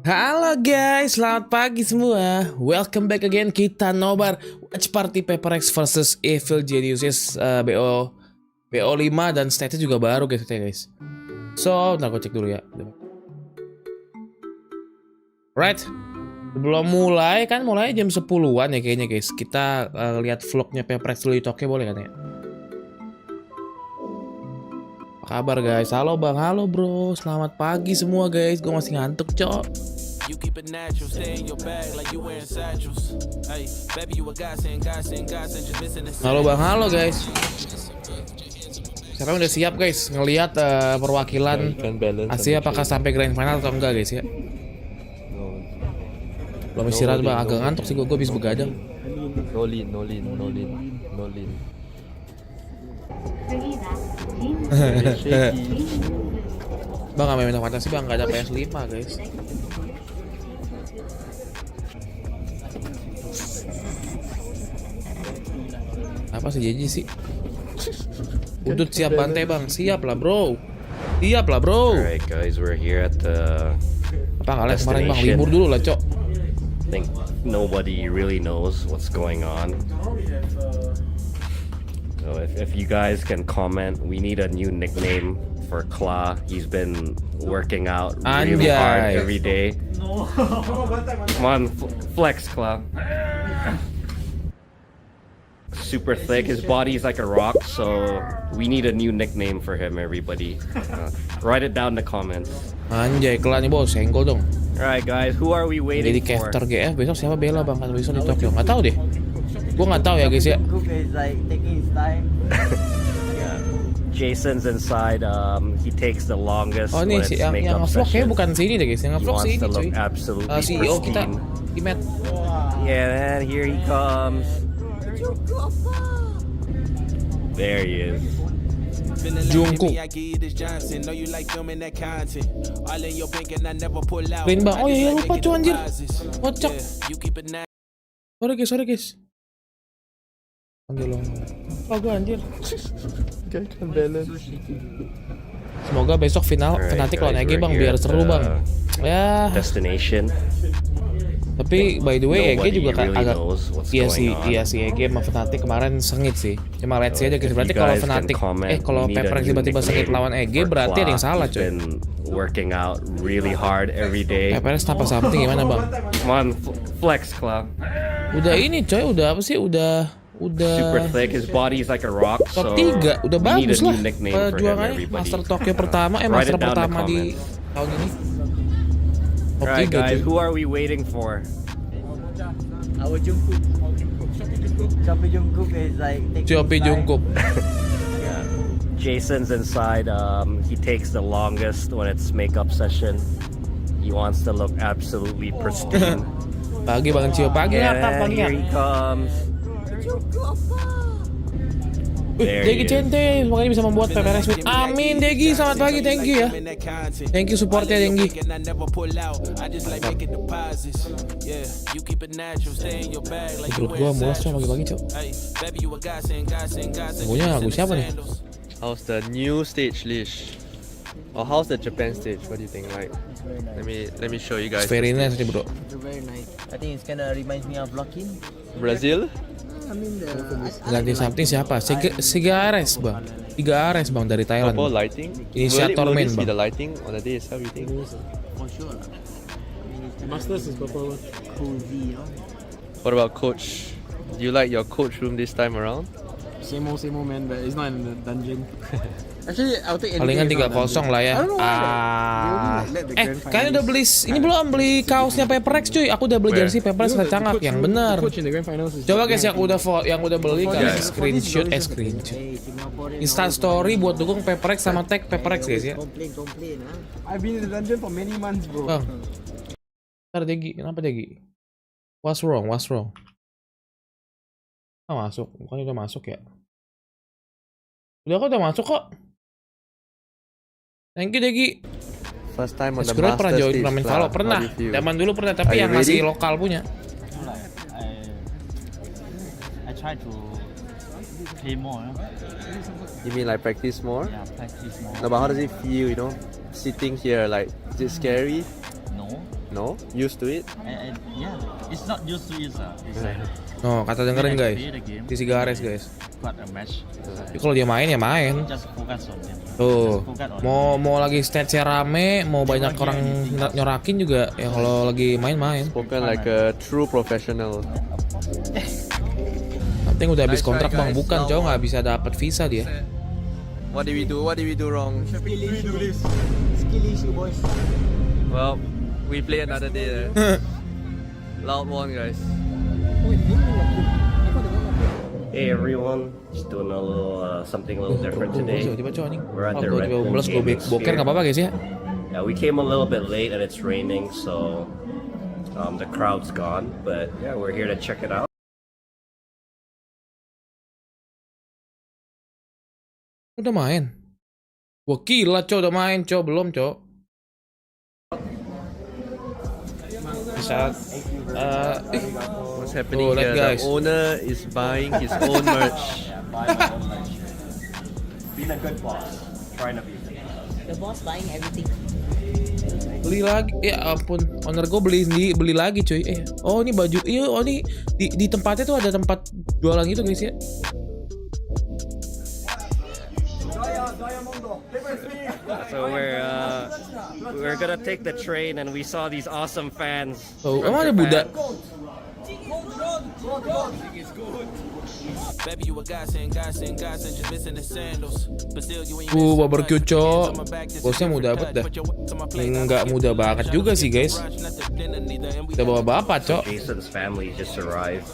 Halo guys, selamat pagi semua. Welcome back again. Kita nobar watch party PRX versus Evangelion BO5 dan state juga baru guys. So, ntar gue cek dulu ya. Right. Sebelum mulai kan mulai jam 10-an ya kayaknya guys. Kita lihat vlognya PRX dulu di Tokyo boleh kan ya? Apa kabar guys? Halo bang, halo bro. Selamat pagi semua guys. Gue masih ngantuk cok. Halo bang, halo guys. Siapa yang udah siap guys ngelihat perwakilan Asia apakah sampai grand final atau enggak guys ya? Belum istirahat bang, agak ngantuk sih gue bisa begadang. No lean. Bang gak main fantasi bang, gak ada PS5 guys. Apa sih Djaja sih? Udut siap bantai bang, siap lah bro. Alright guys, we're here at the Apa kalian kemarin bang, libur dulu lah cok. I think nobody really knows what's going on. So if you guys can comment, we need a new nickname for Kla. He's been working out really hard every day. Come on, flex Kla. Super thick, his body is like a rock, so we need a new nickname for him, everybody. Write it down in the comments. Anjay, Kla nih bos, senggol dong. Alright guys, who are we waiting Jadi for? caster GF besok siapa bela bang? Kalau besok di Tokyo, nggak tahu deh. Gue nggak tahu ya guys ya. Yeah. Jason's inside. He takes the longest. Oh ini si yang ngevlog kayak bukan sini deh guys, yang ngevlog sih ini cuy. CEO kita Imet. Yeah man, here he comes. There he is. Jungkook. Green bang, oh iya lupa cuy anjir. Kocak. Sorry guys. Panggil lo. Oh gue anjir. Semoga besok final Fnatic lawan EG bang biar seru bang. Ya. Destination. Tapi by the way EG juga kan agak iya sih EG sama Fnatic kemarin sengit sih. Cuma let's see aja guys. Berarti kalau Fnatic kalau PRX tiba-tiba sengit lawan EG berarti ada yang salah coy. Working out really hard every day. PRX tanpa something gimana bang? Come on, flex Kla. Udah ini coy, udah apa sih? Udah super thick, his body is like a rock. Top 3, udah bagus lah perjuangannya. Master Tokyo pertama, Master pertama di tahun ini. Top 3 guys, who are we waiting for? Our Jungkook. Jungkook is like Jungkook. Yeah. Jason's inside. He takes the longest when it's makeup session. He wants to look absolutely pristine. Pagi bang Cio, pagi apa pagi? Here he comes. Degi Cente, semoga ini bisa membuat PRX win. Amin Degi, selamat pagi, thank you ya. Thank you supportnya Degi. Perut gua mulas cok pagi-pagi cok. Lagunya lagu siapa nih? How's the new stage, Lish? Or how's the Japan stage? What do you think? Like, let me show you guys. Very nice nih bro. very nice. I think it's kinda reminds me of Lockin. Brazil? I mean Ganti something siapa? Sigares bang. 3 Ares bang dari Thailand. Purple lighting? Inisiator will main this be bang. the lighting on the day itself, you think? for sure. Masters is purple. Cozy, What about coach? Do you like your coach room this time around? Same old man, but it's not in the dungeon. Actually, I'll take Palingan anything. 3-0 lah ya. Kalian udah beli ini belum beli kaosnya PRX cuy? Aku udah beli jersey PRX secangak yang benar. Coba guys yang udah beli kan screenshot. Insta story buat dukung PRX sama tag PRX guys ya. Complain, I've been in the dungeon for many months, bro. Bang. Ntar Degi, kenapa Degi? What's wrong? Masuk, bukan udah masuk ya? Udah masuk kok. Thank you Degi. First time on the Scroll pernah master join stage. turnamen Valo, pernah. Zaman dulu pernah, tapi yang masih lokal punya. I try to play more. You mean like practice more? Yeah, practice more. No, but how does it feel, sitting here? Like, is it scary? No, No? Used to it? Yeah, it's not used to use. It's like Oh, kata dengerin guys. play the game. Di Sigares guys. Got a match. Jadi kalau dia main ya main. Just focus on them. Tuh, Focus on mau lagi stage-nya rame, mau banyak orang nyorakin juga ya kalau lagi main-main. Spoken like a true professional. Penting udah habis Nice kontrak try, bang, guys. bukan Now cowok nggak bisa dapat visa dia. What did we do? What did we do wrong? Skill issue, boys. Well, we play another day. Loud one, guys. Hey everyone, just doing a little something a little different today. Tiba-tiba cowok nih. We're at the Kalau Red 2015 Bull gue Gaming boker nggak apa-apa guys ya. Yeah, we came a little bit late and it's raining, so the crowd's gone. But yeah, we're here to check it out. Udah main. Wah gila cowok udah main cowok, belum cowok. Saat What's happening Oh, here? that guys. The owner is buying his own merch. Being a good boss, trying to be. The boss buying everything. beli lagi, ya ampun, owner gue beli lagi cuy. Oh ini baju, iya, oh ini di tempatnya tuh ada tempat jualan gitu guys ya. So we're gonna take the train and we saw these awesome fans. Oh, from emang ada Japan. budak? Barracuda, bosnya muda banget dah. Nggak muda banget juga sih guys. Udah bawa bapak cok. Jason's family just arrived.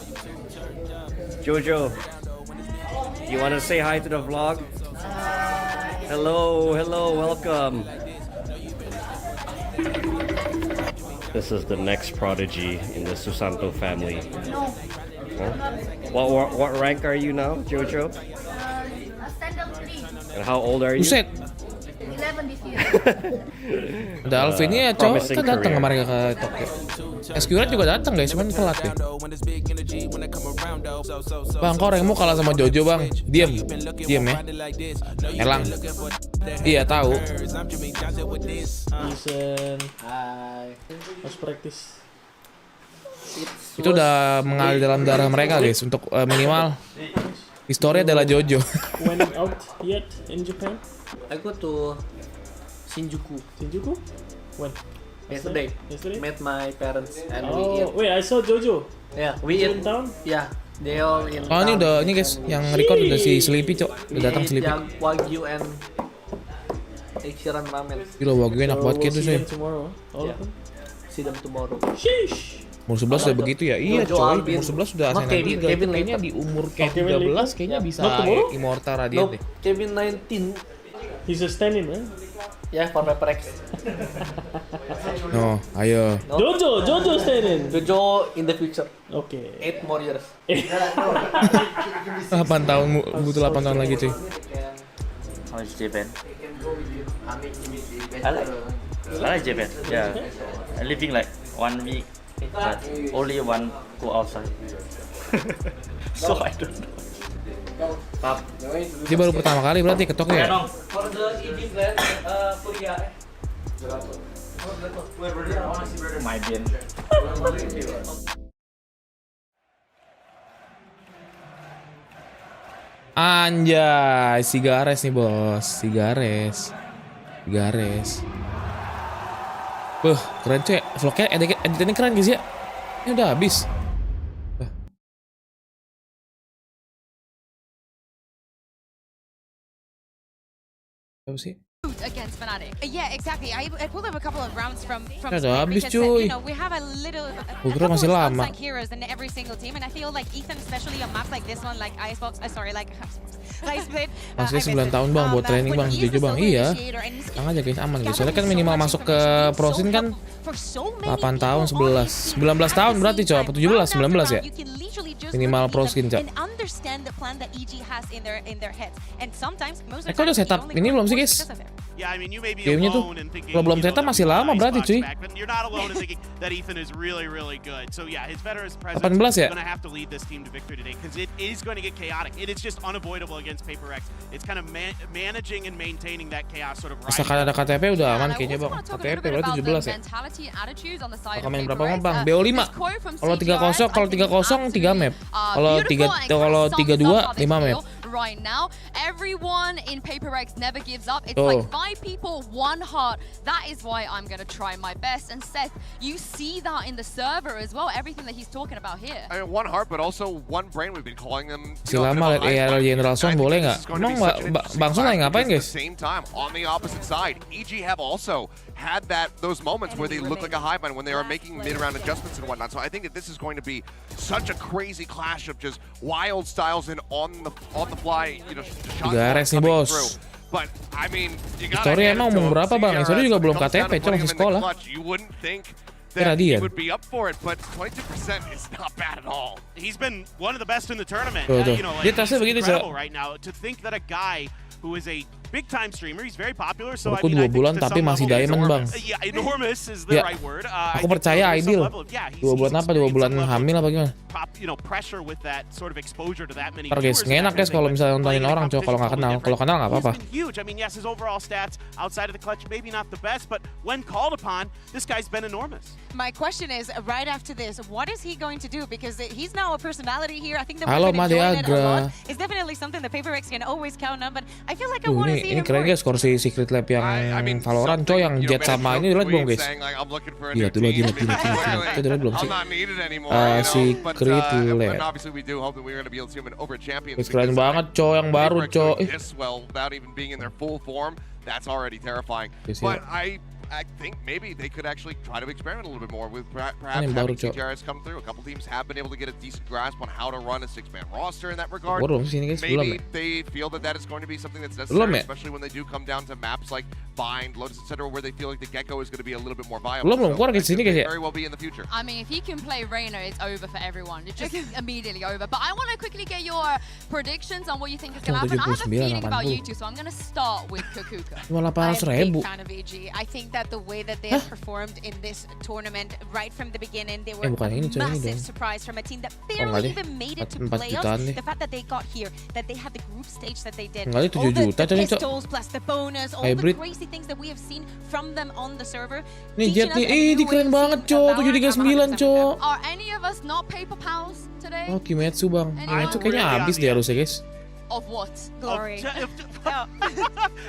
Jojo, you want to say hi to the vlog? Hello, welcome. This is the next prodigy in the Susanto family. Huh? What rank are you now, Jojo? Standard 3, And how old are you? Buset, 11 this year. ada Alvin ya cok, Promising kan datang career. kemarin ke Tokyo. SQRet juga datang guys, cuman telat ya. Bang, kau rengmu kalah sama Jojo bang. Diam ya. Elang. Iya tahu. Listen. Hi. Let's practice. Itu udah mengalir dalam darah mereka guys. Untuk minimal histori adalah Jojo. Went out yet in Japan? I go to Shinjuku Shinjuku? When? yesterday. Yesterday? Met my parents and we Oh, eat. wait, I saw Jojo. Yeah, we Jojo eat. in town? Yeah, they all in. Oh ini town. udah, ini guys, yang record udah si Sleepy cok. We Udah datang eat Sleepy. Wagyu and Ichiran ramen. Gila Wagyu enak So banget we'll gitu see sih. them tomorrow. All Yeah. of them? See them tomorrow. Sheesh! Umur 11 udah begitu ya? Iya Jojo coy, Alvin. umur 11 udah No, ASEAN Kevin, 3. Kevin Kayaknya later. di umur kayak Kevin 13 later. kayaknya Yeah. bisa Not tomorrow? Immortal No, Radiant deh. Kevin 19. He's a stand-in, huh? Yeah, for Paperrex. No, ayo. No? Jojo stand-in! Jojo in the future. Okay. 8 more years. 8 tahun, butuh 8 tahun lagi cuy. How is Japan? I like Japan. Yeah, I living like 1 week, but only one go outside. So I don't know. Dia baru pertama kali berarti ke Tokyo ya? For the EV plan, Korea. My bin. Anjay, Sigares nih bos, Sigares. Keren cuy, vlognya editannya keren guys ya. Ini udah habis. Apa sih? Against Fnatic. Yeah, exactly. I pulled up a couple of rounds from Udah Spek habis, because, cuy. you know, we have a Gua kira couple masih of lama. unsung heroes in every single team, and I feel like Ethan, especially on maps like this one, like Icebox, like Split. Masih 9 tahun bang buat training bang, Djaja bang. Iya. Tenang aja guys, aman guys. Soalnya kan minimal masuk ke prosin kan 8 tahun, 11, 19 tahun berarti coy, apa 17, 19 ya? Minimal prosin coy. Kok udah setup ini belum sih guys? Yeah, I mean, you may be Gamenya tuh alone in thinking, kalau belum you know, teta that masih lama Wifi berarti Xbox cuy. back, but you're not alone in thinking that Ethan is really, really good. So yeah, his veteran presence 18 ya? is going to have to lead this team to victory today because it is going to get chaotic. It is just unavoidable against Paperrex. It's kind of managing and maintaining that chaos sort of. Asalkan ada KTP udah aman kayaknya bang. KTP berarti 17 ya. Bakal main berapa map bang? BO5. Kalau 3-0, kalau 3-0 3 map. Kalau 3-2 5 map. Right now, everyone in Paperrex never gives up. It's like 5 people, 1 heart. That is why I'm gonna try my best. And Seth, you see that in the server as well. Everything that he's talking about here. I mean, 1 heart, but also 1 brain. We've been calling them. Si lama liat ARL General Song boleh nggak? Emang Bang Son lagi ngapain guys? Same time on the opposite side, EG have also had those moments where they look like a hive mind when they are making mid-round adjustments and whatnot. So I think that this is going to be such a crazy clash of just wild styles and on the fly, you know, shots nih bos. But I mean, you gotta Story emang umur berapa bang? Story juga belum KTP, cuma masih sekolah. You wouldn't think that he would be up for it, but 22% is not bad at all. He's been one of the best in the tournament. Tuh. You know, like, Dia tasnya he's begitu incredible right now. To think that a guy who is a big-time streamer, he's very popular. So I Aku mean, 2 bulan tapi masih diamond bang. Yeah, enormous is the right word. Aku percaya ideal. 2 bulan apa? 2 bulan hamil apa gimana? You know, pressure with that sort of exposure to that many. Ntar guys, ngenak guys kalau misalnya nontonin orang coy, kalau nggak kenal. Kalau kenal nggak apa-apa. Huge. I mean, yes, his overall stats outside of the clutch maybe not the best, but when called upon, this guy's been enormous. My question is, right after this, what is he going to do? Because he's now a personality here. I think that Halo we're going to join it a lot. Madeagra. It's definitely something that Paperrex can always count on, but I feel like I want to see Ini him keren more. guys, skor si Secret Lab yang Valorant coy, yang Jet sama ini lihat belum guys? Lihat dulu lagi, kita lihat belum sih? Secret Lab. Guys, keren banget coy, yang baru coy. I think maybe they could actually try to experiment a little bit more with perhaps Ini having baru, Cok. CTRs come through. A couple teams have been able to get a decent grasp on how to run a 6-man roster in that regard. Belum sini guys, belum Maybe ya? they feel that is going to be something that's Belum necessary, ya? especially when they do come down to maps like Bind, Lotus, etc., where they feel like the Gecko is going to be a little bit more viable. Belum, keluar guys, sini guys ya? Very well be in the future. I mean, if he can play Reyna, it's over for everyone. It's just immediately over. But I want to quickly get your predictions on what you think is going to happen. I have a feeling about you two, so I'm going to start with Kukuka. Cuma I'm a big 800.000. fan of EG. I think that the way that they have performed in this tournament right from the beginning, they were bukan ini, a coy, ini massive dong. surprise from a team that enggak barely deh. even made it to 4 playoffs. jutaan deh. The fact that they got here, that they had the group stage that they did, Enggak deh, 7 all the juta, coy, Cok. pistols plus the bonus, all Hybrid. the crazy things that we have seen from them on the server. Nih Jet teaching us nih, a new way keren of banget seeing coy, Valorant. 739 coy. Are any of us not paper pals today? Oh Kimetsu bang, Kimetsu kayaknya Really habis on deh the harusnya guys. Of what? Glory.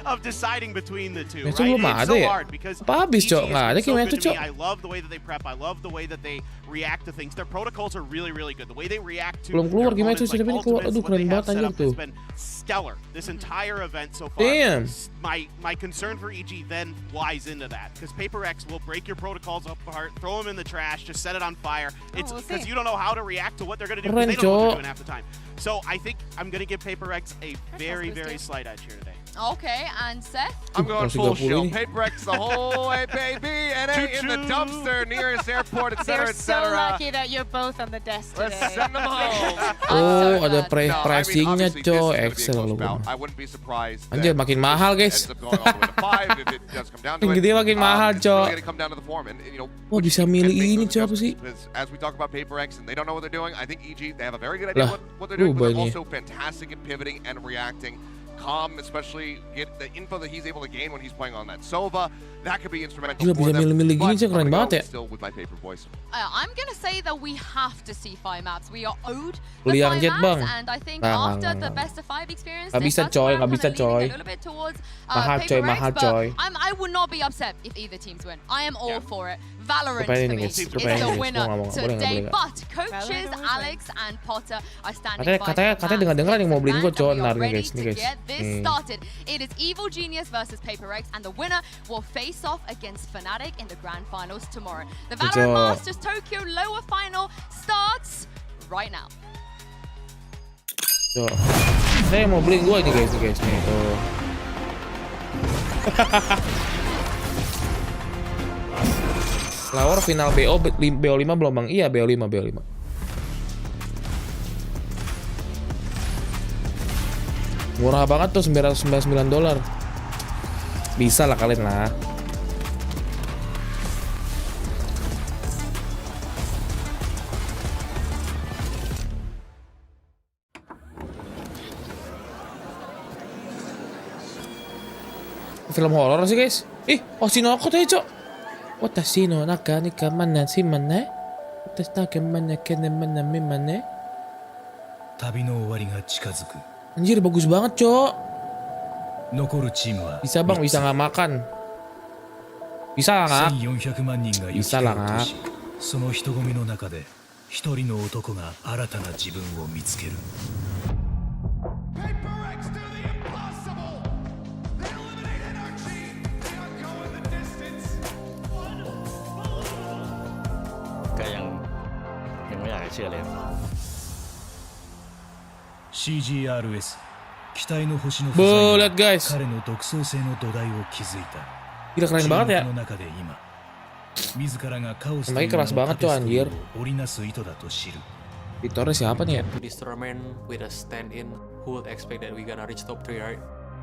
Of deciding between the two, Kimetsu right? belum It's ada so ya? hard because Apa habis EG cok? has Nggak ada been so Kimetsu good to me. cok. I love the way that they prep. I love the way that they react to things. Their protocols are really, really good. The way they react to Belum keluar their Kimetsu, opponents, like tapi ini keluar. ultimates, Aduh what they keren have banget set anjir up tuh. has been stellar this entire event so far. Damn. My concern for EG then lies into that because Paperrex will break your protocols apart, throw them in the trash, just set it on fire. It's we'll because see. you don't know how to react to what they're going to do. Keren, They don't know what cok. they're doing half the time. So I think I'm going to give Paperrex a very, very slight edge here today. Okay, and Seth? I'm going Masih full 30 shield. ini. Paperrex the whole way, baby. NA in the dumpster, nearest airport, etc., They're so etc. lucky that you're both on the desk today. Let's send them home. Oh ada No, I mean, pricingnya obviously, this is coy, gonna be a Excel close loh. bout. I wouldn't be surprised Anjir that makin mahal guys. ends up going all the way to 5 if it does come down to Yang it. gede makin mahal It's really cok. gonna come down to the form, and you know. Wah which bisa team milih can make ini those coy apa sih? adjustments, because as we talk about Paperrex and they don't know what they're doing, I think EG they have a very good idea Lah, what they're doing, but they're rubah ini. also fantastic at pivoting and reacting. Calm, especially get the info that he's able to gain when he's playing on that Sova. That could be instrumental Gila, for bisa them. milih-milih gini But sih, keren I'm gonna banget ya. go still with my Paper boys. I'm gonna say that we have to see 5 maps. We are owed Beli the yang 5 Jet, maps, Bang. and I think Nggak, after nggak, the nggak. best of 5 experience, Nggak bisa, that's coy, where nggak I'm bisa, kinda leaning coy. a little bit towards Mahal, coy, Paperrex, mahal, but coy. I would not be upset if either teams win. I am all for it. Valorant Cobain for ini, me guys. is Cobain ini, the guys. winner Gua nggak boleh, today, nggak. but coaches Valorant Alex and Potter are standing Katanya- by katanya- for katanya the dengar-dengar match. yang mau beliin gua, And coy. we Ntar are nih, ready guys. Nih, to guys. get this started. It is Evil Genius versus Paperrex, and the winner will face off against Fnatic in the grand finals tomorrow. The Good Valorant job. Masters Tokyo lower final starts right now. Tuh. Saya mau beli gua ini guys, nih tuh. Flower final BO5 belum bang? Iya BO5. Murah banget tuh $999. Bisa lah kalian lah. Film horor sih guys. Oshinoko tuh cok. Watashi no naka ni ka mana si mana? Watashi naka mana kene mana mi mana? Anjir bagus banget cok. Bisa bang, bisa nggak makan? Bisa lah nggak? Bisa lah nggak? Kayak yangไม่อยากจะเชื่อเลย CGRS 期待の星の lihat guys. 彼の独創性の土台を築いた Gila keren banget ya. の中で今自らがカオス Tempatnya keras banget tuh anjir. 織りなす糸だと知る Victornya siapa nih ya? This tournament with a stand-in, who would expect that we gonna reach top 3, right?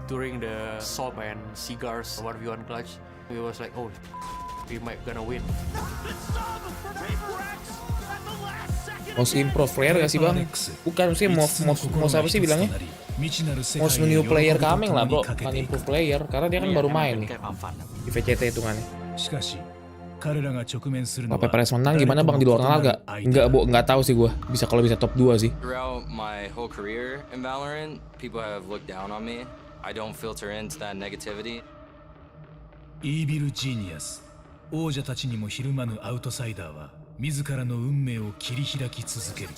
During the Soap and Cigars 1v1 clutch, we was like, oh, we might gonna win. Most improve player gak sih bang? Bukan sih most apa sih bilangnya? Most new player coming lah bro, bukan improve player karena dia kan baru main nih di VCT hitungannya. Kalau PRX menang gimana bang di luar telatga? Enggak tahu sih gue. Bisa kalau bisa top 2 sih. Throughout my whole career in Valorant, people have looked down on me. I don't filter into that negativity. Evil Genius 王者たちにもひるまぬアウトサイダーは自らの運命を切り開き続ける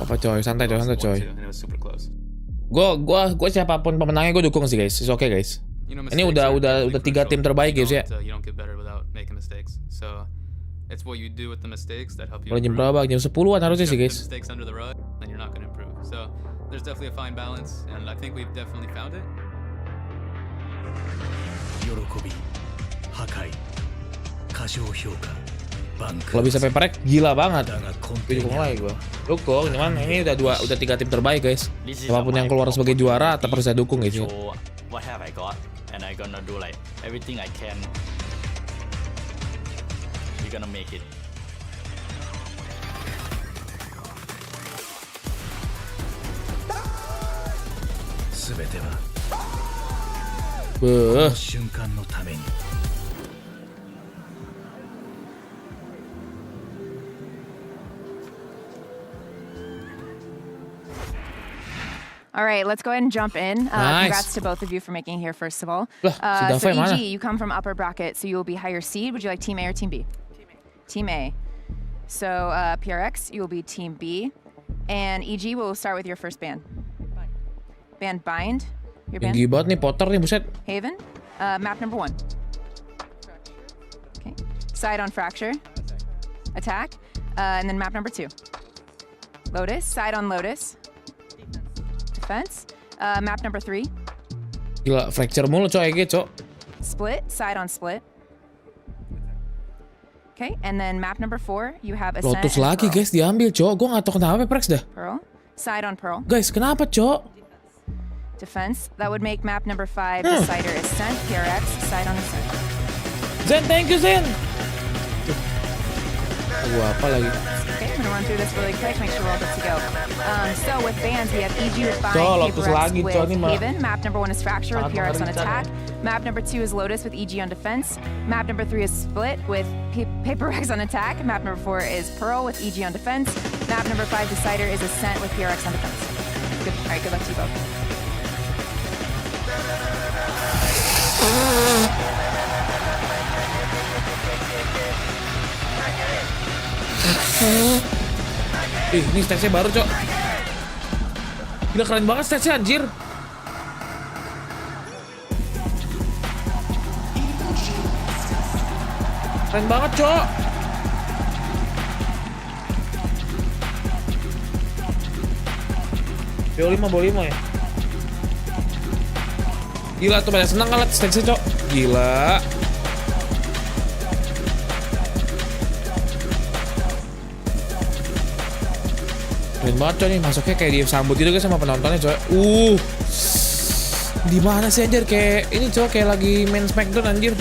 Apa coy, santai coy. Gue siapapun pemenangnya gue dukung sih guys. It's okay guys. Ini udah 3 tim terbaik guys ya. Mulai jam berapa? Jam 10-an harusnya sih guys. There's definitely a fine balance, and I think we've definitely found it. Kalau bisa PRX gila banget. Gue dukung lagi gue. Dukung, cuman ini udah 3 tim terbaik guys. Siapapun yang keluar sebagai juara tetap harus saya dukung guys. So what have I got, and I gonna do like everything I can. We gonna make it. All right, let's go ahead and jump in. Nice. Congrats to both of you for making here, first of all. Lah, si So Dava yang mana? EG, you come from upper bracket, so you will be higher seed. Would you like Team A or Team B? Team A. So PRX, you will be Team B. And EG, we'll start with your first band. Band Bind. Your band? Tinggi banget nih Potter nih buset. Haven. Map number 1. Okay. Side on Fracture. Attack. And then map number 2. Lotus. Side on Lotus. Defense. Map number 3. Gila, fracture mulu coy, cok. Split. Side on Split. Okay, and then map number 4, you have Ascent Lotus and lagi Pearl. guys, diambil cok. Gue gak tau kenapa PRX dah. Pearl. Side on Pearl. Guys, kenapa cok? Defense. That would make map number 5, Decider Ascent. PRX. Side on Ascent. Zen, thank you Zen. Gua apa lagi? Okay, I'm gonna run through this really quick, make sure we're all good to go. So with bands, we have EG with Bind, Cok, Lotus PaperX lagi, with cok, ini mah. Haven. Map number 1 is Fracture with Sangat PRX on mengerikan, attack. Map number 2 is Lotus with EG on defense. Map number 3 is Split with PaperX on attack. Map number 4 is Pearl with EG on defense. Map number 5, Decider, is Ascent with PRX on defense. Good. All right, good luck to you both. Ini stage-nya baru cok. Gila keren banget stage-nya anjir. Keren banget cok. BO5 ya. Gila tuh banyak senang kan liat stage-nya cok. Gila. Keren banget coy nih, masuknya kayak disambut gitu guys sama penontonnya coy. Di mana sih anjir, kayak ini coy, kayak lagi main Smackdown anjir.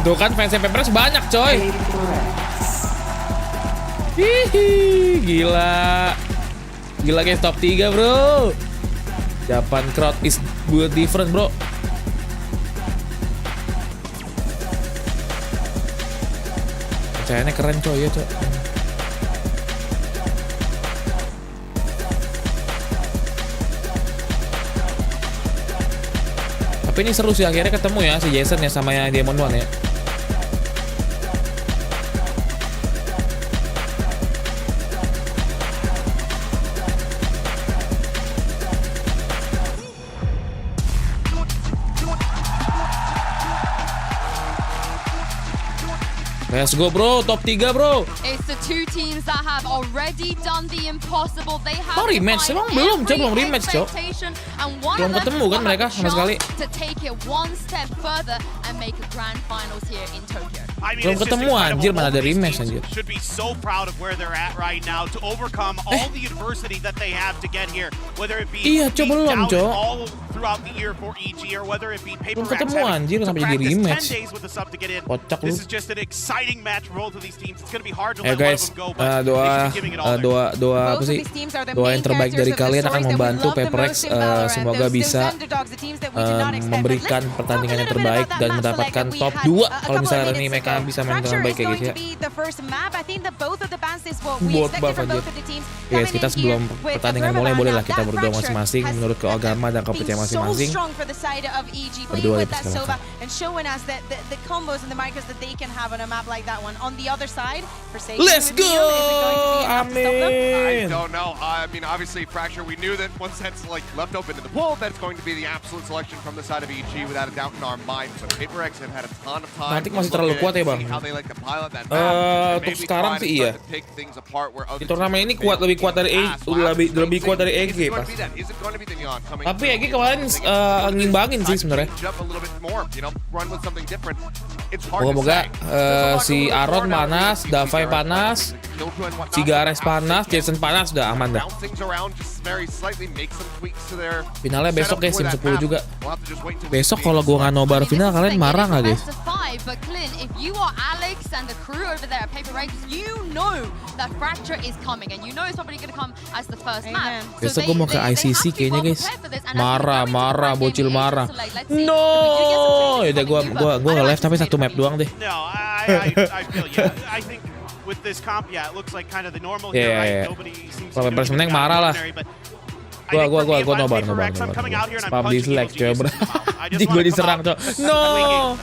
Tuh kan fansnya PRX banyak coy. Hihi, gila. Gila guys, top 3 bro. Japan crowd is good different bro. Kayaknya keren coy ya coy. Tapi ini seru sih, akhirnya ketemu ya si Jason ya sama yang Demon One ya. Let's go bro, top 3 bro. It's the two teams that have already done the impossible. They have Oh rematch, emang belum coy, belum rematch coy. Belum ketemu kan mereka sama sekali. To take it one step further and make a grand finals here in Tokyo. Belum ketemu anjir, mana ada rematch anjir. Should be so proud of where they're at right now to overcome all the adversity that they have to get here, whether it be Iya coy, belum coy. all throughout the year for EG or whether it be Belum Paperrex ketemu anjir sampai jadi rematch. Kocak lu. This is just an exciting match for both of these teams. It's going to be hard to Ya let one guys, of them go, but they should be giving it all there. doa apa sih? Doa yang terbaik dari kalian akan membantu PRX semoga bisa memberikan pertandingan yang terbaik dan mendapatkan top 2 kalau misalnya ini mereka bisa main dengan baik kayak gitu ya. Buat buff aja. Guys, kita sebelum pertandingan mulai bolehlah kita berdoa masing-masing menurut keagama dan kepercayaan masing-masing. Berdoa di persilakan. Let's go! I Amin. don't know. I mean, obviously, Fracture, we knew that once that's like left open in the pool, that's going to be the absolute selection from the side of EG without a doubt in our mind. But Paperrex have had a ton of time. Nanti masih terlalu kuat ya bang. Untuk sekarang sih iya. Di turnamen ini lebih kuat dari lebih kuat dari EG pas. Tapi EG kemarin ngimbangin sih sebenarnya. Moga-moga si Aaron panas, Davai panas, si Gares panas, Jason panas, udah aman dah. Finalnya besok guys, jam 10 juga. Besok kalau gua nggak nobar final, kalian marah nggak guys? But Clint, if you are Alex and the crew over there at PaperRX, you know that Fracture is coming and you know it's probably going to come as the first map. Besok gue mau ke ICC kayaknya guys. Marah, bocil marah. No, yaudah gue nge-live tapi satu map doang deh. No, I feel you. I think with this comp, yeah, it looks like kind of the normal here, right? Nobody seems to be doing anything marah lah. Gua nobar. Spam Spam dislike coy bro. Anjing gue diserang coy. No.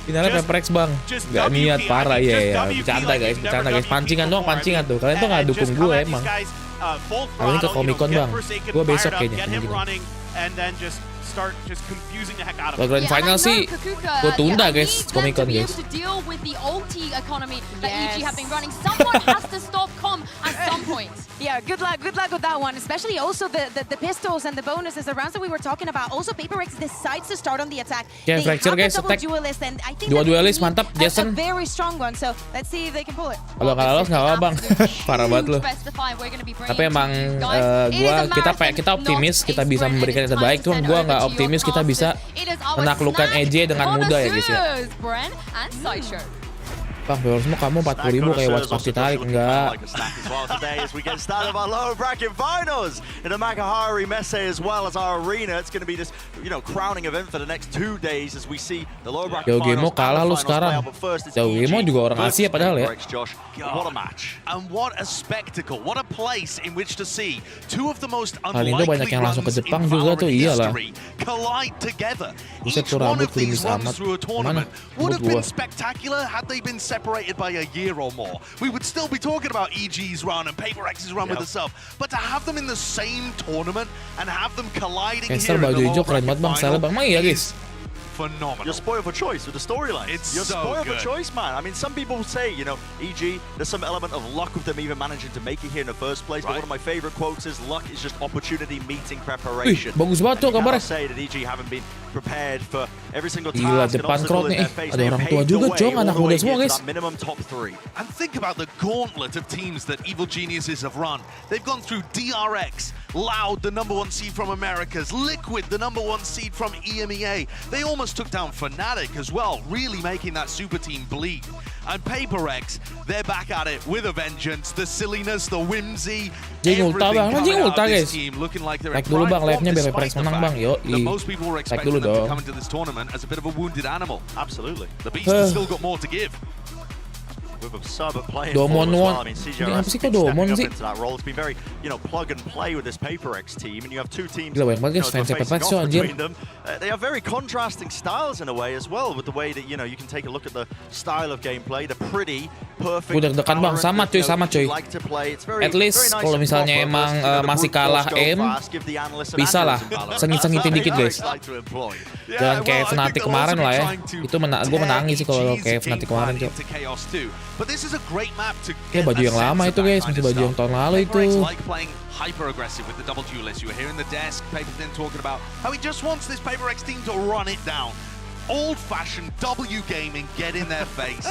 Finalnya PRX bang. Gak niat parah ya. Bercanda guys. Pancingan doang tuh. Kalian tuh gak dukung gue emang. Kali ini ke Comic Con bang. Gue besok kayaknya. Kalau grand final sih gue tunda guys, Comic Con guys. Yeah, good luck with that one. Especially also the pistols and the bonuses, the rounds that we were talking about. Also, PaperRX decides to start on the attack. Yeah, Fracture guys, attack. Dua duelist mantap, Jason. A very strong one, so let's see if they can pull it. Kalau nggak lolos nggak apa bang, parah banget loh. Tapi emang kita optimis kita bisa memberikan yang terbaik. Cuman gue nggak optimis kita bisa menaklukkan EJ dengan mudah ya guys ya. Bang, viewers semua kamu 40.000 kayak watch party tarik, enggak. As we get started our lower bracket finals in the Makahari Messe as well as our arena. It's going to be this, crowning event for the next 2 days as we see the lower bracket finals. Kalah lu sekarang. ZOWIE juga orang Asia padahal ya. What a match and what a spectacle. What a place in which to see two of the most unlikely banyak yang langsung ke Jepang juga tuh, iyalah. Collide together. Buset tuh rambut klimis amat. Mana? Would have been spectacular had they been separated by a year or more. We would still be talking about EG's run and PaperX's run with the sub, but to have them in the same tournament and have them colliding here in the baju hijau keren banget bang, salah bang, iya guys. Phenomenal. You're spoiled for choice with the storyline. You're so spoiled for choice, man. I mean, some people say, EG, there's some element of luck with them even managing to make it here in the first place. But one of my favorite quotes is, luck is just opportunity meeting preparation. Bagus banget tuh kabarnya. Say that EG haven't been prepared for every single Gila, task and depan obstacle crowd in nih. their face. Ada They orang tua paved the juga, way Cong. all Anak the muda way semua, here to guys. that minimum top 3. And think about the gauntlet of teams that Evil Geniuses have run. They've gone through DRX, Loud, the #1 seed from Americas, Liquid, the #1 seed from EMEA. They almost took down Fnatic as well, really making that super team bleed. And PaperX, they're back at it with a vengeance. The silliness, the whimsy, ulta bang, everything coming out ulta of this guys. team looking like they're Like in dulu prime bang, form, live-nya biar despite PRX the menang fact bang, yo. that most people were Like expecting dulu them to dong. come into this tournament as a bit of a wounded animal. Absolutely. The Beast has still got more to give. With a sub playing Domon form as well. one. I mean, Ini CJ apa has sih been kok Domon stepping up sih? into that role. It's been very, plug and play with this PaperX team, and you have two teams. Gila, banyak banget guys fans facing PRX off anjir. between them. They have very contrasting styles in a way as well, with the way that you can take a look at the style of gameplay. They're pretty perfect. Udah dekat bang, sama cuy, sama cuy. Like to play. It's very, At least very nice kalau and misalnya proper emang versus, the masih brute kalah force go aim, fast, give the analysts an bisa lah accuracy balance. sengit-sengitin dikit guys. Like to employ. Jangan kayak Fnatic kemarin lah ya. Itu gue menangis sih kalau kayak Fnatic kemarin, Cok. But this is a great map to Ya baju yang lama itu guys, masih baju yang tahun lalu itu. like playing hyper aggressive with the double duelist. You were hearing the desk, Paperton talking about how he just wants this PaperX team to run it down. Old-fashioned W gaming, get in their face.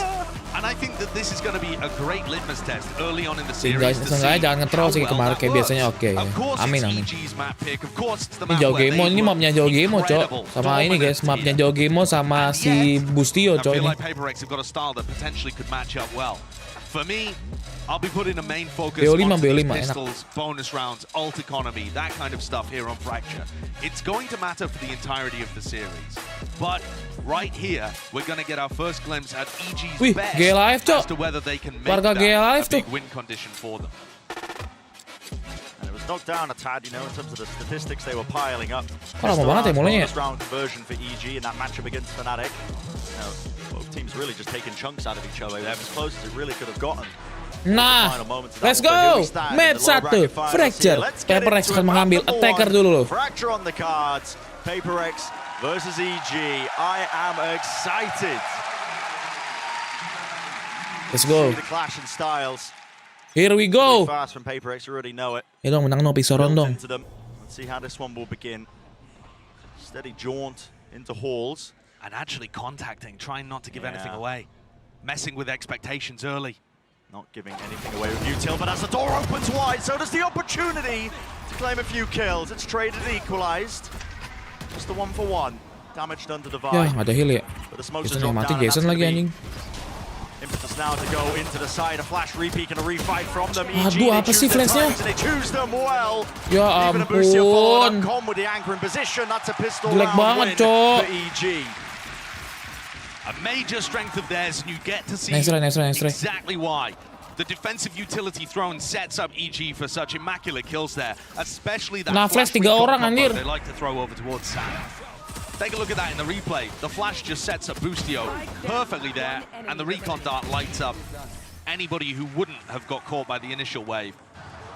And I think that this is going to be a great litmus test early on in the series. Guys, seenggaknya jangan nge-troll sih kemarin kayak biasanya oke. Amin amin. Ini Jogemo, ini mapnya Jogemo, Cok. Sama ini guys, mapnya Jogemo sama si Bustio, Cok ini. PaperX have got a style that potentially could match up well. For me, I'll be putting a main focus BO5, on BO5, pistols, bonus rounds, ult economy, that kind of stuff here on Fracture. It's going to matter for the entirety of the series. But right here, we're going to get our first glimpse at EG's Wih, best G-Live, Cok. as to whether they can make Warga that G-Live a big tuh. win condition for them. And it was knocked down a tad, in terms of the statistics they were piling up. Kok lama banget ya mulainya? Bonus round conversion for EG in that matchup against Fnatic. Both teams really just taking chunks out of each other. They're as close as it really could have gotten. Nah, let's go! Match 1, Fracture. PaperX akan mengambil attacker dulu loh. Fracture on the cards. PaperX versus EG. I am excited. Let's go. See the clash in styles. Here we go. Fast from PaperX, you already know it. Ya dong, menang no Pisoron dong. Let's see how this one will begin. Steady jaunt into halls. And actually contacting, trying not to give anything away. Messing with expectations early. Not giving anything away with util, but as the door opens wide, so does the opportunity to claim a few kills. It's traded and equalized. Just the 1-for-1. Damage done to Divide. Ya, ada heal ya. But the smokes Jason are yang dropped mati, down, and Jason that's lagi gonna be anjing. impetus now to go into the side. A flash repeat and a refight from them. Aduh, apa sih flashnya? They choose them well. Ya Even a Bustio followed ampun. up Com with the anchor in position. That's a pistol Jelek round banget, win Cok. for EG. A major strength of theirs, and you get to see Nice try, nice try, nice try. exactly why. The defensive utility thrown sets up EG for such immaculate kills there, especially that Nah, flash 3 recon orang, combo anjir. they like to throw over towards Sam. Take a look at that in the replay. The flash just sets up Bustio perfectly there, and the recon dart lights up anybody who wouldn't have got caught by the initial wave.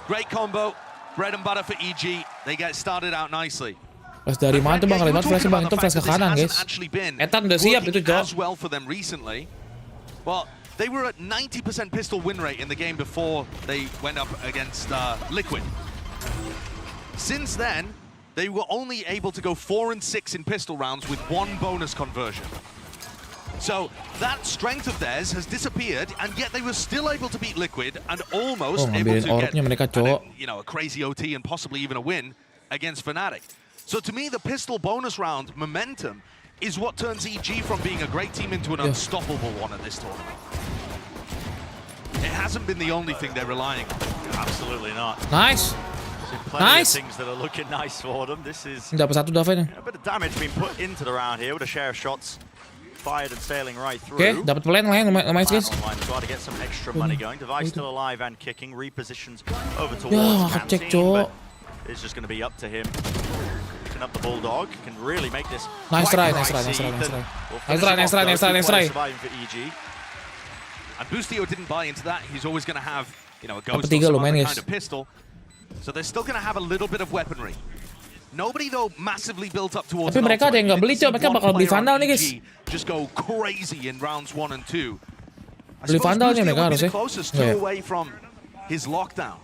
Great combo, bread and butter for EG. They get started out nicely. Flash dari mana tuh bang? Kalimat flashnya bang, itu flash ke kanan guys. Etan udah siap itu, Cok. As well for them recently. Well, they were at 90% pistol win rate in the game before they went up against Liquid. Since then, they were only able to go 4 and 6 in pistol rounds with 1 bonus conversion. So that strength of theirs has disappeared, and yet they were still able to beat Liquid and almost able to get mereka, Cok. a crazy OT and possibly even a win against Fnatic. So to me, the pistol bonus round momentum is what turns EG from being a great team into an unstoppable one at this tournament. It hasn't been the only thing they're relying on. Absolutely not. Nice. Plenty Nice. of things that are looking nice for them. This is Dapat satu David. a bit of damage being put into the round here with a share of shots fired and sailing right through. Oke, dapat plan lumayan guys. Online to try to get some extra money going. Device still alive and kicking. Repositions over Ya, towards kecek, Canteen, Cok. but it's just going to be up to him. Picking up the Bulldog can really make this. Nice quite try, nice try, pricey. nice try, nice try. Will Nice finish try, it nice off, try, though. nice try, 2 nice players try. surviving for EG. And Bustio didn't buy into that. He's always going to have, a ghost or tiga some lumayan, other guys. kind of pistol. So they're still going to have a little bit of weaponry. Nobody though massively built up towards. Tapi mereka ada yang nggak beli, Cok. Mereka bakal beli Vandal nih guys. Just go crazy in rounds 1 and 2. Beli Vandal nih mereka harusnya. Closest Nggak ya? away from his lockdown.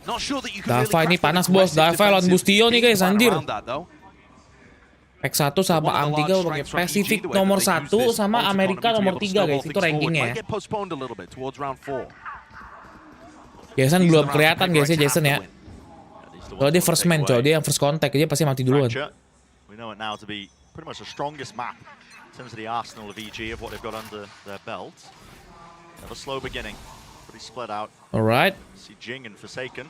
Not sure that you can Dava really ini crack panas an bos, aggressive Dava lawan defensive Bustio nih game guys, plan anjir. around that, though. PRX 1 sama AM3 pakai Pacific nomor 1 sama Amerika nomor 3 guys, itu rankingnya ya. Jason belum kelihatan guys ya, Jason ya. Kalau dia first man coy, dia yang first contact, dia pasti mati duluan. We know it now to be pretty much the strongest map in terms of the arsenal of EG, of what they've got under their belt. Have a slow beginning, pretty split out. Alright. See Jing and Forsaken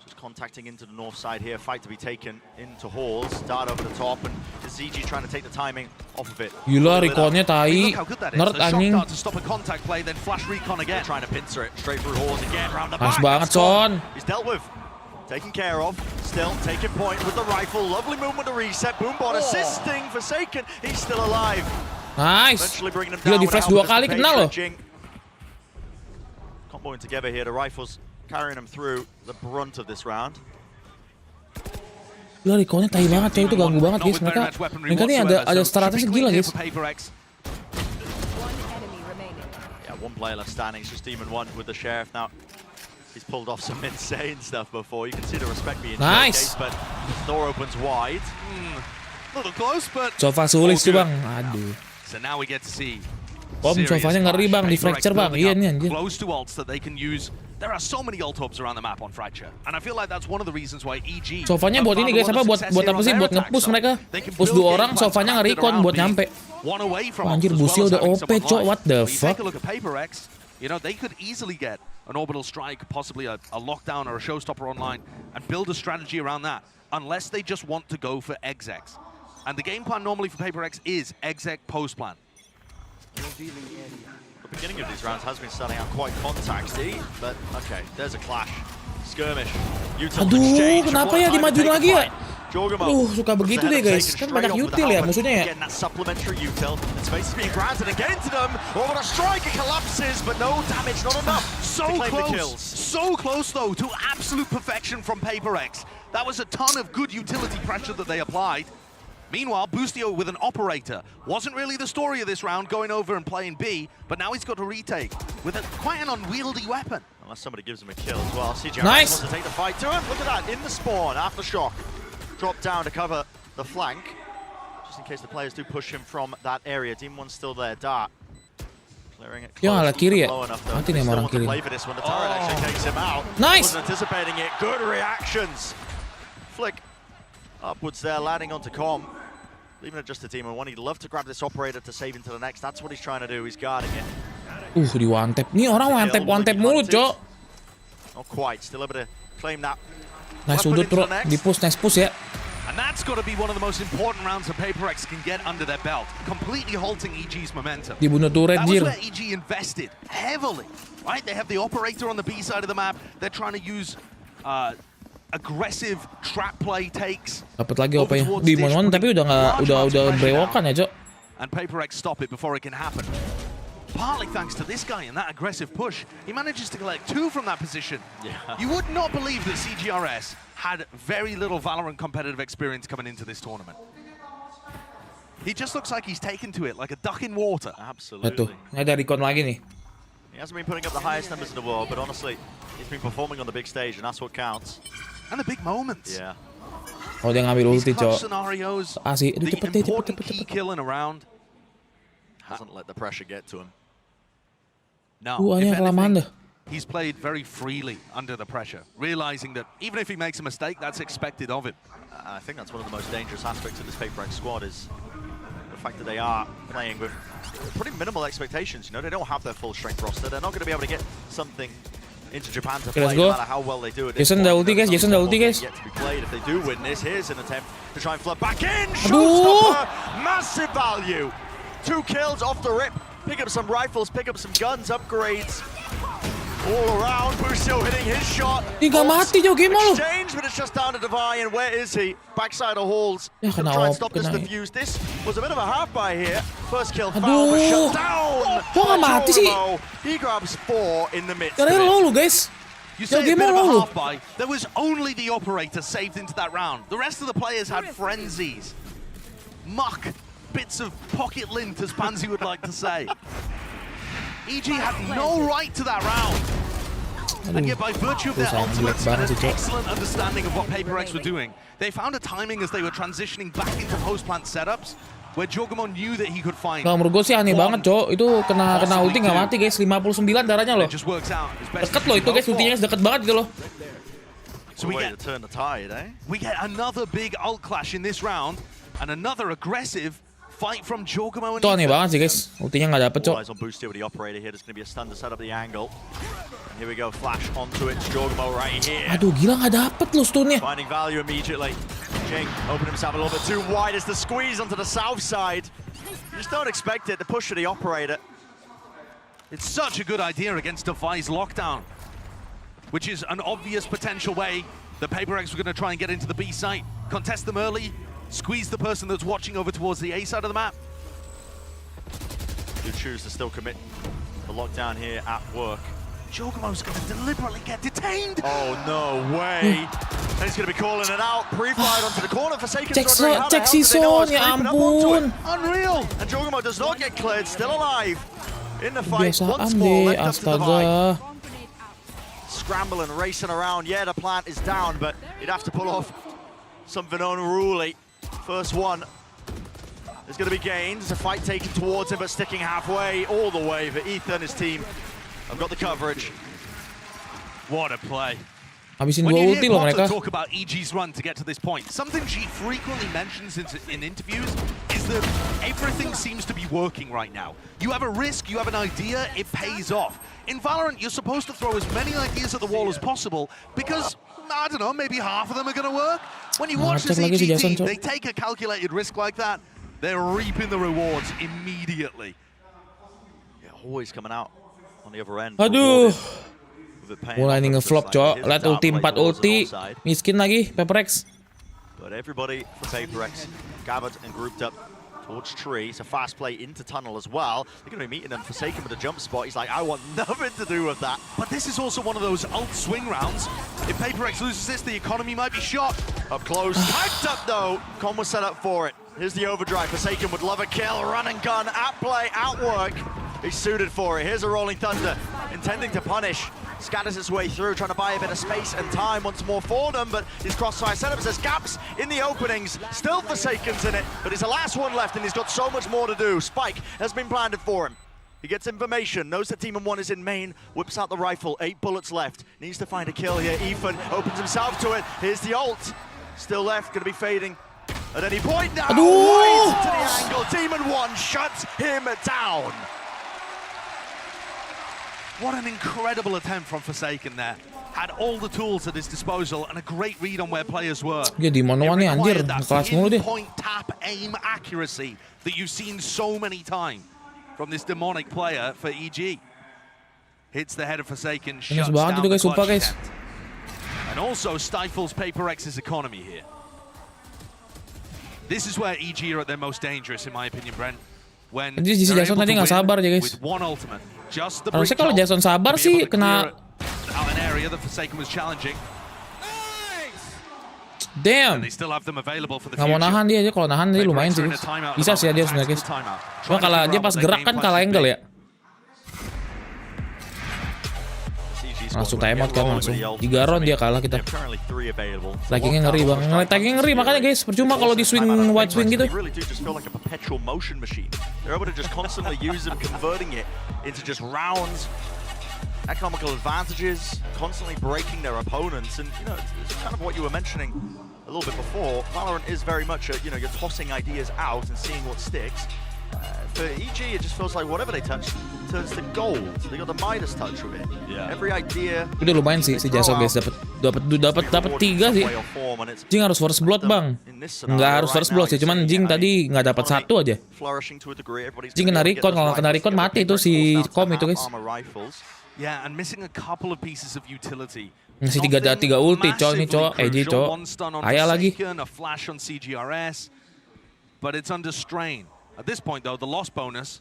just contacting into the north side here. Fight to be taken into halls. Dart over the top, and ZG trying to take the timing off of it. Gila reconnya tai. Nerd anjing. To stop a contact play, then flash recon again. Trying to pincer it straight through halls again. Round the Pas back. banget Son. He's dealt with. Taken care of. Still taking point with the rifle. Lovely movement to reset. Boombot assisting Forsaken. He's still alive. Nice. Eventually bringing him Gila down. di flash 2 kali kena loh. Comboing together here. The rifles carrying him through the brunt of this round. Gila reconnya tai banget coy, itu ganggu banget guys. Mereka nih ada strategi gila guys. Yeah, one player left standing. It's just Demon 1 with the Sheriff now. He's pulled off some insane stuff before. You can see the respect being nice. But the door opens wide. A little close, but Sofa sulis tuh bang. Aduh. So now we get to see sofanya ngeri bang, di fracture bang. Iya nih anjir. Close to ults that they can use. There are so many ult hubs around the map on Fracture, and I feel like that's one of the reasons why EG. Sofanya buat ini guys, apa buat apa sih? Buat nge-push mereka. Push 2 orang, sofanya nge-recon buat nyampe. Anjir, Busio udah OP cok, what the fuck? Take a look at Paperrex. You know, they could easily get an orbital strike, possibly a lockdown or a showstopper online, and build a strategy around that, unless they just want to go for execs. And the game plan normally for Paperrex is exec post plan. The beginning of these rounds has been starting out quite contacty, but okay, there's a clash. Skirmish. Aduh, kenapa ya dimajuin lagi ya? Suka begitu deh guys. Kan banyak util ya musuhnya ya. Getting that supplementary util. And space is being granted again to them. Over a strike, it collapses, but no damage, not enough So to claim the close, kills. so close though to absolute perfection from Paperrex. That was a ton of good utility pressure that they applied. Meanwhile, Boostio with an operator wasn't really the story of this round, going over and playing B, but now he's got to retake with quite an unwieldy weapon. Unless somebody gives him a kill as well. CJ Nice. wants to take the fight to him. Look at that, in the spawn, aftershock. Drop down to cover the flank, just in case the players do push him from that area. Team 1's still there, Dart. Clearing it close. Dia ngalah kiri ya? Low enough, though. Mati They nih still orang want to kiri. play for this one. The turret actually takes him out. Nice. Wasn't anticipating it. Good reactions. Flick upwards there, landing onto Com. Leaving it just to Demon 1. He'd love to grab this operator to save into the next. That's what he's trying to do. He's guarding it. Di one tap. Nih orang one tap mulu, cok. Not quite. Still able to claim that. Nice sudut bro, di push, nice push ya. And that's got to be one of the most important rounds that Paperrex can get under their belt, completely halting EG's momentum. Dibunuh turret, That was jir. where EG invested heavily, right? They have the operator on the B side of the map. They're trying to use aggressive trap play takes. Dapat lagi apa ya? Di Mon tapi udah brewokan ya, cok. And Paperrex stop it before it can happen. Partly thanks to this guy and that aggressive push, he manages to collect 2 from that position. Yeah. You would not believe that CGRS had very little Valorant competitive experience coming into this tournament. He just looks like he's taken to it, like a duck in water. Absolutely. Ini ada recon lagi nih. He hasn't been putting up the highest numbers in the world, but honestly, he's been performing on the big stage, and that's what counts. And the big moments. Yeah. Oh, dia ngambil ulti, cok. Scenarios, Asik, the cepet. important key kill in a round. Hasn't let the pressure get to him. No, Ini if kelamaan dah. anything, he's played very freely under the pressure, realizing that even if he makes a mistake, that's expected of him. I think that's one of the most dangerous aspects of this Paperrex squad is the fact that they are playing with pretty minimal expectations. You know, they don't have their full strength roster. They're not going to be able to get something into Japan to Okay, play, let's go. no matter how well they do it. Jason dah ulti guys, Jason dah ulti guys. Yet to be played. If they do win this, here's an attempt to try and flood back in. Aduh. Showstopper, massive value. 2 kills off the rip. Pick up some rifles, pick up some guns, upgrades. All around, Busio hitting his shot. Ih, gak mati jauh game lo. Exchange, but it's just down to Divine, and where is he? Backside of halls. Ya, He's gonna kena try and op, stop this kena. defuse. This was a bit of a half by here. First kill found, Aduh. but shut down. Kok gak mati sih? He grabs 4 in the midst of Karena it. lo guys. You Jauh say a game bit of a lo. half by. There was only the operator saved into that round. The rest of the players had frenzies. Muck. Bits of pocket lint, as Pansy would like to say. EG had no right to that round. And yet by virtue of their sayang jelek ultimates banget and sih, an Cok. excellent understanding of what PaperX were doing, they found a timing as they were transitioning back into post-plant setups where Jogamo knew that he could find. Nah, menurut gue sih aneh banget, Cok. Itu kena ulti nggak mati, guys. 59 darahnya loh. Deket loh itu, guys. Ultinya deket banget gitu loh. So we get another big ult clash in this round and another aggressive fight from Jogamo and Itu aneh banget sih, guys. Ultinya nggak dapet, Cok. Eyes on boost here with the operator here. There's going to be a stun to set up the angle. And here we go, flash onto it. Jogamo right here. Aduh, gila nggak dapet loh stunnya. Finding value immediately. King opened himself a little bit too wide as the squeeze onto the south side. You just don't expect it to push to the operator. It's such a good idea against Device lockdown, which is an obvious potential way the PaperX were going to try and get into the B site, contest them early, squeeze the person that's watching over towards the A side of the map. You choose to still commit the lockdown here at work. Jogamo's going to deliberately get detained. Oh, no way. And he's going to be calling it out. Pre-fired onto the corner. Forsaken. Cek season, ya ampun. Unreal. And Jogamo does not get cleared. Still alive in the fight. Kebiasaan Once more, deh, left up to the fight. astaga. Scrambling, racing around. Yeah, the plant is down, but he'd have to pull off something unruly. First one is going to be gained. There's a fight taken towards him, but sticking halfway all the way for Ethan, his team. I've got the coverage. What a play. Habisin When dua you ulti hear loh Potter mereka. talk about EG's run to get to this point, something she frequently mentions in interviews is that everything seems to be working right now. You have a risk, you have an idea, it pays off. In Valorant, you're supposed to throw as many ideas at the wall as possible because, I don't know, maybe half of them are going to work. When you watch this EG team, they take a calculated risk like that, they're reaping the rewards immediately. Yeah, always coming out on the other end. Aduh. Mulai nih ngevlog, Cok. Lihat ulti 4 ulti. Miskin lagi PaperX. But everybody for PaperX gathered and grouped up towards tree. It's a fast play into tunnel as well. They're going to be meeting them. Forsaken with a jump spot. He's like, I want nothing to do with that. But this is also one of those ult swing rounds. If PaperX loses this, the economy might be shot. Up close. Hyped up though. Con was set up for it. Here's the overdrive. Forsaken would love a kill. Run and gun. At play. Outwork. He's suited for it. Here's a Rolling Thunder. Intending to punish. Scatters his way through, trying to buy a bit of space and time once more for them, but his crossfire setups, there's gaps in the openings, still Forsaken's in it, but he's the last one left and he's got so much more to do. Spike has been planted for him. He gets information, knows that Team 1 is in main, whips out the rifle, 8 bullets left, needs to find a kill here. Ethan opens himself to it, here's the ult, still left, gonna be fading at any point now. Right into the angle, Team 1 shuts him down. What an incredible attempt from Forsaken there. Had all the tools at his disposal and a great read on where players were. Dia di monoan nih anjir, kelas mulu dia. Point tap aim accuracy that you've seen so many times from this demonic player for EG. Hits the head of Forsaken, shuts down the clutch attempt. And also stifles PaperX's economy here. This is where EG are at their most dangerous, in my opinion, Brent. When Jadi si Jason tadi nggak sabar aja, guys. Harusnya kalau Jason sabar sih kena. Damn. Nggak mau nahan dia aja, kalau nahan dia lumayan sih. Bisa sih dia sebenarnya, guys. Cuma kalau dia pas gerak kan kalah angle ya. Langsung timeout kan langsung. 3 round dia kalah kita. Taggingnya ngeri bang. Taggingnya ngeri makanya guys. Percuma kalau di swing wide swing gitu. They're able to just constantly use them, converting it into just rounds, economical advantages, constantly breaking their opponents. And you know, it's kind of what you were mentioning a little bit before. Valorant is very much a, you know, you're tossing ideas out and seeing what sticks. For EG, it just feels like whatever they touch turns to gold. They got the Midas touch with it. Yeah. Every idea. Udah lumayan sih si Jason guys, dapat 3 sih. Jing harus first blood bang. Nggak harus first blood sih, cuman Jing tadi nggak dapat 1 aja. Jing kena recon, kalau kena recon mati itu si Kom itu guys. Yeah, and missing a couple of pieces of utility. Masih 3 ulti, cowok ini cowok, EG cowok. Ayah lagi. A flash on CGRS, but it's under strain. At this point, though, the loss bonus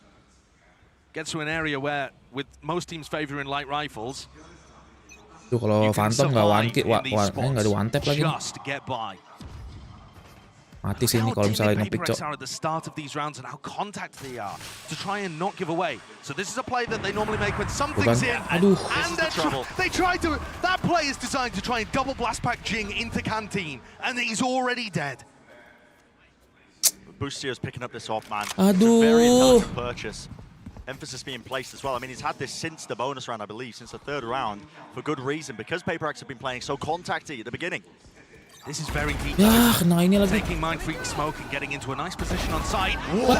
gets to an area where, with most teams favoring light rifles, tuh kalau Phantom nggak ada one tap lagi. Mati sini kalau misalnya nge-pick, Cok. Are at the start of these rounds and how contact they are to try and not give away. So this is a play that they normally make when something's in. Aduh. And they try to. That play is designed to try and double blast pack Jing into Canteen, and he's already dead. Boostier's picking up this off, man. Aduh. It's a very intelligent purchase. Emphasis being placed as well. I mean, he's had this since the bonus round, I believe, since the third round, for good reason, because PaperX have been playing so contacty at the beginning. This is very deep. Ya, kena ini lagi. Taking Mind Freak smoke and getting into a nice position on site. What?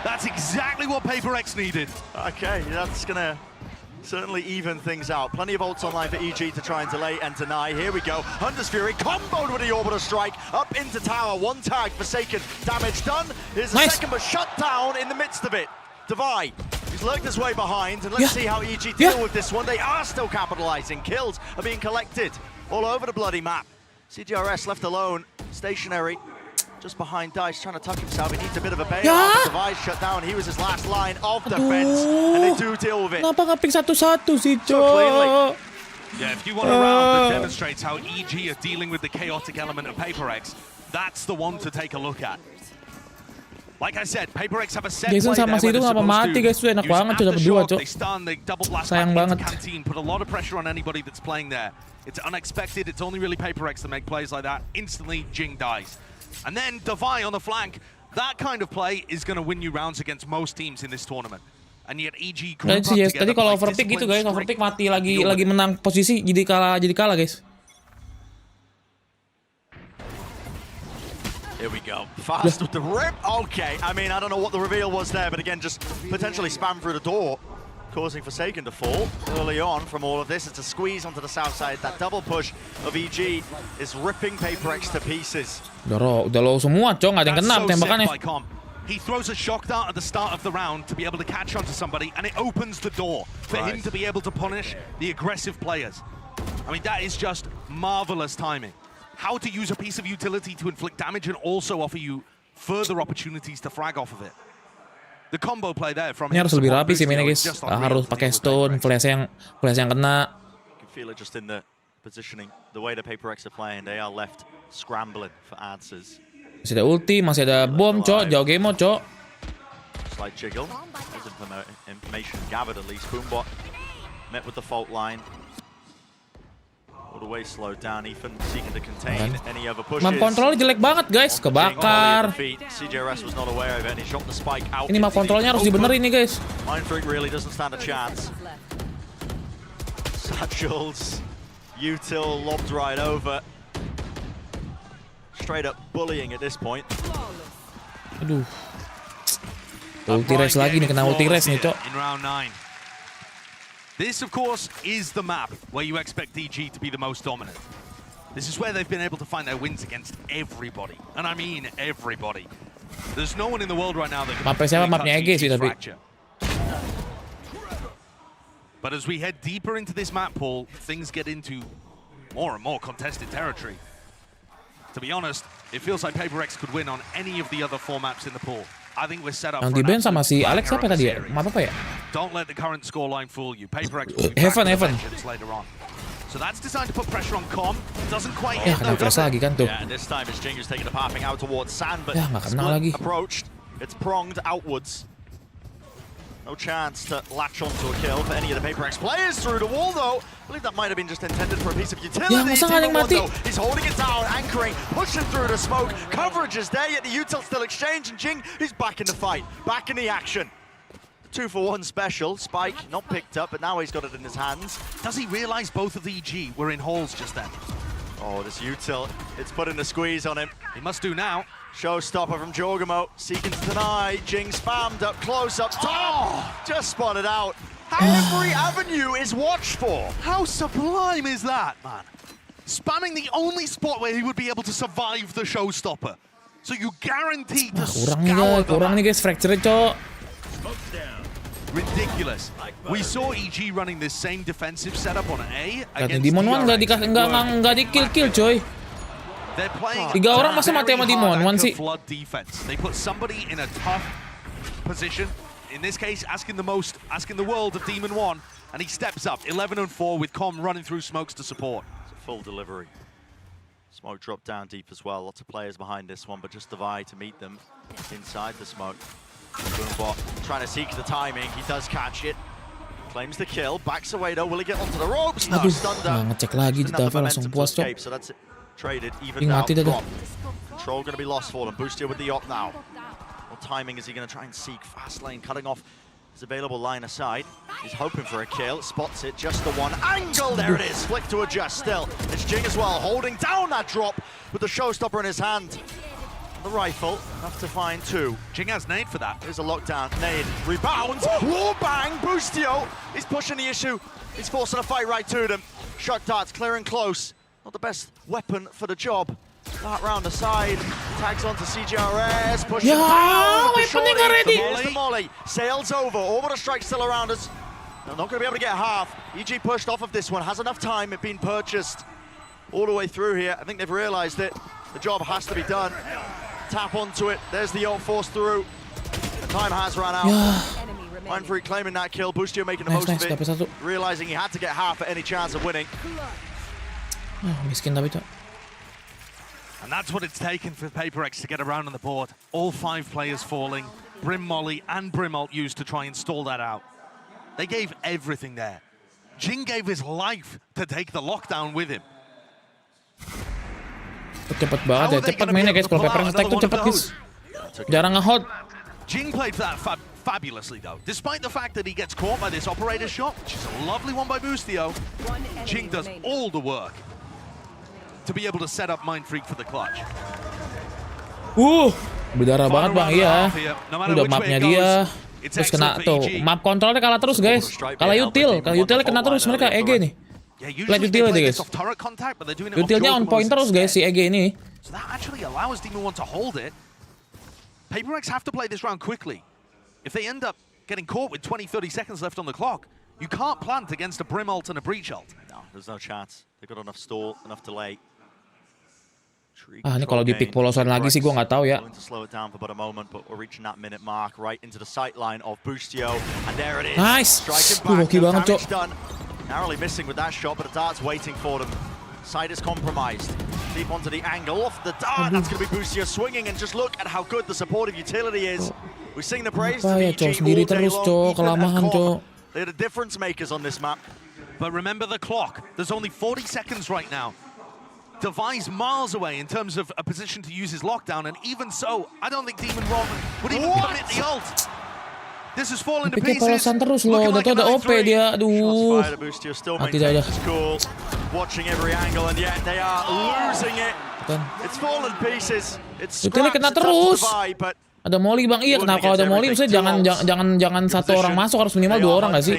That's exactly what PaperX needed. Okay, that's gonna certainly even things out. Plenty of ults online for EG to try and delay and deny. Here we go. Hunter's Fury comboed with the Orbital Strike up into tower. One tag Forsaken. Damage done. Here's the second, but shut down in the midst of it. ZOWIE, he's lurked his way behind, and let's see how EG deal with this one. They are still capitalizing. Kills are being collected all over the bloody map. CGRS left alone, stationary, just behind Dice, trying to tuck himself. He needs a bit of a bail. ZOWIE shut down. He was his last line of defense, and they do deal with it. Kenapa nge-pick satu-satu sih, So Cok? Yeah, if you want a round that demonstrates how EG are dealing with the chaotic element of PaperX, that's the one to take a look at. Like I said, PaperX have a set Jason play sama there si itu where ngapa they're mati, guys? Itu enak banget tuh dapat dua, Cok. They stun, they double blast Sayang back into banget. Canteen, put a lot of pressure on anybody that's playing there. It's unexpected. It's only really PaperX that make plays like that. Instantly, Jing dies. And then ZOWIE on the flank. That kind of play is going to win you rounds against most teams in this tournament. And yet EG Dan si Jess tadi kalau overpick gitu, guys, overpick mati lagi menang posisi jadi kalah guys. Here we go. Fast with the rip. Okay, I mean, I don't know what the reveal was there, but again, just potentially spam through the door, causing Forsaken to fall early on from all of this. It's a squeeze onto the south side. That double push of EG is ripping PaperX to pieces. Udah low semua, Cok. Nggak ada yang kena tembakannya. He throws a shock dart at the start of the round to be able to catch onto somebody, and it opens the door for him to be able to punish the aggressive players. I mean, that is just marvelous timing. How to use a piece of utility to inflict damage and also offer you further opportunities to frag off of it. The combo play there from Ini harus lebih rapi sih mainnya, guys. Harus pakai stone, flash yang kena. You can feel it just in the positioning, the way the PaperX are playing. They are left scrambling for answers. Masih ada ulti, masih ada bom, Cok. Jauh game mode, Cok. Slight jiggle. There's information gathered at least. Boombot met with the fault line. All the way slowed down. Ethan seeking to contain any other pushes. Map kontrolnya jelek banget, guys. Kebakar. CGRS was not aware of it and he shot the spike out. Ini map kontrolnya harus dibenerin nih, guys. Mind Freak really doesn't stand a chance. Satchels, util lobbed right over. Straight up bullying at this point. Aduh. Ulti res lagi nih, kena ulti res nih, Cok. In round 9. This, of course, is the map where you expect EG to be the most dominant. This is where they've been able to find their wins against everybody. And I mean everybody. There's no one in the world right now that can mapnya EG sih, tapi. But as we head deeper into this map pool, things get into more and more contested territory. To be honest, it feels like PaperX could win on any of the other 4 maps in the pool. I think we're set up Yang di-ban sama si Alex siapa tadi ya? Map apa ya? Don't let the current scoreline fool you. PaperX will be Heaven. later on. So that's designed to put pressure on Com. Doesn't quite Ya, hit kena flash lagi kan tuh. Yeah, and this time it's Jing who's taking the pathing out towards Sand, but Ya, nggak kena lagi. approached. It's pronged outwards. No chance to latch onto a kill for any of the PaperX players through the wall, though. I believe that might have been just intended for a piece of utility. Ya, masa nggak ada yang mati? He's holding it down, anchoring, pushing through the smoke. Coverage is there, yet the util still exchange, and Jing is back in the fight, back in the action. The 2-for-1 special. Spike not picked up, but now he's got it in his hands. Does he realize both of the EG were in halls just then? Oh, this util, it's putting a squeeze on him. He must do now. Showstopper from Jorgamo, seeking to deny. Jing spammed up close up top. Just spotted out. Every avenue is watched for. How sublime is that, man? Spamming the only spot where he would be able to survive the showstopper. So you guarantee to Kurang nih guys, fracture, Cok. Ridiculous. We saw EG running this same defensive setup on A. Lihat Demon One nggak di-kill, coy. 3 orang masa mati sama Demon One sih. They put somebody in a tough position. In this case, asking the world of Demon One, and he steps up 11-4 with Com running through smokes to support. It's a full delivery. Smoke dropped down deep as well. Lots of players behind this one, but just ZOWIE to meet them inside the smoke. Boombot trying to seek the timing. He does catch it. Claims the kill. Backs away though. Will he get onto the ropes? No, stunned up. Ngecek lagi di Davel langsung puas cok. So that's it. Traded, even out, drop. Control going to be lost for them. Boostia with the op now. What timing is he going to try and seek? Fast lane cutting off his available line aside. He's hoping for a kill. Spots it. Just the one angle. There it is. Flick to adjust still. It's Jing as well, holding down that drop with the showstopper in his hand. The rifle, enough to find two. Jing has nade for that. Here's a lockdown. Nade. Rebounds. Whoa, bang. Boostio. He's pushing the issue. He's forcing a fight right to them. Shot darts clearing close. Not the best weapon for the job. That round aside, tags onto CGRS, pushes down. Here's the molly, sails over, orbital strike still around us. They're not going to be able to get half. EG pushed off of this one, has enough time, it being purchased all the way through here. I think they've realized it. The job has to be done. Tap onto it, there's the ult force through. The time has run out. Mindfreak claiming that kill, Boostio making the most of it. Realizing he had to get half at any chance of winning. Miskin tapi tuh. And that's what it's taken for PaperreX to get around on the board. All 5 players falling, Brim Molly and Brim Ult used to try and stall that out. They gave everything there. Jing gave his life to take the lockdown with him. Cepet banget ya, cepet mainnya guys. Kalau PaperreX attack tuh cepet guys. Jarang nge-hold. Jing played that fabulously though. Despite the fact that he gets caught by this operator shot, which is a lovely one by Boostio, Jing does all the work to be able to set up Mindfreak for the clutch. Berdarah banget bang, iya. Udah mapnya dia. Terus kena tuh, map kontrolnya kalah terus guys. Kalah util, utilnya kena terus mereka EG nih. Lihat utilnya deh guys. Utilnya on point terus guys si EG ini. So that actually allows Demon One to hold it. PaperreX have to play this round quickly. If they end up getting caught with 20-30 seconds left on the clock, you can't plant against a Brim ult and a Breach ult. No, there's no chance. They've got enough stall, enough delay. Ini kalau di pick polosan lagi sih gue nggak tahu ya. Nice. Hoki banget cok. Narrowly missing with that shot, but the dart's waiting for them. Side is compromised. Deep onto the angle off the dart. That's going to be Boostio swinging, and just look at how good the supportive utility is. We sing the praise to ya cok sendiri terus cok, kelamahan cok. They're the difference makers on this map. But remember the clock. There's only 40 seconds right now. ZOWIE's miles away in terms of a position to use his lockdown, and even so, I don't think Demon One would even commit the ult. This has fallen to pieces. Polosan terus loh, udah tuh ada OP dia, aduh. Mati dah. Watching every angle, and yet they are losing it. It's fallen to pieces. It's kena terus. Ada molly bang, iya kenapa kalau ada molly maksudnya jangan satu orang masuk, harus minimal 2 orang nggak sih?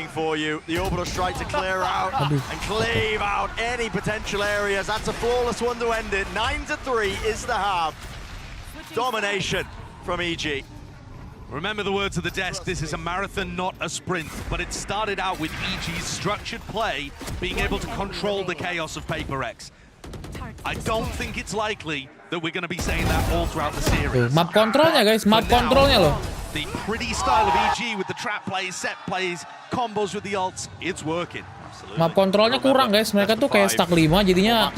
Aduh. And cleave out any potential areas. That's a flawless one to end it. 9-3 is the half. Domination from EG. Remember the words of the desk, this is a marathon, not a sprint. But it started out with EG's structured play, being able to control the chaos of PaperreX. I don't think it's likely that we're going to be saying that all throughout the series. Map kontrolnya guys, map kontrolnya loh. The pretty style of EG with the trap plays, set plays, combos with the ults, it's working. Map kontrolnya kurang guys, mereka tuh kayak stack 5 jadinya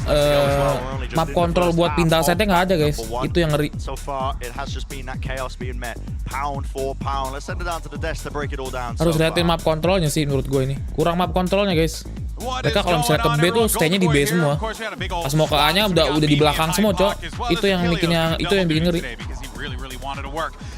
map kontrol buat pindah setnya nggak ada guys, itu yang ngeri. So far it has just been that chaos being met, pound for pound. Let's send it down to the desk to break it all down. Harus liatin map kontrolnya sih menurut gue ini, kurang map kontrolnya guys. Mereka kalau misalnya ke B tuh stay-nya di B semua, pas mau ke A-nya udah di belakang semua cok, itu yang bikin ngeri.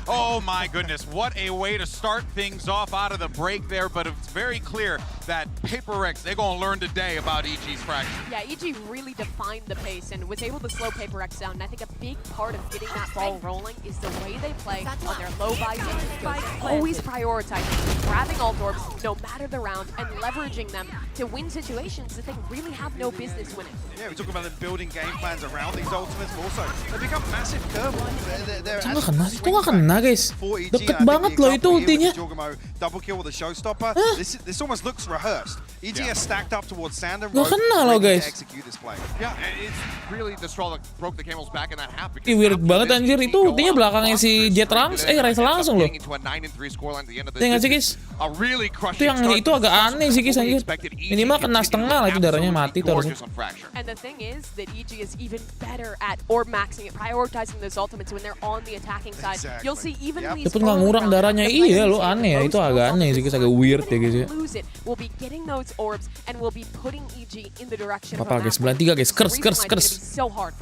Oh my goodness, what a way to start things off out of the break there, but it's very clear that PaperreX, they're going to learn today about EG's fraction. Yeah, EG really defined the pace and was able to slow PaperreX down, and I think a big part of getting that ball rolling is the way they play on their low buys and spikes, always prioritizing, grabbing ult orbs no matter the round, and leveraging them to win situations that they really have no business winning. Yeah, we're talking about them building game plans around these ultimates, but also they become massive curveballs. Itu nggak kena Nah guys, deket banget loh itu ultinya. Double kill with a showstopper. This almost looks rehearsed. EG has stacked up towards Sand and Gak kena loh guys. Yeah, it's really the straw that broke the camel's back in that half. Ih, weird banget anjir, itu ultinya belakangnya si Jet Rifle langsung loh. Ya nggak sih guys? Itu yang itu agak aneh sih guys anjir. Minimal kena setengah lah itu darahnya mati tuh harusnya. And the thing is that EG is even better at orb maxing it, prioritizing those ultimates when they're on the attacking side. You'll see even these. Itu pun nggak ngurang darahnya, iya lo aneh ya, itu agak aneh sih guys, agak weird ya guys ya. We'll be getting those orbs and we'll be putting EG in the direction of apa guys, 93 guys, kers.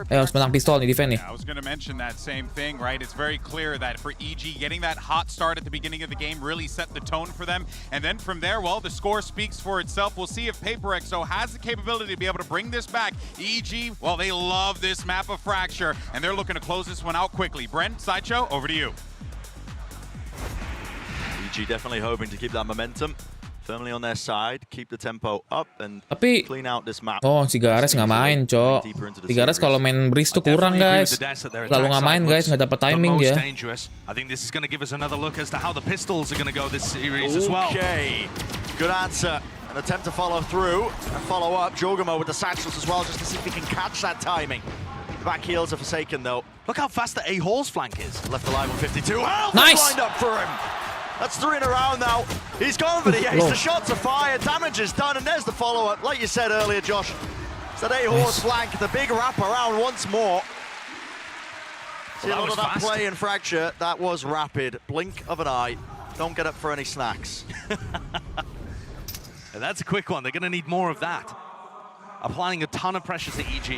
Harus menang pistol nih defense nih. I was going to mention that same thing, right? It's very clear that for EG, getting that hot start at the beginning of the game really set the tone for them. And then from there, well, the score speaks for itself. We'll see if Paperrex has the capability to be able to bring this back. EG, well, they love this map of Fracture, and they're looking to close this one out quickly. Brent, Sideshow, over to you. EG definitely hoping to keep that momentum firmly on their side, keep the tempo up and clean out this map. Oh, si Gares nggak main, cok. Si Gares kalau main Breeze tuh kurang, guys. Lalu nggak main, guys, nggak dapat timing dia. I think this is going to give us another look as to how the pistols are going to go this series as well. Okay, good answer. An attempt to follow through and follow up. Jorgamo with the satchels as well, just to see if he can catch that timing. The back heels are Forsaken though. Look how fast the A-Hall's flank is. Left alive on 52. Nice. Lined up for him. That's 3 in a row now. He's gone for the ace. The shots are fired. Damage is done, and there's the follow-up. Like you said earlier, Josh. It's that A-Horse flank, the big wrap around once more. See a lot of that play in Fracture. That was rapid. Blink of an eye. Don't get up for any snacks. And that's a quick one. They're going to need more of that. Applying a ton of pressure to EG.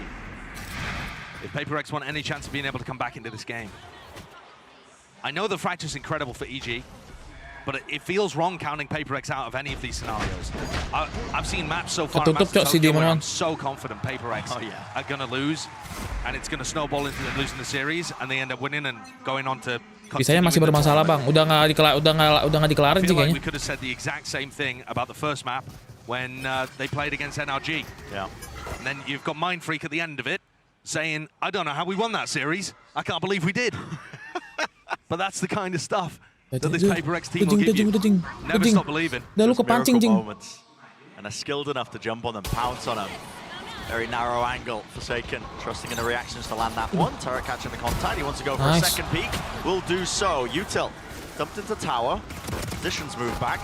If Paperrex want any chance of being able to come back into this game. I know the Fracture's incredible for EG. But it feels wrong counting Paperrex out of any of these scenarios. I've seen maps so far where I'm so confident Paperrex are going to lose, and it's going to snowball into them losing the series, and they end up winning and going on to. Bisanya masih bermasalah bang, udah nggak dikelarin sih kayaknya. We could have said the exact same thing about the first map when they played against NRG. Yeah. And then you've got Mind Freak at the end of it saying, "I don't know how we won that series. I can't believe we did." But that's the kind of stuff that this Paperrex team will give you. Never stop believing. Dah lu kepancing, Jing. And are skilled enough to jump on them, pounce on them. Very narrow angle, Forsaken, trusting in the reactions to land that one. Turret catching the contact, he wants to go for a second peek. Will do so. Util dumped into tower. Positions move back.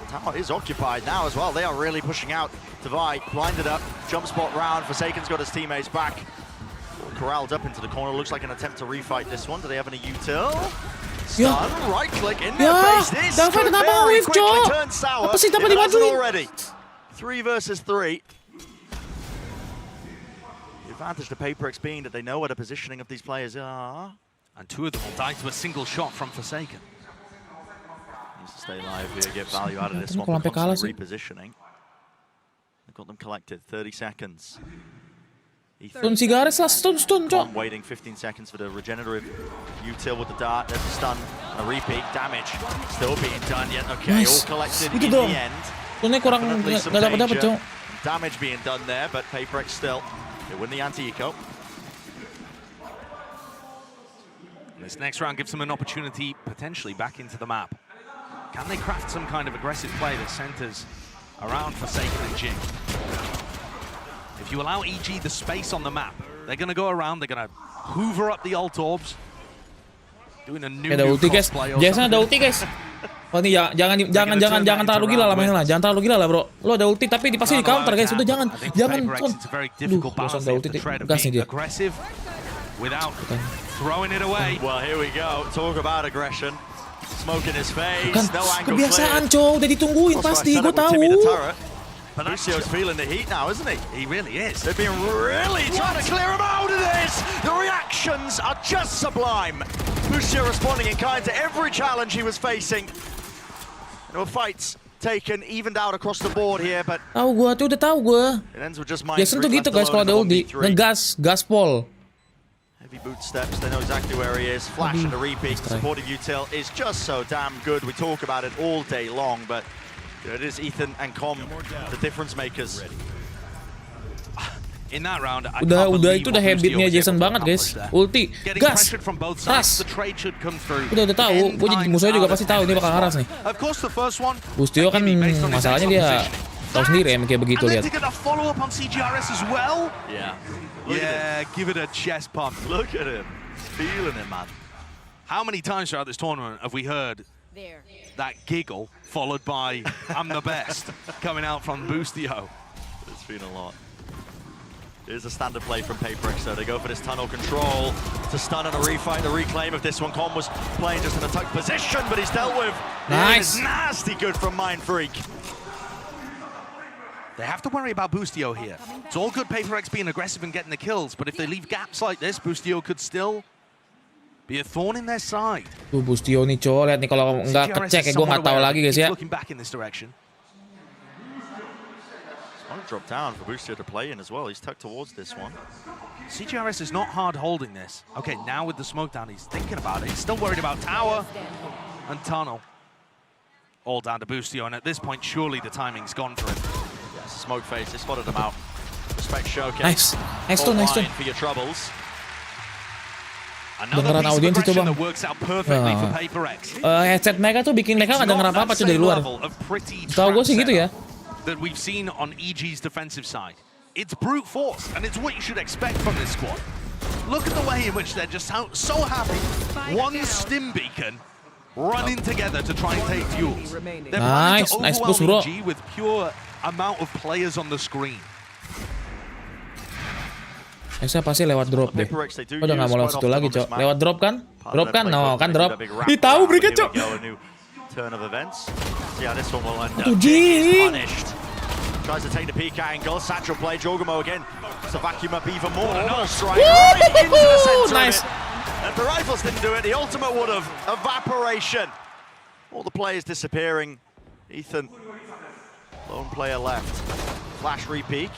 Tower is occupied now as well. They are really pushing out. Divide, blinded up, jump spot round. Forsaken's got his teammates back. Corralled up into the corner. Looks like an attempt to refight this one. Do they have any util? Stun, right click in their face. This could very quickly turn sour. It hasn't already. 3 versus 3. The advantage to Paperrex being that they know where the positioning of these players are. And 2 of them will die to a single shot from Forsaken. Needs to stay alive here, get value out of this one. Constant repositioning. They've got them collected. 30 seconds. Stun si Gares lah, stun, cok. Waiting 15 seconds for the regenerative util with the dart. There's a stun, a repeat, damage still being done yet. Okay, all collected in the end. Stunnya kurang nggak dapat, cok. Damage being done there, but Paperrex still they win the anti-eco. This next round gives them an opportunity potentially back into the map. Can they craft some kind of aggressive play that centers around Forsaken and Jing? If you allow EG the space on the map, they're going to go around, they're going to hoover up the ult orbs. Doing a new crossplay. Jason ada ulti, guys. Oh ini jangan terlalu gila lah mainnya lah. Jangan terlalu gila lah, bro. Lo ada ulti tapi pasti di counter, guys. Udah jangan. Duh, bosan ada ulti. Gas nih dia. Without throwing it away. Well, here we go. Talk about aggression. Smoke in his face. No angle kebiasaan, cok. Udah ditungguin pasti. Gue tahu. But Lucio's feeling the heat now, isn't he? He really is. They've been really trying to clear him out of this. The reactions are just sublime. Lucio responding in kind to every challenge he was facing. There were fights taken, evened out across the board here, but tahu gua tuh, udah tahu gua. It ends with just mind. Jason tuh gitu guys kalau ada ulti, gaspol. Heavy boot steps, they know exactly where he is. Flash and a repeat. Supportive util is just so damn good. We talk about it all day long, but it is Ethan and Com, the difference makers. In that round, I Udah can't itu believe udah what habitnya Bustio was Jason able to banget guys. accomplish there. Ulti, Getting gas, pressured from both ras. sides. The trade should come through. Udah tahu, gue jadi musuhnya juga pasti tahu ini bakal ngeras nih. Of course, the first one. Bustio kan masalahnya dia tahu sendiri ya kayak begitu lihat. And then to get a follow up on CGRS as well. Yeah. Yeah, give it a chest pump. Look at him. Feeling it, man. How many times throughout this tournament have we heard that giggle followed by "I'm the best" coming out from Bustio? It's been a lot. Here's a standard play from PaperX, so they go for this tunnel control to stun and a refight. The reclaim of this one. Con was playing just in a tuck position, but he's dealt with. Nice. Nasty good from Mind Freak. They have to worry about Bustio here. It's all good PaperX being aggressive and getting the kills, but if they leave gaps like this, Bustio could still be a thorn in their side. Tuh Bustio nih cowok, lihat nih kalau nggak kecek ya gue nggak tahu lagi guys ya. Looking back in this direction. Want to drop down for Bustio to play in as well. He's tucked towards this one. CGRS is not hard holding this. Okay, now with the smoke down, he's thinking about it. He's still worried about tower and tunnel. All down to Bustio, and at this point, surely the timing's gone for him. Yes, smoke face. They spotted him out. Respect showcase. Nice turn, nice turn. For your troubles. Dengeran audiens itu bang. Headset mereka tuh bikin mereka nggak denger apa-apa tuh dari luar. Tahu gue sih gitu ya. That we've seen on EG's defensive side. It's brute force, and it's what you should expect from this squad. Look at the way in which they're just so happy. One stim beacon running together to try and take duels. They're planning to overwhelm EG with pure amount of players on the screen. Saya pasti lewat drop deh. Udah nggak mau lewat situ lagi, Cok. Lewat drop kan? Drop kan? No, kan drop. Ih, tahu mereka, Cok. Turn of events. Yeah, this one will end up punished. Tries to take the peak angle. Satchel play. Jogamo again. It's a vacuum up even more. Another strike right into the center. Nice. If the rifles didn't do it, the ultimate would have. Evaporation. All the players disappearing. Ethan, lone player left. Flash re-peek.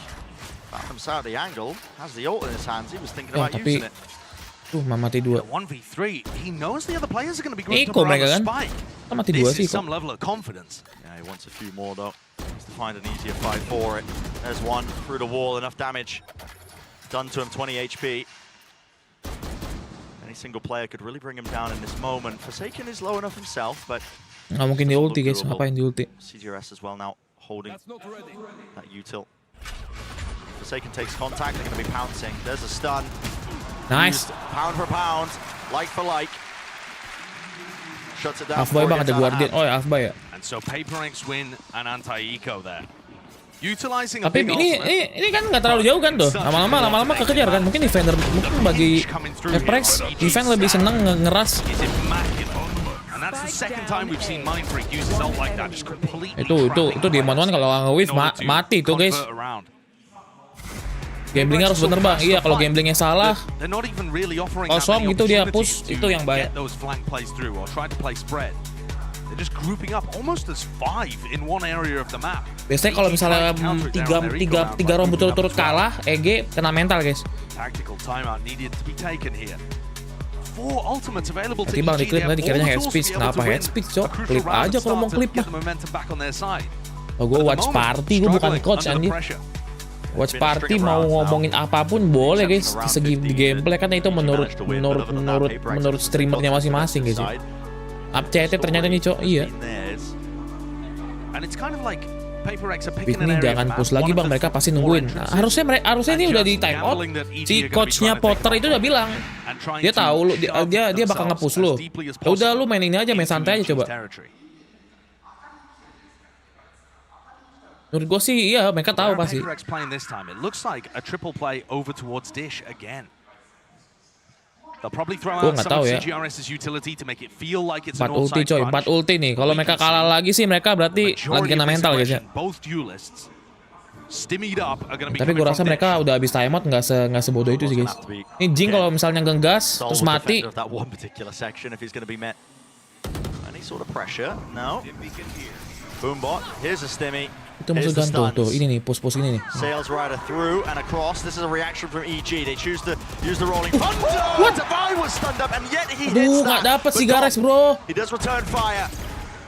Found himself the angle. Has the ult in his hands. He was thinking about using it. Mati dua. 1v3. He knows the other players are going to be grouped up around the spike. Mati dua sih. This is some level of confidence. Yeah, he wants a few more though. Needs to find an easier fight for it. There's one through the wall. Enough damage done to him. 20 HP. Any single player could really bring him down in this moment. Forsaken is low enough himself, but nggak mungkin di ulti guys. Ngapain di ulti? CGRS as well now holding that util. Forsaken takes contact. They're going to be pouncing. There's a stun. Nice. Pound for pound, like for like. Shuts it down. Halfbay bang ada Guardian. Oh ya halfbay ya. And so PaperX win an anti-eco there. Utilizing a Tapi big ini kan nggak terlalu jauh kan tuh. Lama-lama kekejar kan. Mungkin defender mungkin bagi HyperX defense lebih seneng ngeras. And that's the second time we've seen Mind Freak use his ult like that, just completely. Itu di one kalau nge-wave mati tuh guys. Gamblingnya harus bener bang. Iya kalau gamblingnya salah kosong gitu dia push itu yang bahaya. Biasanya kalau misalnya tiga round berturut-turut kalah, EG kena mental guys. Nanti bang di klip nanti dikiranya head speech. Kenapa head speech cok? Klip aja kalau mau klip mah. Oh gue watch party, gue bukan coach anjir. Watch party mau ngomongin apapun boleh guys di segi di gameplay kan itu menurut streamernya masing-masing guys. Upchat ternyata nih cok, iya. Ini jangan push lagi bang, mereka pasti nungguin. Nah, harusnya ini udah di time out. Si coachnya Potter itu udah bilang dia tahu lu dia bakal nge-push lu. Ya udah lu main ini aja, main santai aja coba. Menurut gue sih iya mereka tahu pasti. Gue nggak tahu ya. 4 ulti coy, 4 ulti nih. Kalau mereka kalah lagi sih mereka berarti lagi kena mental guys ya. Tapi gue rasa mereka udah habis timeout nggak sebodoh itu sih guys. Ini Jing kalau misalnya ngegas terus mati. Boombot, here's a stimmy. Itu maksud tuh, ini nih, pos-pos ini nih. Sails rider through and across. This is a reaction from EG. They choose to use the rolling thunder. What? Zavai was stunned up and yet he hits that. Nggak dapet si Garex bro. He does return fire.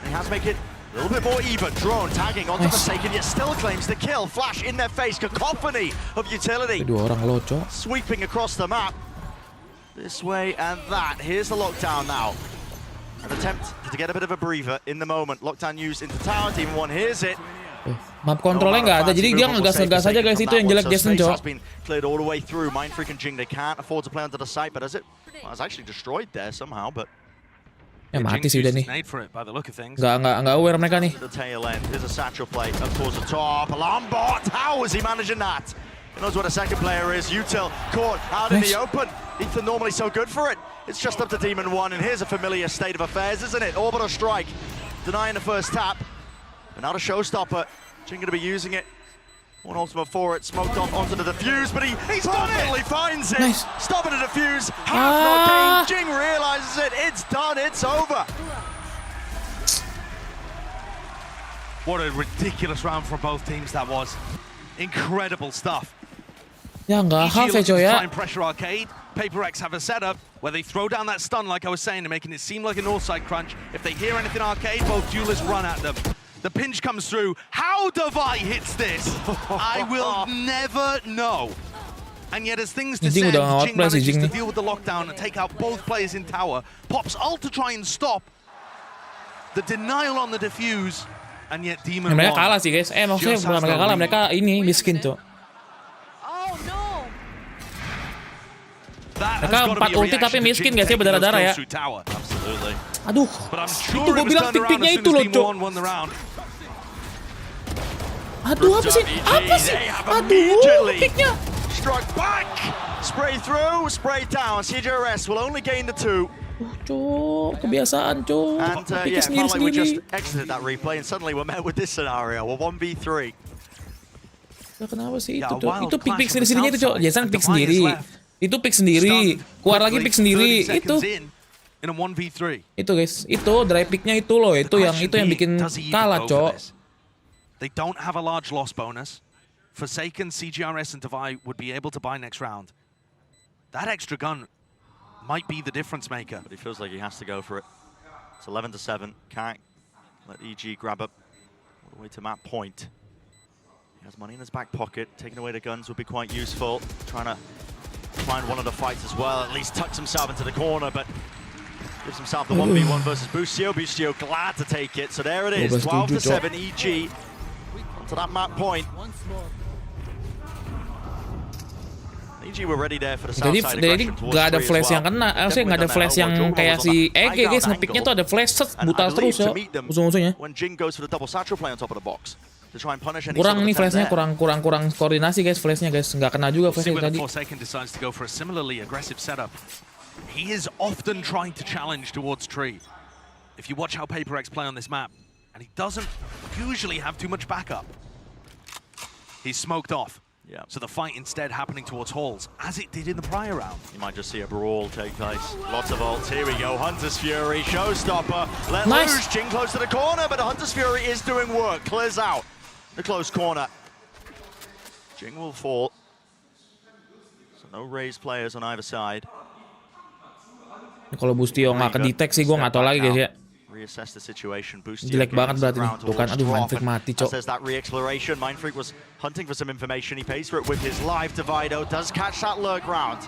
He has to make it A little bit more even. Drone tagging onto Forsaken, yet still claims the kill. Flash in their face. Cacophony of utility. Dua orang low, Cok. Sweeping across the map. This way and that. Here's the lockdown now. An attempt to get a bit of a breather in the moment. Lockdown used into tower. Team 1 hears it. Map kontrolnya nggak ada, jadi dia ngegas-ngegas aja guys. Itu yang jelek Jason, Cok. Cleared all the way through. Mindfreak and Jing, they can't afford to play onto the site, but as it was actually destroyed there somehow, but ya mati sih udah nih. Nggak aware mereka nih. The tail end. There's a satchel plate. Of course, the top. Alarm bot. How is he managing that? He knows what a second player is. Util caught out in the open. Ethan normally so good for it. It's just up to Demon 1, and here's a familiar state of affairs, isn't it? Orbital strike, denying the first tap. But now the showstopper. Jing going to be using it. One ultimate for it, smoked off onto the defuse, but he's done it! Finds it! Nice. Stopping the defuse, half not Jing realizes it, it's done, it's over! What a ridiculous round from both teams that was. Incredible stuff. Ya nggak half ya, Coy ya. Try and pressure arcade. Paperrex have a setup where they throw down that stun like I was saying, and making it seem like a northside crunch. If they hear anything arcade, both duelists run at them. The pinch comes through. How ZOWIE hits this? I will never know. And yet as things descend, Jing manages to deal with the lockdown and take out both players in tower. Pops ult to try and stop the denial on the defuse. And yet Demon 1. Mereka kalah sih guys. Maksudnya bukan mereka kalah, mereka ini miskin, Cok. Mereka 4 ulti tapi miskin guys ya, berdarah-darah ya. Aduh, itu gue bilang tik-tiknya itu loh, Cok. Aduh, apa sih? Apa sih? Aduh, piknya. Struck back. Spray through, spray down. CJRS will only gain the 2. Cok, kebiasaan, Cok. And yeah, felt like we just exited that replay and suddenly we're met with this scenario. We're 1v3. Nah, kenapa sih itu, Cok? Itu pick sendiri-sendirinya itu, Cok. Jason pick sendiri. Itu pick sendiri. Keluar lagi pick sendiri. Itu. Itu guys, itu dry picknya itu loh. Itu yang bikin kalah, Cok. They don't have a large loss bonus. Forsaken, CGRS, and ZOWIE would be able to buy next round. That extra gun might be the difference maker. But he feels like he has to go for it. It's 11-7. Can't let EG grab up all the way to map point. He has money in his back pocket. Taking away the guns would be quite useful. Trying to find one of the fights as well. At least tucks himself into the corner, but gives himself the 1v1 versus Bustio. Bustio glad to take it. So there it is. 12-7 EG. To that map point. EG were ready there for the south side jadi nggak ada flash yang kena, maksudnya nggak ada flash yang kayak si Ege guys, ngepicknya tuh ada flash set buta terus ya musuh-musuhnya. Kurang nih flashnya, kurang koordinasi guys flashnya guys, nggak kena juga flashnya tadi. He is often trying to challenge towards tree. If you watch how Paperrex play on this map, and he doesn't usually have too much backup. He's smoked off. Yeah. So the fight instead happening towards halls, as it did in the prior round. You might just see a brawl take place. Lots of ults. Here we go. Hunter's Fury, showstopper. Let loose. Jing close to the corner, but Hunter's Fury is doing work. Clears out the close corner. Jing will fall. So no raised players on either side. Kalau Bustio nggak kedetek sih, gue nggak tahu lagi guys ya. Reassess the situation. Jelek banget berarti nih. Tuh kan, aduh Mindfreak mati, Cok. Says that re-exploration. Mindfreak was hunting for some information. He pays for it with his live Divido. Does catch that lurk round.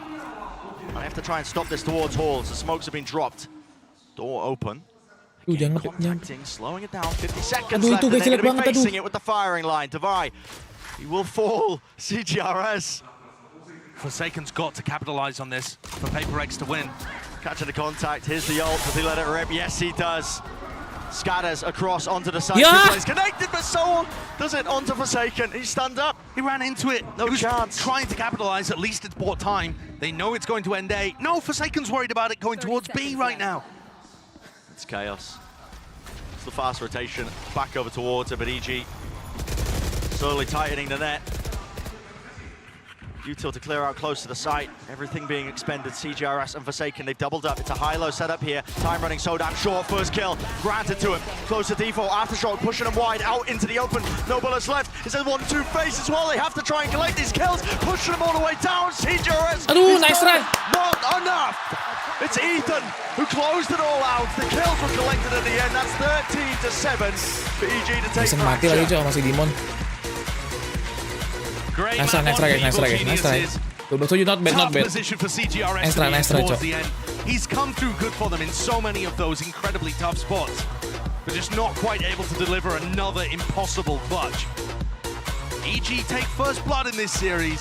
I have to try and stop this towards halls. The smokes have been dropped. Door open. Jangan contacting, slowing it down. 50 seconds aduh, left. Itu guys jelek banget, aduh. Facing it with the firing line. ZOWIE, he will fall. CGRS. Forsaken's got to capitalize on this for Paperrex to win. Catching the contact, here's the ult, does he let it rip? Yes, he does. Scatters across onto the side. Yeah. He's connected, but so does it onto Forsaken. He's stunned up. He ran into it. No chance. Trying to capitalize, at least it's bought time. They know it's going to end A. No, Forsaken's worried about it going towards B right now. It's Chaos. It's the fast rotation back over towards it, but EG slowly tightening the net. Util to clear out close to the site. Everything being expended. CGRS and Forsaken, they've doubled up. It's a high-low setup here. Time running so damn short. First kill granted to him. Close to default. Aftershock pushing him wide out into the open. No bullets left. It says 1-2 face as well. They have to try and collect these kills. Pushing them all the way down. CGRS. Aduh, nice try. Not enough. It's Ethan who closed it all out. The kills were collected at the end. That's 13-7 for EG to take Bisa mati lagi Cok masih Demon. Nice try guys. 27 not bad. Position for CGRX Nice try towards Cok. the end. He's come through good for them in so many of those incredibly tough spots, but just not quite able to deliver another impossible clutch. EG take first blood in this series.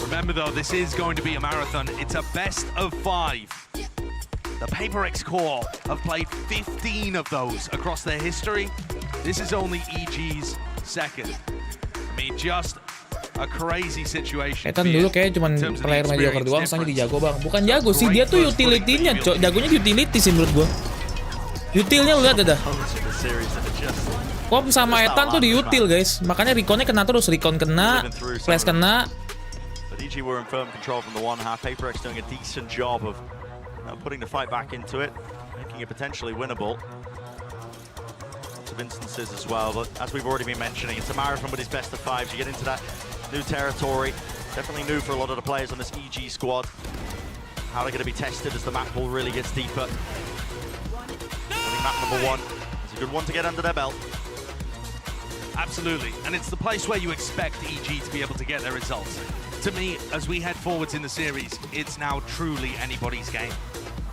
Remember though, this is going to be a marathon. It's a best of 5. The PaperX core have played 15 of those across their history. This is only EG's second. I mean, just a crazy situation. Ethan dulu kayak cuman player mediocre doang, sekarang jadi jago bang. Bukan jago sih, dia tuh utility-nya Cok. Jagonya utility sih menurut gua. Utilnya lu lihat ada. Kom sama Ethan tuh di util guys. Makanya reconnya kena terus, recon kena, flash kena. But EG were in firm control from the one half. PaperX doing a decent job of putting the fight back into it, making it potentially winnable. Lots of instances as well, but as we've already been mentioning, it's a marathon with its best of 5s. You get into that new territory, definitely new for a lot of the players on this EG squad. How they're going to be tested as the map pool really gets deeper. I think map number 1 is a good one to get under their belt. Absolutely, and it's the place where you expect EG to be able to get their results. To me, as we head forwards in the series, it's now truly anybody's game.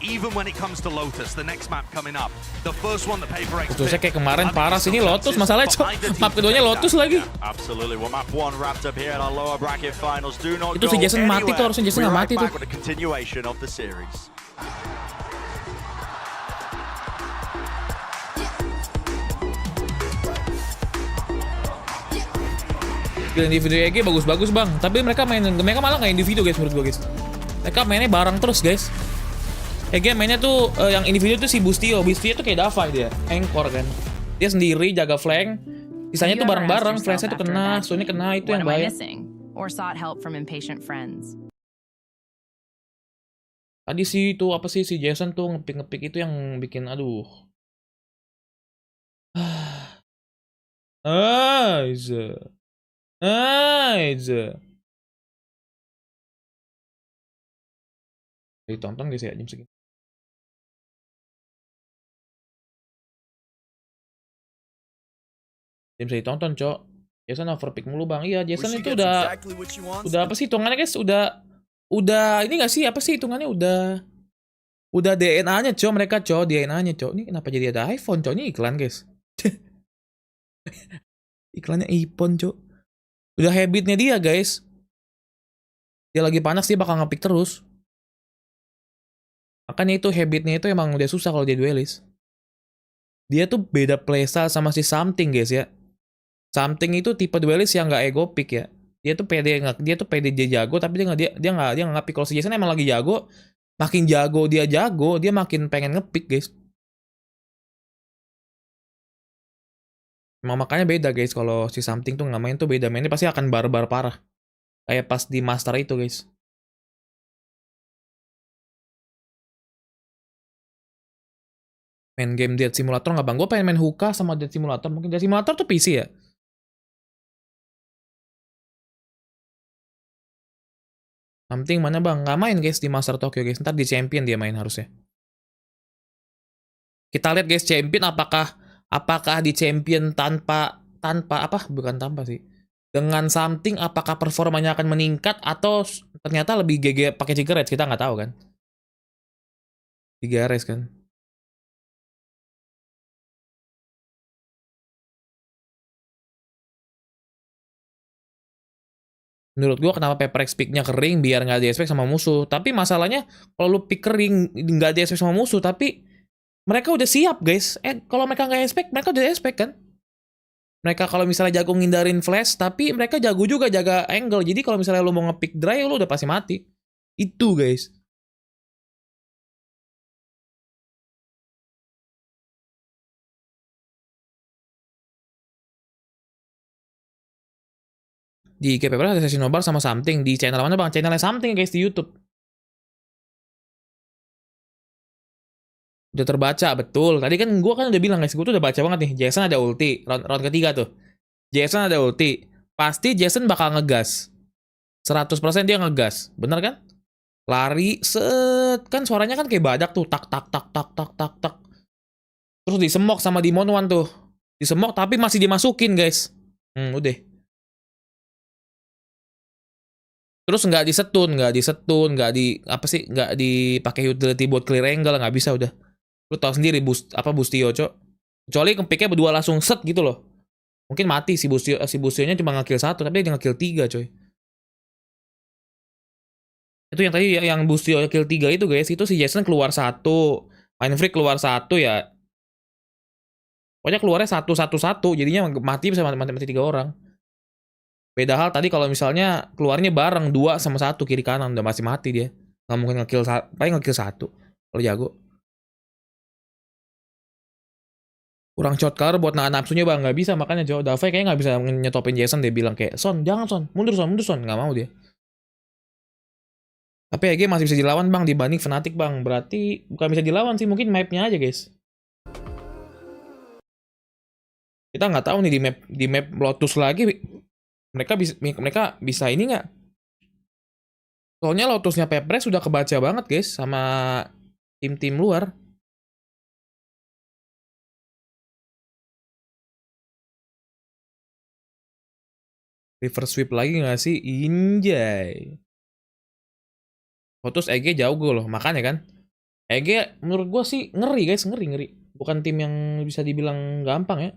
Even when it comes to Lotus, the next map coming up, the first one that PaperX Lotusnya kayak kemarin parah sini Lotus masalahnya Cok. Map keduanya Lotus lagi. Absolutely. Well, map 1 wrapped up here at our lower bracket finals. Do not Itu si Jason mati tuh, harusnya Jason nggak mati tuh. With the continuation of the series. Individu EG bagus-bagus bang, tapi mereka malah nggak individu guys menurut gue guys. Mereka mainnya bareng terus guys. EG mainnya tuh yang individu tuh si Bustio tuh kayak Davai dia, anchor kan. Dia sendiri jaga flank, sisanya tuh bareng-bareng, flashnya tuh kena, stunnya kena, itu yang bahaya. Tadi sih itu apa sih si Jason tuh ngepik itu yang bikin aduh. Ditonton guys ya jam segini. Bisa ditonton Cok. Jason overpick mulu bang. Iya Jason itu udah apa sih hitungannya guys? Udah ini nggak sih apa sih hitungannya udah DNA-nya Cok, mereka Cok, DNA-nya Cok. Ini kenapa jadi ada iPhone Cok? Ini iklan guys. Iklannya iPhone Cok. Udah habitnya dia guys. Dia lagi panas dia bakal ngepick terus. Makanya itu habitnya itu emang udah susah kalau dia duelis. Dia tuh beda playstyle sama si Something guys ya. Something itu tipe duelis yang nggak ego pick ya. Dia tuh pede dia jago tapi dia nggak pick. Kalau si Jason emang lagi jago, makin jago dia makin pengen ngepick guys. Emang makanya beda guys, kalau si Something tuh nggak main tuh beda, mainnya pasti akan barbar parah. Kayak pas di Master itu guys. Main game Dead Simulator nggak bang? Gue pengen main Hookah sama Dead Simulator. Mungkin Dead Simulator tuh PC ya? Something mana bang? Nggak main guys di Master Tokyo guys. Ntar di Champion dia main harusnya. Kita lihat guys Champion apakah di Champion tanpa apa? Bukan tanpa sih. Dengan Something apakah performanya akan meningkat atau ternyata lebih GG pakai Cigarette, kita nggak tahu kan. Cigarette kan. Menurut gua kenapa PRX picknya kering biar nggak di-expect sama musuh. Tapi masalahnya kalau lu pick kering nggak di-expect sama musuh, tapi mereka udah siap guys. Kalau mereka nggak expect, mereka udah expect kan. Mereka kalau misalnya jago ngindarin flash, tapi mereka jago juga jaga angle. Jadi kalau misalnya lu mau nge-pick dry, lu udah pasti mati. Itu guys. Di IG Paperrex ada sesi nobar sama Something. Di channel mana bang? Channelnya Something guys di YouTube. Udah terbaca, betul. Tadi kan gue udah bilang guys, gue tuh udah baca banget nih. Jason ada ulti, round ketiga tuh. Jason ada ulti. Pasti Jason bakal ngegas. 100% dia ngegas. Bener kan? Lari, set. Kan suaranya kan kayak badak tuh. Tak, tak, tak, tak, tak, tak, tak. Terus disemok sama Demon One tuh. Disemok tapi masih dimasukin, guys. Udah. Terus nggak disetun, nggak dipakai utility buat clear angle, nggak bisa udah. Lu tau sendiri Bustio, Cok. Kecuali kepiknya berdua langsung set gitu loh. Mungkin mati si Bustionya cuma nge-kill 1, tapi dia nge-kill 3, coy. Itu yang tadi yang Bustio kill 3 itu, guys. Itu si Jason keluar 1, Mindfreak keluar 1 ya. Pokoknya keluarnya 1-1-1, jadinya mati bisa mati 3 orang. Beda hal tadi kalau misalnya keluarnya bareng 2 sama 1 kiri kanan udah masih mati dia. Nggak mungkin nge-kill, paling nge-kill 1 kalau jago. Kurang shot color buat nahan nafsunya bang, nggak bisa, makanya Dave kayaknya nggak bisa nyetopin Jason. Dia bilang kayak, Son, jangan Son, mundur Son, nggak mau dia. Tapi EG masih bisa dilawan bang dibanding Fnatic bang, berarti bukan bisa dilawan sih, mungkin mapnya aja guys. Kita nggak tahu nih di map Lotus lagi mereka bisa ini nggak? Soalnya Lotusnya Paperrex sudah kebaca banget guys sama tim-tim luar. Reverse sweep lagi nggak sih? Injay. Lotus EG jauh gue loh, makanya kan. EG menurut gue sih ngeri guys, ngeri. Bukan tim yang bisa dibilang gampang ya.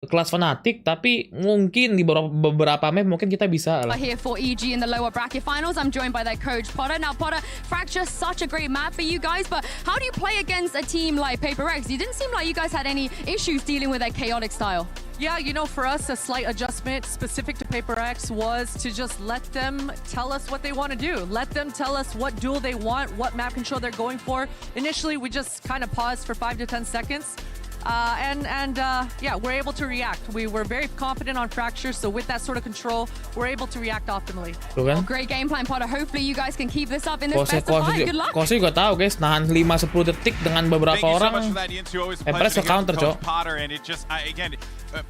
Kelas Fnatic, tapi mungkin di beberapa map mungkin kita bisa lah. Here for EG in the lower bracket finals, I'm joined by their coach Potter. Now Potter, Fracture such a great map for you guys, but how do you play against a team like Paperrex? You didn't seem like you guys had any issues dealing with their chaotic style. Yeah, you know, for us, a slight adjustment specific to Paperrex was to just let them tell us what they want to do. Let them tell us what duel they want, what map control they're going for. Initially, we just kind of paused for 5 to 10 seconds. Yeah, we're able to react. We were very confident on Fracture, so with that sort of control, we're able to react optimally. Well, great game plan, Potter. Hopefully you guys can keep this up in this best of 5. Good luck. Kaos juga tahu guys, nahan 5-10 detik dengan beberapa orang. Paperrex ke counter, Cok.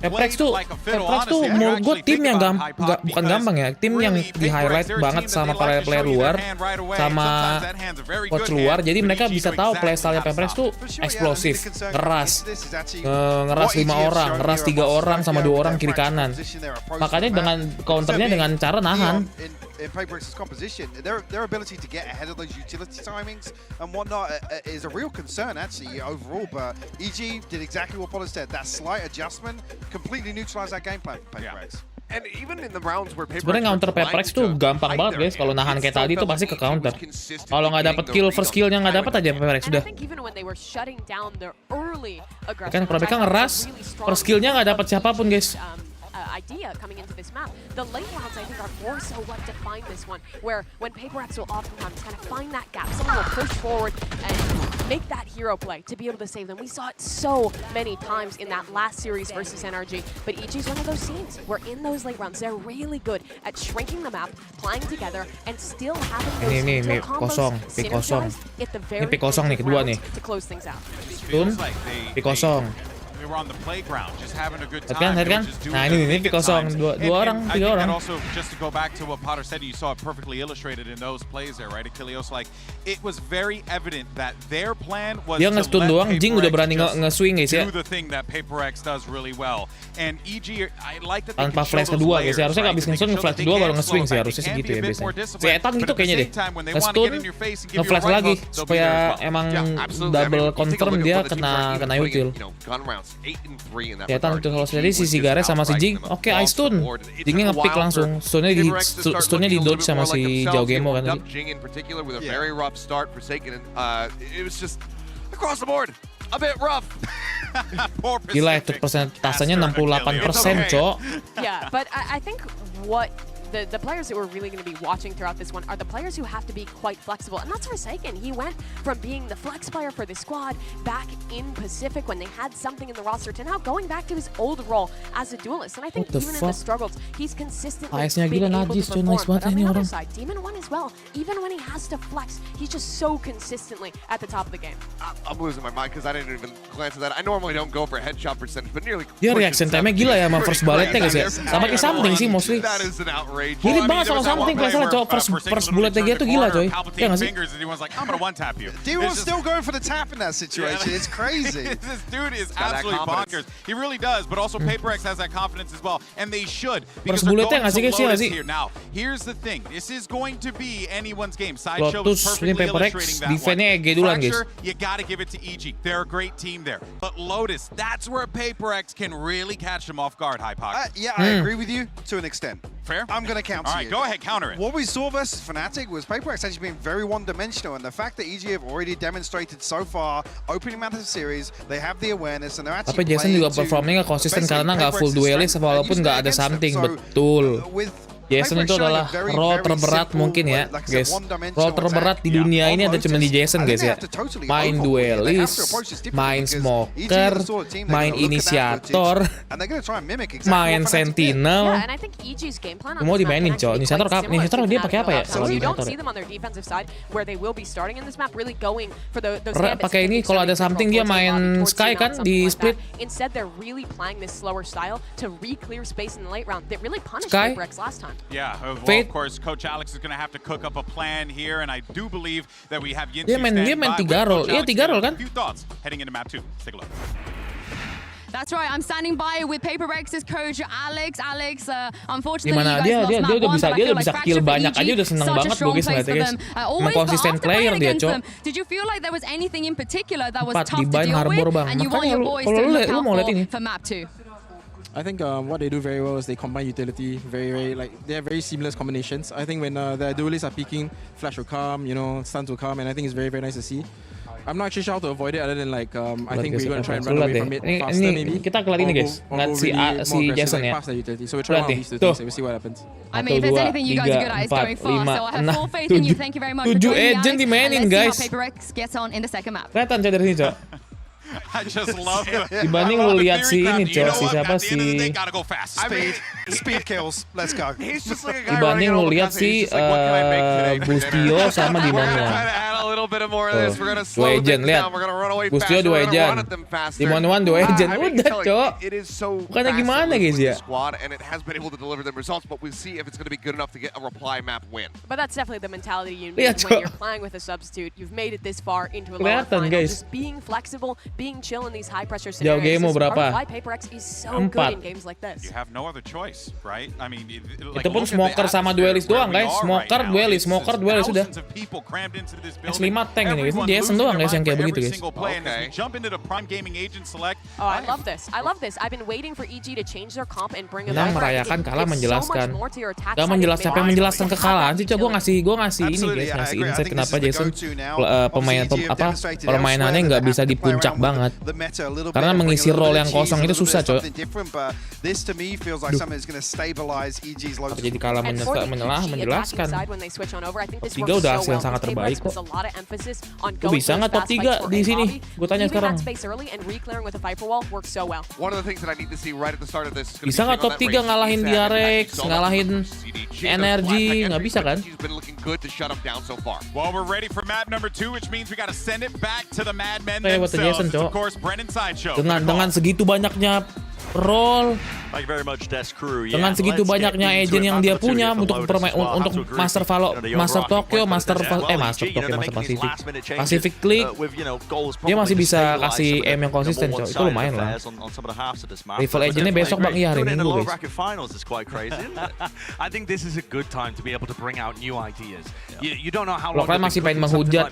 Paperrex tuh menurut gue tim yang bukan gampang ya, tim yang di highlight banget sama player luar, sama coach luar. Jadi mereka bisa tahu playstyle Paperrex tuh eksplosif, ngeras 5 orang, ngeras 3 orang sama 2 orang kiri kanan. Makanya dengan counternya dengan cara nahan. In Paperrex's composition, their ability to get ahead of those utility timings and whatnot is a real concern actually overall. But EG did exactly what Potter said. That slight adjustment completely neutralized that game plan for Paperrex. And even in the rounds where sebenarnya counter Paperrex tuh gampang banget guys. Kalau nahan kayak tadi tuh pasti ke counter. Kalau nggak dapat kill, first killnya nggak dapat aja Paperrex sudah. Kan kalau mereka ngeras, first killnya nggak dapat siapapun guys. Idea coming into this map. The late rounds, I think, are more so what define this one, where when Paperrex will oftentimes kind of find that gap, someone will push forward and make that hero play to be able to save them. We saw it so many times in that last series versus NRG, but EG is one of those teams where in those late rounds, they're really good at shrinking the map, playing together, and still having those ini kosong, pick kosong. Ini pick kosong nih kedua nih. Stun, pick kosong. We were on the playground just having a good time. Kan? Nah ini kosong, dua orang, 3 orang. And also just to go back to what Potter said, you saw it perfectly illustrated in those plays there, right? Achilles, like it was very evident that their plan was dia to nge-stun doang, Jing udah berani Paperrex nge-swing guys ya. do the thing that Paperrex does really well. And EG, I like that they tanpa can flash show those kedua layers, guys. Harusnya right? nggak habis nge-stun, nge-flash kedua baru nge-swing sih harusnya segitu ya biasanya. Kayak gitu kayaknya deh. Nge-stun, nge-flash lagi supaya emang double confirm dia kena util. Kelihatan itu kalau jadi si Siagate sama si Jing, oke, I stun. Jingnya nge-pick langsung. Stunnya di dodge sama si Zaugemo kan. Gila itu persentasenya 68%, Cok. Yeah, but I think what the players that we're really going to be watching throughout this one are the players who have to be quite flexible. And that's Forsaken. He went from being the flex player for the squad back in Pacific when they had something in the roster to now going back to his old role as a duelist. And I think even in the struggles, he's consistently been able to perform. But on the other side, Demon One as well, even when he has to flex, he's just so consistently at the top of the game. I'm losing my mind because I didn't even glance at that. I normally don't go for headshot percentage, but nearly. Dia reaction time-nya gila ya sama first bullet-nya guys ya. Sama kayak something sih mostly. That is an outrageous rage. Mirip banget sama something kayak salah cowok first bulletnya dia tuh gila coy. Ya nggak sih? D1's still going for the tap in that situation. It's crazy. This dude is absolutely bonkers. He really does, but also PaperX has that confidence as well, and they should because they're going to Lotus here. Now, here's the thing. This is going to be anyone's game. Sideshow is perfectly illustrating that one. Fracture, you got to give it to EG. They're a great team there. But Lotus, that's where PaperX can really catch them off guard, Hypox. Yeah, I agree with you to an extent. Fair? I'm going to counter you. All right, go ahead, counter it. What we saw versus Fnatic was PaperX actually being very one-dimensional, and the fact that EG have already demonstrated so far, opening map of the series, they have the awareness, and they're actually Tapi Jason juga performnya nggak konsisten karena nggak full duelist walaupun nggak ada something, betul. Jason itu adalah role terberat mungkin ya guys. Role terberat di dunia ini ada cuma di Jason guys ya. Main duelist, main smoker, main inisiator, main sentinel. Mau dimainin cowok. Inisiator dia pakai apa ya? Kalau inisiator pakai ini kalau ada something dia main Sky kan di split. Sky. Yeah, well, of course, Coach Alex is going to have to cook up a plan here, and I do believe that we have Yinsu dia main 3 role. Iya 3 role kan? Few thoughts heading into map 2. Let's take a look. That's right. I'm standing by with PaperX's coach Alex. Unfortunately, gimana dia udah bisa kill banyak aja udah seneng banget gue guys ngeliatnya guys. Konsisten player dia cok. Did you feel like there was anything in particular that was tough to deal with, bang. and you want your boys to look out for map 2? I think what they do very well is they combine utility very like they have very seamless combinations. I think when the duelists are peeking, flash will come, stuns will come, and I think it's very nice to see. I'm not actually sure how to avoid it other than like I think we're going to try and run away from it faster maybe. Kita kelar ini guys, nggak si Jason ya. So we try one of these two things and we see what happens. I mean, if there's anything you guys are good at, it's going fast. So I have full faith in you. Thank you very much for joining me, Alex. And let's see how PaperX gets on in the second map. Kelihatan dari sini cok. I just love the dibanding lu lihat si ini cok, si siapa si speed kills. Let's go. Dibanding lu lihat si Gustio sama Dimon. Dua agent lihat. Gustio 2 agent. Dimon 1 2 agent. Udah cok. Bukannya gimana guys ya? But that's definitely the mentality you need when you're playing with a substitute. You've made it this far into a lower final. Just being flexible, being chill in these high pressure scenarios. Game berapa? Why PaperX is so good in games like this. You have no other choice, right? I mean, itu pun smoker sama duelist doang guys. Smoker duelist sudah. S5 tank ini guys. Jason doang guys yang kayak begitu guys. Oh, I love this. I've been waiting for EG to change their comp and bring it back. Merayakan kalah menjelaskan. Gak menjelaskan siapa yang menjelaskan kekalahan sih. Gue ngasih ini guys, ngasih insight kenapa Jason permainannya nggak bisa di puncak banget. Karena mengisi role yang kosong itu susah coy. Jadi kalah menjelaskan. Top 3 udah hasil yang sangat terbaik kok. Lu bisa nggak top 3 di sini? Gue tanya sekarang. Bisa nggak top 3 ngalahin PRX, ngalahin energi? Nggak bisa kan? Well, we're ready for map number 2, which means we got to send it back to the madmen themselves. Of course, Brennan Sideshow. Dengan segitu banyaknya role, dengan segitu banyaknya agent yang dia punya untuk Master Tokyo, Master Pacific League, dia masih bisa kasih aim yang konsisten coy. Itu lumayan lah. Rival agentnya besok bang, iya hari Minggu guys. Lo kalian masih pengen menghujat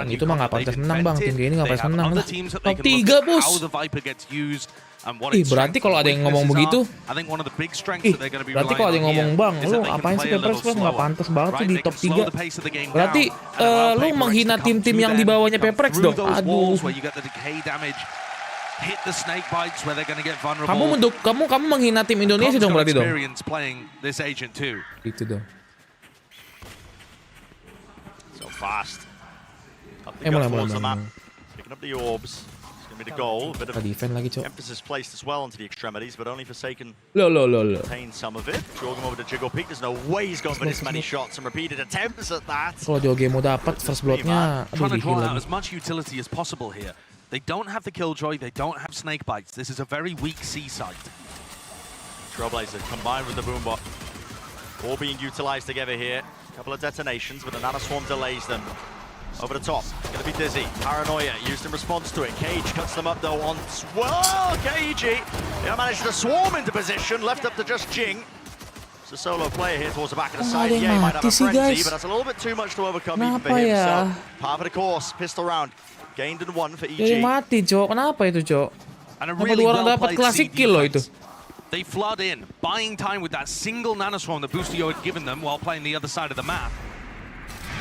itu mah nggak pantas menang bang, tim kayak ini nggak pantas menang lah. Top 3 bos. Berarti kalau ada yang ngomong begitu, berarti kalau ada yang ngomong bang, lu apain sih PaperX nggak pantas banget sih di top 3. Berarti lu menghina tim-tim yang di bawahnya PaperX dong. Aduh. Kamu menghina tim Indonesia dong berarti dong. Itu dong. Mulai. The goal, bit of defend lagi, cok. emphasis placed as well onto the extremities, but only Forsaken retain some of it. Dragging over to Jiggle Peak, there's no way he's going for this many shots and repeated attempts at that. Kalau Joge mau dapat first bloodnya, trying to draw out as much utility as possible here. They don't have the Killjoy, they don't have snake bites. This is a very weak C site. Trailblazer combined with the Boombot. All being utilized together here. A couple of detonations, but the Nanoswarm delays them. Over the top, it's going to be Dizzy. Paranoia used in response to it. Cage cuts them up though on... Well, KG, they managed to swarm into position, left up to just Jing. It's a solo player here towards the back of the side. Yeah, he might have a frenzy, but that's a little bit too much to overcome even for him. So, part of the course, pistol round. Gained and won for EG. Jadi mati, Cok. Kenapa itu, Cok? Kenapa dua orang dapat classic kill loh itu? They flood in, buying time with that single nanoswarm that Boostio had given them while playing the other side of the map.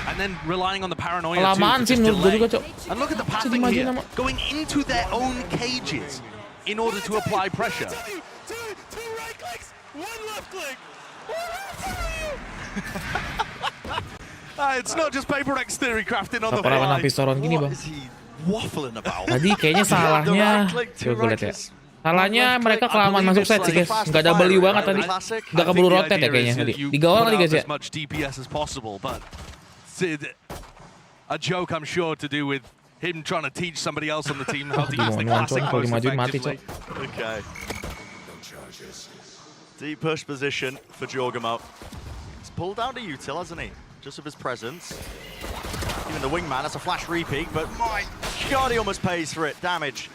And then relying on the paranoia Kelamaan sih menurut gue juga, Cok. And look at the pathing here, going into their own cages in order to apply pressure. Two right clicks, one left click. It's not just PaperX theory crafting on the fly. Apa pistoron gini, Bang? Waffling about. Tadi kayaknya salahnya, coba gue lihat ya. Salahnya mereka kelamaan masuk set sih, guys. Nggak W banget tadi. Nggak keburu rotate ya kayaknya tadi. 3 orang tadi, guys ya. A joke, I'm sure, to do with him trying to teach somebody else on the team how to use the classic most effectively. Okay. Deep push position for Jorgamo. He's pulled down to util, hasn't he? Just with his presence. Even the wingman, that's a flash repeat, but my God, he almost pays for it. Damage.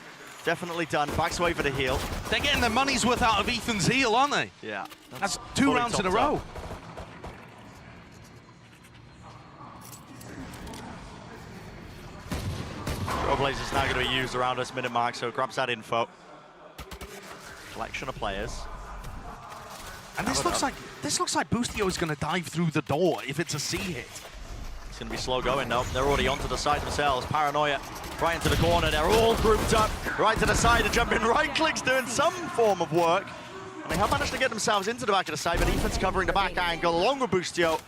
Definitely done. Backs away for the heal. They're getting their money's worth out of Ethan's heal, aren't they? Yeah. That's 2 rounds in a row. Trailblazer's now going to be used around this minute mark, so grabs that info. Collection of players. And this looks like Boostio is going to dive through the door if it's a C hit. It's going to be slow going, though. They're already onto the side themselves. Paranoia right into the corner. They're all grouped up right to the side. They're jumping right clicks, doing some form of work. And they have managed to get themselves into the back of the side, but Ethan's covering the back angle along with Boostio.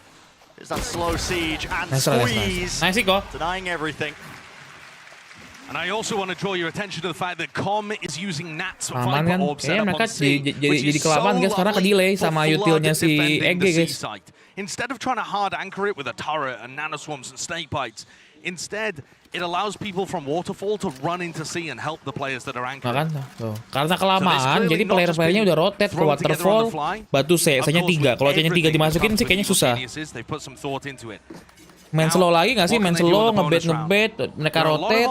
Is that slow siege and squeeze. Nice go. Denying everything. And I also want to draw your attention to the fact that Com is using Nats Aman kan? Kayaknya mereka jadi kelamaan guys karena ke-delay sama utilnya si EG guys. Instead of trying to hard anchor it with a turret and nanoswarms and snake bites, instead it allows people from waterfall to run into C and help the players that are anchored. Karena kelamaan jadi player-playernya udah rotate ke waterfall, batu C, C-nya 3. Kalau C-nya 3 dimasukin sih kayaknya susah. Main slow lagi nggak sih? Main slow, ngebait, mereka rotate.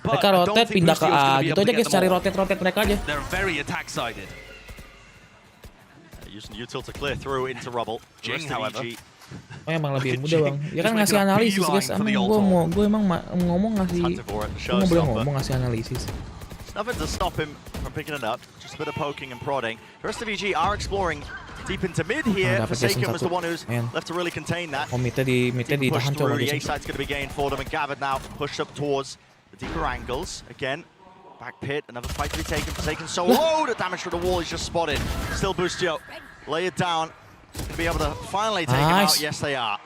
Mereka rotate, pindah ke A. Gitu aja guys, cari rotate mereka aja. Using util to clear through into rubble. Jing, however. Oh emang lebih mudah bang. Ya kan ngasih analisis guys. Gue emang ngomong ngasih. Gue nggak boleh ngomong ngasih analisis. Nothing to stop him from picking it up. Just a bit of poking and prodding. The rest of EG are exploring deep into mid here. Forsaken was the one who's left to really contain that. Oh midnya ditahan coba. The A side's going to be gained for them, and gathered now pushed up towards the deeper angles again. Back pit, another fight to be taken. Forsaken so low, the damage to the wall is just spotted. Still Boostio, lay it down. To be able to finally take him out. Yes, they are.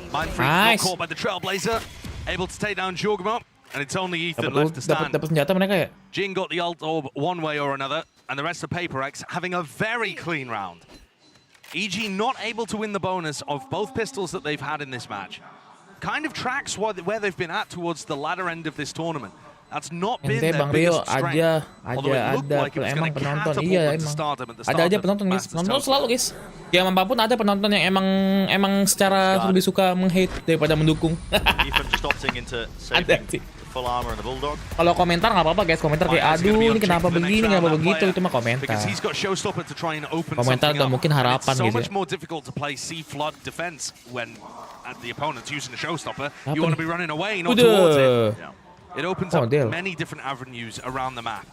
Mind Freak not caught by the Trailblazer. Able to take down Jorgamo, and it's only Ethan left to stand. Dapat senjata mereka ya? Jing got the ult orb one way or another, and the rest of PaperX having a very clean round. EG not able to win the bonus of both pistols that they've had in this match. Kind of tracks where they've been at towards the latter end of this tournament. That's not been their biggest strength. Emang penonton, iya emang. Ada aja penonton guys. Penonton selalu guys. Ya apapun ada penonton yang emang secara lebih suka meng-hate daripada mendukung. Ada sih. Kalau komentar nggak apa-apa guys, komentar kayak aduh ini kenapa begini, kenapa begitu, itu mah komentar. Komentar udah mungkin harapan gitu ya. The opponent's using the showstopper, you want to be running away, not towards it. It opens up many different avenues around the map.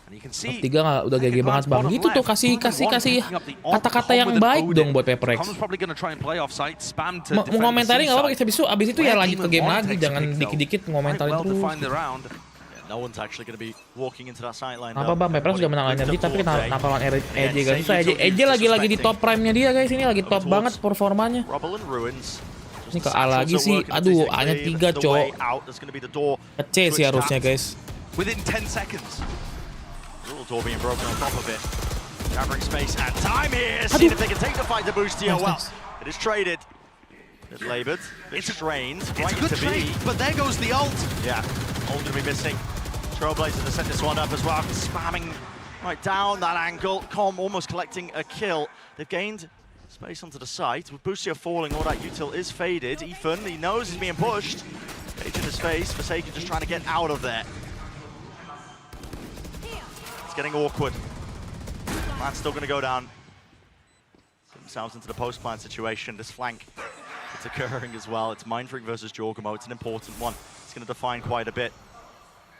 And you can see tiga udah GG banget bang. Gitu tuh kasih kata-kata yang baik dong buat PaperX. Mau komentari nggak apa-apa, abis itu ya lanjut ke game lagi, jangan dikit-dikit ngomentarin terus. No one's actually going to be walking into that sideline. Apa bang, PaperX sudah menang energi tapi kenapa lawan EJ guys? Susah EJ lagi di top prime-nya dia guys, ini lagi top banget performanya. Ini ke A lagi sih, aduh A-nya 3 cowok. Ke C sih harusnya guys. Within 10 seconds. Little door being broken on top of it. Gathering space and time here. See if they can take the fight to Boostio. Well, it is traded. It's labored. It's strained. It's a good trade, but there goes the ult. Yeah, ult going to be missing. Trailblazer to set this one up as well. Spamming Right down that angle. Com almost collecting a kill. They've gained space onto the site. With Busio falling, all that util is faded. Ethan, he knows he's being pushed. Page in his face. Forsaken just trying to get out of there. It's getting awkward. Plan's still going to go down. Get themselves into the post-plan situation. This flank, it's occurring as well. It's Mindfreak versus Jorgamo. It's an important one. It's going to define quite a bit.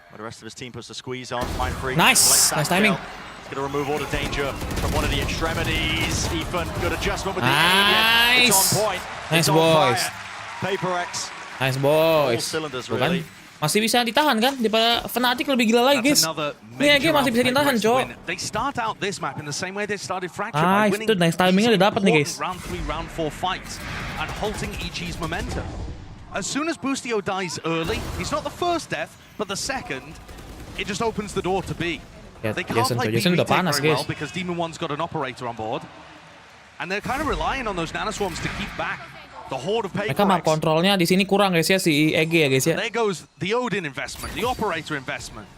But the rest of his team puts the squeeze on. Mindfreak. Nice timing. It's going to remove all the danger from one of the extremities. Ethan, good adjustment with the nice. It's on point. Nice it's boys. Paperrex. Nice boys. All cylinders, Tuh really. kan? Masih bisa ditahan kan? Daripada Fnatic lebih gila lagi, guys. Nih game masih bisa ditahan, cok. They start out this map in the same way they started Fracture by winning itu nice timingnya udah dapat nih, guys. round 3, round 4 fights and halting EG's momentum. As soon as Bustio dies early, he's not the first death, but the second, it just opens the door to B. Ya, They can't play B udah retake panas, very guys. well because Demon One's got an operator on board. And they're kind of relying on those nanoswarms to keep back the horde of Mereka map Paperrex. kontrolnya di sini kurang, guys ya, si EG ya, guys ya. There goes the Odin investment, the operator investment.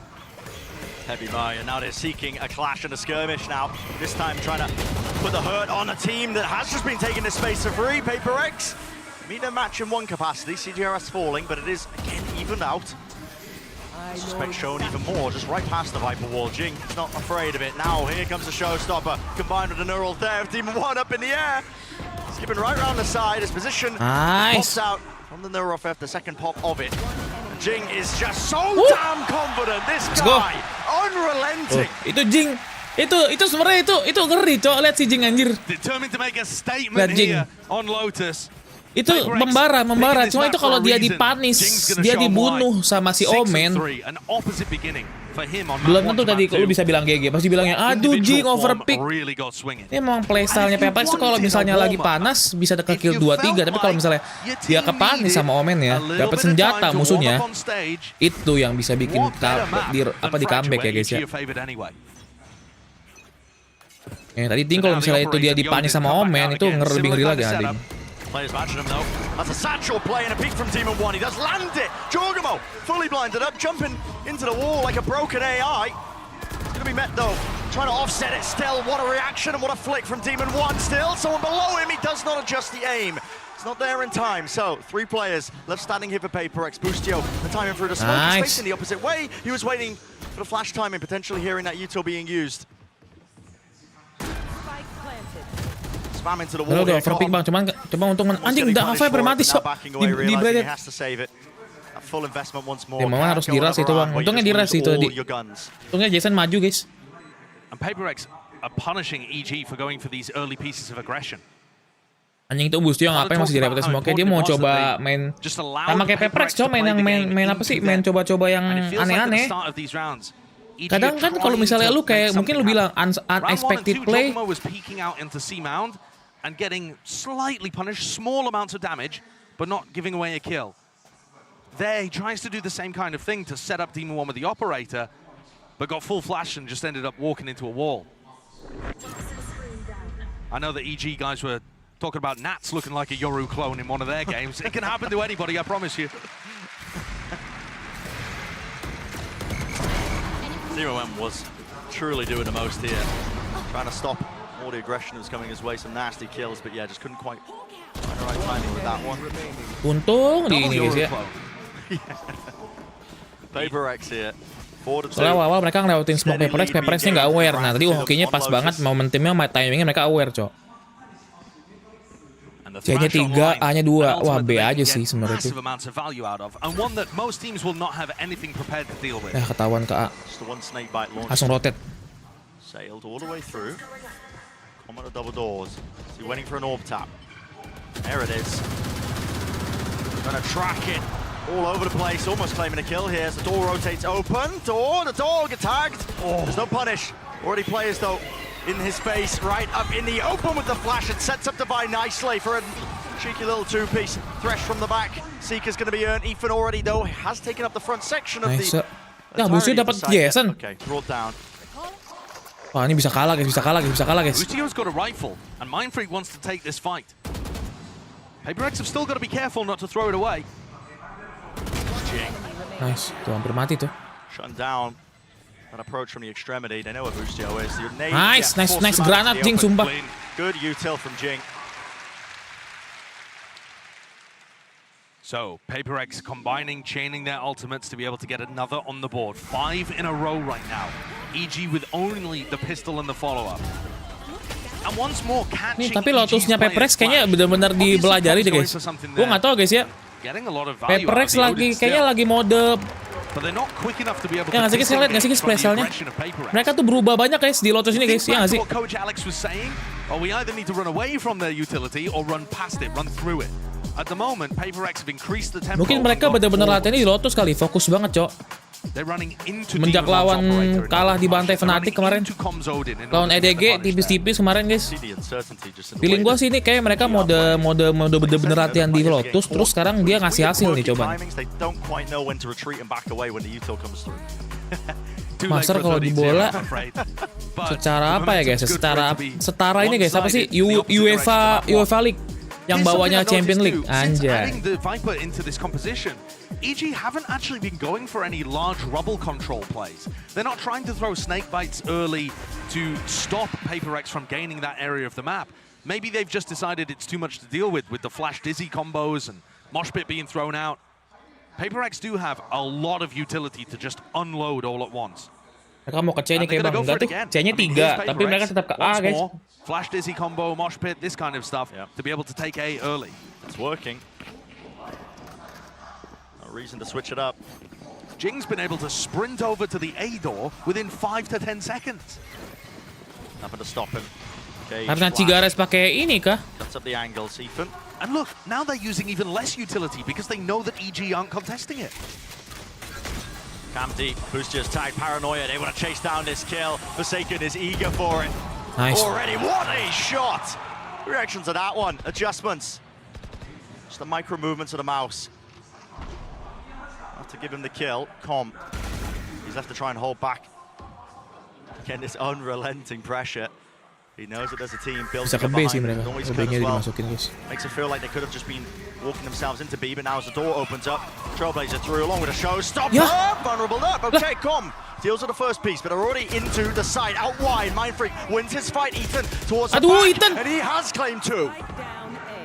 Heavy buy, and now they're seeking a clash and a skirmish now. This time trying to put the hurt on a team that has just been taking this space for free. Paperrex meet their match in one capacity. CGRS falling, but it is again evened out. Spek shown even more, just right past the Viper wall. Jing is not afraid of it. Now here comes the showstopper, combined with the neural theft. Demon One up in the air. Skipping right around the side. His position pops out from the neural theft, the second pop of it. And Jing is just so damn confident. This guy, unrelenting. Itu Jing. Itu sebenarnya itu ngeri, cok. Lihat si Jing, anjir. Determined to make a statement here on Lotus. Itu membara. Cuma itu kalau dia dipanis, dia dibunuh sama si Omen. Belum tentu tadi lu bisa bilang GG. Pasti bilangnya, aduh Jing overpick. Ini memang playstyle-nya PRX itu kalau misalnya lagi panas bisa dekat kill 2-3. Tapi kalau misalnya dia kepanis sama Omen ya, dapat senjata musuhnya, itu yang bisa bikin di comeback ya, guys ya. Tadi Ting kalau misalnya itu dia dipanis sama Omen, itu lebih ngeri lagi ading. Players matching him though. That's a satchel play and a peek from Demon One. He does land it. Jorgamo fully blinded up, jumping into the wall like a broken AI. It's going to be met though. Trying to offset it still. What a reaction and what a flick from Demon One still. Someone below him. He does not adjust the aim. It's not there in time. So 3 players left standing here for Paperrex. Bustio, the timing through the smoke. He's facing the opposite way. He was waiting for the flash timing, potentially hearing that util being used. Kalau udah overpick bang, cuman untung anjing udah Viper mati sok di blade. Ya memang harus diras itu bang, untungnya diras itu tadi. Untungnya Jason maju guys. And Paperrex are punishing EG for going for these early pieces of aggression. Anjing itu Bustio ngapain masih direpot semua, kayak dia mau coba main sama kayak Paperrex, coba main apa sih, main coba-coba yang aneh-aneh. Kadang kan kalau misalnya lu kayak mungkin lu bilang unexpected play. And getting slightly punished, small amounts of damage, but not giving away a kill. There, he tries to do the same kind of thing to set up Demon One with the operator, but got full flash and just ended up walking into a wall. I know the EG guys were talking about Nats looking like a Yoru clone in one of their games. It can happen to anybody, I promise you. Demon One was truly doing the most here, trying to stop all the aggression that was coming his way, some nasty kills, but yeah, just couldn't quite find the right timing with that one. Untung di ini guys ya. Paperrex here. Soalnya awal-awal mereka ngelewatin smoke Paperrex-nya nggak aware. Nah tadi hokinya pas banget, momentumnya, timingnya mereka aware, cok. C-nya 3, A-nya 2. Wah, B aja sih sebenarnya itu. Ya ketahuan ke A. Langsung rotate. Sailed all the way through. Common to double doors. So you're waiting for an orb tap. There it is. Gonna track it all over the place, almost claiming a kill here as the door rotates open. The door gets tagged. There's no punish. Already players though in his face, right up in the open with the flash. It sets up the buy nicely for a cheeky little 2-piece. Thresh from the back. Seeker's gonna be earned. Ethan already though has taken up the front section of the. Nah, Bustio dapat Jason. Okay, brought down. Wah, ini bisa kalah guys. Bustio's got a rifle, and Mindfreak wants to take this fight. Paperrex have still got to be careful not to throw it away. Nice, tuh hampir mati tuh. Shutting down That approach from the extremity, they know where Bustio is. Nice granat Jing, sumpah. Good util from Jing. So, PaperX combining, chaining their ultimates to be able to get another on the board. 5 in a row right now. EG with only the pistol and the follow-up. And once more catching. Nih, tapi Lotusnya PaperX kayaknya benar-benar dibelajari deh guys. Gue nggak tahu guys ya. PaperX kayaknya lagi mode. Ya nggak sih guys, lihat nggak sih guys spesialnya? Mereka tuh berubah banyak guys di Lotus ini guys, ya nggak sih? Mungkin mereka benar-benar latihannya di Lotus kali, fokus banget cok. Menjak lawan kalah di bantai Fnatic kemarin, lawan EDG tipis-tipis kemarin guys. Feeling gue sih ini kayak mereka mode bener-bener latihan di Lotus, terus sekarang dia ngasih hasil nih coba. Master kalau di bola secara apa ya guys? Setara ini guys, apa sih? UEFA League yang bawanya Champion League, anjay. EG haven't actually been going for any large rubble control plays. They're not trying to throw snake bites early to stop PaperX from gaining that area of the map. Maybe they've just decided it's too much to deal with the flash dizzy combos and mosh pit being thrown out. PaperX do have a lot of utility to just unload all at once. Mereka mau ke C nya kayak bang, enggak tuh C-nya 3, tapi mereka tetap ke A guys. Flash dizzy combo, mosh pit, this kind of stuff to be able to take A early. It's working. Reason to switch it up. Jing's been able to sprint over to the A door within 5 to 10 seconds. Nothing to stop him. Karena Cigares pakai ini kah? Cuts up the angle, Siphon. And look, now they're using even less utility because they know that EG aren't contesting it. Cam deep, Boostier's tagged Paranoia. They want to chase down this kill. Forsaken is eager for it. Nice. Already, what a shot! Reaction to that one. Adjustments. Just the micro movements of the mouse. To give him the kill, Com. He's left to try and hold back. Again, this unrelenting pressure. He knows that there's a team building up behind him. Always could as well. Makes it feel like they could have just been walking themselves into B, but now as the door opens up, Trailblazer through along with a show. Stop! Vulnerable up. Okay, Com. Deals with the first piece, but they're already into the side. Out wide, Mindfreak wins his fight. Ethan towards the back, and he has claimed 2.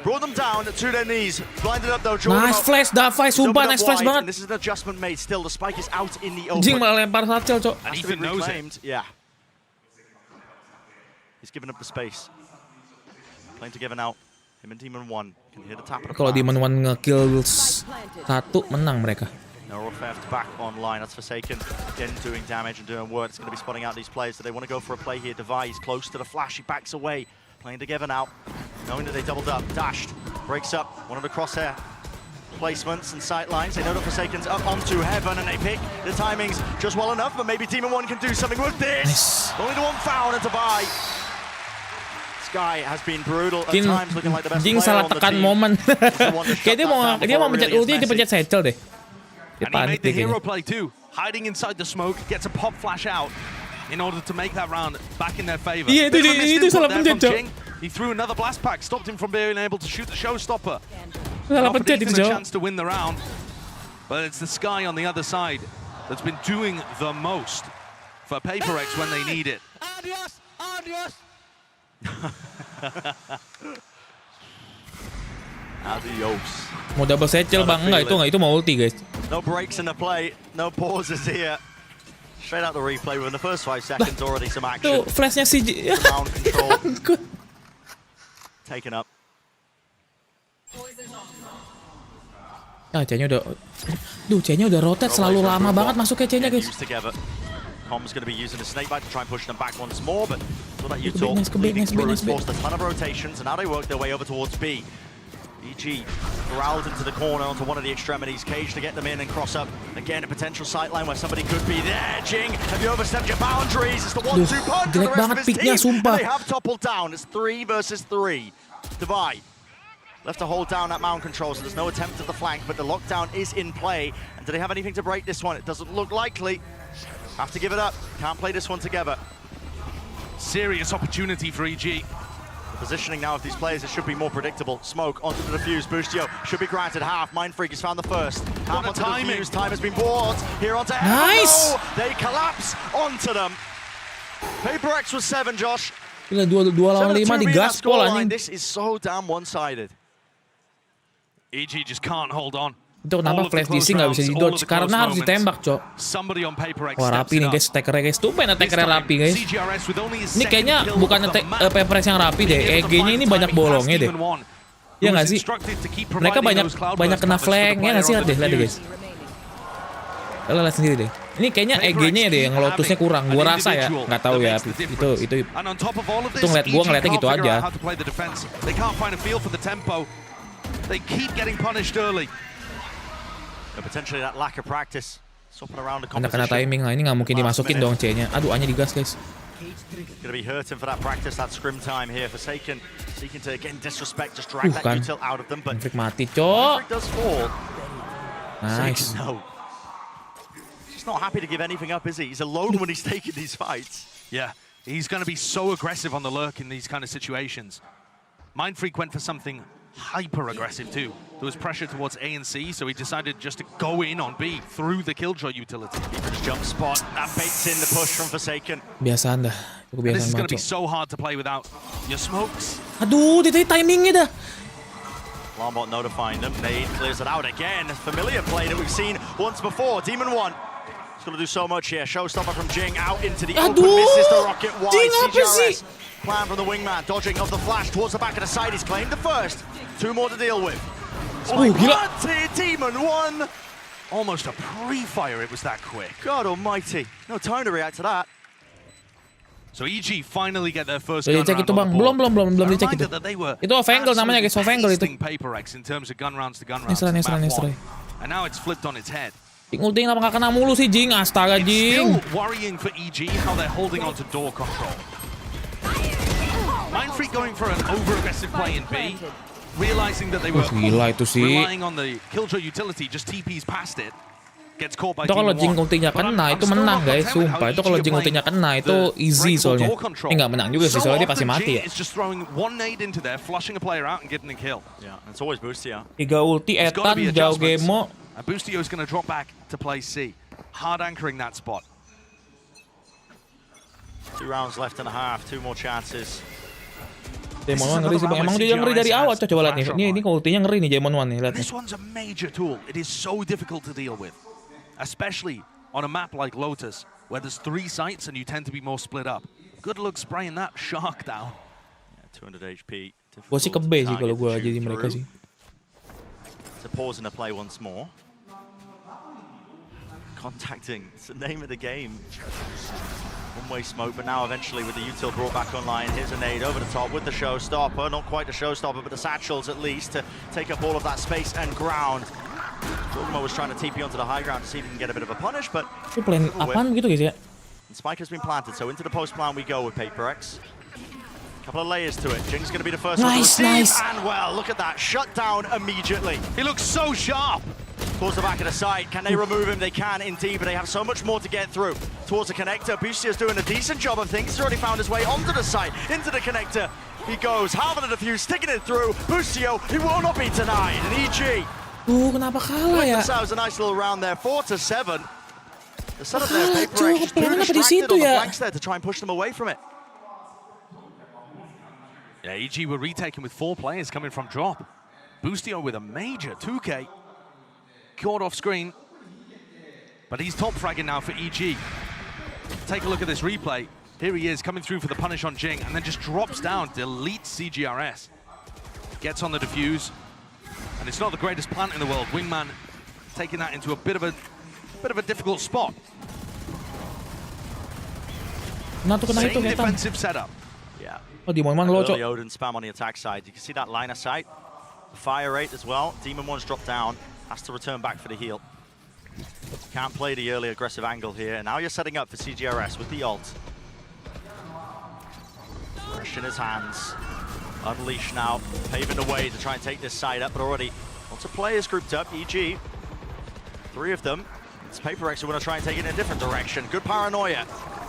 Brought them down to their knees. Blinded up though. Nice flash, Davai, sumpah nice flash banget. This is an adjustment made still. The spike is out in the open. Jing malah lempar satchel, cok. And Ethan knows it. Yeah. He's given up the space. Playing together now. Him and Demon 1 can hear the tap of the Kalau Demon 1 nge-kill 1, menang mereka. No theft back online. That's Forsaken. Again doing damage and doing work. It's going to be spotting out these players. So they want to go for a play here. Device close to the flash. He backs away. Playing together now, knowing that they doubled up, dashed, breaks up, one of the crosshair placements and sight lines. They know the Forsaken's up onto Heaven and they pick the timings just well enough, but maybe Demon 1 can do something with this. Only the one foul and to buy. Sky has been brutal at times, looking like the best Jing player salah on the tekan team. momen. Kayak dia mau mencet ulti, dia pencet satchel deh. And he made the hero play too, hiding inside the smoke, gets a pop flash out in order to make that round back in their favor. Iya, itu salah pencet, cok. He threw another blast pack, stopped him from being able to shoot the showstopper. Salah pencet itu, a cok. chance to win the round, but it's the Sky on the other side that's been doing the most for PaperX when they need it. Adios. Adios. Mau double satchel bang, enggak itu mau ulti guys. No breaks in the play, no pauses here. Straight out the replay within the first 5 seconds, already some action. Tuh flashnya si Ground control. Taken up. C-nya udah rotate, selalu lama banget masuknya C-nya guys. Com's going to be using the snake bite to try and push them back once more, but so that you talk, Nice, forced a ton of rotations, and now they work their way over towards B. EG corralled into the corner onto one of the extremities, Cage to get them in and cross up. Again, a potential sightline where somebody could be there. Jing, have you overstepped your boundaries? It's the 1-2 punch for the rest of his team. They have toppled down. It's 3 versus 3. Divide. Left to hold down that mound control, so there's no attempt at the flank, but the lockdown is in play. And do they have anything to break this one? It doesn't look likely. Have to give it up. Can't play this one together. Serious opportunity for EG. The positioning now of these players, it should be more predictable. Smoke onto the defuse. Boostio should be granted half. Mindfreak has found the first. Half onto the defuse. Time has been bought. Here onto Nice! Evo. They collapse onto them. PaperX was 7, Josh. Gila 2 lawan 5 di gaspol anjing. This is so damn one-sided. EG just can't hold on. Itu kenapa flash DC nggak bisa di dodge karena harus ditembak, Cok. Wah, rapi nih guys, attackernya guys. Tumben attackernya rapi guys. Ini kayaknya bukan PRX yang rapi deh. EG-nya ini banyak bolongnya deh. Ya nggak sih? Mereka banyak kena flank ya nggak sih? Lihat deh guys. Lihat sendiri deh. Ini kayaknya EG-nya deh yang lotusnya kurang. Gua rasa ya, nggak tahu ya. Itu ngeliatnya gitu aja. They keep getting punished early. Potentially that lack of practice. Kena timing lah, ini nggak mungkin dimasukin dong C-nya. Aduh, A-nya digas guys. Gonna be hurting for that practice, that scrim time here. Forsaken seeking to again disrespect, just drag that util out of them. But mati, Cok. does fall. Nice. No. He's not happy to give anything up, is he? He's alone when he's taking these fights. Yeah, he's going to be so aggressive on the lurk in these kind of situations. Mindfreak went for something hyper aggressive too. There was pressure towards A and C, so he decided just to go in on B through the Killjoy utility. Keeper's jump spot, that baits in the push from Forsaken. Biasaan dah. This is going to be so hard to play without your smokes. Aduh, dia timingnya dah. Alarmbot notifying them. Nade clears it out again. Familiar play that we've seen once before. Demon 1. He's going to do so much here. Showstopper from Jing out into the open. Misses the rocket wide. CGRS. Plan from the wingman. Dodging of the flash towards the back of the side. He's claimed the first. 2 more to deal with. Demon 1. Almost a pre-fire, it was that quick. God almighty. No time to react to that. So EG finally get their first gun dicek round itu bang, belum dicek itu. Itu Evangelion namanya guys, Evangelion itu. PaperX in terms of gun rounds to gun rounds. Nesra. And now it's flipped on its head. Ulti kenapa nggak kena mulu sih Jing? Astaga Jing. Still worrying for EG how they're holding on to door control. Mindfreak going for an over-aggressive play in B, realizing that they were relying on the Killjoy utility, just TPs past it. Gets caught by itu kalau Jing ultinya kena itu menang guys, sumpah. Itu kalau Jing ultinya kena itu easy soalnya. Ini nggak menang juga sih soalnya dia pasti mati ya. It's just throwing one nade into there, flushing a player out and getting a kill. Yeah, it's always Boostio. 3 ulti Etan jauh Gemo. And Boostio is going to drop back to play C, hard anchoring that spot. 2 rounds left and a half, 2 more chances. Demon 1 ngeri sih bang, emang dia ngeri dari awal. Coba lihat nih, ini ultinya ngeri nih Demon 1 nih, lihat nih. This one's a major tool. It is so difficult to deal with, especially on a map like Lotus, where there's 3 sites and you tend to be more split up. Good luck spraying that shark down. Yeah, 200 HP. Gue sih ke B sih kalau gue jadi mereka sih. To pause in the play once more. Contacting, it's the name of the game. One-way smoke, but now eventually with the util brought back online, here's a nade over the top with the showstopper. Not quite the showstopper, but the satchels at least to take up all of that space and ground. Dogma was trying to TP onto the high ground to see if he can get a bit of a punish, but... Itu plan apaan gitu guys ya? And Spike has been planted, so into the post plan we go with PaperX. Couple of layers to it. Jing's going to be the first one to receive, and well, look at that, shut down immediately. He looks so sharp. Towards the back of the site, can they remove him? They can indeed, but they have so much more to get through. Towards the connector, Boostio's doing a decent job of things. He's already found his way onto the site, into the connector. He goes, half of the defuse, sticking it through. Boostio, he will not be denied. And EG. Kenapa kalah ya? Themselves a nice little round there, 4-7. The setup there, PaperX just too distracted on the flanks there to try and push them away from it. Yeah, EG were retaken with 4 players coming from drop. Boostio with a major 2K. Caught off screen. But he's top fragging now for EG. Take a look at this replay. Here he is coming through for the punish on Jing and then just drops down, deletes CGRS. Gets on the defuse. And it's not the greatest plant in the world. Wingman taking that into a bit of a difficult spot. Same defensive setup. Yeah. Early Odin spam on the attack side. You can see that line of sight. Fire rate as well. Demon 1's dropped down. Has to return back for the heal. Can't play the early aggressive angle here. And now you're setting up for CGRS with the ult. Fresh in his hands. Unleash now, paving the way to try and take this side up, but already lots of players grouped up. EG, 3 of them. It's PaperX who want to try and take it in a different direction. Good paranoia.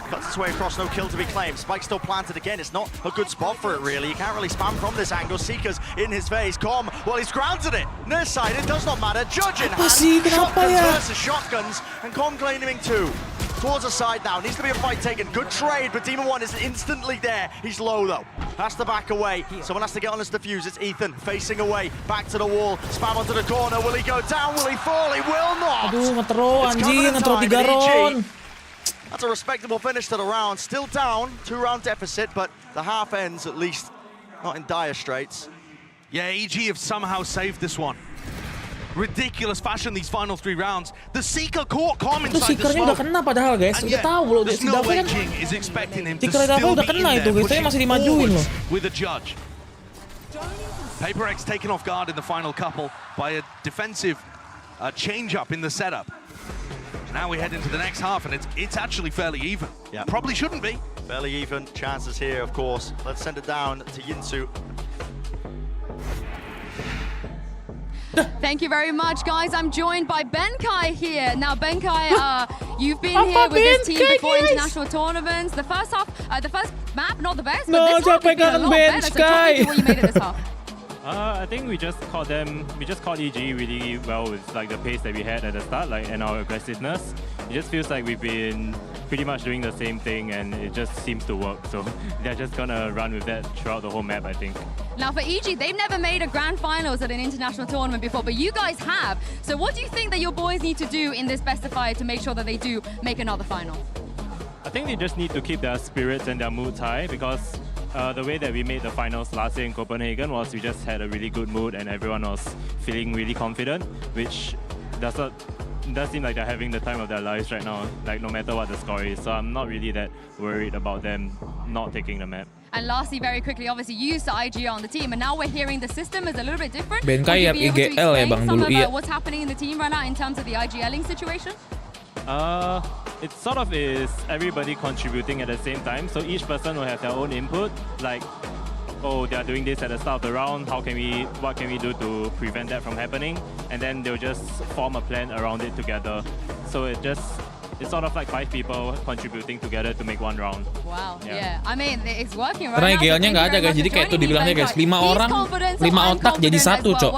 Cuts its way across, no kill to be claimed. Spike still planted again. It's not a good spot for it, really. You can't really spam from this angle. Seeker's in his face. Com, well, he's grounded it. Near side, it does not matter. Judge in hand. Shotguns versus shotguns. And Com claiming 2. Towards the side now. Needs to be a fight taken. Good trade, but Demon 1 is instantly there. He's low, though. Has to back away. Someone has to get on his defuse. It's Ethan facing away. Back to the wall. Spam onto the corner. Will he go down? Will he fall? He will not. Aduh, ngetro anjing, ngetro 3 round. That's a respectable finish to the round. Still down, 2-round deficit, but the half ends at least not in dire straits. Yeah, EG have somehow saved this one. Ridiculous fashion these final 3 rounds. The Seeker caught Com inside the Seekernya smoke. udah kena padahal guys. Udah tahu loh, There's si no Davi way kan. Jing is expecting him to Seeker Davi still udah be in kena itu there, guys, tapi masih dimajuin loh. with a judge. PaperX taken off guard in the final couple by a defensive change-up in the setup. Now we head into the next half, and it's actually fairly even. Yeah. Probably shouldn't be. Fairly even. Chances here, of course. Let's send it down to Yinsu. Thank you very much, guys. I'm joined by Benkai here. Now, Benkai, you've been here with this team before international tournaments. The first half, the first map, not the best, but this half has been a lot better. So talk me through what you made of this half. I think we just caught EG really well with like the pace that we had at the start, like, and our aggressiveness. It just feels like we've been pretty much doing the same thing, and it just seems to work. So they're just gonna run with that throughout the whole map, I think. Now for EG, they've never made a grand finals at an international tournament before, but you guys have. So what do you think that your boys need to do in this best of 5 to make sure that they do make another final? I think they just need to keep their spirits and their moods high, because the way that we made the finals last year in Copenhagen was we just had a really good mood and everyone was feeling really confident, which does seem like they're having the time of their lives right now, like no matter what the score is. So I'm not really that worried about them not taking the map. And lastly, very quickly, obviously you used the IG on the team, and now we're hearing the system is a little bit different. Benkai IGL ya bang dulu, iya. What's happening in the team right now in terms of the IGLing situation? It sort of is everybody contributing at the same time, so each person will have their own input, like, oh, they are doing this at the start of the round, what can we do to prevent that from happening? And then they'll just form a plan around it together. So it's sort of like 5 people contributing together to make one round. Wow, yeah. I mean, it's working right Karena now. IGL-nya nggak ada guys, jadi kayak tuh dibilangnya guys, 5 orang, 5 otak jadi 1 cok.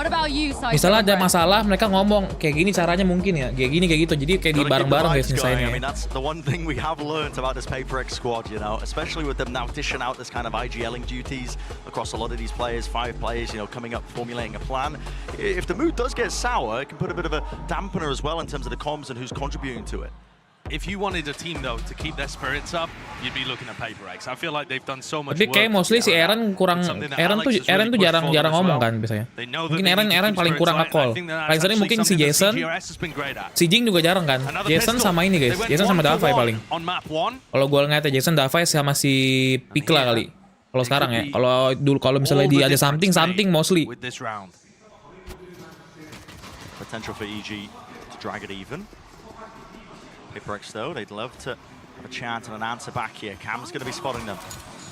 Misalnya ada masalah, mereka ngomong kayak gini caranya mungkin ya, kayak gini kayak gitu, jadi kayak di bareng-bareng guys I misalnya. mean, that's the one thing we have learned about this PaperX squad, you know, especially with them now dishing out this kind of IGLing duties across a lot of these players, 5 players, you know, coming up, formulating a plan. If the mood does get sour, it can put a bit of a dampener as well in terms of the comms and who's contributing to it. If you wanted a team though to keep their spirits up, you'd be looking at PaperX. I feel like they've done so much Tapi work. kayak mostly si Aaron kurang, Aaron tuh jarang ngomong kan biasanya. Mungkin Aaron paling kurang nge-call. Paling sering mungkin si Jason, si Jing juga jarang kan. Jason sama ini guys, Jason sama Davai paling. Kalau gue ngeliatnya Jason, Davai sama si Pikla kali. Kalau sekarang ya, kalau misalnya dia ada something mostly. Potential for EG to drag it even. PaperX though, they'd love to have a chance and an answer back here. Cam's going to be spotting them.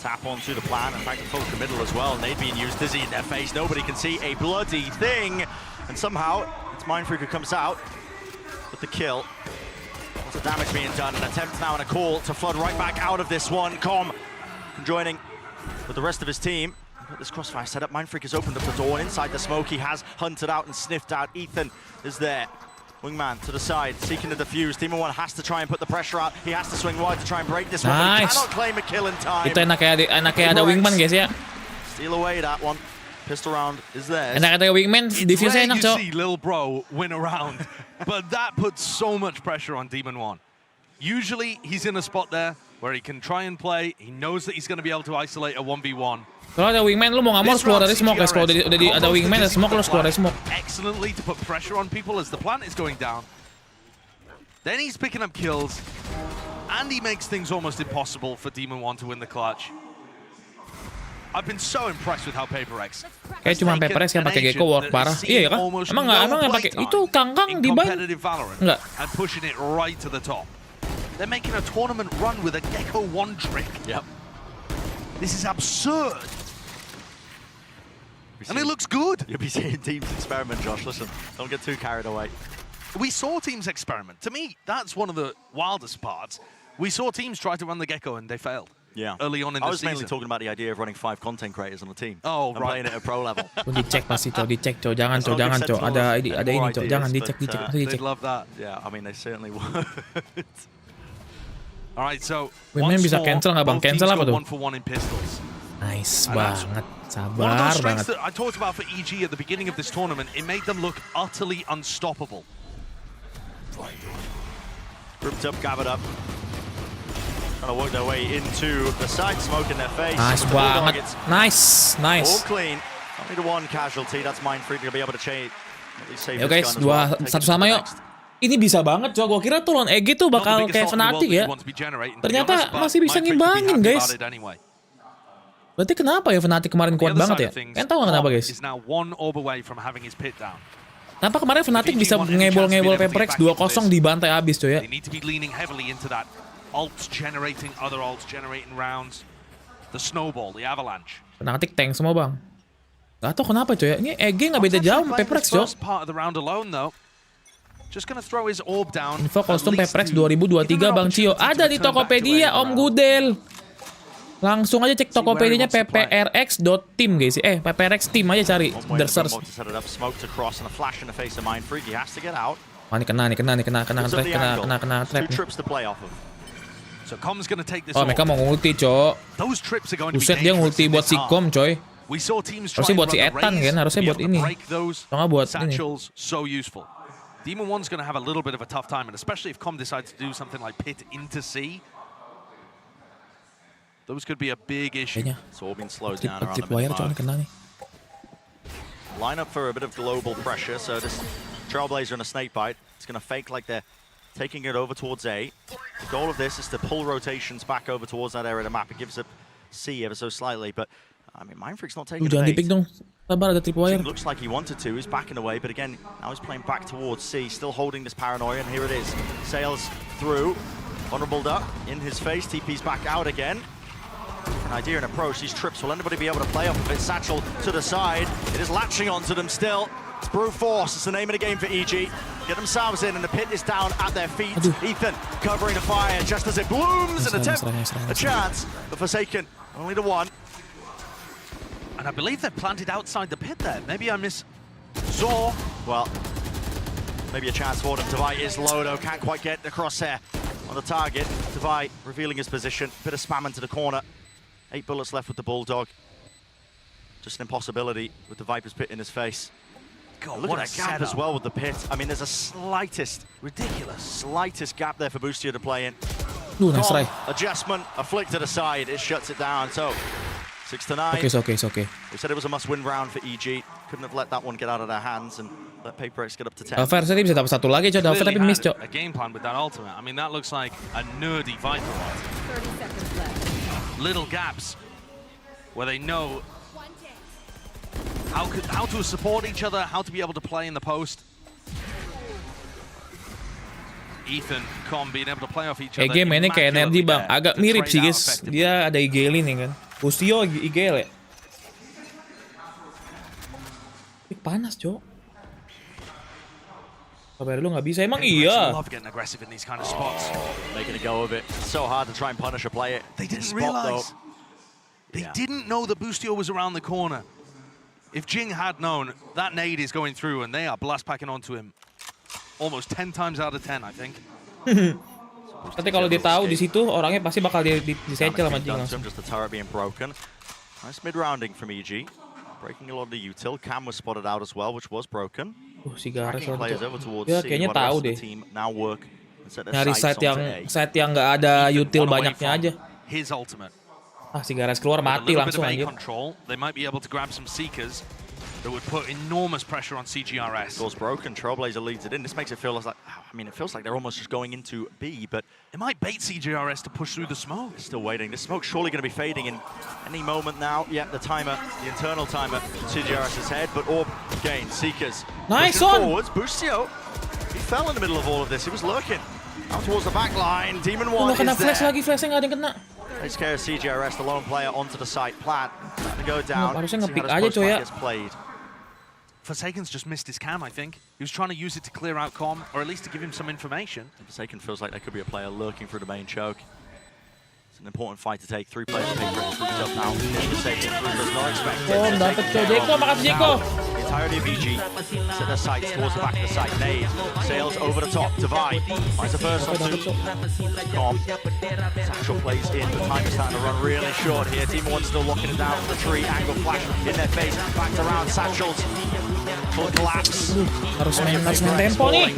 Tap onto the plan, in fact, a full committal as well. They've been used, Dizzy in their face. Nobody can see a bloody thing. And somehow, it's Mindfreak who comes out with the kill. Lots of damage being done. An attempt now and a call to flood right back out of this one. Com joining with the rest of his team. Got this crossfire set up. Mindfreak has opened up the door, and inside the smoke he has hunted out and sniffed out. Ethan is there. Wingman to the side, seeking the defuse. Demon 1 has to try and put the pressure out. He has to swing wide to try and break this one. He cannot claim a kill in time. Itu enaknya ada Wingman guys ya. Steal away that one. Pistol round is there. Enak ada Wingman, defuse-nya enak cok. You see Lil Bro win a round, but that puts so much pressure on Demon 1. Usually he's in a spot there where he can try and play. He knows that he's going to be able to isolate a 1v1. Kalau ada Wingman, lu mau nggak mau harus keluar dari smoke guys. Kalau udah ada Wingman, ada smoke, lu harus keluar dari smoke. Excellently to put pressure on people as the plant is going down. Then he's picking up kills, and he makes things almost impossible for Demon 1 to win the clutch. I've been so impressed with how PaperX. Kayak cuma PaperX yang pakai Gecko work parah. Iya kan? Emang yang pakai itu Kangkang di ban? Enggak. And pushing it right to the top. They're making a tournament run with a Gecko 1 trick. Yep. This is absurd. And it looks good. You'll be seeing teams experiment, Josh. Listen, don't get too carried away. We saw teams experiment. To me, that's one of the wildest parts. We saw teams try to run the Gecko and they failed. Yeah. Early on in the I was season. mainly talking about the idea of running 5 content creators on a team. Oh, and right. playing it at pro level. Dicek masih cow, dicek cow, jangan cow, ada ini cow, jangan dicek. They'd love that. Yeah, I mean they certainly would. All right, so Women bisa cancel nggak bang? Cancel apa tuh? 1-for-1 in pistols. Nice And banget, One of sabar those strengths banget. that I talked about for EG at the beginning of this tournament, it made them look utterly unstoppable. Grouped up, gathered up. Trying to work their way into the side, smoke in their face. Nice The Bulldog, banget, it's nice. all clean. Only the one casualty, that's Mindfreak. They'll be able to save Yo this guys, gun as well. Take it satu to sama the yuk. next. Ini bisa banget, coy. Gua kira tuh lawan EG tuh bakal kayak Fnatic ya. Ternyata masih bisa ngimbangin, guys. Berarti kenapa ya Fnatic kemarin kuat banget ya? Kalian tahu nggak kenapa, guys? Kenapa kemarin Fnatic bisa ngebol-ngebol PRX 2-0 dibantai habis, coy ya? Ults generating, other ults generating rounds. The snowball, the avalanche. Fnatic tank semua, bang. Gak tau kenapa, coy ya. Ini EG nggak beda jauh sama PRX, coy. Part of the round alone, though. Just gonna throw his orb down. Info kostum PRX 2023 Bang Cio ada di Tokopedia Om Gudel. Langsung aja cek Tokopedianya PPRX.team guys. PPRX team aja cari. The search. Wah, ini kena trap. Oh, mereka mau ngulti, cok. Buset, dia ngulti buat si Kom, coy. Harusnya buat si Ethan kan, harusnya buat ini. Atau nggak buat ini. Demon 1's going to have a little bit of a tough time, and especially if Com decides to do something like pit into C, those could be a big issue. Sorbin slows down around the wire, mid-mark. kena nih. Line up for a bit of global pressure, so this Trailblazer and a Snakebite, it's going to fake like they're taking it over towards A. The goal of this is to pull rotations back over towards that area of the map. It gives up C ever so slightly, but I mean, Mindfreak's not taking Jangan the bait. dipik dong. Sabar, ada tripwire. Looks like he wanted to. He's backing away, but again, now he's playing back towards C, still holding this paranoia, and here it is. Sails through, vulnerable up in his face. TP's back out again. An idea and approach. These trips, will anybody be able to play off of it? Satchel to the side. It is latching onto them still. It's brute force. It's the name of the game for EG. Get themselves in, and the pit is down at their feet. Ethan covering the fire just as it blooms. An attempt, a chance, but Forsaken, only the one. And I believe they're planted outside the pit there. Maybe I miss ZOWIE. Well, maybe a chance for them. Divide is low though, can't quite get the crosshair on the target. Divide revealing his position, bit of spam into the corner. 8 bullets left with the Bulldog. Just an impossibility with the Viper's pit in his face. God, look what at a that gap as setup. well with the pit. I mean, there's a slightest gap there for Boostio to play in. Nice try. Adjustment, a flick to the side, it shuts it down. So 6-9. It's okay. We said it was a must-win round for EG. Couldn't have let that one get out of their hands and let PaperX get up to 10. Dalver tadi bisa dapat satu lagi, coy. Dalver tapi miss, coy. A game plan with that ultimate. I mean, that looks like a nerdy Viper ult. 30 seconds left. Little gaps where they know how to support each other, how to be able to play in the post. Ethan, Com being able to play off each other. EG mainnya kayak energi, bang. Agak mirip sih, guys. Dia ada Evangelion nih kan. Boostio Evangelion ya. Panas, cok. Kabar lu nggak bisa, emang iya. Love getting aggressive in these kind of spots. Making a go of it. So hard to try and punish a player. They didn't realize. They didn't know that Boostio was around the corner. If Jing had known, that nade is going through and they are blast packing onto him. Almost 10 times out of 10, I think. Tapi kalau dia tahu di situ, orangnya pasti bakal disecel sama Jing langsung. Just the turret being broken. Nice mid-rounding from EG. Breaking a lot of the util. Cam was spotted out as well, which was broken. Si Gares players over towards dia C. kayaknya While the tahu rest of deh. the team now work and set their Nyari sights site onto yang nggak ada util banyaknya aja. His ultimate. Si Gares keluar mati langsung A aja. control, they might be able to grab some Seekers that would put enormous pressure on CGRS. Goes broken. Trailblazer leads it in. This makes it feel like, I mean, it feels like they're almost just going into B, but it might bait CGRS to push through the smoke. Still waiting. This smoke's surely going to be fading in any moment now. Yeah, the timer, the internal timer, CGRS's head, but orb gain. Seekers. Nice pushing on. forwards. Boostio, he fell in the middle of all of this. He was lurking out towards the back line. Demon 1 kena is flash there. lagi, flashnya nggak ada yang kena. Takes care of CGRS, the lone player onto the site. Plat to go down. Harusnya See how nge-pick this aja, post coy, fight ya. gets played. Forsaken's just missed his cam, I think. He was trying to use it to clear out comm, or at least to give him some information. Forsaken feels like there could be a player lurking through the main choke. It's an important fight to take. 3 players of PaperX grouped up now. Forsaken does not expect it. Oh, dapat Jeko, makasih Jeko. The entirety of EG set their sights towards the back of the site. Nade sails over the top. Divide finds the first one to Comm. Satchel plays in, but time is starting to run really short here. Team 1 still locking it down from the tree. Angle flash in their face. Backed around. Satchels. Full collapse. Harus main tempo nih.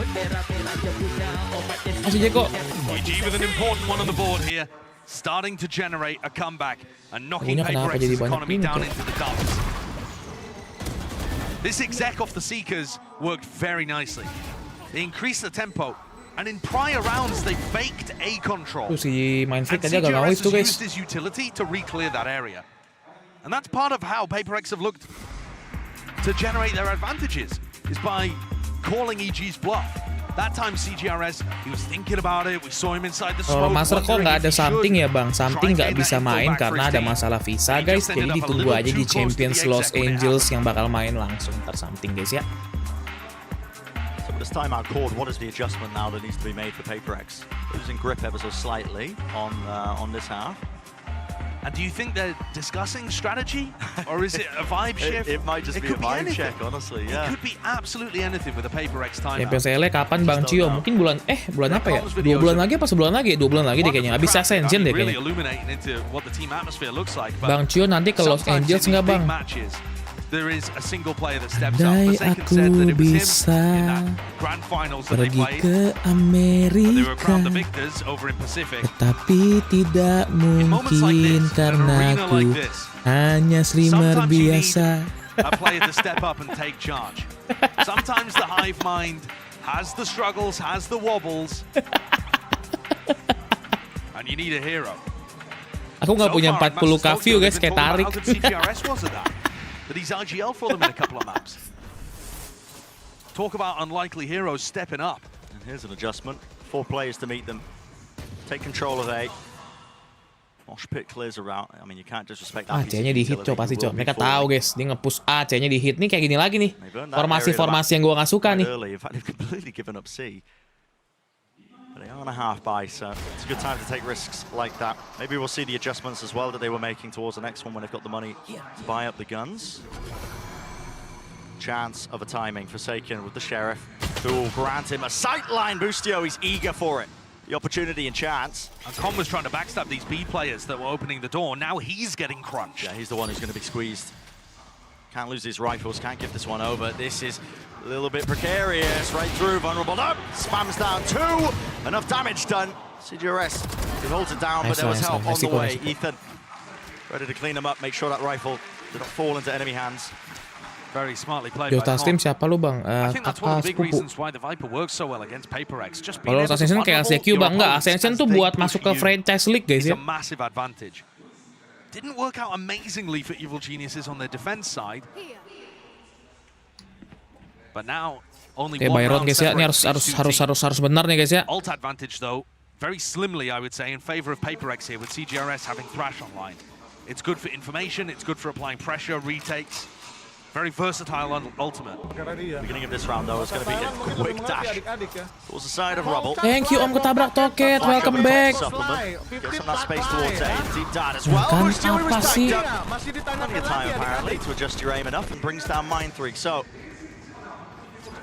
Masih Jeko. EG with an important one on the board here. Starting to generate a comeback and knocking PaperX's economy down into the dumps. This exec off the Seekers worked very nicely. They increased the tempo, and in prior rounds they faked A control. Si main fake aja gak mau CGRS itu, has guys. used his utility to re-clear that area. And that's part of how PaperX have looked to generate their advantages, is by calling EG's bluff. That time CGRS, he was thinking about it. We saw him inside the smoke. Kalau Master kok nggak ada something ya bang, something nggak bisa main karena ada masalah visa guys. Jadi ditunggu aja di Champions Los Angeles yang bakal main langsung ntar something guys ya. So with this timeout called, what is the adjustment now that needs to be made for PaperX? Losing grip ever so slightly on this half. And do you think they're discussing strategy? Or is it a vibe shift? It might just be a vibe check, honestly, yeah. It could be absolutely anything with a PaperX timeout. Champions LA kapan Bang Cio? Mungkin bulan apa ya? 2 bulan lagi apa sebulan lagi? 2 bulan lagi deh kayaknya. Habis Ascension deh kayaknya. Bang Cio nanti ke Los Angeles nggak Bang? There is a single player that steps up. Forsaken said that it was him in that grand finals that they played. Ke They were crowned the Amerika, victors over in Pacific. tapi tidak mungkin karena aku hanya streamer biasa. A player to step up and take charge. Sometimes the hive mind has the struggles, has the wobbles, and you need a hero. Aku nggak punya 40k view guys, kayak tarik. How good CGRS was at that? But he's IGL for them in a couple of maps. Talk about unlikely heroes stepping up. And here's an adjustment. 4 players to meet them. Take control of A. Mosh pit clears around. I mean, you can't disrespect that. C-nya di hit pasti mereka tahu guys, dia nge-push A, C-nya di hit nih kayak gini lagi nih. Formasi-formasi yang gua nggak suka nih. In fact, they've completely given up C. But they are on a half buy, so it's a good time to take risks like that. Maybe we'll see the adjustments as well that they were making towards the next one when they've got the money to buy up the guns. Chance of a timing. Forsaken with the Sheriff, who will grant him a sightline boostio. He's eager for it. The opportunity and chance. And Con was trying to backstab these B players that were opening the door. Now he's getting crunched. Yeah, he's the one who's going to be squeezed. Can't lose these rifles, can't give this one over. This is a little bit precarious. Right through, vulnerable. No! Spams down 2! Enough damage done. CGRS, he holds it down, but there was help on the way. Ethan, ready to clean him up, make sure that rifle did not fall into enemy hands. Very smartly played Di Otas Team siapa lu bang? I think that's one of the big Sepupu. reasons why the Viper works so well against PaperX. Just being Kalau able to Ascension kayak bundle ACQ your bang, enggak. opponents Ascension as tuh they buat push masuk ke you franchise league guys is ya. a massive advantage. Didn't work out amazingly for Evil Geniuses on their defense side. But now only Kayak one Byron round guys ya, ini separates these two harus benar nih guys ya. Ult advantage though, very slimly I would say in favor of PaperX here with CGRS having Thrash online. It's good for information, it's good for applying pressure, retakes. Very versatile ultimate. Beginning of this round though is going to be a quick dash towards the side of rubble. Thank you Om ketabrak toket, welcome back. Get some of that space towards A. Deep dart as well. Kan Boostio, he was apa sih? tagged up. Plenty of time apparently to adjust your aim enough and brings down Mind 3. So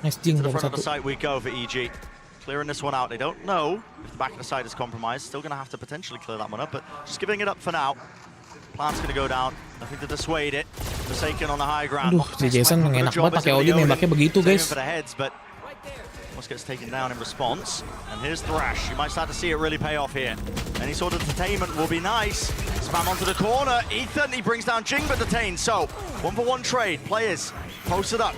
Nice to ding the bang front of the satu. site we go for EG. Clearing this one out. They don't know if the back of the site is compromised. Still going to have to potentially clear that one up, but just giving it up for now. Plant's going to go down. Nothing to dissuade it. Forsaken on the high ground. Aduh, si Jason enak banget pakai Odin nembaknya begitu guys. For the heads, but almost gets taken down in response. And here's Thrash. You might start to see it really pay off here. Any sort of detainment will be nice. Spam onto the corner. Ethan, he brings down Jing, but detained. So, 1-for-1 trade. Players posted up.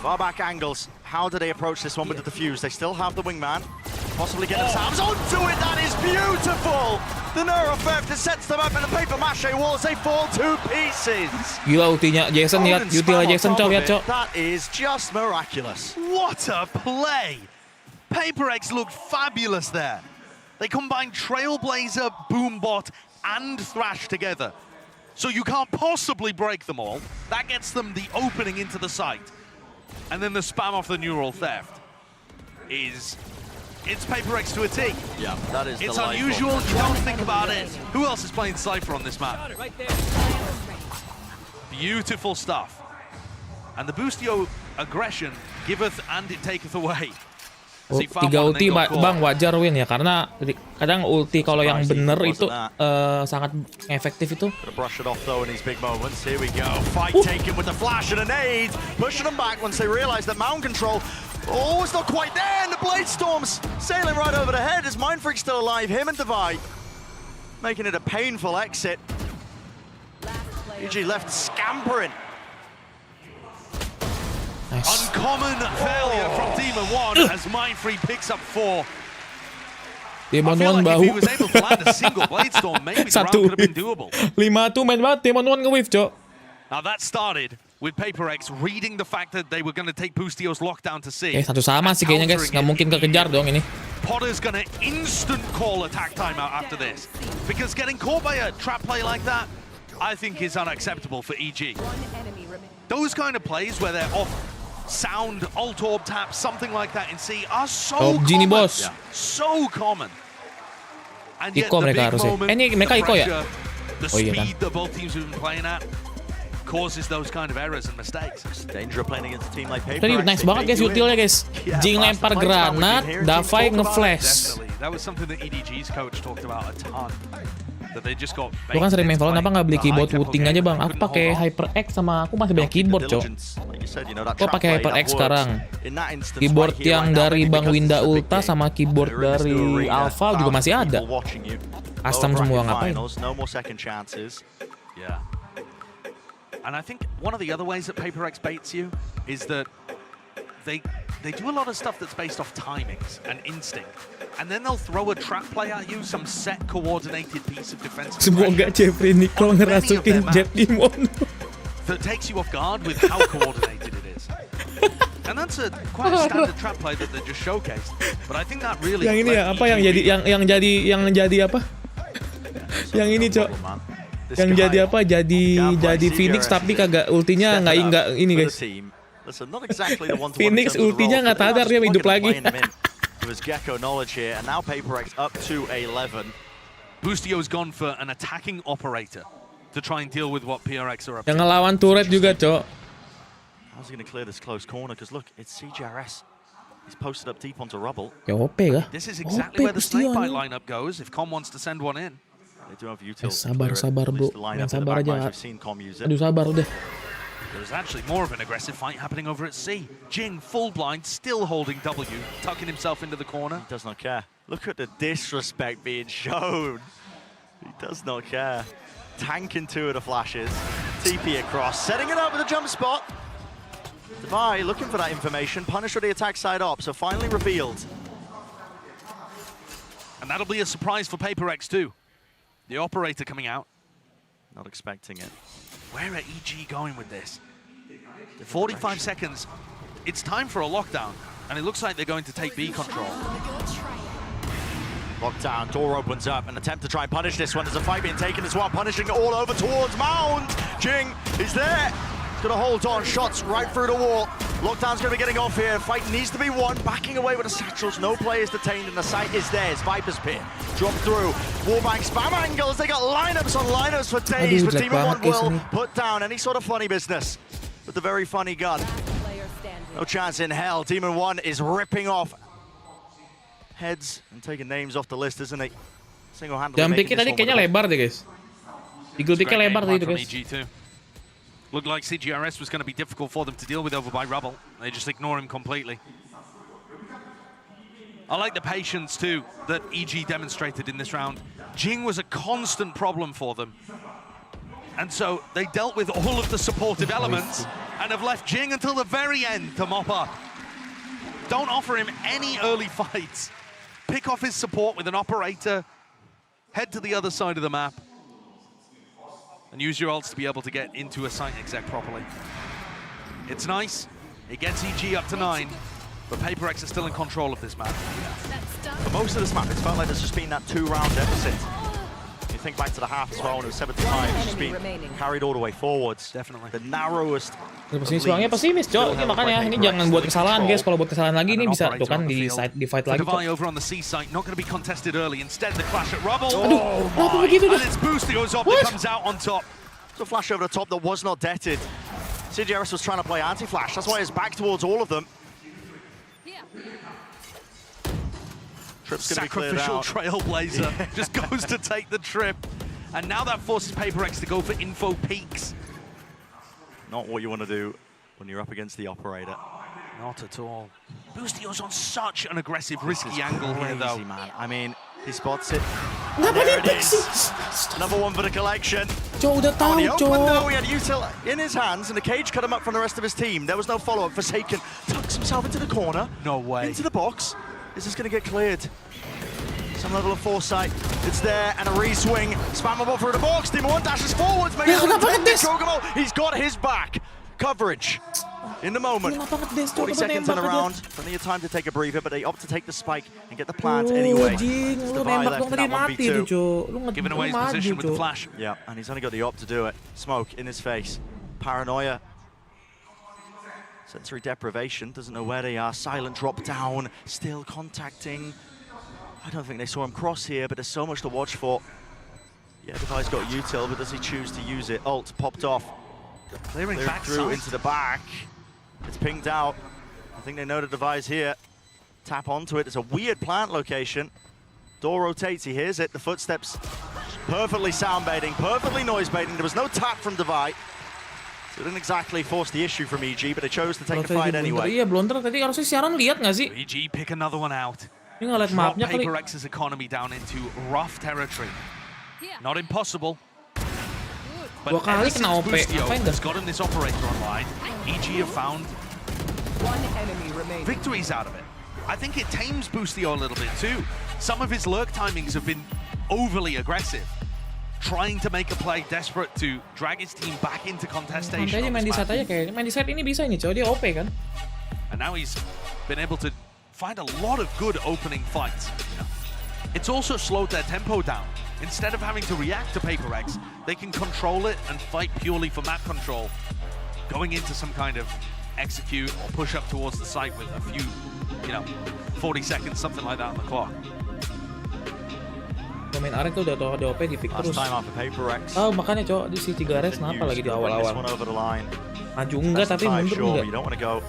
Far back angles. How do they approach this one with the defuse? They still have the wingman. Possibly get themselves onto it. That is beautiful. The Neuro Theft sets them up in the paper mache walls. They fall to pieces. Gila ultinya Jason, lihat util Jason cok, lihat cok. That is just miraculous. What a play! PaperX looked fabulous there. They combined Trailblazer, Boombot, and Thrash together. So you can't possibly break them all. That gets them the opening into the site. And then the spam off the neural theft is... It's PaperX to a T. Yeah, that is It's delightful. unusual, you don't think about it. Who else is playing Cypher on this map? Beautiful stuff. And the Boostio aggression giveth and it taketh away. Oh, 3 ulti bang wajar win ya, karena kadang ulti kalau yang bener itu sangat efektif itu. Brush it off though in these big moments. Here we go. Fight taken with the flash and a nade, pushing them back once they realize that mound control. Oh, it's not quite there, and the Blade Storm's sailing right over the head. Is Mindfreak still alive? Him and Divide making it a painful exit. EG left scampering. Nice. Uncommon failure from Demon 1 as Mindfreak picks up 4. Demon 1 Like bau. if he was able to land a single Blade Storm, maybe the round could have been doable. 5-2 main banget, Demon 1 nge-wave, Cok. Now that started with PaperX reading the fact that they were going to take Boostio's lockdown to C. Satu sama sih kayaknya guys, nggak mungkin kekejar dong ini. Potter's going to instant call attack timeout after this. Because getting caught by a trap play like that, I think is unacceptable for EG. Those kind of plays where they're off sound, alt orb tap, something like that in C are so Genie common. bos. So common. And yet Iko the mereka big harusnya. moment, Ini mereka the Iko ya? pressure, the Oh iya kan. speed that both teams have been playing at causes those kind of errors and mistakes. Danger of playing against a team like Tadi PaperX. nice banget guys utilnya guys. Jing lempar granat, Davai nge-flash. Definitely. That was something that EDG's coach talked about a ton. That they just got Lu kan sering main VALORANT, kenapa nggak beli keyboard putting aja bang? Aku pakai HyperX sama aku masih banyak keyboard, Cok. Aku pakai HyperX sekarang. Keyboard yang dari Bang Winda Ulta sama keyboard dari Alpha juga masih ada. Custom semua ngapain? No more second chances. Yeah. And I think one of the other ways that PaperX baits you is that they do a lot of stuff that's based off timings and instinct. And then they'll throw a trap play at you, some set coordinated piece of defensive Semoga Jeffrey Nicole ngerasukin Jet Demon. that takes you off guard with how coordinated it is. And that's quite a standard trap play that they just showcased. But I think that really Yang ini ya, apa yang jadi apa? Yang ini, Cok. Yang jadi apa? Jadi Phoenix tapi kagak ultinya nggak ini guys. Phoenix ultinya nggak sadar dia hidup lagi. Gecko knowledge here, and now PaperX up to 11. Boostio's gone for an attacking operator to try and deal with what PRX are up to. Yang ngelawan turret juga, Cok. How's he going to clear this close corner? Because look, it's CGRS. He's posted up deep onto rubble. Ya OP kah? This is exactly where the snakebite lineup goes if Com wants to send one in. They do have utils. Sabar bro, yang sabar aja. Aduh sabar udah. There's actually more of an aggressive fight happening over at C. Jing, full blind, still holding W, tucking himself into the corner. He does not care. Look at the disrespect being shown. He does not care. Tanking 2 of the flashes. TP across, setting it up with a jump spot. Divide looking for that information. Punish with the attack side up, so finally revealed. And that'll be a surprise for PaperX too. The operator coming out. Not expecting it. Where are EG going with this? 45 seconds. It's time for a lockdown, and it looks like they're going to take B control. Lockdown, door opens up, an attempt to try and punish this one. There's a fight being taken as well, punishing it all over towards Mound. Jing is there. He's gonna hold on, shots right through the wall. Lockdown's gonna be getting off here. Fight needs to be won. Backing away with the satchels. No players detained, and the site is theirs. Viper's Pit. Drop through. Wallbang spam angles. They got lineups on lineups for days. But Demon 1 will put down any sort of funny business with the very funny gun. No chance in hell. Demon 1 is ripping off heads and taking names off the list, isn't he? Single-handedly Jam making picknya tadi this kayaknya one. lebar deh guys. Eagle picknya lebar tadi From guys. EG too. Looked like CGRS was going to be difficult for them to deal with over by Rubble. They just ignore him completely. I like the patience too that EG demonstrated in this round. Jing was a constant problem for them. And so they dealt with all of the supportive elements and have left Jing until the very end to mop up. Don't offer him any early fights. Pick off his support with an operator, head to the other side of the map, and use your ults to be able to get into a site exec properly. It's nice. It gets EG up to 9, but PaperX is still in control of this map. For most of this map, it's felt like there's just been that 2-round deficit. think back to the half as well, when it was 7-5, it's just being carried all the way forwards. Definitely. The narrowest. Pesimis bangnya pesimis, Cok. Ini makanya ini jangan buat kesalahan, guys. Kalau buat kesalahan lagi ini bisa tuh kan di fight lagi. Divine over on the C site, not going to be contested early. Instead, the clash at rubble. Aduh, kenapa begitu dah? And it's Booster goes off, that comes out on top. So flash over the top that was not detted. CGRS was trying to play anti-flash. That's why it's back towards all of them. Trip's going to be cleared Sacrificial out. trailblazer just goes to take the trip. And now that forces PaperX to go for info peaks. Not what you want to do when you're up against the operator. Not at all. Boostio's on such an aggressive, risky angle here, though. Man. I mean, he spots it. Kenapa There dia it is. Number one for the collection. Cok, udah On the tahu, open though, Cok. he had Util in his hands, and the cage cut him up from the rest of his team. There was no follow-up. Forsaken tucks himself into the corner. No way. Into the box. Is this going to get cleared? Some level of foresight. It's there, and a re-swing. Spammable through the box. Team 1 dashes forwards. Maybe he's got his back. Coverage. In the moment. 40 seconds in a round. Plenty of time to take a breather, but they opt to take the spike and get the plant anyway. Lu nembak dong tadi mati tuh, Cok. Giving away his position with the flash. Yeah, and he's only got the op to do it. Smoke in his face. Paranoia. Sensory deprivation. Doesn't know where they are. Silent drop down. Still contacting. I don't think they saw him cross here, but there's so much to watch for. Yeah, Devi's got util, but does he choose to use it? Ult popped off. Clearing back through side. into the back. It's pinged out. I think they know the Devi's here. Tap onto it. It's a weird plant location. Door rotates. He hears it. The footsteps perfectly sound baiting, perfectly noise baiting. There was no tap from Devi. So it didn't exactly force the issue from EG, but they chose to take the fight anyway. Iya, blunder tadi harusnya siaran lihat nggak sih? EG pick another one out. Ini ngeliat Drop mapnya kali. PaperX's economy down into rough territory. Not impossible. But Dua kali ever kena since OP. Boostio Ngapain has dah? gotten this operator online, EG have found victories out of it. I think it tames Boostio a little bit too. Some of his lurk timings have been overly aggressive, trying to make a play, desperate to drag his team back into contestation. Nanti aja main di set aja kayaknya. Main di set ini bisa ini, Cok. Dia OP kan? And now he's been able to find a lot of good opening fights. It's also slowed their tempo down. Instead of having to react to PaperX, they can control it and fight purely for map control, going into some kind of execute or push up towards the site with a few, 40 seconds, something like that on the clock. Pemain Arek tuh udah OP di pick terus. Last time after PaperX. Oh, makanya, Cok, di si 3RS kenapa lagi di awal-awal? Maju enggak, tapi mundur enggak. You don't want to go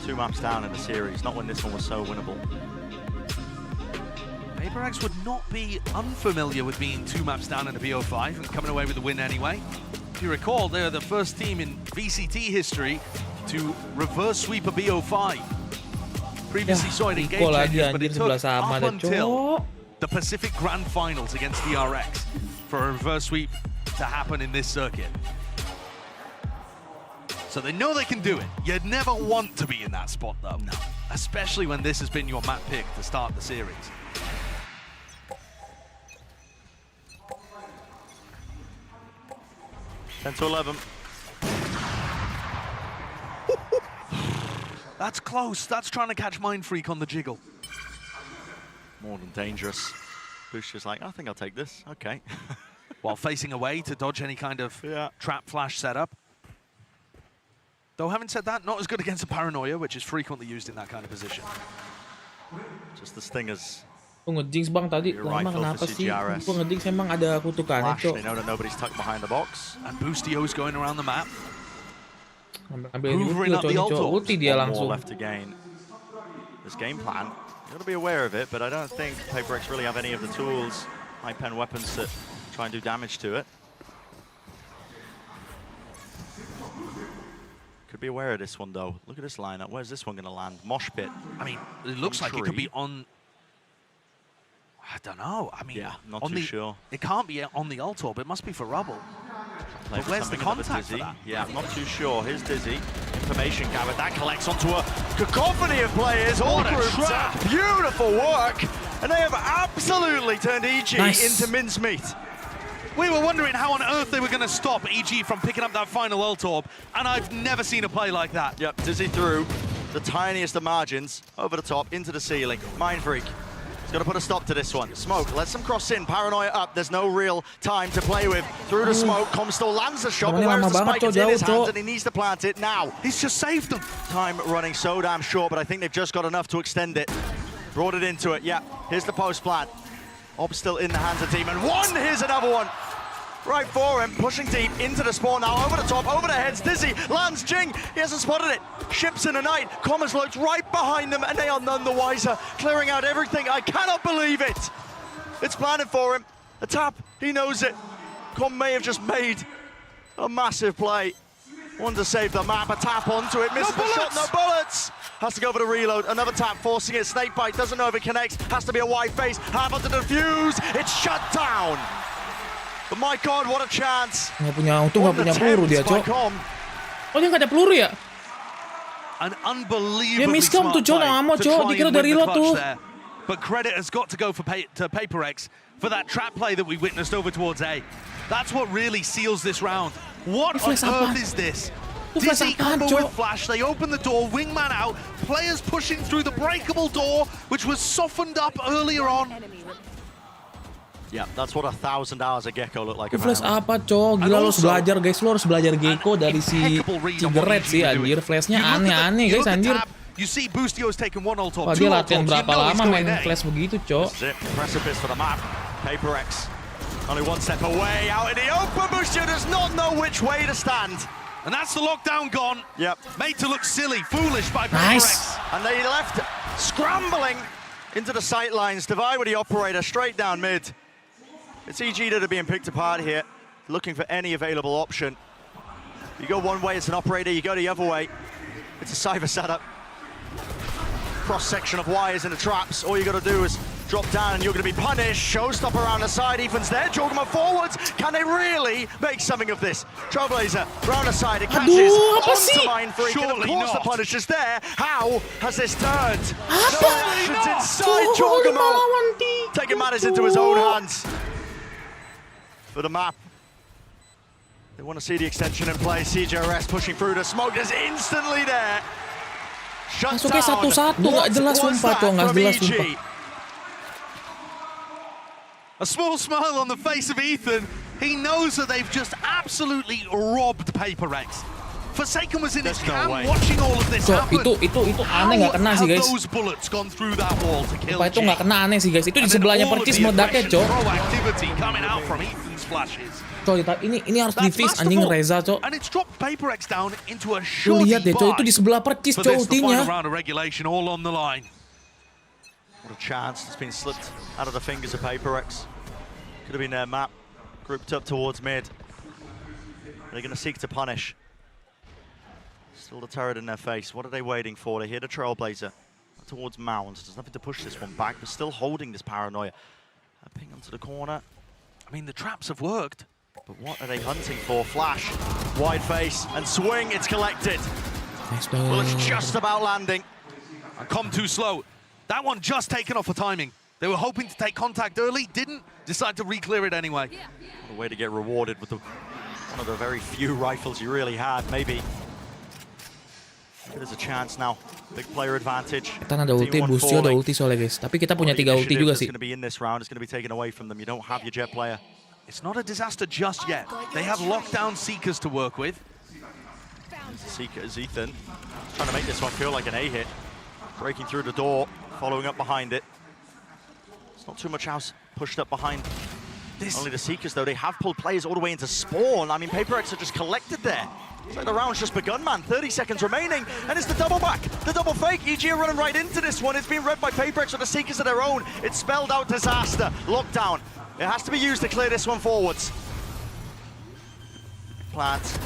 2 maps down in the series, not when this one was so winnable. PaperX would not be unfamiliar with being 2 maps down in a BO5 and coming away with the win anyway. If you recall, they are the first team in VCT history to reverse sweep a BO5. Previously saw it in game changes, but it took up until the Pacific Grand Finals against PRX for a reverse sweep to happen in this circuit. So they know they can do it. You'd never want to be in that spot though. No. Especially when this has been your map pick to start the series. To 11. That's close. That's trying to catch Mind Freak on the jiggle. More than dangerous. Bush is like, I think I'll take this. Okay. While facing away to dodge any kind of trap flash setup. Though having said that, not as good against a Paranoia, which is frequently used in that kind of position. Just the stingers. Ngejinx bang tadi, lama kenapa sih? Ngejinx emang ada kutukannya, Cok. They know that nobody's tucked behind the box. And Boostio's going around the map. Ambil ulti, Cok. Ulti dia langsung. More left to gain. This game plan, you got to be aware of it, but I don't think PaperX really have any of the tools, high pen weapons to try and do damage to it. Could be aware of this one though. Look at this lineup. Where's this one going to land? Mosh pit. I mean, it looks like it could be on. I don't know. I mean, not too sure. It can't be on the ult orb. It must be for rubble. But where's the contact for that? Yeah, I'm not too sure. Here's Dizzy. Information gathered. That collects onto a cacophony of players. All grouped up. Beautiful work. And they have absolutely turned EG into mincemeat. We were wondering how on earth they were going to stop EG from picking up that final ult orb, and I've never seen a play like that. Yep, Dizzy through the tiniest of margins, over the top, into the ceiling. Mind Freak. He's got to put a stop to this one. Smoke lets him cross in. Paranoia up. There's no real time to play with. Through the smoke, Comstore lands the shot. But where's the spike? It's in his hands and he needs to plant it now. He's just saved them. Time running so damn short, but I think they've just got enough to extend it. Brought it into it. Yeah, here's the post plant. Ob still in the hands of team. And one, here's another one. Right for him, pushing deep into the spawn now, over the top, over the heads, Dizzy, lands Jing, he hasn't spotted it. Ships in the night, Commerce lurks right behind them, and they are none the wiser, clearing out everything. I cannot believe it. It's planted for him. A tap, he knows it. Com may have just made a massive play. Wanted to save the map, a tap onto it, misses the shot, no bullets. Has to go for the reload, another tap, forcing it, snakebite, doesn't know if it connects, has to be a wide face, half onto the defuse, it's shut down. But my God, what a chance! Nggak punya untung, nggak punya peluru dia, Cok. Oh, dia nggak ada peluru ya? An unbelievably miscom tuh, Cok, nggak mau, Cok. Dikira udah reload tuh. But credit has got to go for Paperrex for that trap play that we witnessed over towards A. That's what really seals this round. What on earth is this? Dizzy combo with flash, they open the door, wingman out, players pushing through the breakable door, which was softened up earlier on. Yeah, that's what 1,000 hours of Gecko look like. Flash apa, Cok? Gila, lo harus belajar, guys. Lo harus belajar Gecko dari si Cigarette sih, anjir. Flashnya aneh-aneh, guys, anjir. Wah, dia latihan berapa lama main flash begitu, Cok? Precipice for the map. Paperrex only one step away, out in the open. Boostio does not know which way to stand. And that's the lockdown gone. Yep. Made to look silly, foolish by Paperrex. Nice. And they left scrambling into the sight lines. Divide with the operator straight down mid. It's EG that are being picked apart here, looking for any available option. You go one way, it's an operator, you go the other way. It's a cypher setup. Cross-section of wires in the traps. All you got to do is drop down and you're going to be punished. Showstopper around the side, Ethan's there, Jorgma forwards. Can they really make something of this? Trailblazer around the side, it catches onto Mindfreak, and of course the punish is there. How has this turned? No actions inside Jorgma, taking matters into his own hands. For the map. They want to see the extension in place. CJRS pushing through the smoke is instantly there. Shut down. Satu-satu, nggak jelas sumpah, Cok, nggak jelas sumpah. A small smile on the face of Ethan. He knows that they've just absolutely robbed Paperrex. Forsaken was in his camp watching all of this happen. Itu aneh, nggak kena sih, guys. Those bullets gone through that wall to kill Itu nggak kena aneh sih, guys. Itu di sebelahnya percis meledaknya, Cok. Proactivity coming out from Ethan's flashes. Cok, ini harus di-face anjing Reza, Cok. And it's dropped Paperrex down into a Tuh, lihat deh, Cok, itu di sebelah percis, Cok, ultinya. Round of regulation all on the line. What a chance that's been slipped out of the fingers of Paperrex. Could have been their map grouped up towards mid. They're going to seek to punish. Still the turret in their face. What are they waiting for? They hear the Trailblazer towards Mounds. There's nothing to push this one back, but still holding this Paranoia. A ping onto the corner. I mean, the traps have worked. But what are they hunting for? Flash, wide face, and swing. It's collected. Well, it's just about landing. And come too slow. That one just taken off for timing. They were hoping to take contact early, didn't. Decide to re-clear it anyway. What a way to get rewarded with one of the very few rifles you really had, maybe. There's a chance now. Big player advantage. Kita ada ulti, Boostio ada ulti soalnya, guys. Tapi kita punya 3 ulti juga sih. It's going to be in this round. It's going to be taken away from them. You don't have your jet player. It's not a disaster just yet. They have lockdown Seekers to work with. Seekers, Ethan, trying to make this one feel like an A hit. Breaking through the door, following up behind it. It's not too much house pushed up behind. Only the Seekers, though, they have pulled players all the way into spawn. I mean, Paperrex are just collected there. It's like the round's just begun, man. 30 seconds remaining, and it's the double back, the double fake. EG are running right into this one. It's being read by Paperrex with the Seekers of their own. It's spelled out disaster, lockdown. It has to be used to clear this one forwards. Plant,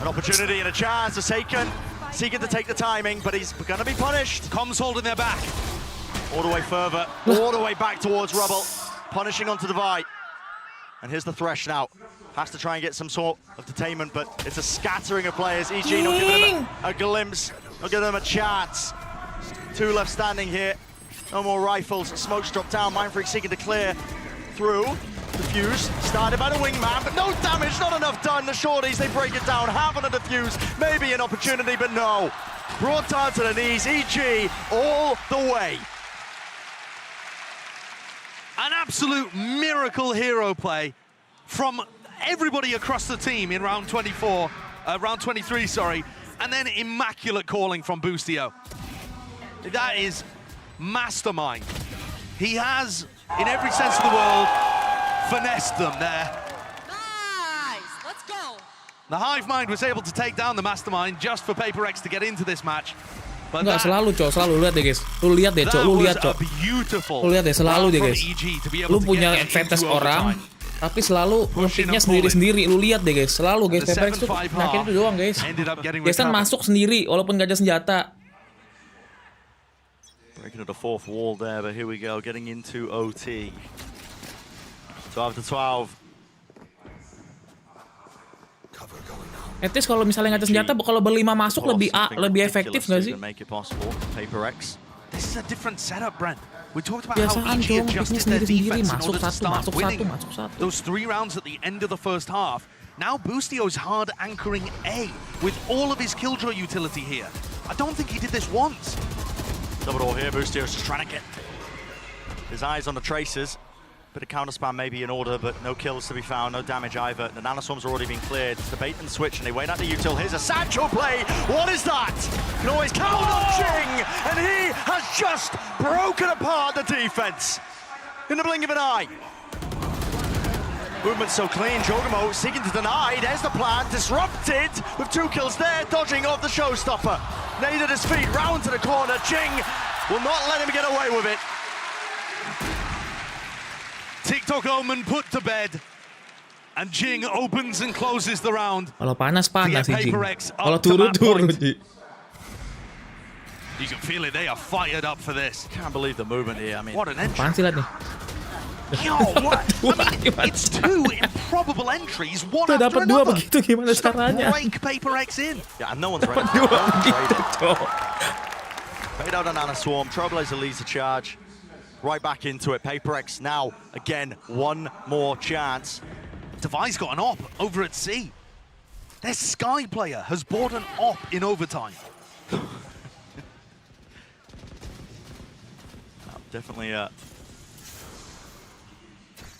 an opportunity and a chance to Seiken. Seeking to take the timing, but he's gonna be punished. Comms holding their back. All the way further, all the way back towards Rubble. Punishing onto the Vi. And here's the Thresh now. Has to try and get some sort of detainment, but it's a scattering of players. EG not giving them a glimpse, not giving them a chance. 2 left standing here. No more rifles. Smoke's dropped down. Mindfreak seeking to clear through. Defuse started by the wingman, but no damage, not enough done. The shorties, they break it down. Half on a defuse, maybe an opportunity, but no. Brought down to the knees. EG all the way. An absolute miracle hero play from everybody across the team in round 23, sorry, and then immaculate calling from Boostio. That is mastermind. He has, in every sense of the world, finessed them there. Nice, let's go. The Hive Mind was able to take down the Mastermind just for PaperX to get into this match. But Enggak, selalu, Cok. Selalu. Lihat deh, guys. Lu lihat deh, Cok. Lu lihat, Cok. Lu lihat deh, selalu deh, guys. Lu punya advantage orang, tapi selalu nge-picknya sendiri-sendiri. Lu lihat deh, guys. Selalu, guys. PRX tuh yakin itu doang, guys. Guys kan masuk sendiri, walaupun gak ada senjata. Breaking the fourth wall there, but here we go, getting into OT. 12-12. At least kalau misalnya nggak ada senjata, kalau berlima masuk lebih efektif nggak sih? This is a different setup, Brent. We talked about how Biasaan EG dong, adjusted picknya their sendiri-sendiri, defense in order to start winning masuk satu. those 3 rounds at the end of the first half. Now Boostio's hard anchoring A with all of his killjoy utility here. I don't think he did this once. Double door here, Boostio's just trying to get his eyes on the traces. Bit of counter spam maybe in order, but no kills to be found, no damage either. The nanoswarm's already been cleared. It's the bait and switch, and they wait out the util. Here's a satchel play. What is that? You can always count on Jing, and he has just broken apart the defense in the blink of an eye. Movement so clean. Jogamo seeking to deny. There's the plan. Disrupted with 2 kills there, dodging off the showstopper. Nade at his feet, round to the corner. Jing will not let him get away with it. TikTok Omen put to bed, and Jing opens and closes the round. Kalau panas sih Jing. PaperX Kalau turun Ji. You can feel it. They are fired up for this. Can't believe the movement here. I mean, what an entry! Apaan sih lihat nih? Yo, what? I mean, it's 2 improbable entries, one Tuh after dapat 2 another. begitu gimana caranya? Break PaperX in. Yeah, and no one's ready. Dapat 2 begitu, Cok. Fade out a nanoswarm. Trailblazer leads the charge. Right back into it. PaperX now, again, one more chance. Devi's got an op over at C. Their Sky player has bought an op in overtime. Definitely a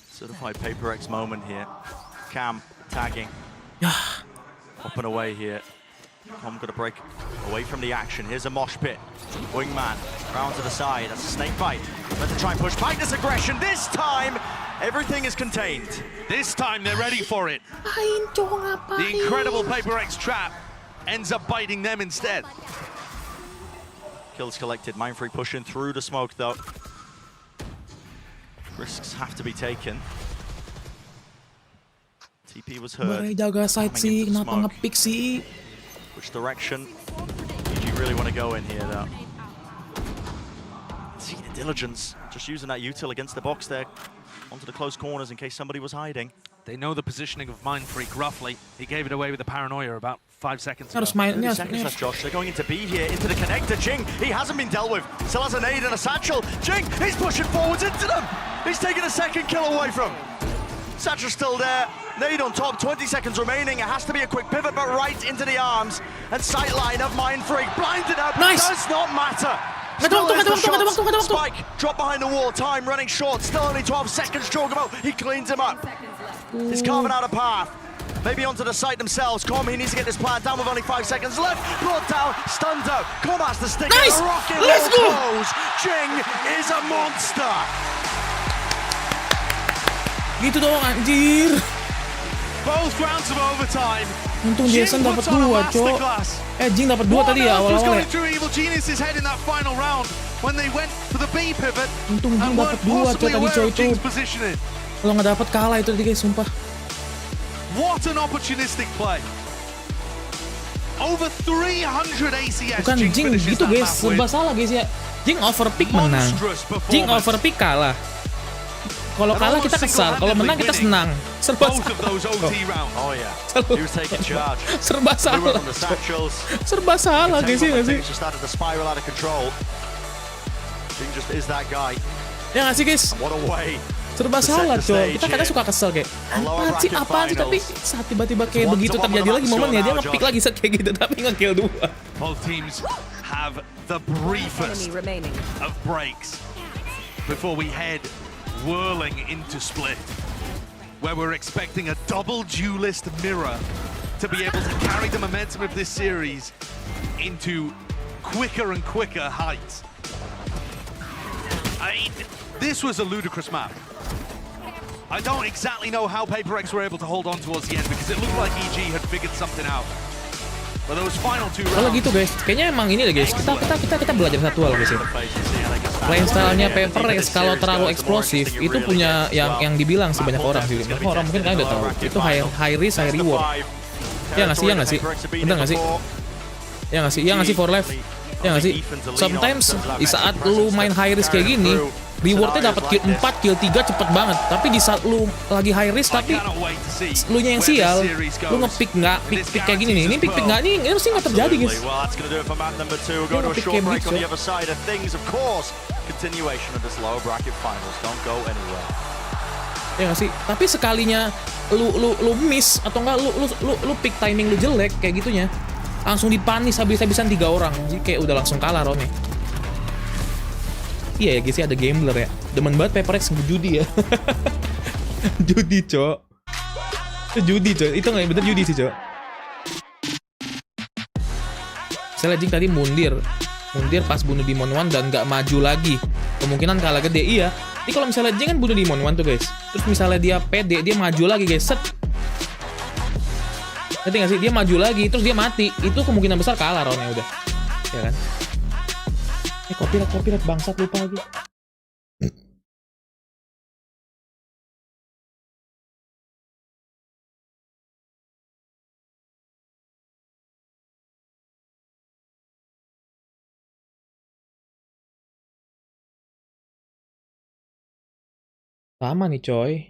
certified PaperX moment here. Cam tagging. Hopping away here. I'm going to break away from the action. Here's a mosh pit. Wingman, round to the side. That's a snake bite. Let's try and push back this aggression. This time, everything is contained. This time, they're ready for it. The incredible PaperX trap ends up biting them instead. Kills collected. Mindfree pushing through the smoke, though. Risks have to be taken. TP was hurt. Jaga side sih, kenapa nge-pick sih? Which direction did you really want to go in here, though? See the diligence, just using that util against the box there, onto the close corners in case somebody was hiding. They know the positioning of Mindfreak roughly. He gave it away with the paranoia about 5 seconds ago. Harus main, 30 seconds left, Josh. They're going into B here, into the connector. Jing, he hasn't been dealt with. Still has a nade and a satchel. Jing, he's pushing forwards into them. He's taking a second kill away from. Satchel's still there. Nade on top, 20 seconds remaining. It has to be a quick pivot, but right into the arms and sightline of Mindfreak. Blinded up, nice. Does not matter. Spike, drop behind the wall, time running short, still only 12 seconds, Jogamo, he cleans him up. He's carving out a path, maybe onto the site themselves. Com, he needs to get this plan down with only 5 seconds left, brought down, stunned out, Com has to stick nice. it, rocket Let's go. close. Jing is a monster. Gitu dong anjir. Both rounds of overtime. Untung Jason dapat 2, Cok. Jing dapat 2 tadi ya awal-awal ya. Evil Genius's head in that final round when they went for the B pivot. Untung Jing dapat 2, Cok, tadi Cok itu. Kalau nggak dapat kalah itu tadi guys, sumpah. What an opportunistic play. Over 300 ACS. Bukan Jing gitu guys, serba salah guys ya. Jing overpick menang. Jing overpick kalah. Kalau kalah kita kesal, kalau menang kita senang. Serba salah. Oh yeah. He was taking charge. Serba salah. Serba salah guys ya nggak sih? Just started to spiral out of control. Jing just is that guy. Ya nggak sih guys? What a way. Serba salah Cok. Kita kadang suka kesel kayak apaan sih, tapi saat tiba-tiba kayak begitu terjadi lagi momennya dia nge-pick lagi set kayak gitu tapi nge-kill 2. Both teams have the briefest of breaks before we head whirling into Split, where we're expecting a double duelist mirror to be able to carry the momentum of this series into quicker and quicker heights. This was a ludicrous map. I don't exactly know how PaperX were able to hold on towards the end because it looked like EG had figured something out. But those final two Kalau rounds. gitu guys, kayaknya emang ini deh guys. Kita belajar satu hal guys ya. Playstyle-nya PaperX kalau terlalu eksplosif itu punya yang dibilang sih banyak orang sih. Banyak orang mungkin kalian udah tahu. Itu high risk high reward. Ya nggak sih? Bener nggak sih? Ya nggak sih for life? Ya nggak sih? Sometimes di saat lu main high risk kayak gini, rewardnya dapat kill 4, kill 3 cepet banget. Tapi di saat lu lagi high risk tapi lu nya yang sial, lu nge-pick nggak, pick kayak gini nih. Ini pick nggak nih, ini sih nggak terjadi guys. Dia nge-pick kayak begitu. Ya nggak sih? Tapi sekalinya lu miss atau enggak lu pick timing lu jelek kayak gitunya, langsung dipanis habis-habisan 3 orang. Jadi kayak udah langsung kalah Rome. Iya ya guys ya, ada gambler ya. Demen banget PaperX judi ya. Judi, Cok. Itu judi, Cok. Itu nggak bener judi sih, Cok. Saya Jing tadi mundir pas bunuh Demon One dan nggak maju lagi. Kemungkinan kalah gede, iya. Jadi kalau misalnya Jing kan bunuh Demon One tuh guys. Terus misalnya dia pede, dia maju lagi guys. Set. Ngerti nggak sih? Dia maju lagi, terus dia mati. Itu kemungkinan besar kalah roundnya udah. Ya kan? Copyright bangsat, lupa lagi. Sama nih coy.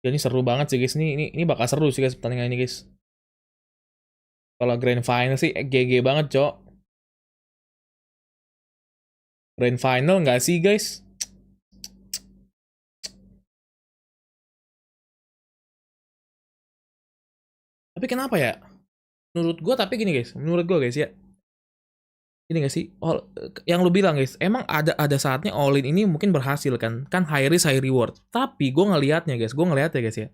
Ya, ini seru banget sih guys. Ini bakal seru sih guys pertandingan ini guys. Kalau grand final sih GG banget, Cok. Grand final nggak sih guys? Tapi kenapa ya? Menurut gue tapi gini guys, menurut gue guys ya. Ini gak sih? Yang lu bilang guys, emang ada saatnya all in ini mungkin berhasil kan? Kan high risk high reward. Tapi gue ngelihatnya guys, ya.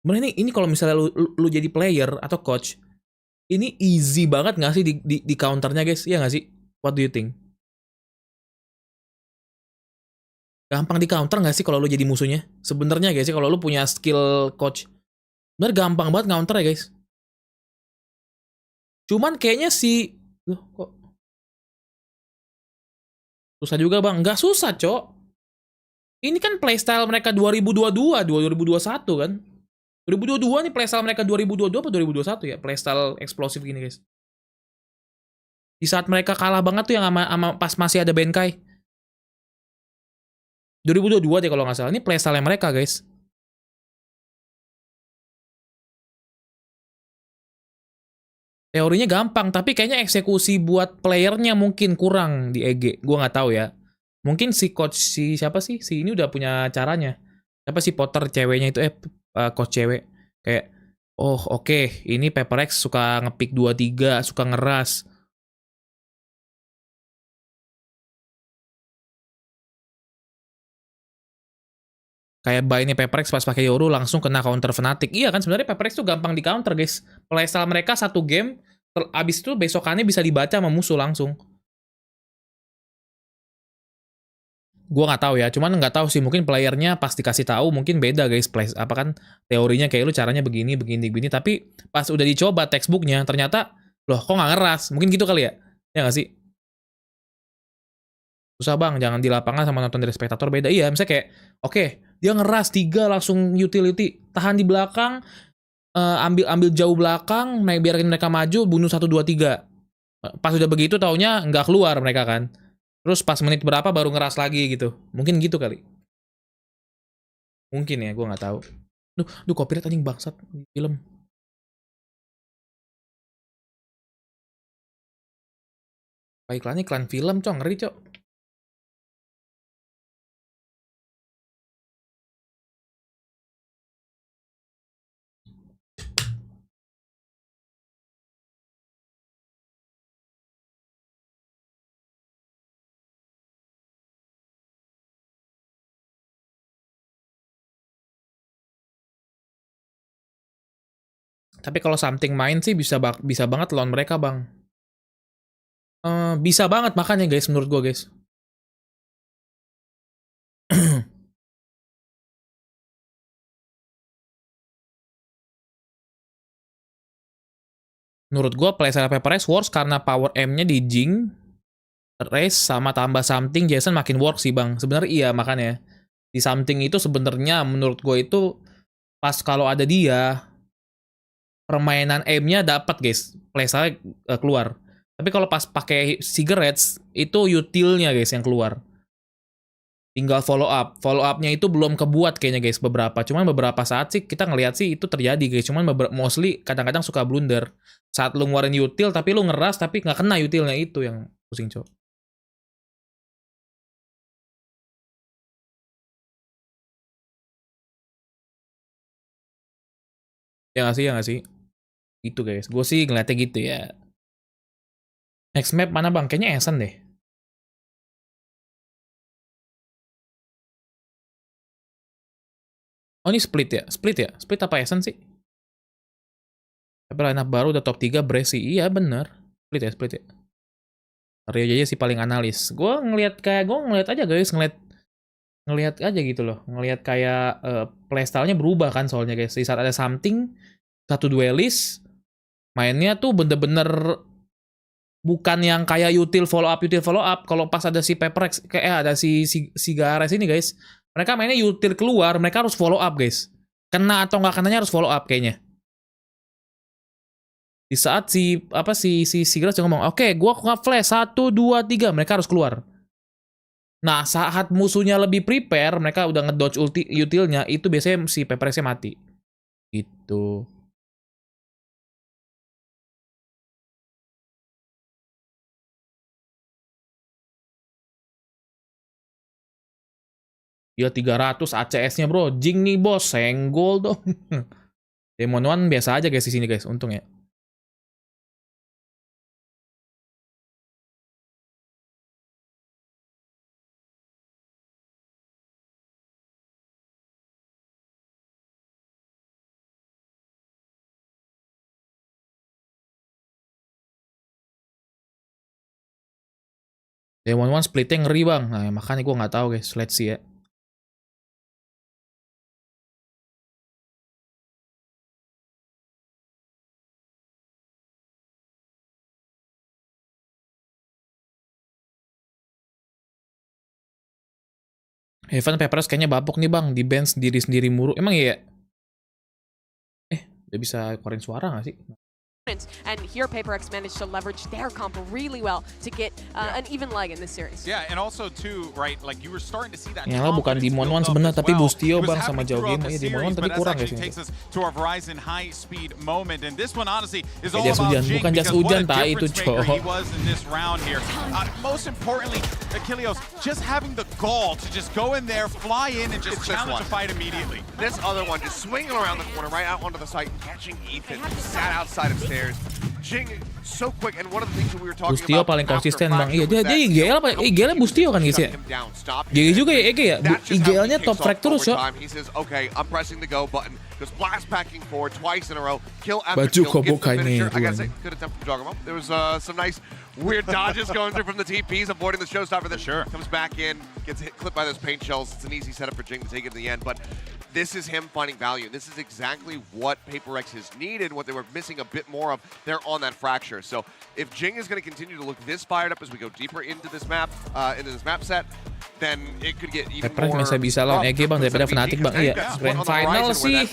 Sebenarnya ini kalau misalnya lu jadi player atau coach, ini easy banget gak sih di counternya guys? Iya gak sih? What do you think? Gampang di counter gak sih kalau lu jadi musuhnya? Sebenarnya guys sih kalau lu punya skill coach, bener gampang banget counter ya guys. Cuman kayaknya loh kok susah juga bang? Nggak susah cok. Ini kan playstyle mereka 2022, 2021 kan? 2022 nih playstyle mereka 2022 apa 2021 ya? Playstyle eksplosif gini guys. Di saat mereka kalah banget tuh yang sama pas masih ada Benkai. 2022 deh kalau nggak salah. Ini playstyle mereka guys. Teorinya gampang, tapi kayaknya eksekusi buat playernya mungkin kurang di EG. Gue nggak tahu ya. Mungkin si coach siapa sih? Si ini udah punya caranya. Siapa sih Potter ceweknya itu coach cewek. Kayak oh oke, ini PaperX suka ngepick 2-3, suka ngeras. Kayak buy-nya PaperX pas pakai Yoru langsung kena counter Fnatic. Iya kan sebenarnya PaperX tuh gampang di counter guys. Playstyle mereka satu game, abis itu besokannya bisa dibaca sama musuh langsung. Gua nggak tahu ya, cuman nggak tahu sih mungkin playernya pas dikasih tahu mungkin beda guys. Apa kan teorinya kayak lu caranya begini, tapi pas udah dicoba textbooknya ternyata loh kok nggak ngeras. Mungkin gitu kali ya? Ya nggak sih? Susah bang, jangan di lapangan sama nonton dari spektator beda. Iya, misalnya kayak, oke, dia ngeras 3 langsung utility, tahan di belakang, ambil jauh belakang, biarin mereka maju, bunuh 1, 2, 3. Pas udah begitu taunya nggak keluar mereka kan. Terus pas menit berapa baru ngeras lagi gitu. Mungkin gitu kali. Mungkin ya, gue nggak tahu. Duh, copyright anjing bangsat film. Iklannya iklan film, cok, ngeri cok. Tapi kalau something main sih bisa banget lawan mereka, Bang. Bisa banget makanya guys, menurut gua guys. Menurut gua playstyle PRX works karena power M-nya di Jing, race sama tambah something Jason makin work sih, Bang. Sebenarnya iya makanya. Di something itu sebenarnya menurut gua itu pas kalau ada dia permainan M-nya dapat guys, playstyle keluar. Tapi kalau pas pakai cigarettes itu utilnya guys yang keluar. Tinggal follow up. Follow up-nya itu belum kebuat kayaknya guys beberapa. Cuman beberapa saat sih kita ngelihat sih itu terjadi guys. Cuman mostly kadang-kadang suka blunder. Saat lu ngeluarin util tapi lu ngeras tapi nggak kena utilnya, itu yang pusing, Cok. Ya nggak sih? Itu guys. Gue sih ngeliatnya gitu ya. Next map mana, Bang? Kayaknya Essen deh. Oh ini split ya? Split apa Essen sih? Tapi lineup baru udah top 3 Bresi. Iya bener. Split ya. Ryuji sih paling analis. Gue ngeliat aja guys. Ngeliat aja gitu loh. Ngeliat kayak playstyle-nya berubah kan soalnya guys. Di saat ada something, satu duelist, mainnya tuh bener-bener bukan yang kayak util follow up. Kalau pas ada si PRX, kayak ada si Gares ini guys. Mereka mainnya util keluar, mereka harus follow up guys. Kena atau nggak kenanya harus follow up kayaknya. Di saat si Gares ngomong, oke, gua nge-flash 1, 2, 3, mereka harus keluar. Nah, saat musuhnya lebih prepare, mereka udah ngedodge utilnya, itu biasanya si PRX-nya mati. Gitu. Ya 300 ACS-nya bro, Jing nih bos, senggol dong. Demon One biasa aja guys di sini guys, untung ya. Demon One splitnya ngeri bang, nah makanya gue nggak tahu guys, let's see ya. Evan PRX kayaknya bapuk nih bang, di band sendiri-sendiri muru. Emang iya? Udah bisa keluarin suara gak sih? And here PaperX managed to leverage their combo really well to get an even leg in this series. Yeah, and also too, right, like you were starting to see that. Ya lah bukan Demon One sebenarnya, tapi Bustio bang sama Jauh Game. Ya Demon One tadi kurang guys ini. To our Verizon high speed moment, and this one honestly is all jas about hujan, Jing, bukan jas because hujan, what a itu difference maker cowok. he was in this round here. Most importantly, Achilleos just having the gall to just go in there, fly in, and just challenge a fight immediately. This other one just swinging around the corner, right out onto the site, and catching Ethan, who sat outside of stairs. Jing so quick, and one of the things that we were talking Bustio about paling konsisten bang. Iya dia IGL apa? IGL-nya Bustio kan guys ya. GG juga ya EG ya. IGL-nya top frag terus ya. He says, "Okay, I'm pressing the go button." Just blast packing forward twice in a row. Kill after Baju kill. kobok Gets the ini. finisher. I gotta say, good attempt from Jogamo. There was some nice weird dodges going through from the TPs, avoiding the showstopper. Then comes back in, gets hit, clipped by those paint shells. It's an easy setup for Jing to take it in the end, but this is him finding value. This is exactly what PaperX has needed, what they were missing a bit more of. They're on that fracture. So if Jing is going to continue to look this fired up as we go deeper into this map, set, then it could get even more. PRX bisa lawan EG bang daripada Fnatic bang. Iya, grand final sih.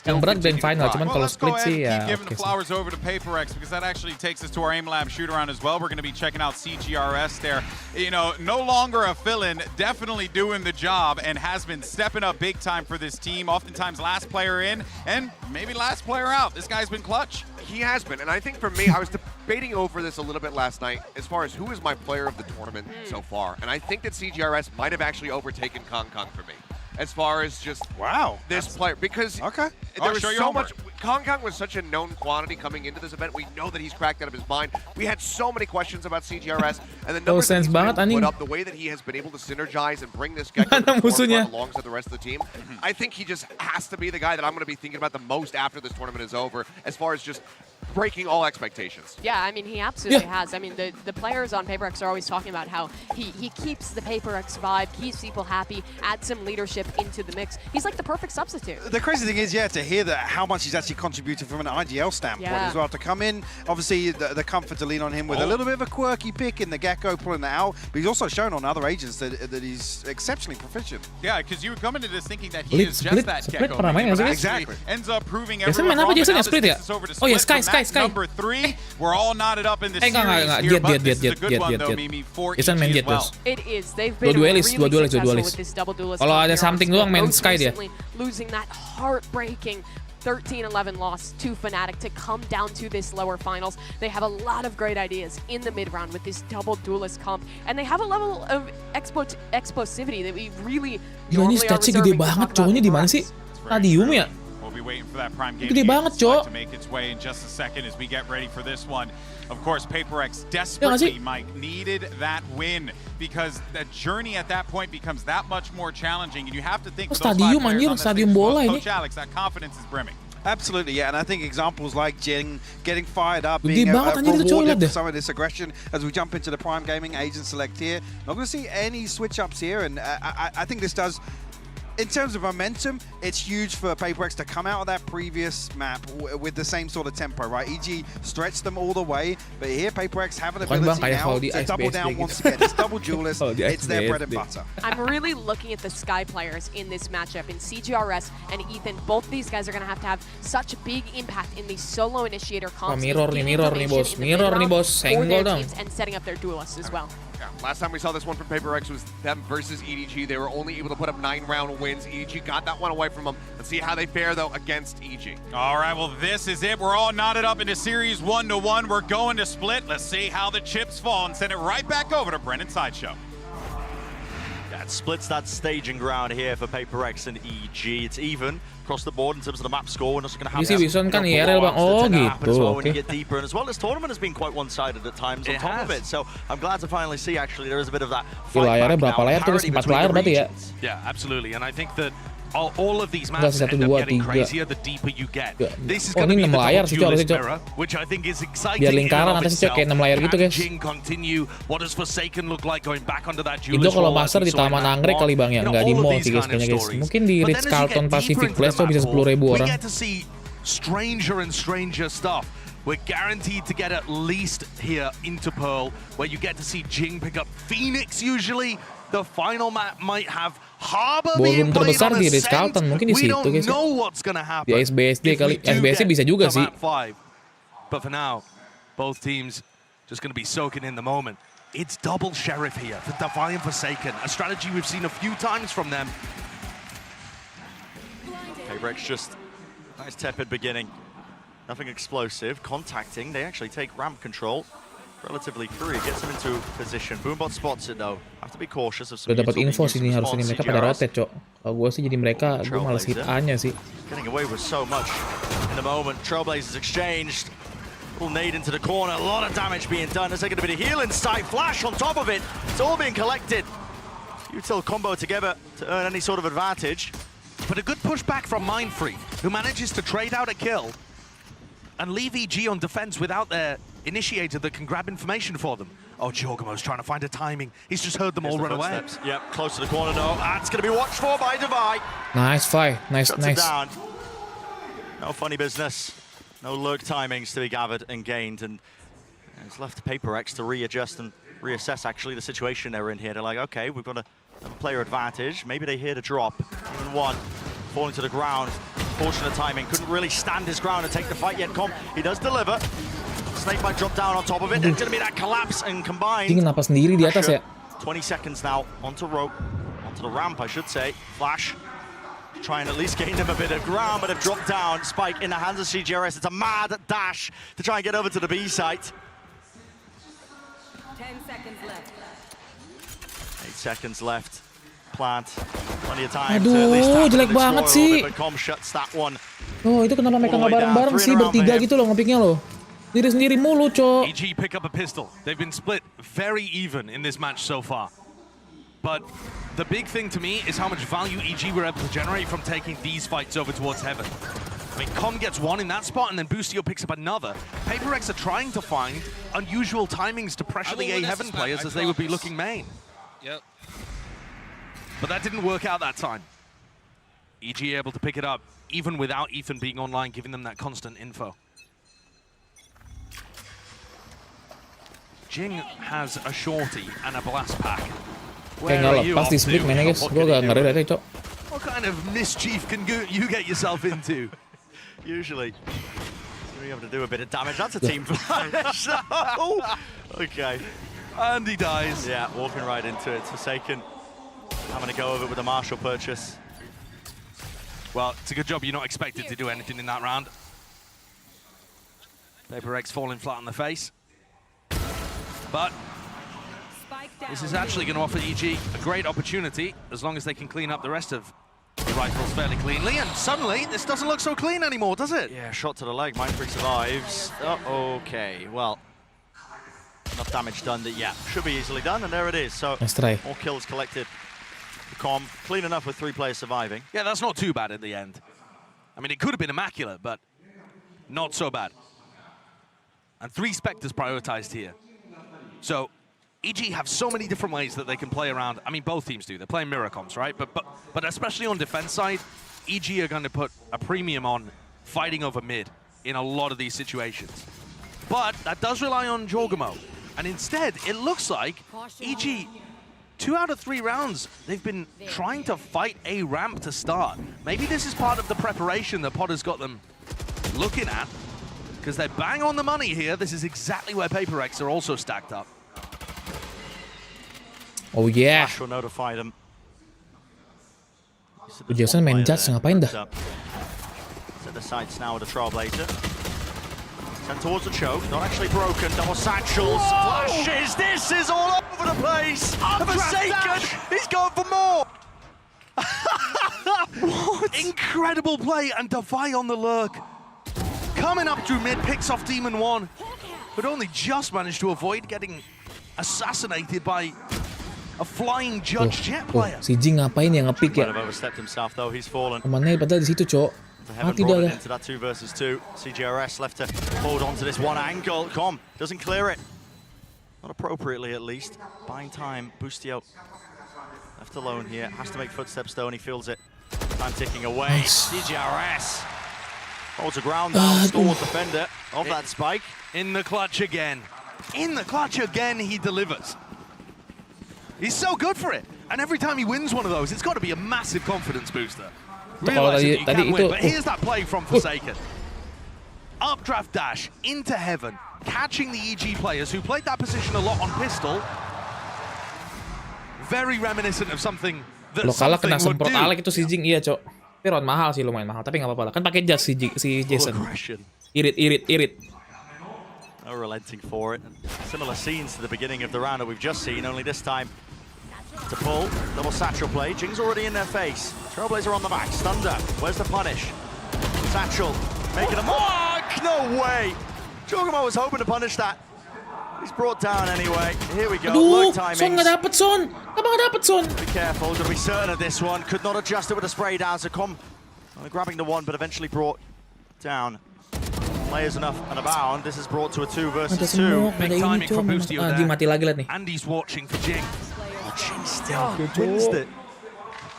Yang berat grand final, cuman kalau split sih ya. Keep giving the flowers over to PaperX because that actually takes us to our aim lab shoot around as well. We're going to be checking out CGRS there. You know, no longer a fill-in, definitely doing the job and has been stepping up big time for this team. Oftentimes last player in and maybe last player out. This guy's been clutch. He has been, and I think for me, I was debating over this a little bit last night as far as who is my player of the tournament so far, and I think that CGRS might have actually overtaken Kong Kong for me. as far as just this player, because there was so much. Kong was such a known quantity coming into this event. We know that he's cracked out of his mind. We had so many questions about CGRS, and the numbers that he's been able to put up, the way that he has been able to synergize and bring this guy alongside the rest of the team. I think he just has to be the guy that I'm going to be thinking about the most after this tournament is over, as far as just breaking all expectations. Yeah, I mean, he absolutely has. I mean, the players on PaperX are always talking about how he keeps the PaperX vibe, keeps people happy, adds some leadership into the mix. He's like the perfect substitute. The crazy thing is, to hear that how much he's actually contributed from an IGL standpoint as well. To come in, obviously, the comfort to lean on him with a little bit of a quirky pick in the Gecko, pulling it out, but he's also shown on other agents that he's exceptionally proficient. Yeah, because you would come into this thinking that he is just that Gecko. Exactly. Ends up proving everyone wrong. Oh yeah, Sky. Number 3, we're all knotted up in the series here, but this is a good one though, Mimi, for EG as well. It is. They've been really successful with this double duelist. Kalau ada something doang main Sky dia. Losing that heartbreaking 13-11 loss to Fnatic to come down to this lower finals. They have a lot of great ideas in the mid-round with this double duelist comp, and they have a level of explosivity that we really normally are reserving to talk about. Di mana sih? Stadium ya? We'll be waiting for that prime game Gede banget, Cok. to make its way in just a second as we get ready for this one. Of course, PaperX desperately, Mike, needed that win because the journey at that point becomes that much more challenging, and you have to think for those 5 players on this stage, Coach Alex, that confidence is brimming. Absolutely, yeah, and I think examples like Jing getting fired up, being rewarded for some of this aggression as we jump into the Prime Gaming Agent Select here. Not going to see any switch-ups here, and I think this does... In terms of momentum, it's huge for PaperX to come out of that previous map with the same sort of tempo, right? EG stretched them all the way, but here PaperX have an ability now to double down once again. It's double duelist, it's their bread and butter. I'm really looking at the Sky players in this matchup, in CGRS and Ethan. Both these guys are going to have such a big impact in these solo initiator comps. Mirror nih bos, senggol dong. And setting up their duelists as well. Yeah, last time we saw this one from PaperX was them versus EDG. They were only able to put up 9-round wins. EDG got that one away from them. Let's see how they fare, though, against EG. All right, well, this is it. We're all knotted up into series 1-1. We're going to split. Let's see how the chips fall and send it right back over to Brennan Sideshow. That splits that staging ground here for PaperX and EG. It's even across the board in terms of the map score. We're not going to have Bison kan IRL bang. Oh gitu. When you get deeper, and as well, this tournament has been quite one-sided at times on top of it. So I'm glad to finally see actually there is a bit of that fight back now. Berapa layar tuh? 4 layar berarti ya? Yeah, absolutely. And I think that all of these maps end up getting crazier the deeper you get. This is going to be the double duelist mirror, which I think is exciting. Biar lingkaran atasnya kayak 6 layar gitu, guys. Continue. What does Forsaken look like going back under that duelist? Itu kalau master di Taman Anggrek kali bang ya, nggak di mall sih guys kayaknya guys. Mungkin di Ritz-Carlton Pacific Place tuh bisa 10.000 orang. We get to see stranger and stranger stuff. We're guaranteed to get at least here into Pearl, where you get to see Jing pick up Phoenix usually. The final map might have Harbor being played on a Ascent. We don't know what's going to happen. Di SBSD kali, SBSD bisa juga sih. But for now, both teams just going to be soaking in the moment. It's double Sheriff here for Defiant Forsaken, a strategy we've seen a few times from them. PaperX just nice tepid beginning. Nothing explosive. Contacting, they actually take ramp control. Relatively free, gets them into position. Boombot spots it though. Have to be cautious of some. Udah dapat info sini harusnya mereka pada rotate, Cok. Kalau gue sih jadi mereka, gue malas hit A-nya sih. Getting away with so much in the moment. Trailblazers exchanged. Little nade into the corner. A lot of damage being done. There's going to be a heal in sight. Flash on top of it. It's all being collected. Util combo together to earn any sort of advantage. But a good pushback from Mindfree, who manages to trade out a kill and leave EG on defense without their initiator that can grab information for them. Oh, Giorgamo's trying to find a timing. He's just heard them all run away. Yep, close to the corner now. That's going to be watched for by Devi. Nice fight. Nice. Down. No funny business. No lurk timings to be gathered and gained. And it's left to PaperX to readjust and reassess actually the situation they're in here. They're like, okay, we've got a player advantage. Maybe they hear the drop. Even one falling to the ground. Fortunate timing. Couldn't really stand his ground and take the fight yet. He does deliver. Snake might drop down on top of it. There's going to be that collapse and combined. Ini kenapa sendiri di atas ya? 20 seconds now onto rope, onto the ramp, I should say. Flash, try and at least gain them a bit of ground, but have dropped down. Spike in the hands of CGRS. It's a mad dash to try and get over to the B site. 10 seconds left. 8 seconds left. plant. Plenty of time to at least Aduh, tap jelek and banget explore a sih. little bit, but Com shuts that one. Oh, itu kenapa mereka nggak bareng-bareng sih, bertiga gitu loh nge-picknya loh. Sendiri-sendiri mulu, Cok. EG pick up a pistol. They've been split very even in this match so far. But the big thing to me is how much value EG were able to generate from taking these fights over towards Heaven. I mean, Com gets one in that spot, and then Boostio picks up another. PaperX are trying to find unusual timings to pressure the A Heaven players as they would be looking main. Yep. But that didn't work out that time. EG able to pick it up, even without Ethan being online, giving them that constant info. Jing has a shorty and a blast pack. Kayak nggak lepas di split mainnya guys, gue gak ngeri deh, Cok. What kind of mischief can you get yourself into? Usually, you have to do a bit of damage. That's a team flash. No! Okay. And he dies. Yeah, walking right into it. Forsaken having to go over with the Marshall purchase. Well, it's a good job you're not expected to do anything in that round. PaperX falling flat on the face. But this is actually going to offer EG a great opportunity as long as they can clean up the rest of the rifles fairly cleanly. And suddenly, this doesn't look so clean anymore, does it? Yeah, shot to the leg. Mindfreak survives. Oh, okay, well, enough damage done that, yeah, should be easily done. And there it is. So, more kills collected. Com, clean enough with 3 players surviving. Yeah, that's not too bad at the end. I mean, it could have been immaculate, but not so bad. And 3 Spectres prioritized here. So, EG have so many different ways that they can play around. I mean, both teams do. They're playing mirror comps, right? But especially on defense side, EG are going to put a premium on fighting over mid in a lot of these situations. But that does rely on Jorgamo. And instead, it looks like EG, 2 out of 3 rounds, they've been trying to fight a ramp to start. Maybe this is part of the preparation that Potter's got them looking at, because they're bang on the money here. This is exactly where PaperX are also stacked up. Oh yeah. Flash will notify them. Jason main Judge ngapain dah? Set the sights now with a Trailblazer. Sent towards the choke, not actually broken. Double satchels, flashes. This is all over the place. Forsaken, he's going for more. What? Incredible play, and Defy on the lurk. Coming up through mid, picks off Demon 1, but only just managed to avoid getting assassinated by a flying Judge Jet player. Si Jing ngapain ya nge-pick ya? Overstepped himself though, he's fallen. Amannya padahal di situ, Cok. Mati dah. Into that 2 versus 2. CGRS left to hold on to this one angle. Com doesn't clear it. Not appropriately, at least. Buying time. Boostio left alone here. Has to make footsteps though, and he feels it. Time ticking away. Nice. CGRS holds the ground down. Stalls defender of that spike. In the clutch again. In the clutch again, he delivers. He's so good for it. And every time he wins one of those, it's got to be a massive confidence booster. Realizing that you can win. But here's that play from Forsaken. Updraft dash into Heaven, catching the EG players who played that position a lot on pistol. Very reminiscent of something that Lo kalah kena something would semprot do. Alek itu si Jing, iya, Cok. Tapi round mahal sih, lumayan mahal. Tapi nggak apa-apa lah. Kan pakai Judge si Jason. Irit. No relenting for it. Similar scenes to the beginning of the round that we've just seen, only this time to pull. Double satchel play. Jing's already in their face. Trailblazer on the back. Stunned up. Where's the punish? Satchel making a mark. No way. Jorgamo was hoping to punish that. He's brought down anyway. Here we go. Aduh, Look timings. Son nggak dapet, Son. Kenapa nggak dapet, Son? Be careful. Got to be certain of this one. Could not adjust it with a spray down. So Com grabbing the one, but eventually brought down. Players enough and abound. This is brought to a 2 versus 2. Big timing from Boostio there. Jing mati lagi, lihat nih. And he's watching for Jing. Jing still wins it.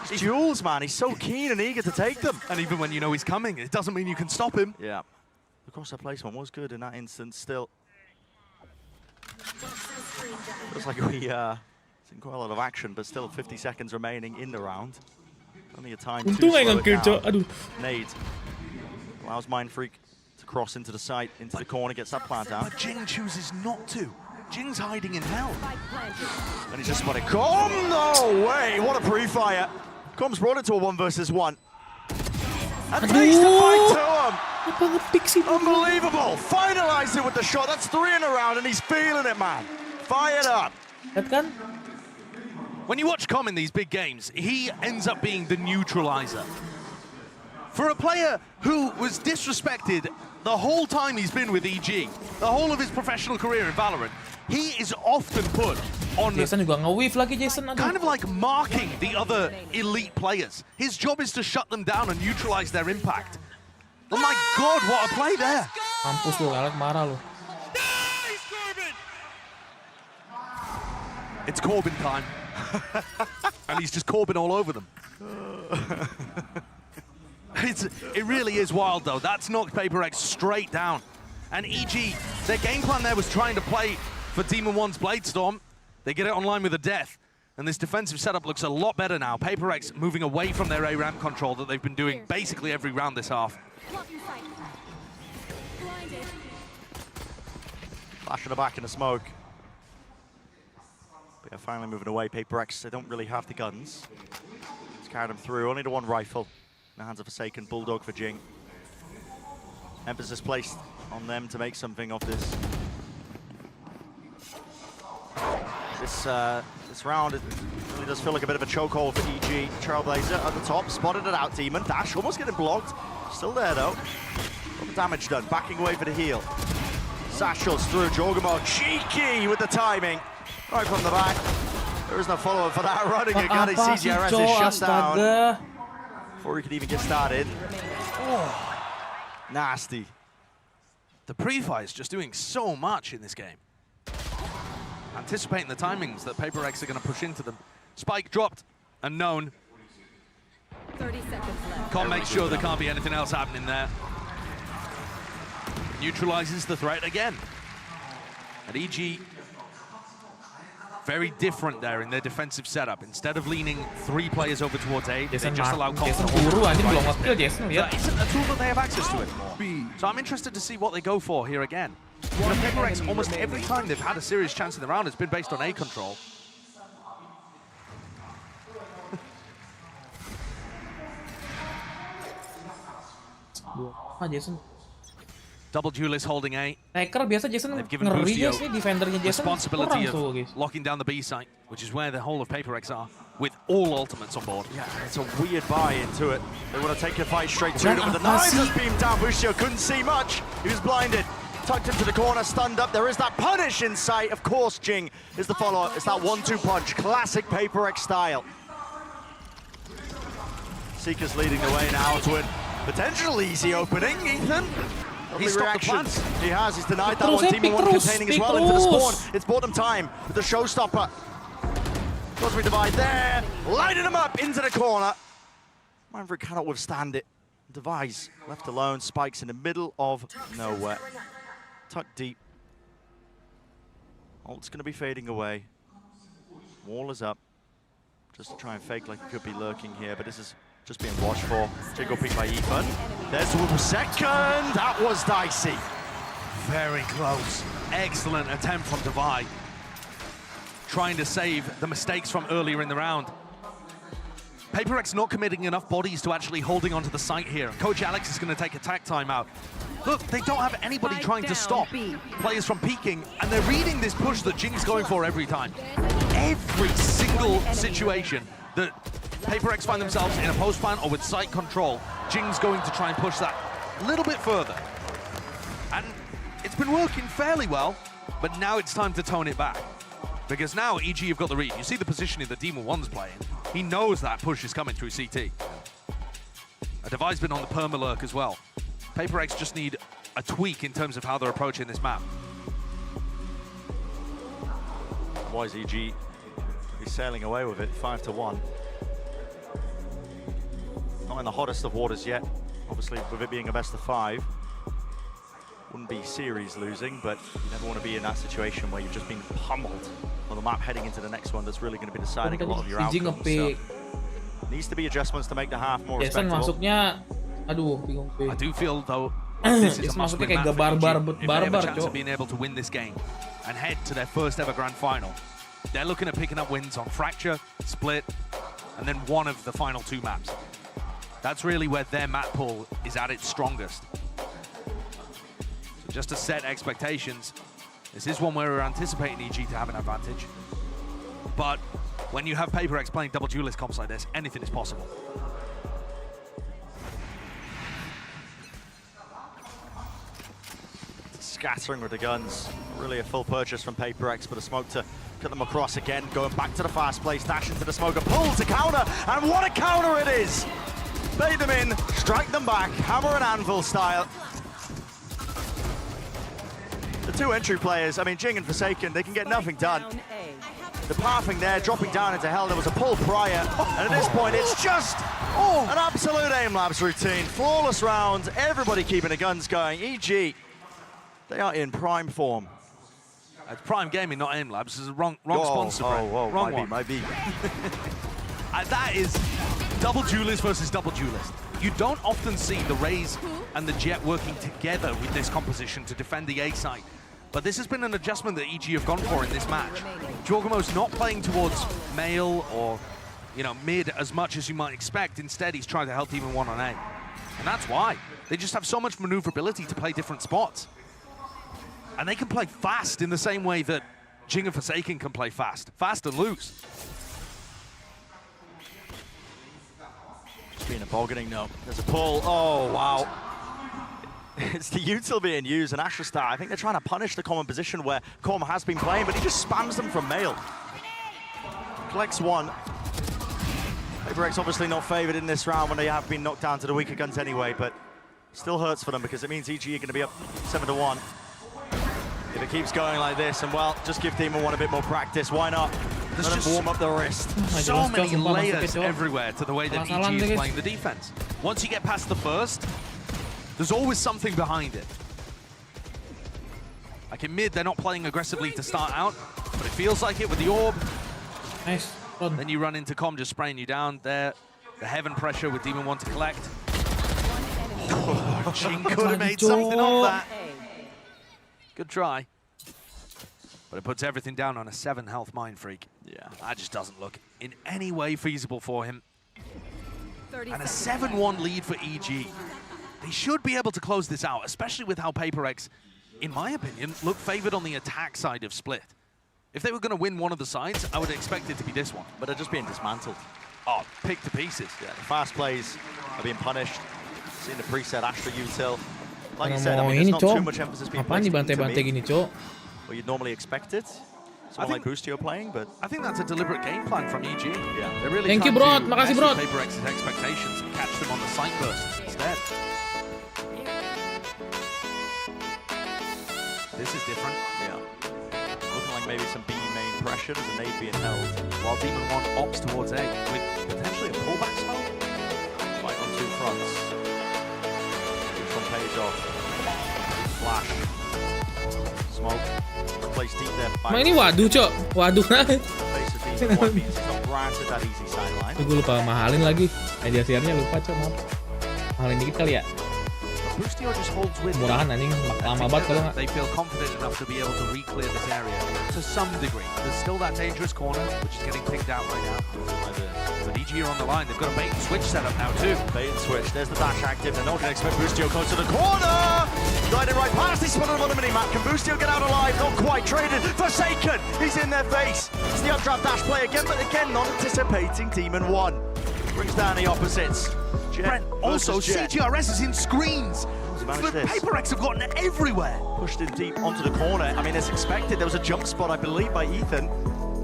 It's duels, man. He's so keen and eager to take them. And even when you know he's coming, it doesn't mean you can stop him. Yeah. The crosshair placement was good in that instance still. Looks like we seen quite a lot of action, but still 50 seconds remaining in the round. Only a time to slow it down. Nade allows Mindfreak to cross into the site, into the corner, gets that plant out. But Jing chooses not to. Jing's hiding in hell. And he's just spotted Com. No way! What a pre-fire. Com's brought it to a 1 versus 1. And takes the fight to him. Unbelievable. Finalized it with the shot. That's 3 in a round, and he's feeling it, man. Fired up. Lihat kan? When you watch Com in these big games, he ends up being the neutralizer. For a player who was disrespected the whole time he's been with EG, the whole of his professional career in Valorant, he is often put on Jason juga nge-weave lagi Jason. Aduh. kind of like marking the other elite players. His job is to shut them down and neutralize their impact. Oh my god, what a play there! Mampus lu, Alec marah lu. It's Corbin time. And he's just Corbin all over them. It really is wild though. That's knocked PaperX straight down. And EG, their game plan there was trying to play for Demon 1's Bladestorm. They get it online with a death. And this defensive setup looks a lot better now. PaperX moving away from their A-ramp control that they've been doing basically every round this half. Flash in the back in the smoke. But yeah, finally moving away. PaperX, they don't really have the guns. It's carried them through. Only the one rifle in the hands of Forsaken. Bulldog for Jing. Emphasis placed on them to make something of this. This round, it really does feel like a bit of a chokehold for EG. Trailblazer at the top, spotted it out, Demon. Dash almost getting blocked. Still there though. Got the damage done, backing away for the heal. Sashels through, Jogamo, cheeky with the timing. Right from the back. There is no follow-up for that. Running again, CGRS is shut down. Before he could even get started. Oh, nasty. The pre-fire is just doing so much in this game. Anticipating the timings that PaperX are going to push into them. Spike dropped, unknown. 30 seconds left. Can't make sure there can't be anything else happening there. Neutralizes the threat again. And EG, very different there in their defensive setup. Instead of leaning 3 players over towards A, they just allow Jason buru anjing belum nge-kill Jason lihat. That isn't a tool that they have access to anymore. So I'm interested to see what they go for here again. You know, PaperX, almost every time they've had a serious chance in the round, it's been based on A control. Jason. Double duelist holding A. Taker biasa Jason They've given ngeri Bustio guys nih defendernya Jason. responsibility Kurang tuh, guys. of locking down the B site, which is where the whole of PaperX are, with all ultimates on board. Yeah, it's a weird buy into it. They want to take a fight straight to it with the knife just beamed down. Bustio couldn't see much. He was blinded. Tucked into the corner, stunned up. There is that punish in sight. Of course, Jing is the follow-up. It's that 1-2 punch, classic PaperX style. Seeker's leading the way now to a potential easy opening. Ethan. He's stopped the plans. He has. He's denied that one. Demon 1 containing as well into the spawn. It's bought him time with the showstopper. Cosmic Divide there. Lighting him up into the corner. Maverick cannot withstand it. Device left alone. Spikes in the middle of nowhere. Tucked deep. Ult's going to be fading away. Wall is up. Just to try and fake like he could be lurking here, but this is just being watched for. Jiggle peek by Ethan. There's the second. That was dicey. Very close. Excellent attempt from Divide. Trying to save the mistakes from earlier in the round. PaperX not committing enough bodies to actually holding onto the site here. Coach Alex is going to take attack timeout. Look, they don't have anybody trying to stop players from peeking, and they're reading this push that Jing's going for every time. Every single situation that PaperX find themselves in a post plant or with site control, Jing's going to try and push that a little bit further. And it's been working fairly well, but now it's time to tone it back. Because now EG have got the read. You see the positioning that Demon 1's playing. He knows that push is coming through CT. A Devi's been on the perma-lurk as well. PaperX just need a tweak in terms of how they're approaching this map. Otherwise, EG is sailing away with it, 5-1. Not in the hottest of waters yet. Obviously, with it being a best of 5, wouldn't be series losing, but you never want to be in that situation where you've just been pummeled on the map heading into the next one that's really going to be deciding a lot of your outcomes. So, needs to be adjustments to make the half more Jason respectable. Masuknya, aduh, bingung. I do feel, though, this is a must-win kayak map for barbar, EG. If they have a chance cok. of being able to win this game and head to their first ever grand final, they're looking at picking up wins on Fracture, Split, and then one of the final 2 maps. That's really where their map pool is at its strongest. So just to set expectations, this is one where we're anticipating EG to have an advantage. But When you have PaperX playing double duelist comps like this, anything is possible. Scattering with the guns. Really a full purchase from PaperX, but a smoke to cut them across again. Going back to the fast place, dash into the smoke, a pull to counter, and what a counter it is! Bait them in, strike them back, hammer and anvil style. The two entry players, I mean, Jing and Forsaken, they can get nothing done. The pathing there, dropping down into hell. There was a pull prior, and at this point, it's just an absolute aim labs routine. Flawless round, everybody keeping the guns going. EG, they are in prime form. It's Prime Gaming, not Aim Labs. This is wrong sponsor. Wrong one. Might be. That is double duelist versus double duelist. You don't often see the Raze and the Jet working together with this composition to defend the A side. But this has been an adjustment that EG have gone for in this match. Jorgamo's not playing towards male or, you know, mid as much as you might expect. Instead, he's trying to help Demon 1 on A. And that's why. They just have so much maneuverability to play different spots. And they can play fast in the same way that Jing and Forsaken can play fast. Fast and loose. Just being a bargaining, no. There's a pull. Oh, wow. It's the util being used, and Astrostar, I think they're trying to punish the common position where Corm has been playing, but he just spams them from mail. Collects one. PaperX obviously not favored in this round when they have been knocked down to the weaker guns anyway, but still hurts for them because it means EG are going to be up 7-1. If it keeps going like this, and well, just give Demon 1 a bit more practice, why not? Let them warm up the wrist. So many layers everywhere to the way that EG is playing the defense. Once you get past the first, there's always something behind it. Like in mid, they're not playing aggressively to start out, but it feels like it with the orb. Nice. Then you run into Com just spraying you down there. The heaven pressure with Demon 1 to collect. Oh, Jing could have made something of that. Good try. But it puts everything down on a 7 health Mind Freak. Yeah, that just doesn't look in any way feasible for him. And a 7-1 lead for EG. They should be able to close this out, especially with how PaperX, in my opinion, look favored on the attack side of Split. If they were going to win one of the sides, I would expect it to be this one. But they're just being dismantled. Oh, picked to pieces. Yeah, the fast plays are being punished. Seeing the preset Astra util. Like you said, I mean, there's not too much emphasis being placed into me. Well, you'd normally expect it. Someone like Boostio playing, but I think that's a deliberate game plan from EG. Yeah, they're really Thank you, bro. Makasih, bro. PaperX's expectations and catch them on the sight bursts instead. This is different. Yeah. Looking like maybe some B main pressure, there's an nade being held. While Demon 1 opts towards A with potentially a pullback smoke. Fight on two fronts. Which one pays off? Flash. Smoke. Placed deep there. Emang ini waduh, Cok. Waduh. Gue lupa mahalin lagi. Ajasiarnya lupa, Cok. Maaf. Mahalin dikit kali ya. Murahan anjing, lama banget kalau nggak. They feel confident enough to be able to re-clear this area to some degree. There's still that dangerous corner, which is getting picked out right now. But EG are on the line. They've got a bait and switch set up now too. Bait and switch. There's the dash active. They're not going to expect Boostio close to the corner. Gliding right past. He spotted him on the mini-map. Can Boostio get out alive? Not quite. Traded. Forsaken. He's in their face. It's the updraft dash play again, but again, not anticipating Demon 1. Brings down the opposites. Brent, also CGRS is in screens. PaperX have gotten everywhere. Pushed in deep onto the corner. I mean, as expected, there was a jump spot, I believe, by Ethan.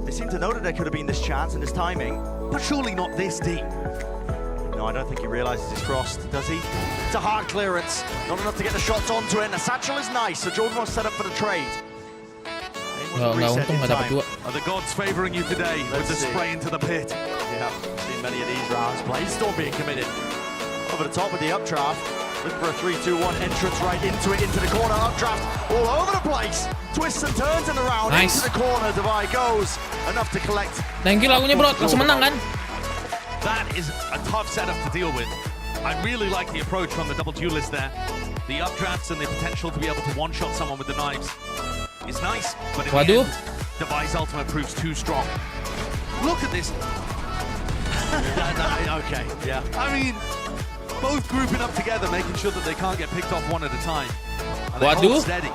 They seem to know that there could have been this chance and this timing. But surely not this deep. No, I don't think he realizes he's crossed, does he? It's a hard clearance. Not enough to get the shots onto it. And the satchel is nice, so Jordan was set up for the trade. Are the gods favoring you today with the spray into the pit? Yeah, I've seen many of these rounds. Blaze-Storm being committed. Over the top with the updraft. Looking for a 3-2-1 entrance right into it, into the corner. Updraft all over the place. Twists and turns in the round. Nice. Into the corner. Devi goes. Enough to collect. Thank you lagunya, bro. Langsung menang kan? That is a tough setup to deal with. I really like the approach from the double duelist there. The updrafts and the potential to be able to one-shot someone with the knives is nice, but in the end, Devi's ultimate proves too strong. Look at this. Okay, yeah. I mean, both grouping up together, making sure that they can't get picked off one at a time. And they hold steady.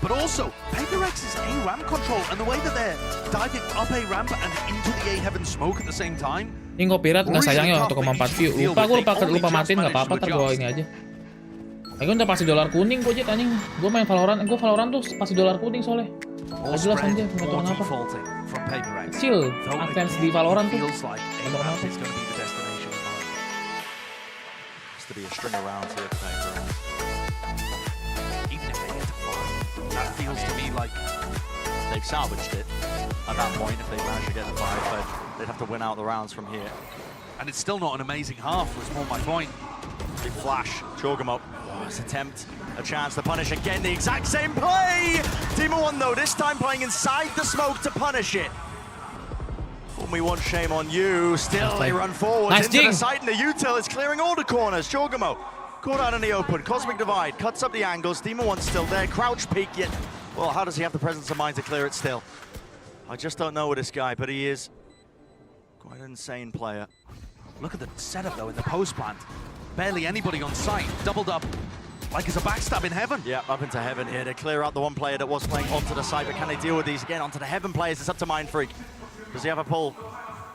But also, PaperX's A ramp control and the way that they're diving up A ramp and into the A heaven smoke at the same time. Ini copyright nggak sayangnya 1,4 view. Lupa matiin nggak apa-apa, ntar gue ini aja. Aku udah pasti dolar kuning gue anjing. Gue main Valorant tuh pasti dolar kuning soalnya. Gak jelas aja, nggak tahu kenapa. Kecil, advance di Valorant tuh. Nggak tahu kenapa. To be a string around here for PaperX. Even if they get to 5, that feels to me like they've salvaged it at that point. If they manage to get the 5, but they'd have to win out the rounds from here. And it's still not an amazing half, was more my point. Big flash, Jorgamo. Let's attempt a chance to punish again. The exact same play! Team of 1 though, this time playing inside the smoke to punish it. Fool me once, shame on you. Still, they run forward into the site, and the util is clearing all the corners. Jorgamo caught out in the open. Cosmic Divide cuts up the angles. Demon 1 still there. Crouch peek yet. Well, how does he have the presence of mind to clear it still? I just don't know with this guy, but he is quite an insane player. Look at the setup though in the post plant. Barely anybody on site. Doubled up like it's a backstab in heaven. Yeah, up into heaven here. They clear out the one player that was playing onto the site, but can they deal with these again? Onto the heaven players. It's up to Mindfreak. Does he have a pull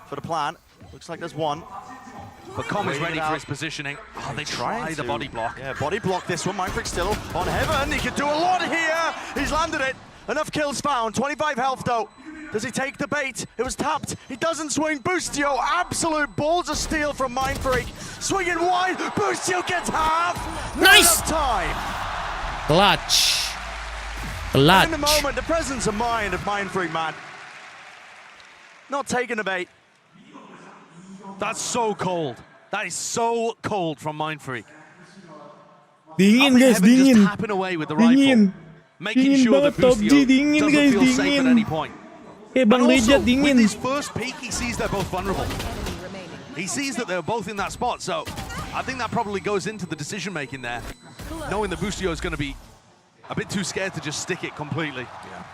for the plant? Looks like there's one. But Com is ready for his positioning. Oh, they try the body block. Yeah, body block this one. Mindfreak still on heaven. He could do a lot here. He's landed it. Enough kills found. 25 health though. Does he take the bait? It was tapped. He doesn't swing. Boostio, absolute balls of steel from Mindfreak. Swinging wide. Boostio gets half. Nice time. Clutch. In the moment, the presence of mind of Mindfreak, man. Not taking the bait. That's so cold. That is so cold from Mindfreak. Dingin guys, dingin. Just tapping away with the rifle, making sure that Boostio doesn't feel safe at any point. And also, with his first peek, he sees they're both vulnerable. He sees that they're both in that spot, so I think that probably goes into the decision-making there, knowing that Boostio is going to be a bit too scared to just stick it completely. Yeah.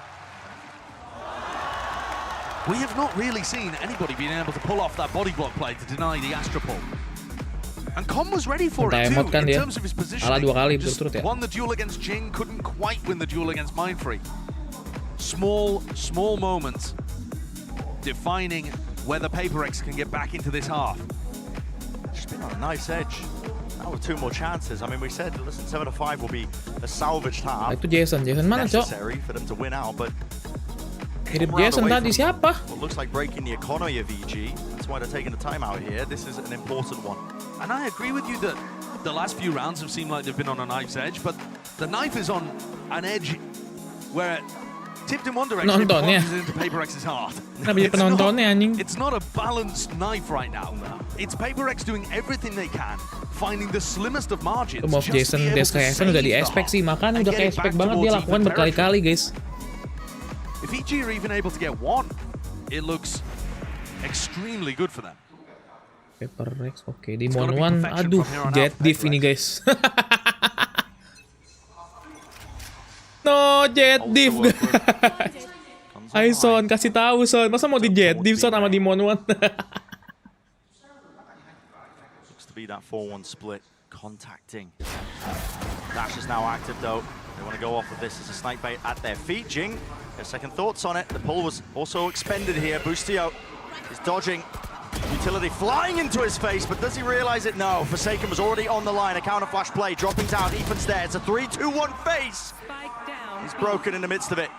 We have not really seen anybody being able to pull off that body block play to deny the Astra pull. And Com was ready for it too, in terms of his positioning. Just won the duel against Jing, couldn't quite win the duel against Mindfreak. Small moments defining whether PaperX can get back into this half. Just been on a nice edge. Now with 2 more chances. I mean, we said, listen, 7-5 will be a salvaged half. Itu Jason mana, Cok? Necessary for them to win out, but Hidup Jason tadi siapa? What looks like breaking the economy of EG. That's why they're taking the time out here. This is an important one. And I agree with you that the last few rounds have seemed like they've been on a knife's edge, but the knife is on an edge where tipped in one direction, it plunges into PaperX's heart. It's not a balanced knife right now. It's PaperX doing everything they can, finding the slimmest of margins. Move Jason Deskaesan udah di expect sih, makanya udah kayak expect banget dia lakukan berkali-kali guys. If EG are even able to get 1, it looks extremely good for them. PaperX, oke, di Mon 1, aduh, jet diff ini guys. No, jet diff guys. Ayo Son, kasih tahu Son. Masa mau di jet diff Son sama di Mon 1? Looks to be that 4-1 split. Contacting. Dash is now active though. They want to go off of this as a snipe bait at their feet. Jing, their second thoughts on it. The pull was also expended here. Boostio is dodging. Utility flying into his face, but does he realize it? No. Forsaken was already on the line. A counter flash play, dropping down. Ethan's there. It's a 3-2-1 face. He's broken in the midst of it.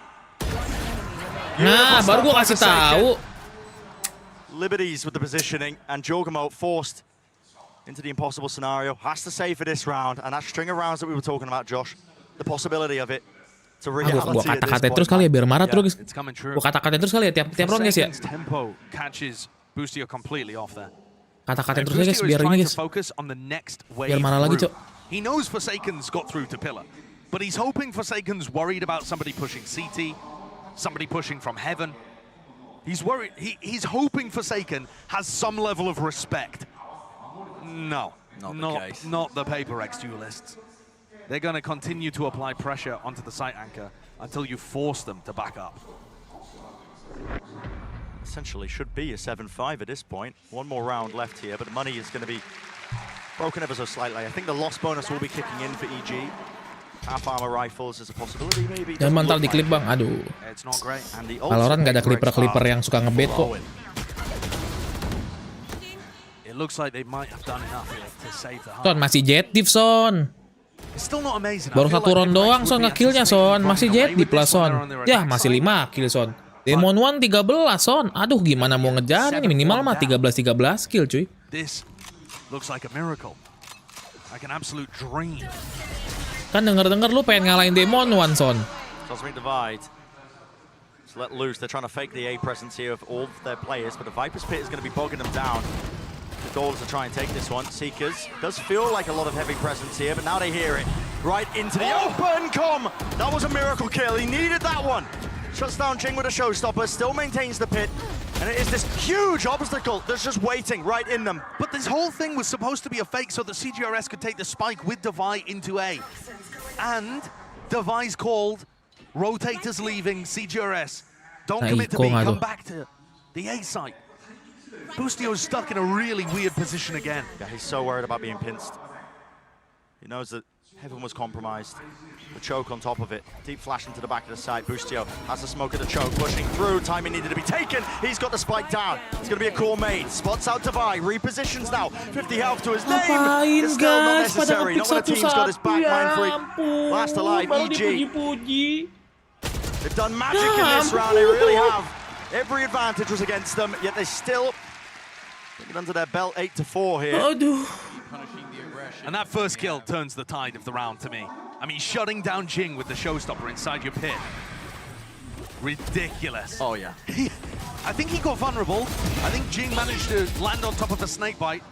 Nah, baru gua kasih tahu. Liberties with the positioning, and Jorgamo forced into the impossible scenario. Has to save for this round, and that string of rounds that we were talking about, Josh, the possibility of it. It's a reality. Gua kata-kata terus kali ya biar marah terus. Gua kata-kata terus kali ya tiap round guys ya. Tempo catches Boostio completely off there. Kata-kata terus guys biar ini guys. Biar marah lagi, Cok. He knows Forsaken's got through to Pillar, but he's hoping Forsaken's worried about somebody pushing CT, somebody pushing from heaven. He's worried. He's hoping Forsaken has some level of respect. No, not the PaperX duelists. They're going to continue to apply pressure onto the site anchor until you force them to back up. Essentially should be a 7-5 at this point. 1 more round left here, but the money is going to be broken ever so slightly. I think the loss bonus will be kicking in for EG. Half armor rifles is a possibility maybe. Jangan mental di klip bang, aduh. It's not great. And the Valorant gak ada clipper yang suka ngebait kok. It looks like they might have done enough here to save the Son masih jet div Son. It's still not amazing. Baru 1 round doang Son nge-killnya Son, masih jet div lah Son. Ya masih 5 kill Son. Demon 1 13 Son. Aduh gimana mau ngejar ini, minimal mah 13 kill cuy. This looks like a miracle. Like an absolute dream. Kan denger-denger lu pengen ngalahin Demon 1 Son. Cosmic Divide. It's let loose. They're trying to fake the A presence here of all of their players, but the Viper's Pit is going to be bogging them down. The goal is to try and take this one. Seekers does feel like a lot of heavy presence here, but now they hear it. Right into the open com. That was a miracle kill. He needed that one. Shuts down Jing with a showstopper, still maintains the pit. And it is this huge obstacle that's just waiting right in them. But this whole thing was supposed to be a fake so that CGRS could take the spike with Devi into A. And Devi's called, rotators leaving, CGRS. Don't commit to B, come back to the A site. Boostio's stuck in a really weird position again. Yeah, he's so worried about being pinched. He knows that Heaven was compromised. The choke on top of it. Deep flash into the back of the side. Boostio has the smoke of the choke, pushing through. Timing needed to be taken. He's got the spike down. It's going to be a cool mate. Spots out Devi. Repositions now. 50 health to his name. It's still not necessary. Not when the team's got his back. Mindfreak. Last alive, EG. They've done magic in this round. They really have. Every advantage was against them, yet they still put it under their belt 8-4 here. And that first kill turns the tide of the round to me. I mean, shutting down Jing with the showstopper inside your pit. Ridiculous. Oh, yeah. I think he got vulnerable. I think Jing managed to land on top of a snake bite,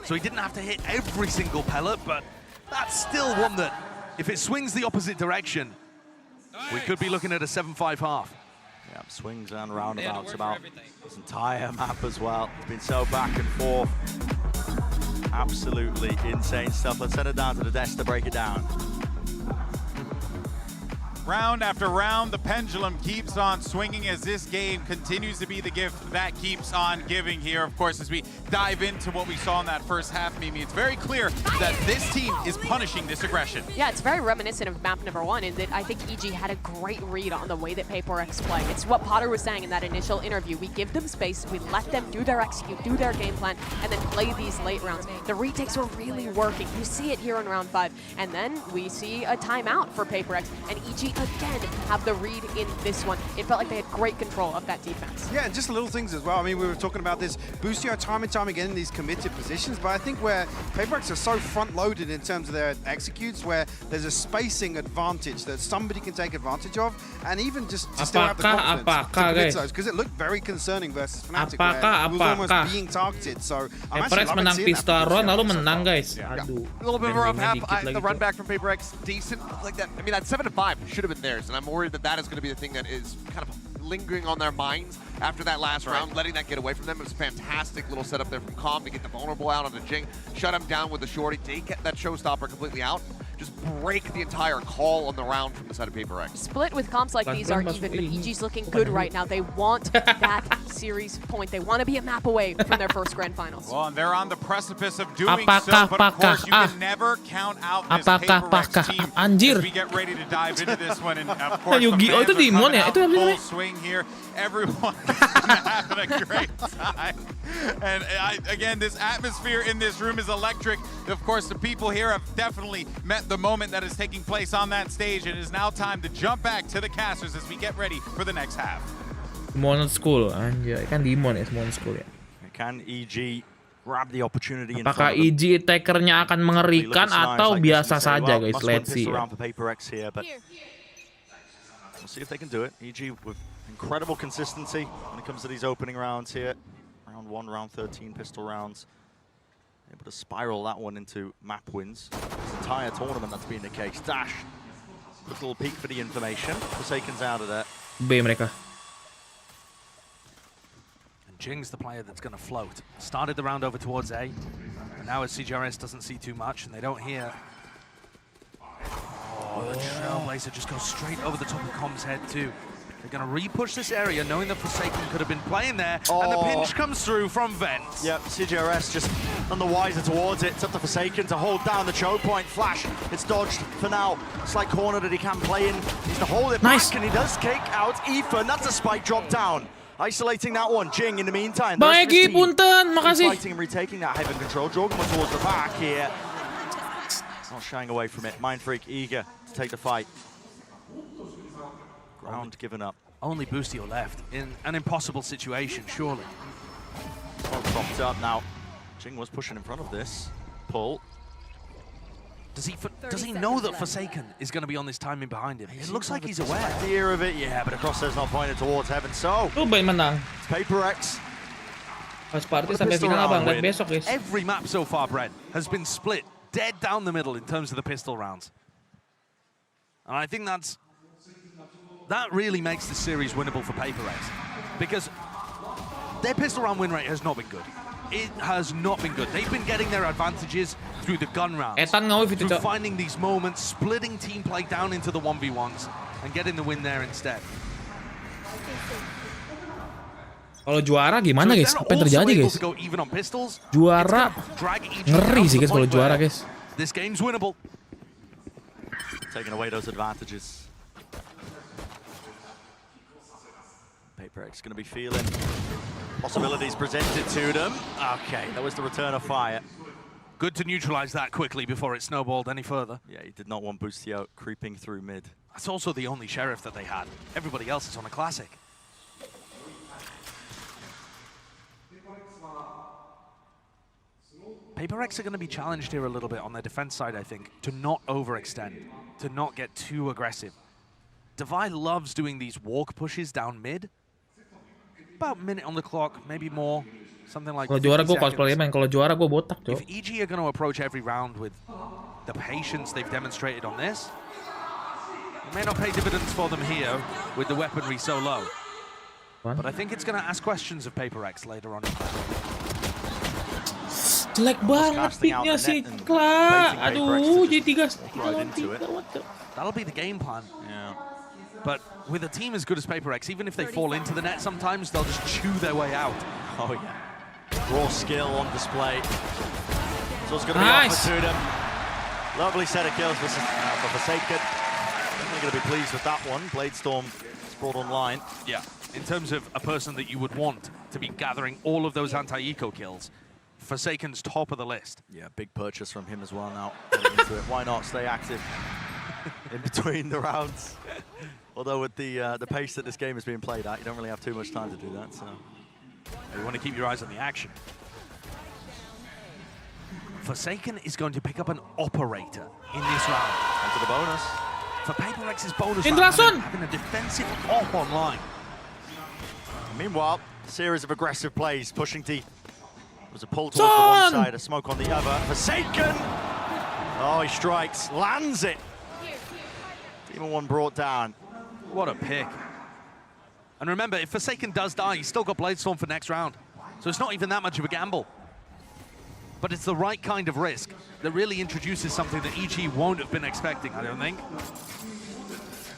so he didn't have to hit every single pellet, but that's still one that, if it swings the opposite direction, we could be looking at a 7-5 half. Yeah, swings and roundabouts about this entire map as well. It's been so back and forth. Absolutely insane stuff. Let's send it down to the desk to break it down. Round after round, the pendulum keeps on swinging as this game continues to be the gift that keeps on giving here. Of course, as we dive into what we saw in that first half, Mimi, it's very clear that this team is punishing this aggression. Yeah, it's very reminiscent of map number 1 in that I think EG had a great read on the way that Paperrex play. It's what Potter was saying in that initial interview. We give them space, we let them do their execute, do their game plan, and then play these late rounds. The retakes were really working. You see it here in round 5. And then we see a timeout for Paperrex, and EG again have the read in this one. It felt like they had great control of that defense. Yeah, and just little things as well. I mean, we were talking about this Boostio time and time again in these committed positions, but I think where Paperrex are so front-loaded in terms of their executes, where there's a spacing advantage that somebody can take advantage of, and even just to still have the confidence to commit those, because it looked very concerning versus Fnatic, where it was almost being targeted. So I'm actually loving seeing that. Lalu menang guys. Aduh. A little bit of a rough half. The run back from Paperrex, decent like that. I mean, that 7-5 should have been theirs, and I'm worried that that is going to be the thing that is kind of lingering on their minds after that last round, letting that get away from them. It was a fantastic little setup there from Calm to get the vulnerable out onto Jing, shut him down with the shorty, take that showstopper completely out, just break the entire call on the round from the side of Paperrex. Split with comps like these are even, but EG's looking good right now. They want that series point. They want to be a map away from their first grand finals. Well, and they're on the precipice of doing so, but of course you can never count out this Paperrex team as we get ready to dive into this one. And of course, the fans are coming out full swing here. Everyone's having a great time. And again, this atmosphere in this room is electric. Of course, the people here have definitely met the moment that is taking place on that stage. It is now time to jump back to the casters as we get ready for the next half. Mon School, anjay kan Demon ya Mon School ya. Can EG grab the opportunity? Apakah EG attackernya akan mengerikan atau biasa saja guys? Let's see. We'll see if they can do it. EG with incredible consistency when it comes to these opening rounds here. Round 1, round 13 pistol rounds. Able to spiral that one into map wins. This entire tournament that's been the case. Dash. Quick little peek for the information. Forsaken's out of there. B mereka. And Jing's the player that's going to float. Started the round over towards A. And now as CGRS doesn't see too much and they don't hear. Oh, the Trailblazer just goes straight over the top of Com's head too. They're going to re-push this area, knowing that Forsaken could have been playing there, and the pinch comes through from Vent. Yep, CGRS just none the wiser towards it. It's up to Forsaken to hold down the choke point. Flash, it's dodged for now. Slight corner that he can play in. He's to hold it back, and he does kick out Ethan. That's a spike drop down. Isolating that one. Jing in the meantime. Bang Egi, punten, makasih. Fighting and retaking that Heaven control. Jorgamo towards the back here. Not shying away from it. Mind Freak eager to take the fight. Ground given up. Only Boostio left in an impossible situation, surely. Well propped up now. Jing was pushing in front of this. Pull. Does he know that Forsaken is going to be on this timing behind him? It looks like he's aware. Idea of it, yeah, but the crosshair's not pointed towards Heaven. So, menang. Paperrex. Pas party sampai final abang, lihat besok guys. Every map so far, Brent, has been split dead down the middle in terms of the pistol rounds. And I think that really makes the series winnable for Paperrex, because their pistol round win rate has not been good. It has not been good. They've been getting their advantages through the gun rounds, through finding these moments, splitting team play down into the 1v1s, and getting the win there instead. Kalau juara gimana guys? Apa yang terjadi guys? Juara ngeri sih guys kalau juara guys. This game's winnable. Taking away those advantages. Paperrex going to be feeling possibilities presented to them. Okay, that was the return of fire. Good to neutralize that quickly before it snowballed any further. Yeah, he did not want Boostio creeping through mid. That's also the only sheriff that they had. Everybody else is on a classic. Paperrex are going to be challenged here a little bit on their defense side, I think, to not overextend, to not get too aggressive. ZOWIE loves doing these walk pushes down mid. About a minute on the clock, maybe more, something like. Kalau juara gue cosplay main, kalau juara gue botak, Cok. If EG are going to approach every round with the patience they've demonstrated on this, it may not pay dividends for them here with the weaponry so low. But I think it's going to ask questions of Paperrex later on. Jelek banget picknya si Kla. Aduh, jadi 3. That'll be the game plan. Yeah. But with a team as good as Paperrex, even if they fall into the net sometimes, they'll just chew their way out. Oh yeah. Raw skill on display. So it's going to be offered to them. Lovely set of kills for Forsaken. Definitely going to be pleased with that one. Bladestorm is brought online. Yeah. In terms of a person that you would want to be gathering all of those anti-eco kills, Forsaken's top of the list. Yeah, big purchase from him as well now. Into it. Why not stay active in between the rounds? Although with the pace that this game is being played at, you don't really have too much time to do that. So you want to keep your eyes on the action. Forsaken is going to pick up an operator in this round. Onto the bonus. For Paperrex's bonus round, having a defensive op online. Meanwhile, a series of aggressive plays pushing deep. It was a pull towards the one side, a smoke on the other. Forsaken! Oh, he strikes, lands it. Demon 1 brought down. What a pick. And remember, if Forsaken does die, he's still got Bladestorm for next round. So it's not even that much of a gamble. But it's the right kind of risk that really introduces something that EG won't have been expecting, I don't think.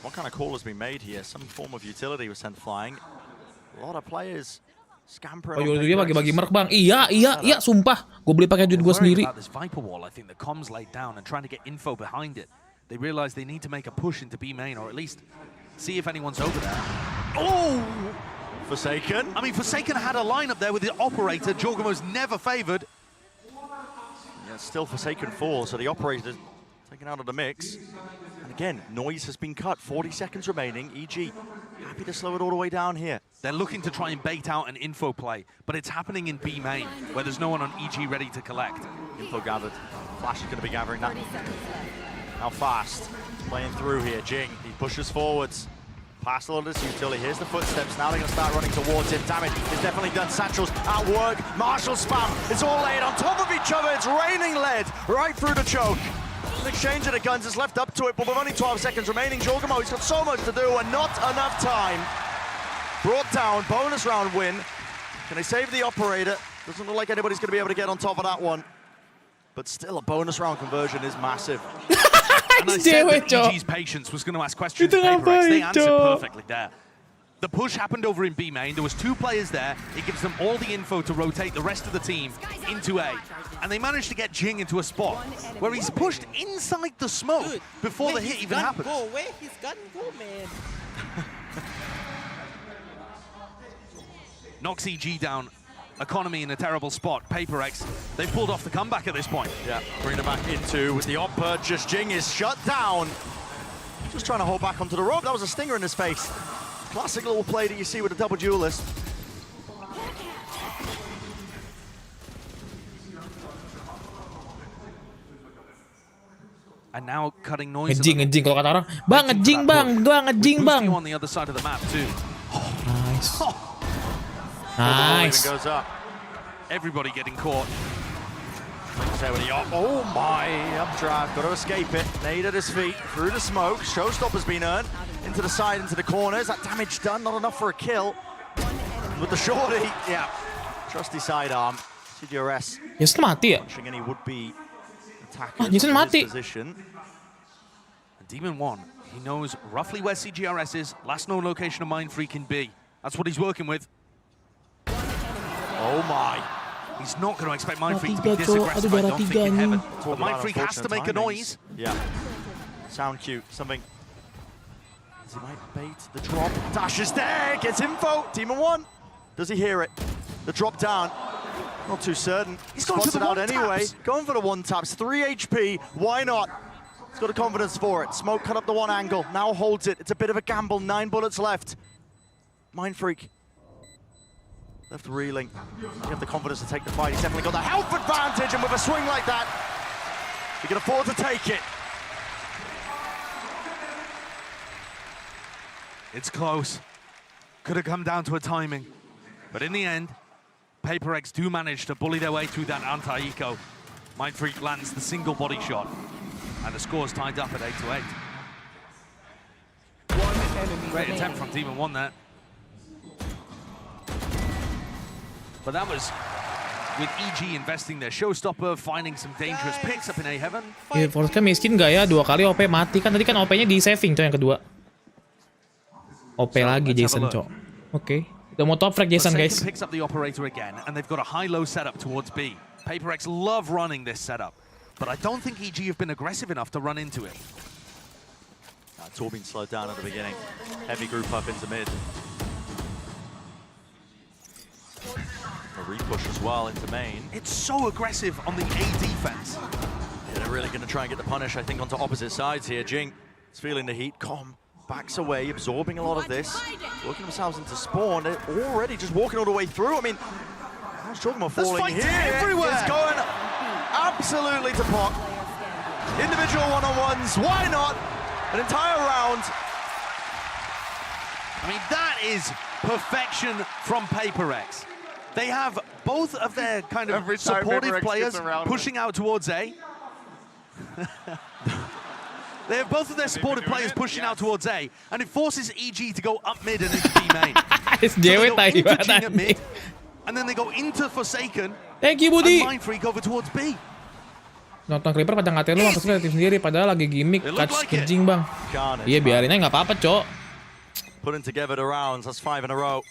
What kind of call has been made here? Some form of utility was sent flying. A lot of players scampering. Oh, dia bagi-bagi merk, Bang. Iya, sumpah. Gue beli pakai duit gue sendiri. This Viper wall, I think the comms laid down and trying to get info behind it. They realize they need to make a push into B main, or at least see if anyone's over there. Oh! Forsaken. I mean, Forsaken had a lineup there with the operator. Jorgamo's never favored. Yeah, still Forsaken 4, so the operator taken out of the mix. And again, noise has been cut. 40 seconds remaining. EG happy to slow it all the way down here. They're looking to try and bait out an info play, but it's happening in B main, where there's no one on EG ready to collect. Info gathered. Flash is going to be gathering that. How fast? Playing through here. Jing, he pushes forwards. Past a lot of this utility. Here's the footsteps. Now they're going to start running towards him. Damage is definitely done. Satchel's at work. Marshall spam. It's all laid on top of each other. It's raining lead right through the choke. An exchange of the guns is left up to it, but with only 12 seconds remaining, Jorgamo, he's got so much to do and not enough time. Brought down. Bonus round win. Can they save the operator? Doesn't look like anybody's going to be able to get on top of that one. But still, a bonus round conversion is massive. And I said that EG's patience was going to ask questions of Paperrex. They answered perfectly there. The push happened over in B main. There was 2 players there. It gives them all the info to rotate the rest of the team into A. And they managed to get Jing into a spot where he's pushed inside the smoke before the hit even happens. Where his gun go, man? Knocks EG down. Economy in a terrible spot. PaperX, they've pulled off the comeback at this point. Yeah, bring it back into with the op purchase. Jing is shut down. Just trying to hold back onto the rope. That was a stinger in his face. Classic little play that you see with a double duelist. And now cutting noise. Ngejing kalau kata orang. Bang, ngejing bang, gua ngejing bang. On the other side of the map too. Nice. Nice. Goes up. Everybody getting caught. Oh my, updraft, got to escape it. Nade at his feet, through the smoke. Showstopper's been earned. Into the side, into the corners. That damage done, not enough for a kill. With the shorty, yeah. Trusty sidearm. CGRS. Jason mati ya? Punching any would-be Ah, Jason mati. And Demon 1, he knows roughly where CGRS is. Last known location of Mindfreak in B. That's what he's working with. Oh my. He's not going to expect Mindfreak to be this aggressive, I don't think, in heaven. But Mindfreak has to make a noise. Yeah. Sound cute. Something. He might bait the drop. Dash is there. Gets info. Demon 1. Does he hear it? The drop down. Not too certain. He's gone to the out one anyway. taps. Going for the 1 taps. 3 HP. Why not? He's got the confidence for it. Smoke cut up the 1 angle. Now holds it. It's a bit of a gamble. 9 bullets left. Mindfreak. Left reeling. You have the confidence to take the fight. He's definitely got the health advantage, and with a swing like that, he can afford to take it. It's close. Could have come down to a timing. But in the end, PaperX do manage to bully their way through that anti-eco. Mindfreak lands the single body shot. And the score's tied up at 8-8. Great attempt from Demon 1 there. But that was with EG investing their showstopper, finding some dangerous picks up in A heaven. Ya, Force miskin gak ya? 2 kali OP mati kan, tadi kan OP-nya di saving coy yang kedua. OP lagi Jason cok. Oke. Udah mau top frag Jason guys. Picks up the operator again, and they've got a high-low setup towards B. PaperX love running this setup, but I don't think EG have been aggressive enough to run into it. THOR being slowed down at the beginning. Heavy group up into mid. A repush as well into main. It's so aggressive on the A defense. Yeah, they're really going to try and get the punish, I think, onto opposite sides here. Jing is feeling the heat. Com backs away, absorbing a lot of this. Working themselves into spawn. They're already just walking all the way through. I mean, I was talking about falling here. Everywhere. It's going absolutely to pot. Individual one-on-ones. Why not? An entire round. I mean, that is perfection from PaperX. They have both of their kind of supportive players pushing out towards A. They have both of their supportive players pushing out towards A, and it forces EG to go up mid and into B main. It's so they go into Jing at mid, and then they go into Forsaken. Thank you, Budi. And Mindfreak over towards B. Nonton Creeper pada ngatain lu apa sih kreatif sendiri, padahal lagi gimmick catch ngejing bang. Iya biarin aja nggak apa-apa cok. Putting together the rounds, that's 5 in a row.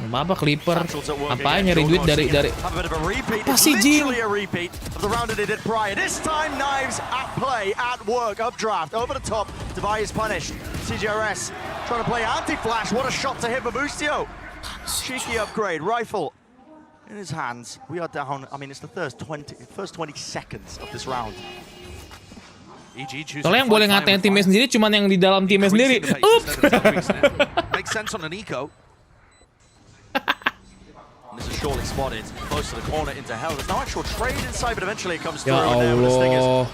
Apa Clipper? Apaan nyari duit dari apa sih Jing? Literally a repeat of the round that they did prior. This time knives at play, at work, updraft, over the top. Devi is punished. CGRS trying to play anti-flash. What a shot to hit Babustio. Cheeky upgrade, rifle in his hands. We are down. I mean, it's the first 20 seconds of this round. Soalnya yang boleh ngatain timnya sendiri cuman yang di dalam timnya sendiri. Makes sense on an eco. This is shortly spotted, close to the corner into hell. There's no actual trade inside, but eventually it comes through. Ya Allah.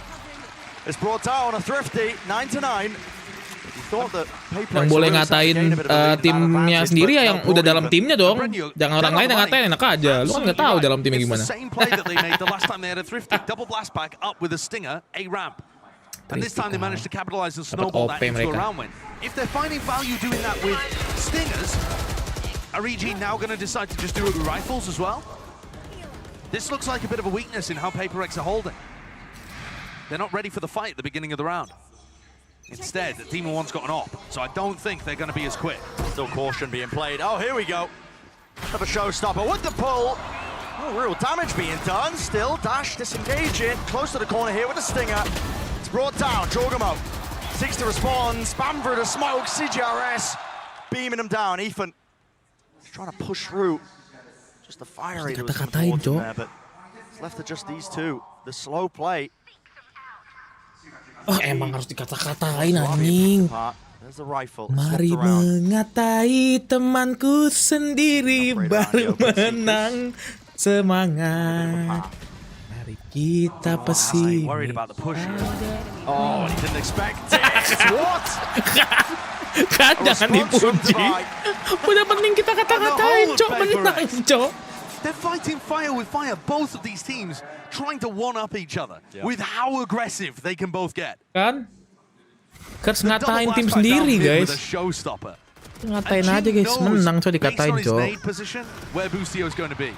It's brought down a thrifty 9-9. Yang boleh ngatain timnya sendiri ya yang udah dalam timnya dong. Jangan orang lain yang ngatain, enak aja. Lu kan nggak tahu dalam timnya gimana. Same play that they made the last time they had a thrifty double blast back up with a stinger, a ramp. And this time they managed to capitalize and snowball that into a round win. If they're finding value doing that with stingers, are EG now going to decide to just do it with rifles as well? This looks like a bit of a weakness in how PaperX are holding. They're not ready for the fight at the beginning of the round. Instead, Demon One's got an op, so I don't think they're going to be as quick. Still caution being played. Oh, here we go. Have a showstopper with the pull. Oh, real damage being done. Still, Dash disengaging. Close to the corner here with a stinger. It's brought down. Jorgamo seeks to respond. Spam through the smoke. CGRS beaming him down. Ethan is trying to push through. Just the fire rate was coming towards him there, but it's left to just these two. The slow play. Oh, emang harus dikata-katain anjing. There's the rifle. Mari mengatai temanku sendiri baru menang semangat. Mari kita pesini. Worried about the push. Oh, he didn't expect it. What? Kan jangan dipuji. Udah penting kita kata-katain, Cok. Menang, Cok. They're fighting fire with fire, both of these teams trying to one-up each other with how aggressive they can both get. Kan? Kers ngatain tim sendiri, guys. Ngatain aja, guys. Menang, Cok, dikatain, Cok. Where Bustio's going to be.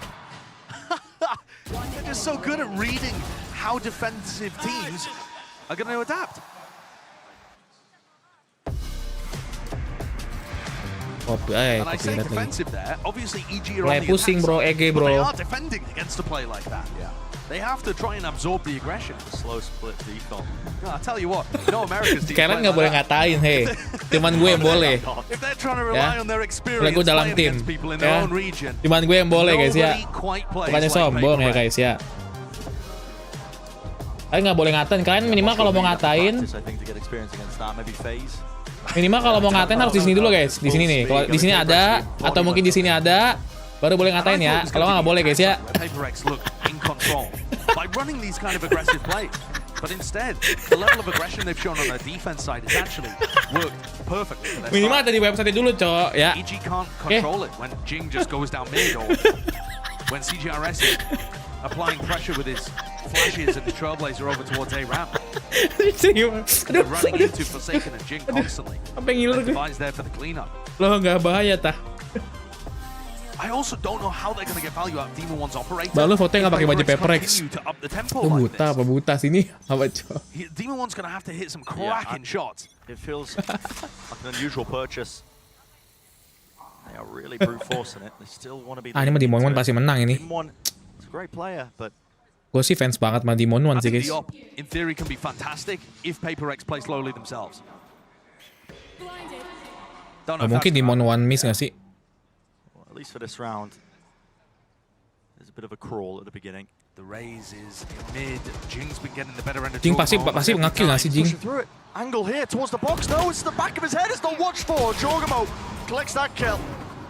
They're just so good at reading how defensive teams are going to adapt. And I say defensive there. Obviously, EG are on the pusing, bro. EG, bro. But they are defending against a play like that. Yeah. They have to try and absorb the aggression. Slow split default. No, I tell you what, no America's team. Keren nggak boleh ngatain, hey. Cuman gue yang boleh. If they're trying to rely on their experience gue dalam playing tim, against people in their own region. Cuman gue yang boleh, guys, ya. Bukannya sombong ya, guys, ya. Kalian nggak boleh ngatain. Kalian minimal kalau mau ngatain. Minimal kalau mau ngatain harus di sini dulu, guys. Di sini nih. Kalau di sini ada atau mungkin di sini ada, baru boleh ngatain ya. Kalau nggak boleh, guys, ya. PaperX look in control by running these kind of aggressive plays. But instead, the level of aggression they've shown on their defense side has actually worked perfectly for their Minimal ada di website dulu, Cok, ya. EG can't control it when Jing just goes down mid or when CGRS is applying pressure with his flashes and his Trailblazer over towards A-Ramp. They're running into Forsaken and Jing constantly. The device there for the cleanup. Loh, nggak bahaya, tah. I also don't know how they're going to get value out of Demon One's operator. Balu foto nggak pakai baju PaperX. Lu buta apa buta sini? Apa, Cok? Demon One's going to have to hit some cracking shots. It feels like an unusual purchase. They are really brute forcing it. They still want to be. Ini mah Demon One pasti menang ini. Demon One, it's a great player, but gue sih fans banget sama Demon One sih, guys. The op, in theory, can be fantastic if PaperX play slowly themselves. Mungkin Demon One miss nggak sih? At least for this round, there's a bit of a crawl at the beginning. The raise is in mid. Jing's been getting the better end of Jing pasti nge-kill nggak sih, Jing? Angle here towards the box. No, it's the back of his head. It's the watch for Jorgamo collects that kill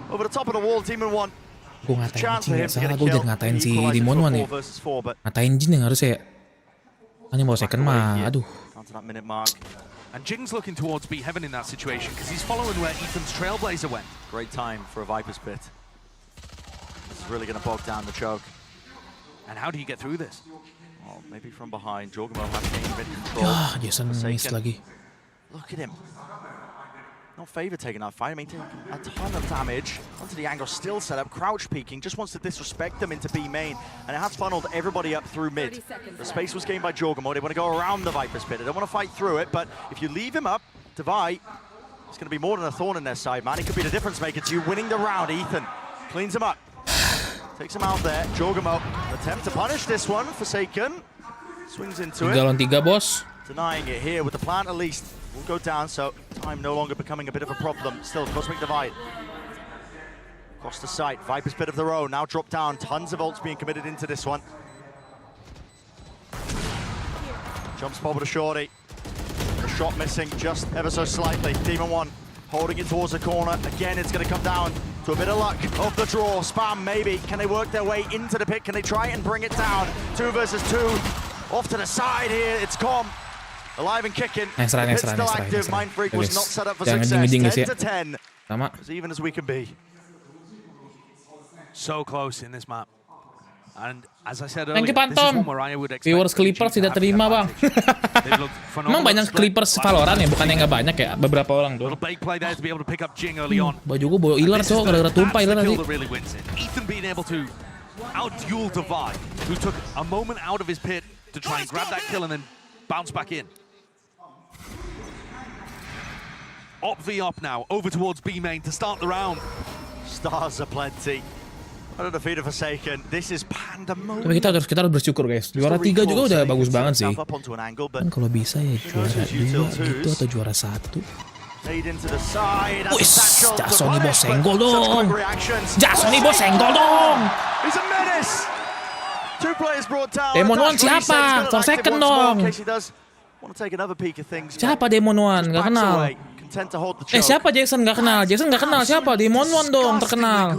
over the top of the wall. Demon One. Gue ngatain Jing, salah gue udah ngatain si Demon One ya. Ngatain Jin yang harusnya ya. Hanya mau second mah, aduh. And Jing's looking towards B Heaven in that situation because he's following where Ethan's Trailblazer went. Great time for a Viper's Pit. This is really going to bog down the choke. And how do you get through this? Well, maybe from behind. Jorgamo has gained a bit of control. Ah, Jason miss lagi. Look at him. Not favor taking that fight. I mean, taking a ton of damage onto the angle, still set up, crouch peeking, just wants to disrespect them into B main, and it has funneled everybody up through mid. The space was gained by Jorgamo. They want to go around the Viper's Pit. They don't want to fight through it, but if you leave him up, Divide, it's going to be more than a thorn in their side, man. He could be the difference maker to you winning the round. Ethan cleans him up, takes him out there. Jorgamo attempt to punish this one. Forsaken swings into it. 3 lawan 3, bos. Denying it here with the plant at least. Will go down, so time no longer becoming a bit of a problem. Still, Cosmic Divide. Across the site, Viper's Pit of their own, now dropped down. Tons of ults being committed into this one. Jump spot with a shorty. The shot missing just ever so slightly. Demon One holding it towards the corner. Again, it's going to come down to a bit of luck of the draw. Spam, maybe. Can they work their way into the pit? Can they try and bring it down? 2 versus 2. Off to the side here, it's Com. Alive and kicking. Extra. Mind Freak was not set up for success. 10 to 10. Sama. As even as we can be. So close in this map. And as I said Thank you, earlier, this is Pantom. one where I would expect Viewers Clippers tidak terima, Bang. Emang banyak Clippers Valorant ya, bukan yang nggak banyak ya, beberapa orang tuh. Baju gue bawa ilar, Cok, gara-gara tumpah ilar nanti. Ethan being able to out-duel Divide, who took a moment out of his pit to try and grab that kill and then bounce back in. Op V up now, over towards B main to start the round. Stars are plenty. Under the feet of Forsaken, this is pandemonium. Tapi kita harus bersyukur guys. Juara 3 juga udah bagus banget sih. Kan kalau bisa ya juara 2 gitu atau juara 1. Wih, Jason nih bos senggol dong. Jason nih bos senggol dong. Demon One siapa? Forsaken dong. Siapa Demon One? Gak kenal. Siapa Jason? Gak kenal. Jason gak kenal. Siapa? Demon One dong terkenal.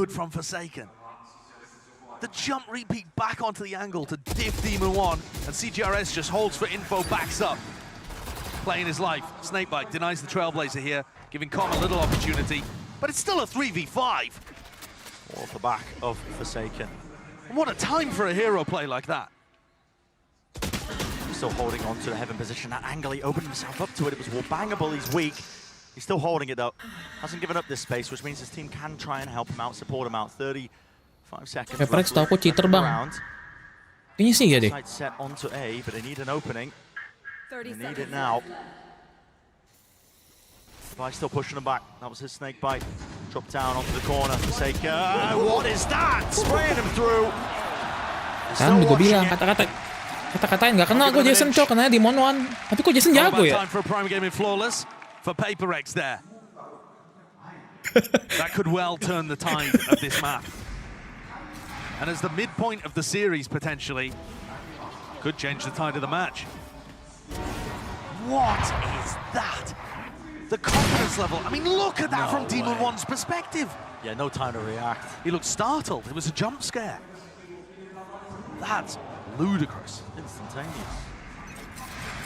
The jump repeat back onto the angle to diff Demon One, and CGRS just holds for info, backs up. Playing his life. Snakebite denies the Trailblazer here, giving Com a little opportunity, but it's still a 3v5. Off the back of Forsaken. What a time for a hero play like that. Still holding on to the heaven position. That angle, he opened himself up to it. It was wallbangable. He's weak. He's still holding it though. Hasn't given up this space, which means his team can try and help him out, support him out. 35 seconds. HyperX tau aku cheater bang. Kayaknya sih ya deh. Set onto A, but they need an opening. They need it now. By still pushing him back. That was his snake bite. Drop down onto the corner. Forsaken. What is that? Spraying him through. Kan gue bilang kata-katain nggak kenal gue Jason cok, kenanya Demon One. Tapi kok Jason jago ya? Time for a prime game in flawless for Paperrex there. That could well turn the tide of this map. And as the midpoint of the series potentially could change the tide of the match. What is that? The confidence level. I mean, look at that from Demon One's perspective. Yeah, no time to react. He looked startled. It was a jump scare. That's ludicrous. Instantaneous.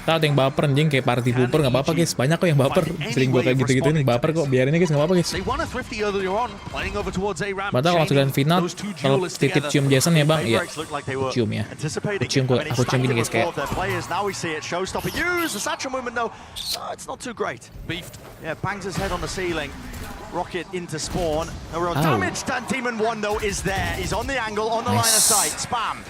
Tahu yang baper anjing kayak party pooper, nggak apa-apa guys, banyak kok yang baper, sering gue kayak gitu-gituin baper kok, biarin aja guys, nggak apa-apa guys. Batal kalau sudah final, kalau titip cium Jason ya bang, iya cium ya, aku cium gini guys kayak. Rocket into spawn. No real damage done. Demon One though is there. He's on the angle, on the line of sight. Spam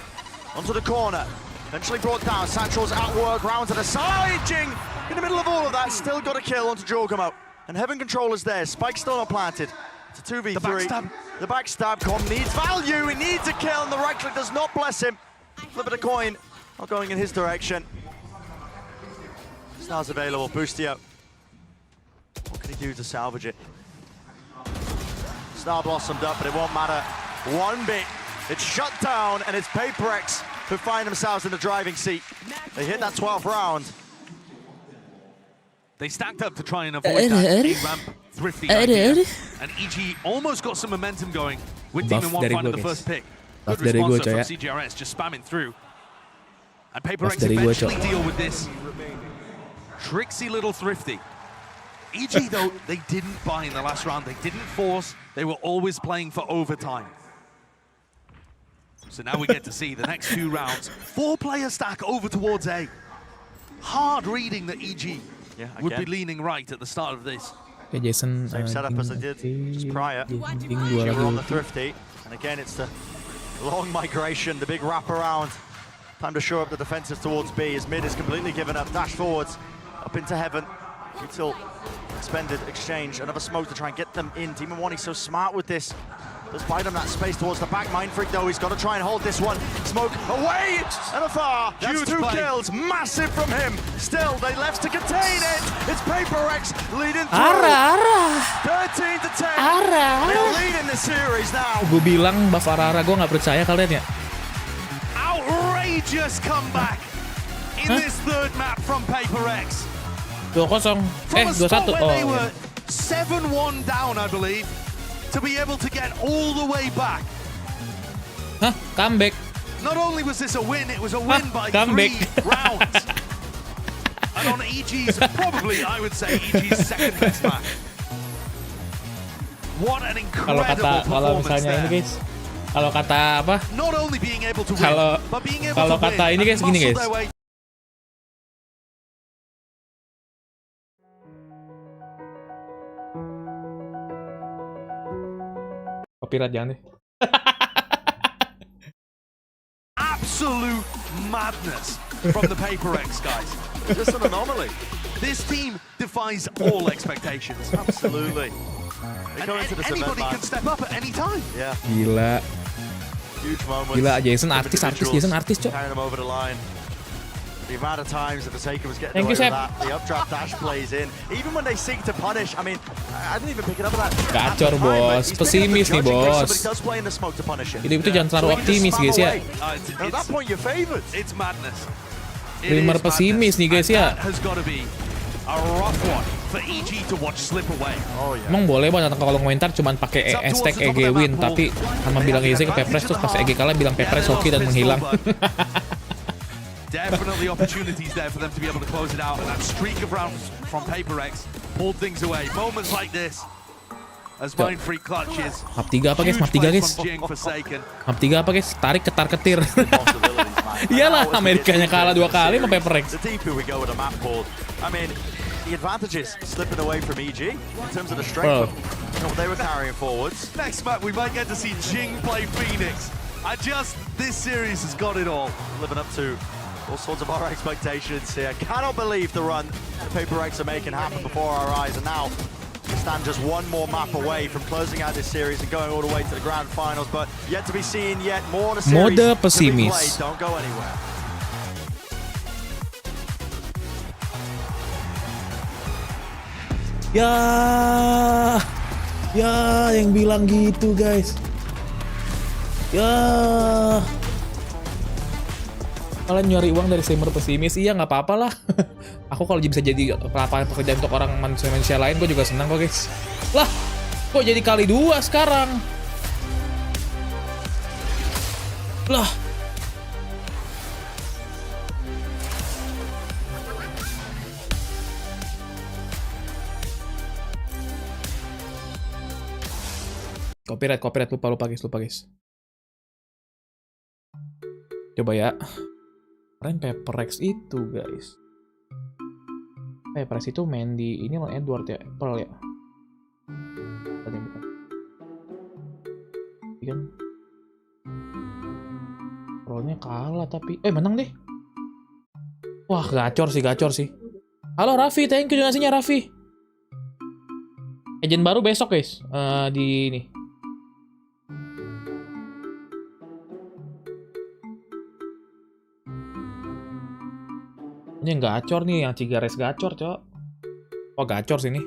onto the corner. Eventually brought down. Sancho's at work, round to the side. Jing in the middle of all of that, still got a kill onto Jorgamo. And Heaven Controller's there. Spike's still not planted. It's a 2v3. The backstab. Com needs value. He needs a kill, and the right click does not bless him. Flip of the coin, not going in his direction. Stars available. Boostio. What can he do to salvage it? Star blossomed up, but it won't matter one bit. It's shut down, and it's Paperrex who find themselves in the driving seat. They hit that 12th round. They stacked up to try and avoid that A-ramp thrifty idea. And EG almost got some momentum going with Demon One finding the first pick. Good response from CGRS, just spamming through. And Paperrex eventually deal with this tricksy little thrifty. EG, though, they didn't buy in the last round. They didn't force. They were always playing for overtime. So now we get to see the next 2 rounds. 4-player stack over towards A. Hard reading that EG would be leaning right at the start of this. Okay, Jason. Same setup as they did just prior. We're on the thrifty. And again, it's the long migration, the big wraparound. Time to shore up the defensive towards B as mid is completely given up. Dash forwards, up into Heaven. Util expended, exchange, another smoke to try and get them in. Demon One, he's so smart with this. Does buy them that space towards the back. Mind Freak though, he's got to try and hold this one. Smoke away and afar. That's 2 kills, massive from him. Still, they left to contain it. It's Paperrex leading through. 13 to 10. They're leading the series now. Gue bilang buff Arara, gue nggak percaya kalian ya. Outrageous comeback in this third map from Paperrex. 2-0. 2-1. Oh. They were 7-1 down, I believe, to be able to get all the way back. Hah? Comeback. Not only was this a win, it was a win by 3 rounds. And on EG's, probably, I would say, EG's second best match. What an incredible performance there. Ini guys, kalau kata apa? Not only being able to win, but being able kalau to kata win ini guys, gini guys. Copyright jangan deh. Absolute madness from the PaperreX guys. Just an anomaly. This team defies all expectations. Absolutely. And anybody can step up at any time. Yeah. Gila. Huge moments. Gila, Jason artis, Cok. Carrying them over the line. The amount of times that the Taker was getting Thank away you, with Sep. that, the updraft dash plays in. Even when they seek to punish, I mean, I didn't even pick it up on that. Gacor, bos. Pesimis nih, bos. Somebody does play in the smoke to punish him. Hidup itu jangan terlalu optimis, guys ya. At that point, you're favored. It's madness. Primer pesimis nih, guys ya. That has got to be a rough one for EG to watch slip away. Oh, yeah. Emang boleh banget kalau komentar cuman pakai hashtag EG win, tapi sama bilang EG ke Paperrex terus pas EG kalah bilang Paperrex hoki dan menghilang. Definitely opportunities there for them to be able to close it out, and that streak of rounds from PaperreX pulled things away. Moments like this, as Mind Freak clutches. Map 3 apa guys? Map 3 guys? Map 3 apa guys? Tarik ketar-ketir. Iyalah, Amerikanya kalah 2 kali sama PaperreX. The deeper we go with a map board, I mean, the advantages slipping away from EG in terms of the strength of what they were carrying forwards. Next map, we might get to see Jing play Phoenix. This series has got it all. Living up to all sorts of our expectations here. Cannot believe the run the PaperreX are making happen before our eyes, and now stand just one more map away from closing out this series and going all the way to the grand finals. But yet to be seen, yet more of the series Mode to be pesimis. played. Don't go anywhere. Ya, yang bilang gitu guys. Ya. Kalian nyari uang dari streamer pesimis, iya nggak apa-apa lah. Aku kalau bisa jadi lapangan pekerjaan untuk orang manusia lain, gue juga senang kok guys. Lah, kok jadi kali 2 sekarang? Lah. Copyright, lupa guys. Coba ya. Keren PaperreX itu guys. PaperreX itu main di ini malah Edward ya, Pearl ya. Tadi bukan. Kan Pearlnya kalah tapi menang deh. Wah, gacor sih. Halo Raffi, thank you donasinya Raffi. Agent baru besok guys, di ini. Ini yang gacor nih, yang Cigares gacor, Cok. Oh, gacor sini.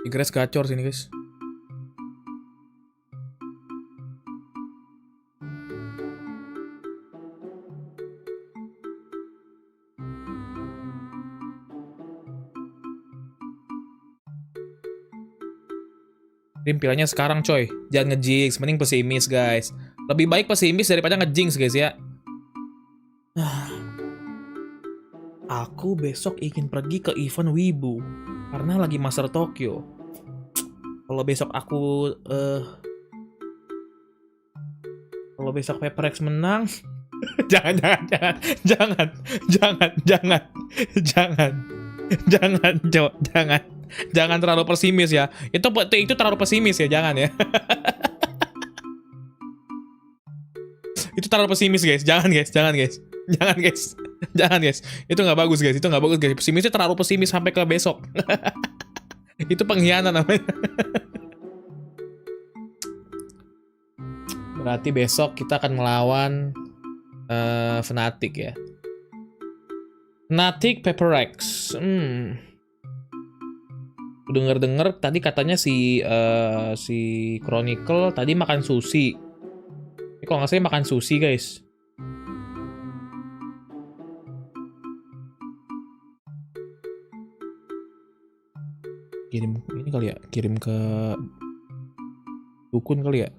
Cigares gacor sini, guys. Pilihannya sekarang, coy. Jangan ngejinx, mending pesimis, guys. Lebih baik pesimis daripada ngejinx, guys ya. Aku besok ingin pergi ke event Wibu karena lagi Master Tokyo. Kalau besok aku kalau besok PaperreX menang, jangan, Cok, jangan terlalu pesimis ya. Itu terlalu pesimis ya, jangan ya. Itu terlalu pesimis guys, jangan guys. Itu nggak bagus guys, Pesimisnya terlalu pesimis sampai ke besok. Itu pengkhianat namanya. Berarti besok kita akan melawan Fnatic ya. Fnatic PaperreX. Dengar tadi katanya si Chronicle tadi makan sushi. Kok nggak salah makan sushi guys. Kirim ini kali ya, kirim ke dukun kali ya.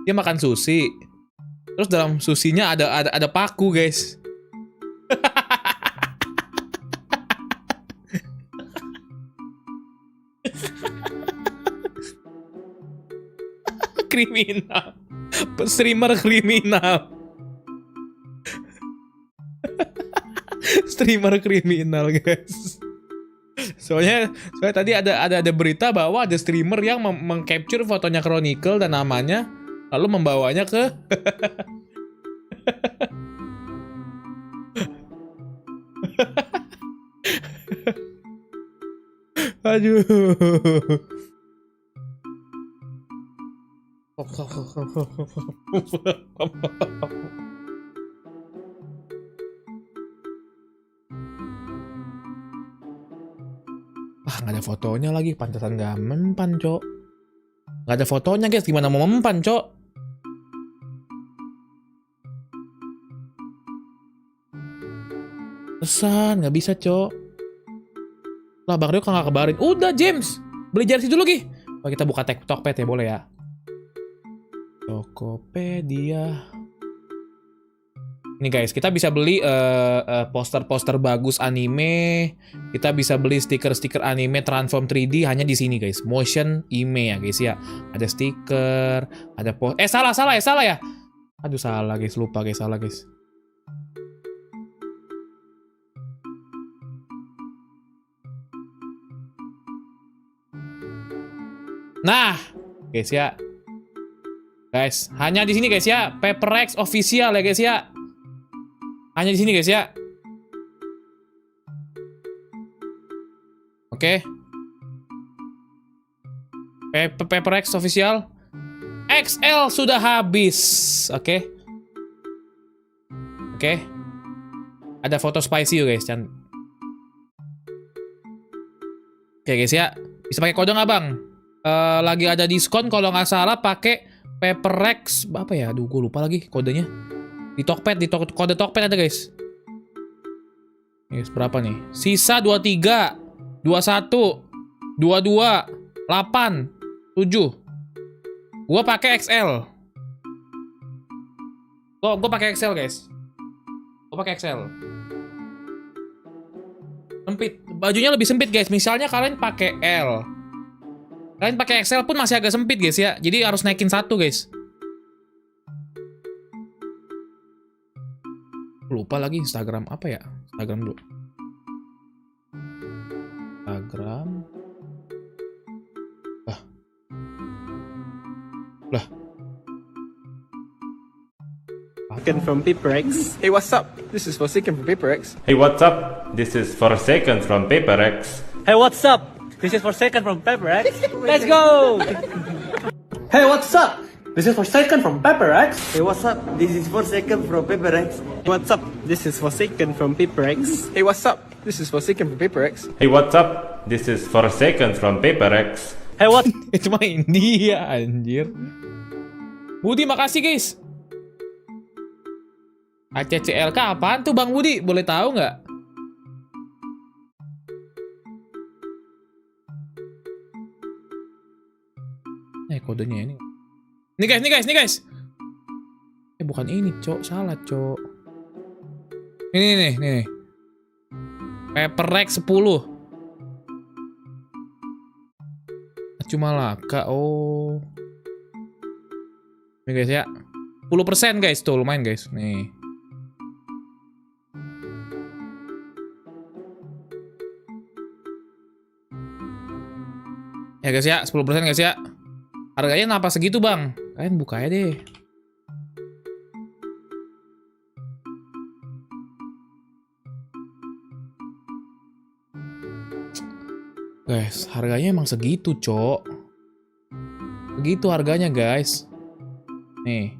Dia makan sushi. Terus dalam sushinya ada paku, guys. Kriminal. Streamer kriminal. Streamer kriminal, guys. Soalnya tadi ada berita bahwa ada streamer yang mengcapture fotonya Chronicle dan namanya, lalu membawanya ke aduh. Nggak ada fotonya lagi, pantesan nggak mempan, Cok. Nggak ada fotonya, guys. Gimana mau mempan, Cok? Pesan, nggak bisa, Cok. Lah, Bang Rio nggak kabarin. Udah, James. Beli jersey dulu, Gi. Oh, kita buka Tokopedia ya, boleh ya? Tokopedia. Ini guys, kita bisa beli poster-poster bagus anime. Kita bisa beli stiker-stiker anime transform 3D hanya di sini guys. Motion Ime ya guys ya. Ada stiker, ada salah ya. Aduh salah guys, lupa guys, salah guys. Nah, guys ya. Guys, hanya di sini guys ya. PRX official ya guys ya. Hanya di sini guys ya. Oke. PRX official. XL sudah habis. Oke. Oke. Ada foto spicy guys. Oke guys ya. Bisa pakai kode nggak bang? Lagi ada diskon kalau nggak salah pakai PRX apa ya? Aduh gue lupa lagi kodenya. Di Tokped, kode Tokped ada guys. Guys, berapa nih? Sisa 23, 21, 22, 8, 7. Gua pakai XL. Gua pakai XL guys. Gua pakai XL. Sempit. Bajunya lebih sempit guys. Misalnya kalian pakai L. Kalian pakai XL pun masih agak sempit guys ya. Jadi harus naikin satu guys. Lupa lagi Instagram apa ya? Instagram dulu. Instagram. Lah. Second from PRX. Hey, what's up? This is Forsaken from PRX. Hey, what's up? This is Forsaken from PRX. Hey, what's up? This is Forsaken from PRX. Let's go! Hey, what's up? This is Forsaken from PRX. Hey, what's up? This is Forsaken from PRX. What's up? This is Forsaken from PRX. Hey, what's up? This is Forsaken from PRX. Hey, what's up? This is Forsaken from PRX. Hey, what? Cuma India, anjir. Budi, makasih guys. ACCLK apaan tuh Bang Budi? Boleh tahu nggak? Kodenya ini. Nih guys. Bukan ini, Cok. Salah, Cok. Ini nih. PRX 10. Cuma laka. Oh. Nih guys ya. 10% guys tuh, lumayan guys. Nih. Ya guys ya, 10% guys ya. Harganya kenapa segitu bang? Kalian buka aja deh. Guys, harganya emang segitu, Cok. Segitu harganya, guys. Nih.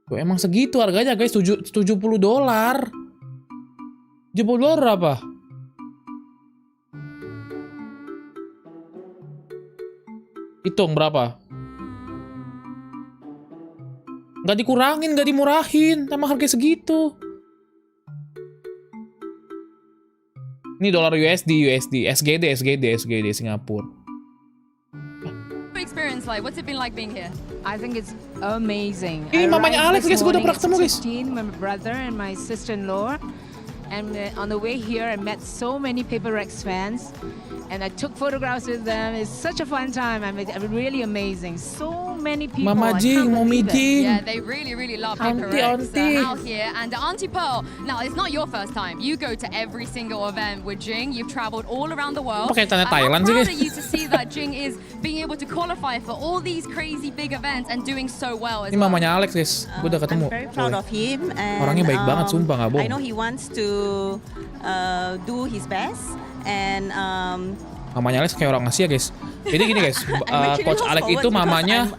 Tuh, emang segitu harganya, guys. $70. $70 berapa? Hitung berapa? Nggak dikurangin, nggak dimurahin. Emang harga segitu. Ini dolar USD, SGD Singapura. Experience like, what's it been like being here? I think it's amazing. Ini mamanya Alex guys, gue udah pernah ketemu guys. My brother and my sister-in-law, And on the way here, I met so many Paperrex fans, and I took photographs with them. It's such a fun time. I mean, really amazing. So many people. Mama Jing, Mommy Jing. Yeah, they really love Paperrex out here. And Auntie Pearl, now it's not your first time. You go to every single event with Jing. You've traveled all around the world. Pakai tanda I'm Thailand sih, proud guys. of you to see that Jing is being able to qualify for all these crazy big events and doing so well as Ini well. mamanya Alex, guys. Gue udah ketemu. I'm very proud of him. And, Orangnya baik banget, sumpah nggak bohong. I know he wants to do his best. And Mamanya Alex kayak orang Asia, guys. Jadi gini, guys. Coach Alex itu mamanya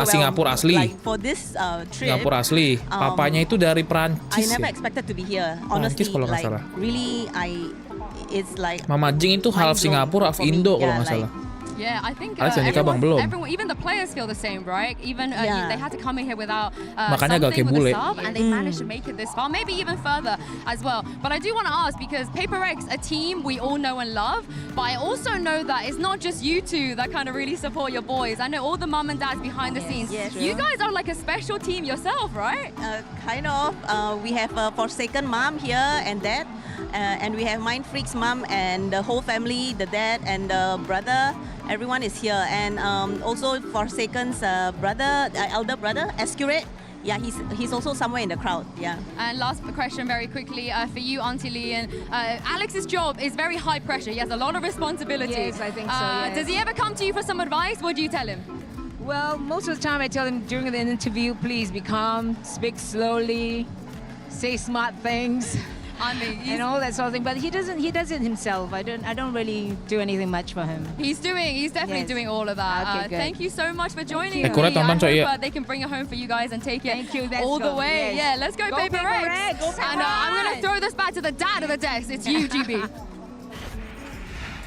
Singapura asli. Like for this trip, Singapura asli. Papanya itu dari I Prancis. never Ya? expected to be here. Honestly, kalau nggak like salah. really, it's like Mama Jing itu half Singapura, half Indo kalau nggak salah. Yeah, I think Alex dan Nika Bang belum. everyone, even the players feel the same, right? Even they had to come in here without Makanya agak something kayak with bule. a sub, and they managed to make it this far, maybe even further as well. But I do want to ask, because Paperrex, a team we all know and love, but I also know that it's not just you two that kind of really support your boys. I know all the mum and dads behind the scenes. yes, You sure. guys are like a special team yourself, right? Kind of. We have a Forsaken mom here and dad, and we have Mind Freak's mom and the whole family, the dad and the brother. Everyone is here, and also Forsaken's brother, elder brother, Escurate. Yeah, he's also somewhere in the crowd. Yeah. And last question, very quickly, for you, Auntie Lee, and Alex's job is very high pressure. He has a lot of responsibility. Yes, I think so, yes. Does he ever come to you for some advice? What do you tell him? Well, most of the time I tell him during the interview, please be calm, speak slowly, say smart things. I mean, and all that sort of thing. But he does it himself. I don't really do anything much for him. He's definitely doing all of that. Okay, good. Thank you so much for joining you. me. Kurang tonton, I coy, hope ya. they can bring it home for you guys and take it Let's all the go. way. Yes. Yeah, let's go, Go Paperrex. Paperrex. Go And I'm going to throw this back to the dad of the desk. It's you, GB.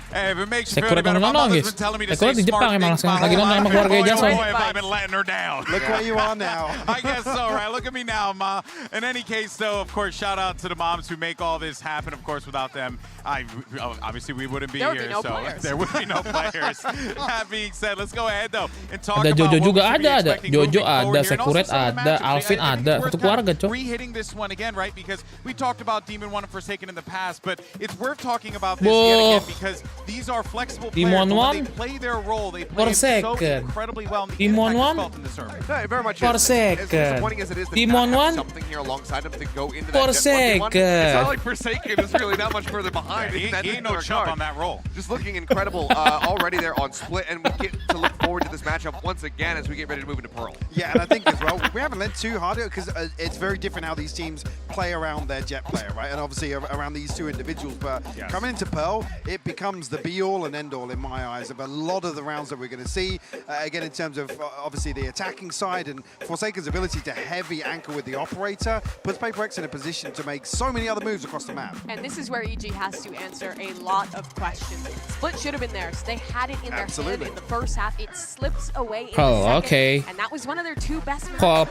Hey, if it makes you feel Sekurat better, my nonton, mother's guys. been telling me to Sekurat say di Jepang smart emang things langsung my lagi whole nonton sama life. keluarga Boy, Jasa. boy, if I've been letting her down. Look where you are now. I guess so, right? Look at me now, Ma. In any case, though, of course, shout out to the moms who make all this happen. Of course, without them, obviously we wouldn't be There would here. be no so players. there would be no players. That being said, let's go ahead though and talk Ada about Jojo what juga we should be ada. expecting Jojo moving forward ada, here, and also Sekuret some of the ada, matchups. Alvin I think ada. it's worth Satu keluarga, kind of cok. Re-hitting this one again, right? Because we talked about Demon 1 and Forsaken in the past, but it's worth talking about this yet again because these are flexible players. Demon but when 1, they play their role, they play it so Forsaken. incredibly well. And the Demon impact is 1, felt in the server. No, it very much Forsaken. is. As disappointing as it is to Demon not 1, have something here alongside him to go into that Forsaken. Jet 1v1. It's not like Forsaken is really that much further behind. He ain't no chump on that roll. Just looking incredible already there on Split, and we get to look forward to this matchup once again as we get ready to move into Pearl. Yeah, and I think as well, we haven't lent too hard because it's very different how these teams play around their Jet player, right? And obviously around these two individuals. But coming into Pearl, it becomes the be-all and end-all in my eyes of a lot of the rounds that we're going to see. Again, in terms of obviously the attacking side and Forsaken's ability to heavy anchor with the operator puts Paperrex in a position to make so many other moves across the map. And this is where EG has to answer a lot of questions. Split should have been theirs. They had it in their hand in the first half. It slips away in the second. Okay. And that was one of their two best Paul.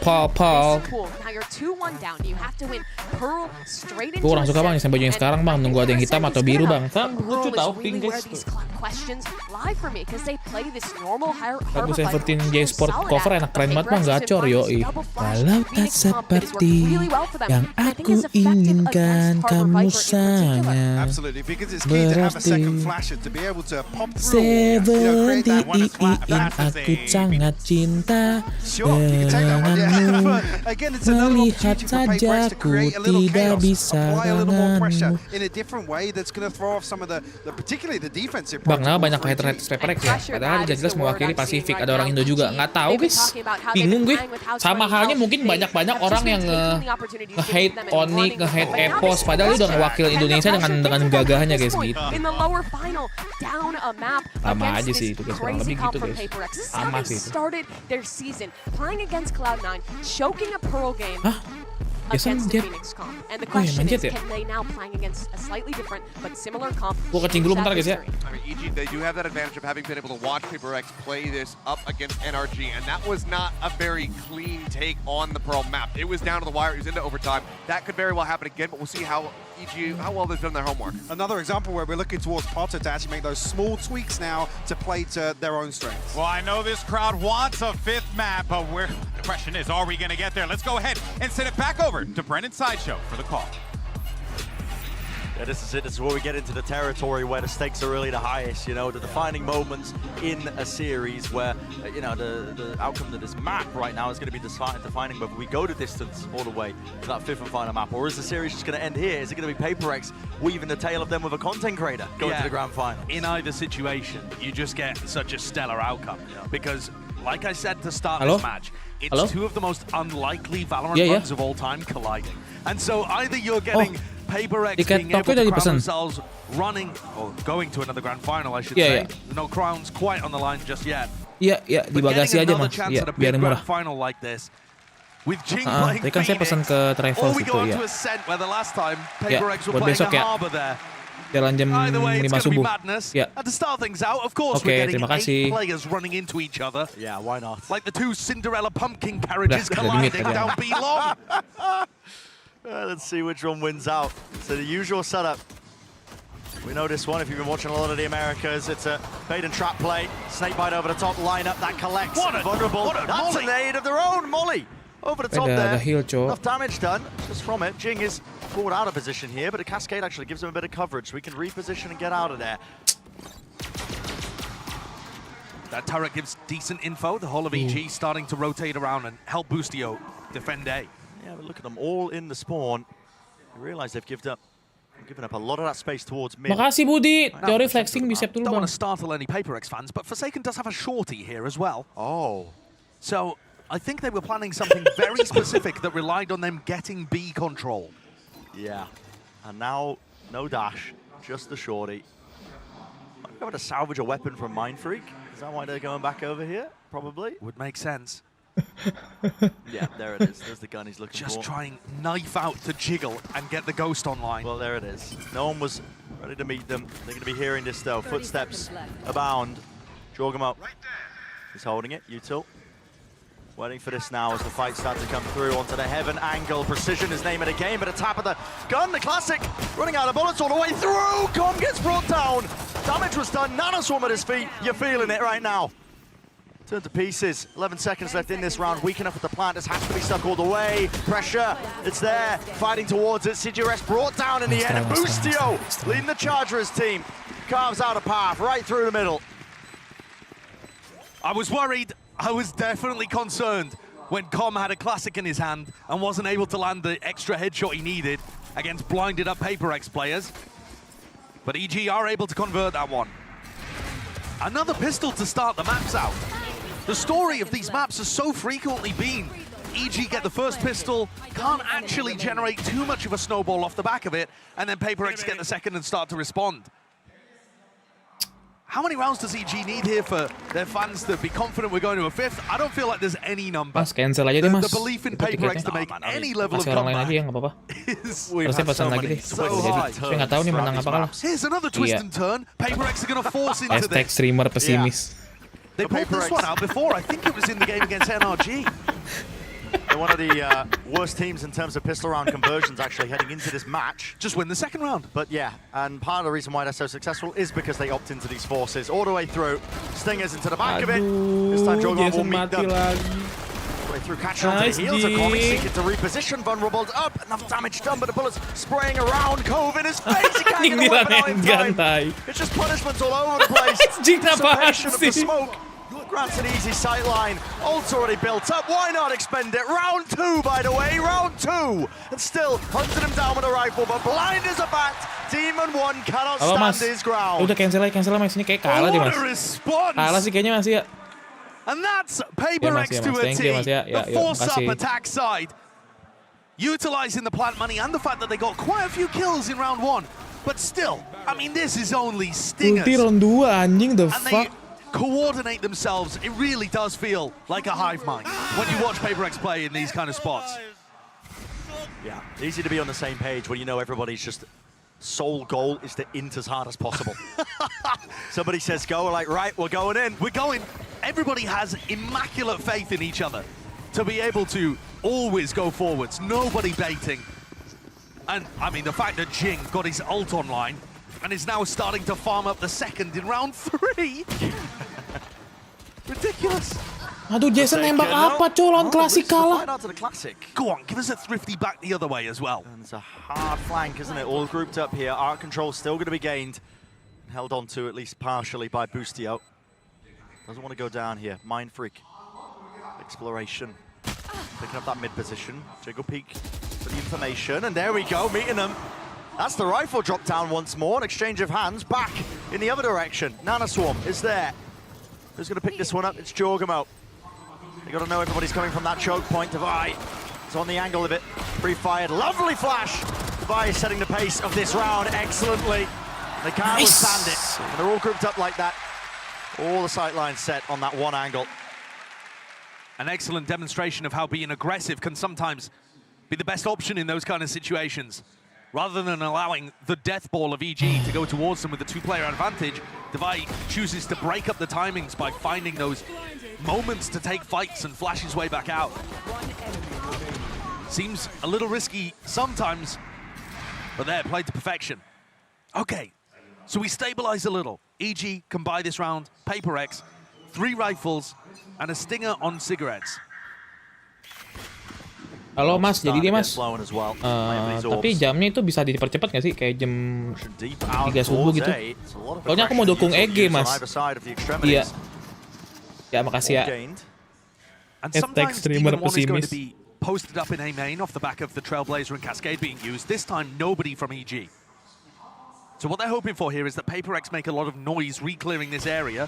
Cool. Now you're 2-1 down. You have to win Pearl straight into Gue kurang a suka bang set. desain bajunya sekarang bang. Nunggu ada yang hitam atau biru bang. Lucu tau, pink guys. Questions lie for me because they play this normal Lagu 17 J Sport cover enak keren banget bang, gacor yoi. Walau tak seperti yang aku inginkan, kamu sangat Absolutely, because it's key to have a second berarti. flasher to be able to pop through. Create that Aku sangat cinta denganmu. Again, it's another Melihat opportunity for Paperrex saja to ku create a little tidak chaos, bisa apply a little more pressure denganmu. in a different way that's going to throw off some of the particularly the defensive. Bang, nah banyak haters Paperrex ya. Padahal jelas mewakili Pasifik. Ada orang Indo juga. Nggak tahu guys. Bingung gue. Sama halnya mungkin banyak orang yang nge-hate Onyx, nge-hate Epos. Padahal dia udah ngewakil Indonesia dengan gagahnya guys gitu. Sama aja sih itu guys. Kurang lebih gitu guys. Sama sih itu. Hah? Against the Jet? Phoenix comp. And the Oh iya, question main is, Jet ya? can they now playing against a slightly different but similar comp? Gue kecing dulu bentar guys ya. I mean, EG, they do have that advantage of having been able to watch Paperrex play this up against NRG, and that was not a very clean take on the Pearl map. It was down to the wire, it was into overtime. That could very well happen again, but we'll see how EG, how well they've done their homework. Another example where we're looking towards Potter to actually make those small tweaks now to play to their own strengths. Well, I know this crowd wants a fifth map, but the question is, are we going to get there? Let's go ahead and send it back over to Brendan Sideshow for the call. Yeah, this is it. This is where we get into the territory where the stakes are really the highest. You know, the defining moments in a series where, you know, the outcome of this map right now is going to be defining whether we go the distance all the way to that 5th and final map, or is the series just going to end here? Is it going to be Paperrex weaving the tail of them with a content creator going to the grand final? In either situation, you just get such a stellar outcome because, like I said to start this match, it's two of the most unlikely Valorant runs of all time colliding. And so either you're getting Paperrex being able to crown themselves running, or going to another grand final, I should say. No crowns quite on the line just yet. Iya, di bagasi aja mas. Iya, biar murah. Final like this, with Jing playing tadi kan saya pesan ke Travel itu ya. Ya, buat besok ya. Jalan jam 5 subuh. Ya. Oke, terima kasih. Yeah, why not? Like the two Cinderella pumpkin carriages colliding down B long. Let's see which one wins out. So the usual setup. We know this one if you've been watching a lot of the Americas. It's a bait and trap play. Snakebite over the top lineup that collects. Vulnerable. That's an aid of their own. Molly over the top there. Enough damage done just from it. Jing is pulled out of position here, but a cascade actually gives him a bit of coverage, so we can reposition and get out of there. That turret gives decent info. The whole of EG starting to rotate around and help Boostio defend A. Yeah, but look at them all in the spawn. You realize they've given up a lot of that space towards mid. Makasih Budi. Teori flexing bicep dulu Don't bang. want to startle any Paperrex fans, but Forsaken does have a shorty here as well. Oh. So I think they were planning something very specific that relied on them getting B control. Yeah. And now, no dash, just the shorty. Might be able to salvage a weapon from Mindfreak. Is that why they're going back over here? Probably. Would make sense. Yeah, there it is. There's the gun he's looking for. Just trying knife out to jiggle and get the ghost online. Well, there it is. No one was ready to meet them. They're going to be hearing this though. Footsteps abound. Jog him up. He's holding it. Util. Waiting for this now as the fight starts to come through onto the heaven angle. Precision is name of the game, but a tap of the gun. The classic running out of bullets all the way through. Com gets brought down. Damage was done. Nanoswarm at his feet. You're feeling it right now. Turn to pieces. 11 seconds left in this round. Weak enough with the plant. This has to be stuck all the way. Pressure. It's there. Fighting towards it. CGRS brought down in the end. And Boostio leading the Chargers team. Carves out a path right through the middle. I was worried. I was definitely concerned when Com had a classic in his hand and wasn't able to land the extra headshot he needed against blinded up Paperrex players. But EG are able to convert that one. Another pistol to start the maps out. The story of these maps has so frequently been EG get the first pistol, can't actually generate too much of a snowball off the back of it, and then Paperrex get the second and start to respond. How many rounds does EG need here for their fans to be confident we're going to a 5th? I don't feel like there's any number. Mas, cancel aja deh mas. The belief in Paperrex to make any level of kasih orang lain comeback aja ya, nggak apa-apa. Terus saya pesan lagi deh. Saya nggak tahu nih menang apa kalah. Here's another twist and turn. Paperrex are going to force into this. Hashtag streamer pesimis. They pulled this one out before. I think it was in the game against NRG. They're one of the worst teams in terms of pistol round conversions actually heading into this match. Just win the second round. But yeah, and part of the reason why they're so successful is because they opt into these forces all the way through. Stingers into the back of it. This time Jogon will meet them. All the way through, catching onto the heels of Corby, seeking to reposition. Vulnerable up, enough damage done, but the bullets spraying around. Cove in his face, he can't get the weapon out in time. It's just punishments all over the place. Dissipation of the smoke. Grants an easy sightline. Ult's already built up. Why not expend it? Round 2, by the way. Round 2. And still hunted him down with a rifle, but blind as a bat. Demon 1 cannot stand his ground. Udah cancel lah mas. Ini kayak kalah deh mas. Kalah sih kayaknya mas ya. And that's Paperrex to a T. The force-up attack side. Utilizing the plant money and the fact that they got quite a few kills in round 1. But still, I mean, this is only stingers. Ulti round 2 anjing, the fuck. Coordinate themselves. It really does feel like a hive mind when you watch Paperrex play in these kind of spots. Yeah, easy to be on the same page when you know everybody's just sole goal is to int as hard as possible. Somebody says go, we're like, right, we're going in. We're going. Everybody has immaculate faith in each other to be able to always go forwards. Nobody baiting. And I mean, the fact that Jing got his ult online and is now starting to farm up the second in round 3. Ridiculous. Aduh, Jason nembak apa, colon klasik kalah. Go on, give us a thrifty back the other way as well. And it's a hard flank, isn't it? All grouped up here. Art control still going to be gained. Held on to at least partially by Boostio. Doesn't want to go down here. Mind Freak. Exploration. Picking up that mid position. Jiggle peek for the information. And there we go, meeting them. That's the rifle drop down once more. An exchange of hands back in the other direction. Nana Swarm is there. Who's going to pick this one up? It's Jorgamo. You got to know everybody's coming from that choke point. Devi is on the angle of it. Pre-fired. Lovely flash. Devi is setting the pace of this round excellently. They can't withstand it. And they're all grouped up like that. All the sight lines set on that one angle. An excellent demonstration of how being aggressive can sometimes be the best option in those kind of situations. Rather than allowing the death ball of EG to go towards them with the two-player advantage, Devi chooses to break up the timings by finding those moments to take fights and flash his way back out. Seems a little risky sometimes, but there, played to perfection. Okay, so we stabilize a little. EG can buy this round, PaperX, 3 rifles, and a stinger on cigarettes. Halo Mas, jadi dia Mas, tapi jamnya itu bisa dipercepat nggak sih? Kayak jam 3 subuh gitu. Soalnya aku mau dukung EG Mas. Iya. Ya makasih ya. Hashtag streamer pesimis. Posted up in A main off the back of the Trailblazer and Cascade being used. This time, nobody from EG. So what they're hoping for here is that PaperX make a lot of noise re-clearing this area.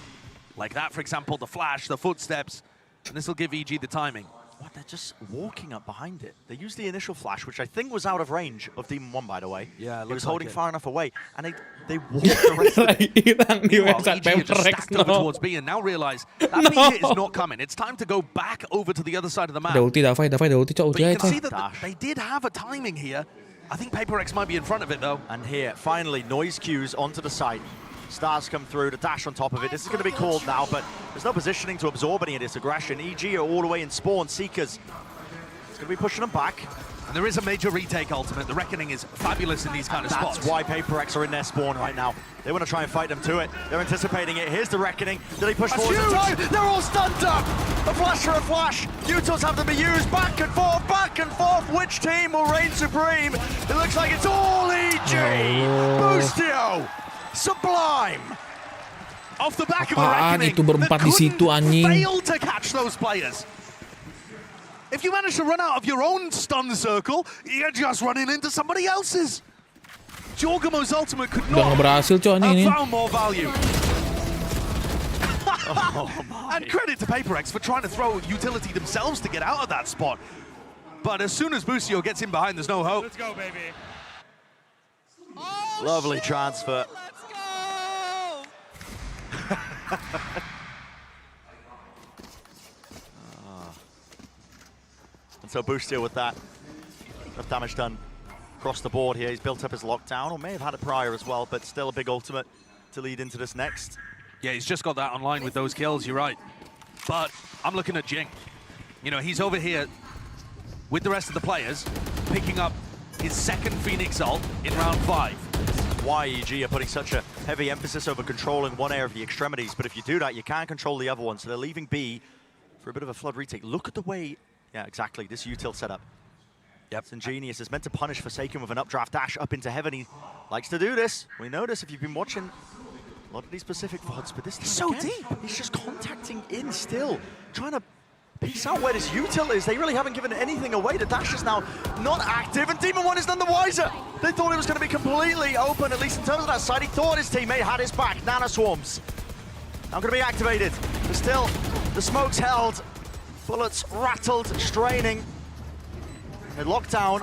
Like that, for example, the flash, the footsteps, and this will give EG the timing. What, they're just walking up behind it. They used the initial flash, which I think was out of range of Demon 1, by the way. Yeah, it was holding far enough away, and they walked the rest of it. Meanwhile, EG just stacked over towards B and now realize that B hit is not coming. It's time to go back over to the other side of the map. Ada ulti, Davai, ada ulti, cok. But you can see that they did have a timing here. I think PaperX might be in front of it, though. And here, finally, noise cues onto the site. Stars come through, the dash on top of it. This is going to be called now, but there's no positioning to absorb any of this aggression. EG are all the way in spawn. Seekers, it's going to be pushing them back. And there is a major retake ultimate. The Reckoning is fabulous in these kind of spots. That's why PaperX are in their spawn right now. They want to try and fight them to it. They're anticipating it. Here's the Reckoning. Do they push forward in time? They're all stunned up! A flash for a flash. Utils have to be used back and forth, back and forth. Which team will reign supreme? It looks like it's all EG! Boostio! Sublime! Off the back of a Reckoning, itu berempat di situ anjing. Failed to catch those players. If you manage to run out of your own stun circle, you're just running into somebody else's. Jorgamo's ultimate could not berhasil, have found more value. And credit to PaperX for trying to throw utility themselves to get out of that spot. But as soon as Boostio gets in behind, there's no hope. Let's go, baby. Lovely transfer. And so Boostio with that. Enough damage done across the board here. He's built up his lockdown, or may have had it prior as well, but still a big ultimate to lead into this next. Yeah, he's just got that online with those kills, you're right. But I'm looking at Jing. You know, he's over here with the rest of the players, picking up his second Phoenix ult in round 5. Why EG are putting such a heavy emphasis over controlling one area of the extremities, but if you do that, you can't control the other one, so they're leaving B for a bit of a flood retake. Look at the way, yeah, exactly, this util setup. Yep. It's ingenious. It's meant to punish Forsaken with an updraft dash up into heaven. He likes to do this. We know this if you've been watching a lot of these Pacific VODs, but this time so again, deep. He's just contacting in still, trying to piece out where this util is. They really haven't given anything away. The dash is now not active, and Demon 1 is none the wiser. They thought it was going to be completely open, at least in terms of that side. He thought his teammate had his back. Nana Swarms now going to be activated. But still, the smoke's held. Bullets rattled, straining. The lockdown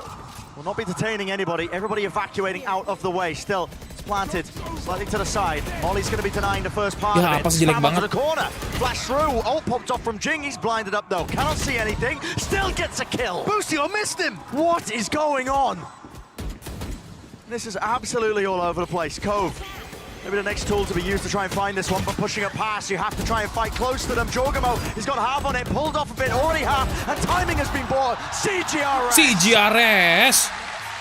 will not be detaining anybody. Everybody evacuating out of the way. Still, it's planted slightly to the side. Ollie's going to be denying the first part of it. Spam onto the corner. Flash through. Ult popped off from Jing. He's blinded up though. Cannot see anything. Still gets a kill. Boostio missed him. What is going on? This is absolutely all over the place. Cove. Maybe the next tool to be used to try and find this one, but pushing it past, you have to try and fight close to them. Jorgamo, he's got half on it, pulled off a bit, already half, and timing has been bought. CGRS!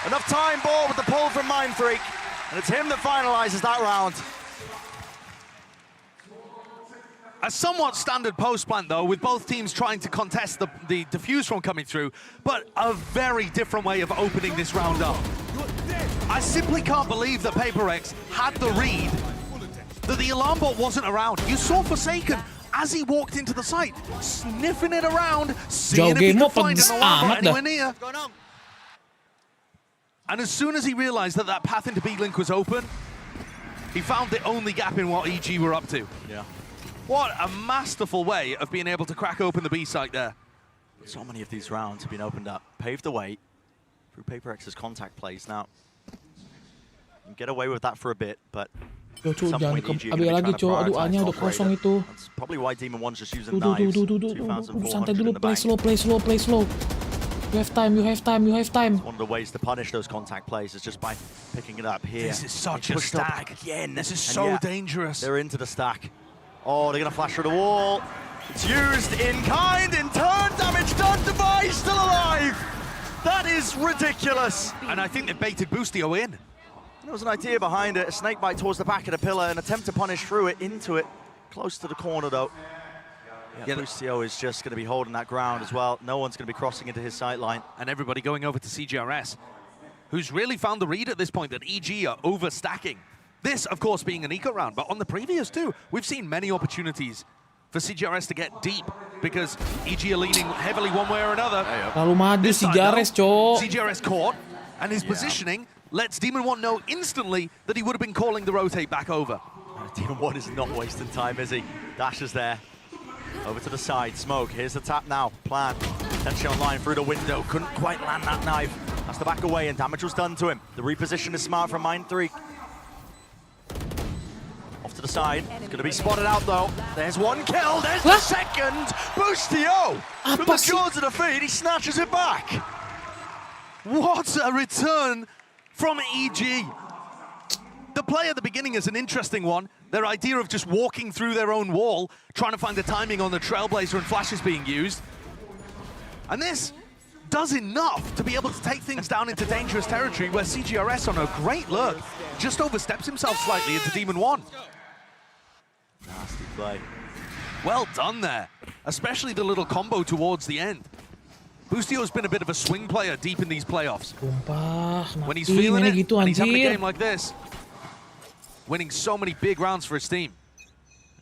Enough time ball with the pull from Mind Freak, and it's him that finalizes that round. A somewhat standard post plant, though, with both teams trying to contest the defuse from coming through, but a very different way of opening this round up. I simply can't believe that Paperrex had the read that the alarm bot wasn't around. You saw Forsaken as he walked into the site, sniffing it around, seeing if he could find an alarm bot anywhere near. And as soon as he realized that that path into B-Link was open, he found the only gap in what EG were up to. Yeah. What a masterful way of being able to crack open the B site there. So many of these rounds have been opened up, paved the way through Paperrex's contact plays. Now, you can get away with that for a bit, but Yo, cu, jangan ambil lagi, cu. Aduh, A-nya udah kosong itu. That's probably why Demon One's just using knives. Santai dulu, play slow, play slow, play slow. You have time, you have time, you have time. One of the ways to punish those contact plays is just by picking it up here. This is such a stack. Again. This is so dangerous. They're into the stack. Oh, they're going to flash through the wall. It's used in kind, in turn, damage done, Device still alive. That is ridiculous. And I think they baited Boostio in. There was an idea behind it, a snakebite towards the back of the pillar, an attempt to punish through it, into it, close to the corner though. Yeah, Boostio is just going to be holding that ground as well. No one's going to be crossing into his sight line. And everybody going over to CGRS, who's really found the read at this point that EG are overstacking. This, of course, being an eco round, but on the previous two, we've seen many opportunities for CGRS to get deep because EG are leaning heavily one way or another. Lalu maju CGRS, cok. CGRS caught, and his positioning lets Demon One know instantly that he would have been calling the rotate back over. Demon One is not wasting time, is he? Dash is there. Over to the side, Smoke, here's the tap now, plan. Attention online through the window, couldn't quite land that knife. Has to back away and damage was done to him. The reposition is smart from Mine 3. Off to the side, it's gonna be spotted out though. There's one kill, there's the second! Boostio! From the jaws of the feet, he snatches it back. What a return from EG. The play at the beginning is an interesting one. Their idea of just walking through their own wall, trying to find the timing on the Trailblazer and flashes being used. And this does enough to be able to take things down into dangerous territory where CGRS on a great look just oversteps himself slightly into Demon One. Nasty play. Well done there, especially the little combo towards the end. Boostio's been a bit of a swing player deep in these playoffs. When he's feeling it, and he's having a game like this, winning so many big rounds for his team.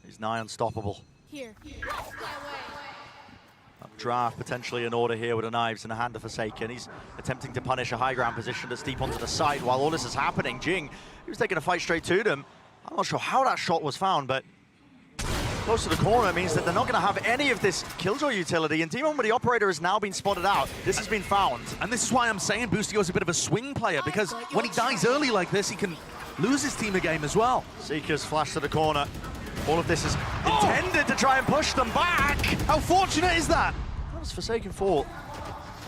He's nigh unstoppable. Here. Draft potentially in order here with the knives in the hand of Forsaken. He's attempting to punish a high ground position that's deep onto the side while all this is happening. Jing, he was taking a fight straight to them. I'm not sure how that shot was found, but close to the corner means that they're not going to have any of this Killjoy utility, and Demon with the operator has now been spotted out. This has been found. And this is why I'm saying Boostio's a bit of a swing player, because when he dies early like this, he can lose his team a game as well. Seekers flash to the corner. All of this is intended to try and push them back. How fortunate is that? That was Forsaken fault.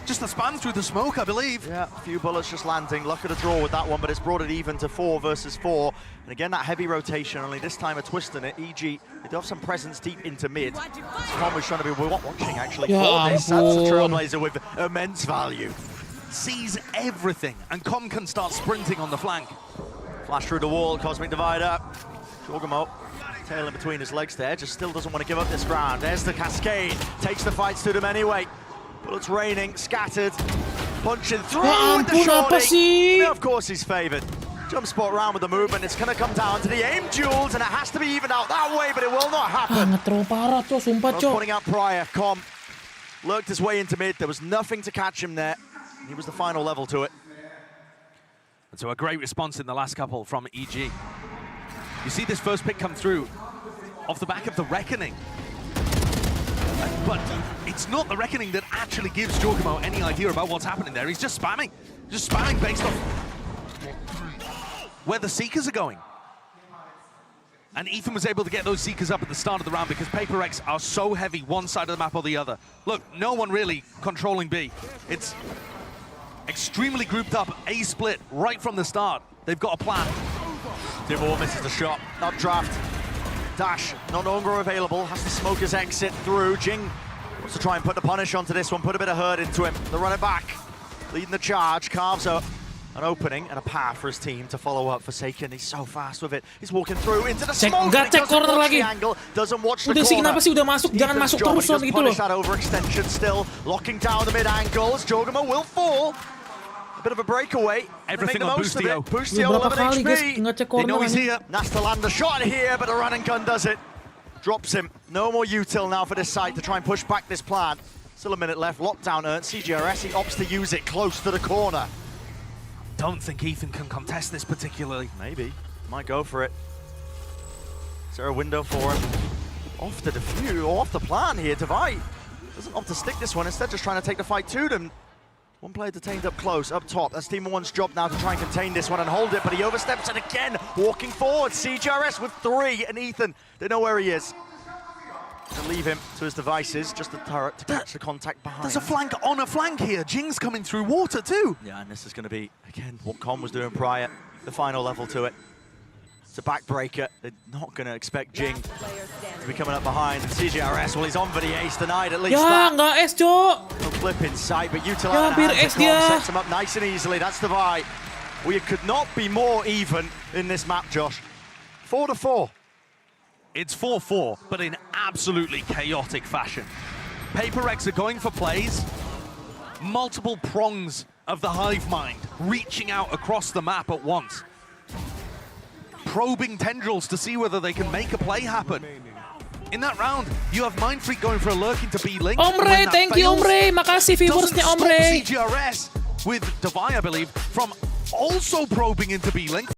Just the span through the smoke, I believe. Yeah, a few bullets just landing. Luck of the draw with that one, but it's brought it even to 4 versus 4. And again, that heavy rotation, only this time a twist in it. EG, they do have some presence deep into mid. Tom was trying to be watching, actually. For this, that's the Trailblazer with immense value. Sees everything, and Com can start sprinting on the flank. Flash through the wall, Cosmic Divider. Jorgamo, tail in between his legs there, just still doesn't want to give up this ground. There's the Cascade, takes the fights to them anyway. Bullets raining, scattered, punching through with the shorty. Now, of course, he's favored. Jump spot round with the movement. It's going to come down to the aim duels, and it has to be evened out that way, but it will not happen. Putting out Prior, Com lurked his way into mid. There was nothing to catch him there. He was the final level to it. And so a great response in the last couple from EG. You see this first pick come through off the back of the Reckoning. But it's not the Reckoning that actually gives Jorgamo any idea about what's happening there. He's just spamming based off where the Seekers are going. And Ethan was able to get those Seekers up at the start of the round because Paperrex are so heavy one side of the map or the other. Look, no one really controlling B. It's extremely grouped up, A split right from the start. They've got a plan. Dimor misses the shot, updraft. Dash, no longer available, has to smoke his exit through. Jing wants to try and put the punish onto this one, put a bit of hurt into him. The runner back, leading the charge, carves up. An opening and a path for his team to follow up. Forsaken, he's so fast with it. He's walking through into the smoke. Nggak cek corner lagi. Doesn't watch the Udah sih, corner. kenapa sih udah masuk? Jangan masuk terus son gitu loh. That overextension still locking down the mid angles. Jogama will fall. A bit of a breakaway. Everything on Boostio. Boostio Berapa 11 kali guys HP. ngecek They corner know he's aja. here. Nasta land a shot here, but the run and gun does it. Drops him. No more util now for this side to try and push back this plan. Still a minute left. Lockdown earned. CGRS, he opts to use it close to the corner. Don't think Ethan can contest this particularly. Maybe. Might go for it. Is there a window for him? Off the defuse, or off the plan here. ZOWIE doesn't opt to stick this one. Instead, just trying to take the fight to them. One player detained up close, up top. That's Team 1's job now to try and contain this one and hold it, but he oversteps it again. Walking forward. CGRS with 3, and Ethan, they know where he is. To leave him to his devices, just the turret to catch the contact behind. There's a flank on a flank here. Jing's coming through water too. Yeah, and this is going to be, again, what Con was doing prior, the final level to it. It's a backbreaker. They're not going to expect Jing to be coming up behind. And CGRS, well, he's on for the ace tonight, at least Ya, that. nggak es, Cok. No flip in sight, but Ya, Utilana hampir es dia. sets him up nice and easily. That's the ZOWIE. We could not be more even in this map, Josh. 4-4. It's 4-4, but in absolutely chaotic fashion. Paperrex are going for plays. Multiple prongs of the hive mind reaching out across the map at once. Probing tendrils to see whether they can make a play happen. In that round, you have Mindfreak going for a lurk into B-Link. Omre, thank you Omre. Makasih viewersnya Omre. CGRS with ZOWIE, I believe, from also probing into B-Link.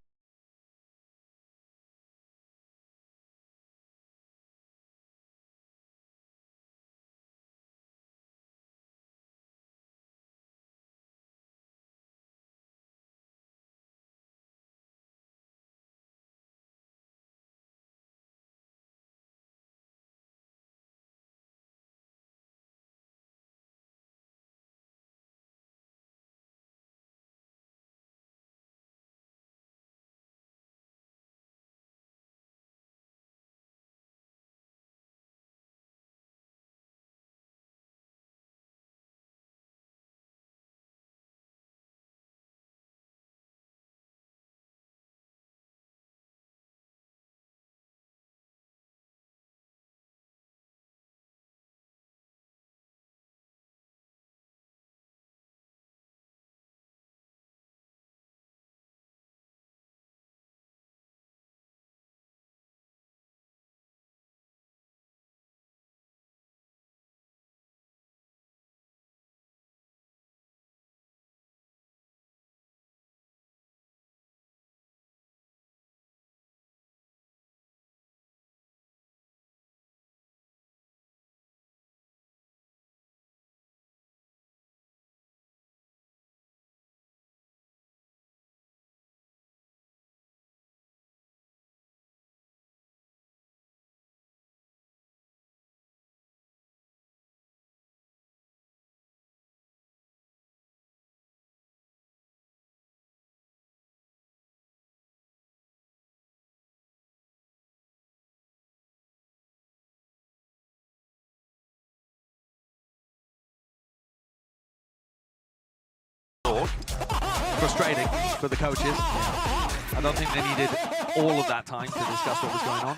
Frustrating for the coaches. I don't think they needed all of that time to discuss what was going on.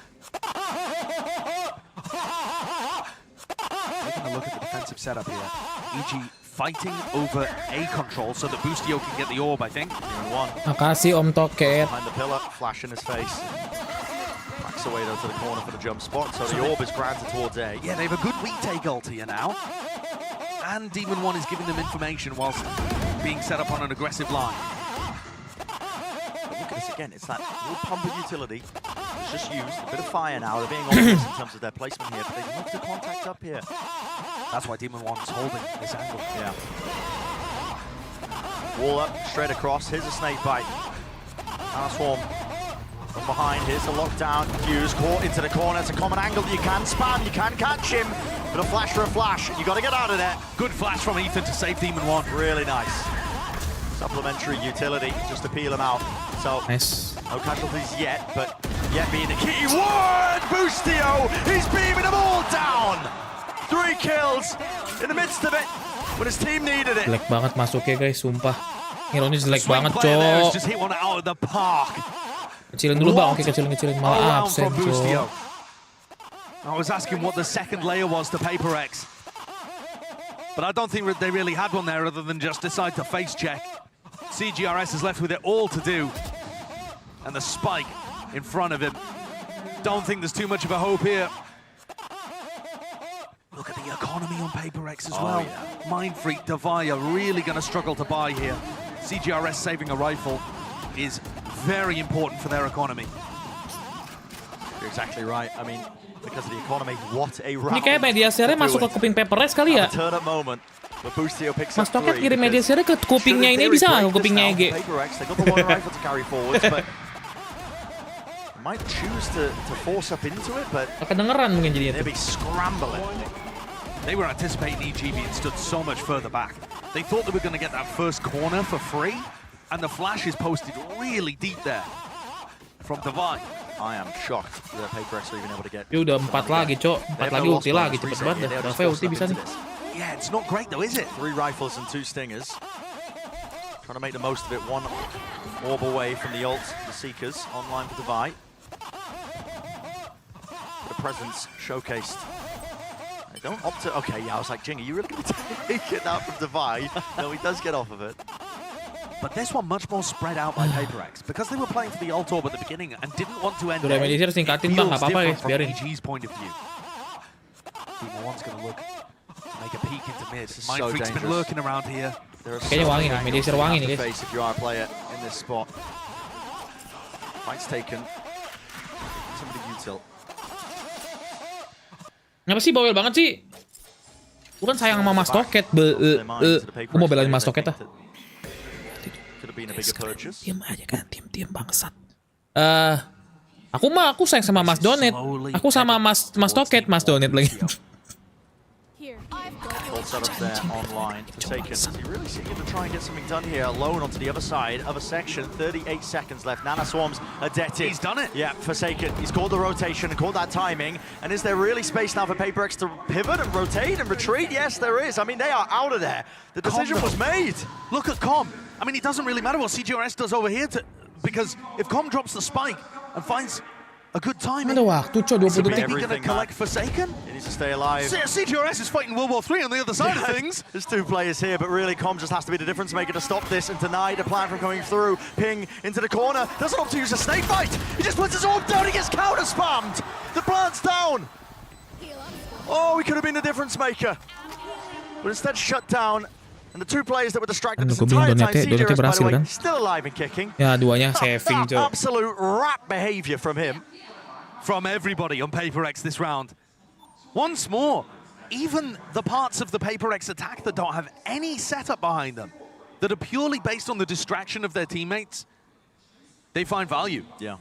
Taking a look at the defensive setup here. EG fighting over A control so that Boostio can get the orb, I think. Makasih Om Toket. Behind the pillar, flash in his face. Backs away though to the corner for the jump spot, so the orb is granted towards A. Yeah, they have a good retake ult here now. And Demon 1 is giving them information whilst being set up on an aggressive line. But look at this again, it's that little pump of utility. It's just used, a bit of fire now. They're being obvious in terms of their placement here, but they love to contact up here. That's why Demon 1 is holding this angle. Yeah. Wall up, straight across. Here's a snake bite. Swarm from behind. Here's a lockdown. Fuse caught into the corner. It's a common angle. You can spam, you can catch him. But a flash for a flash. You got to get out of there. Good flash from Ethan to save Demon 1. Really nice. Supplementary utility just to peel him out. So, nice. No casualties yet, but yet being the key word. Boostio, he's beaming them all down. 3 kills in the midst of it when his team needed it. Jelek banget masuknya guys, sumpah. Hero-nya jelek banget, Player there has Cok. just hit one out of the park. Kecilin dulu, Bang. Oke, kecilin. Malah Around absen, from Boostio. Cok. I was asking what the second layer was to PaperX. But I don't think they really had one there other than just decide to face check. CGRS is left with it all to do. And the spike in front of him. Don't think there's too much of a hope here. Look at the economy on PaperX as well. Yeah. Mindfreak, Davia really going to struggle to buy here. CGRS saving a rifle is very important for their economy. You're exactly right. I mean, because of the economy, what a round. Ini kayak media share masuk ke kuping PaperX kali ya. Turn up moment. But Boostio picks Mas up Toket three kirim media share ke kupingnya ini bisa nggak ke kupingnya EG? PaperX, they got the one rifle to carry forwards, but might choose to force up into it, but kedengeran mungkin jadinya. They'll be scrambling. They were anticipating EG being stood so much further back. They thought they were going to get that first corner for free, and the flash is posted really deep there from Divine. I am shocked that PaperX are even able to get. Ya udah 4 lagi, Cok. 4 lagi ulti lagi, cepet banget dah. Davai ulti bisa nih. Yeah, it's not great though, is it? 3 rifles and 2 stingers. Trying to make the most of it. 1 orb away from the ult, the Seekers, online for Divide. The presence showcased. They don't opt to. Okay, yeah, I was like, Jing, are you really going to take it out from Divide? No, he does get off of it. But this one much more spread out by PaperX because they were playing for the ult orb at the beginning and didn't want to end Udah there. media share singkatin, Bang, nggak apa-apa ya, biarin. EG's point of view. Team One's going to look to make a peek into mid. So Mindfreak's been lurking around here. Kayaknya wangi nih, media share wangi nih, guys. If you are a player in this spot. Fight's taken. Somebody util. Kenapa sih bawel banget sih? Bukan sayang sama Mas Toket. Aku mau belain Mas Toket ah. Diam aja kan, diam bangsat. Aku sayang sama Mas Donet. Aku sama Mas Toket, Mas Donet lagi. Full setup there online. Forsaken. You really seem to try and get something done here alone onto the other side, other section. 38 seconds left. Nana Swarms ADATA. He's done it. Yeah, Forsaken. He's called the rotation and called that timing. And is there really space now for PaperX to pivot and rotate and retreat? Yes, there is. I mean, they are out of there. The decision was made. Look at Com. I mean, it doesn't really matter what CGRS does over here because if Com drops the spike and finds a good timing, ada waktu, Cok, 20 detik. maybe going to collect Forsaken. He needs to stay alive. CGRS is fighting World War III on the other side of things. There's 2 players here, but really Com just has to be the difference maker to stop this and deny the plan from coming through. Ping into the corner. Doesn't opt to use a snake bite. He just puts his orb down. He gets counter spammed. The plant's down. Oh, he could have been the difference maker, but instead shut down. And the 2 players that were distracted this entire time, CGRS, by the way, still alive and kicking. Ya, duanya saving, Cok. Absolute rat behavior from him. From everybody on PaperX this round. Once more, even the parts of the PaperX attack that don't have any setup behind them, that are purely based on the distraction of their teammates, they find value. Yeah.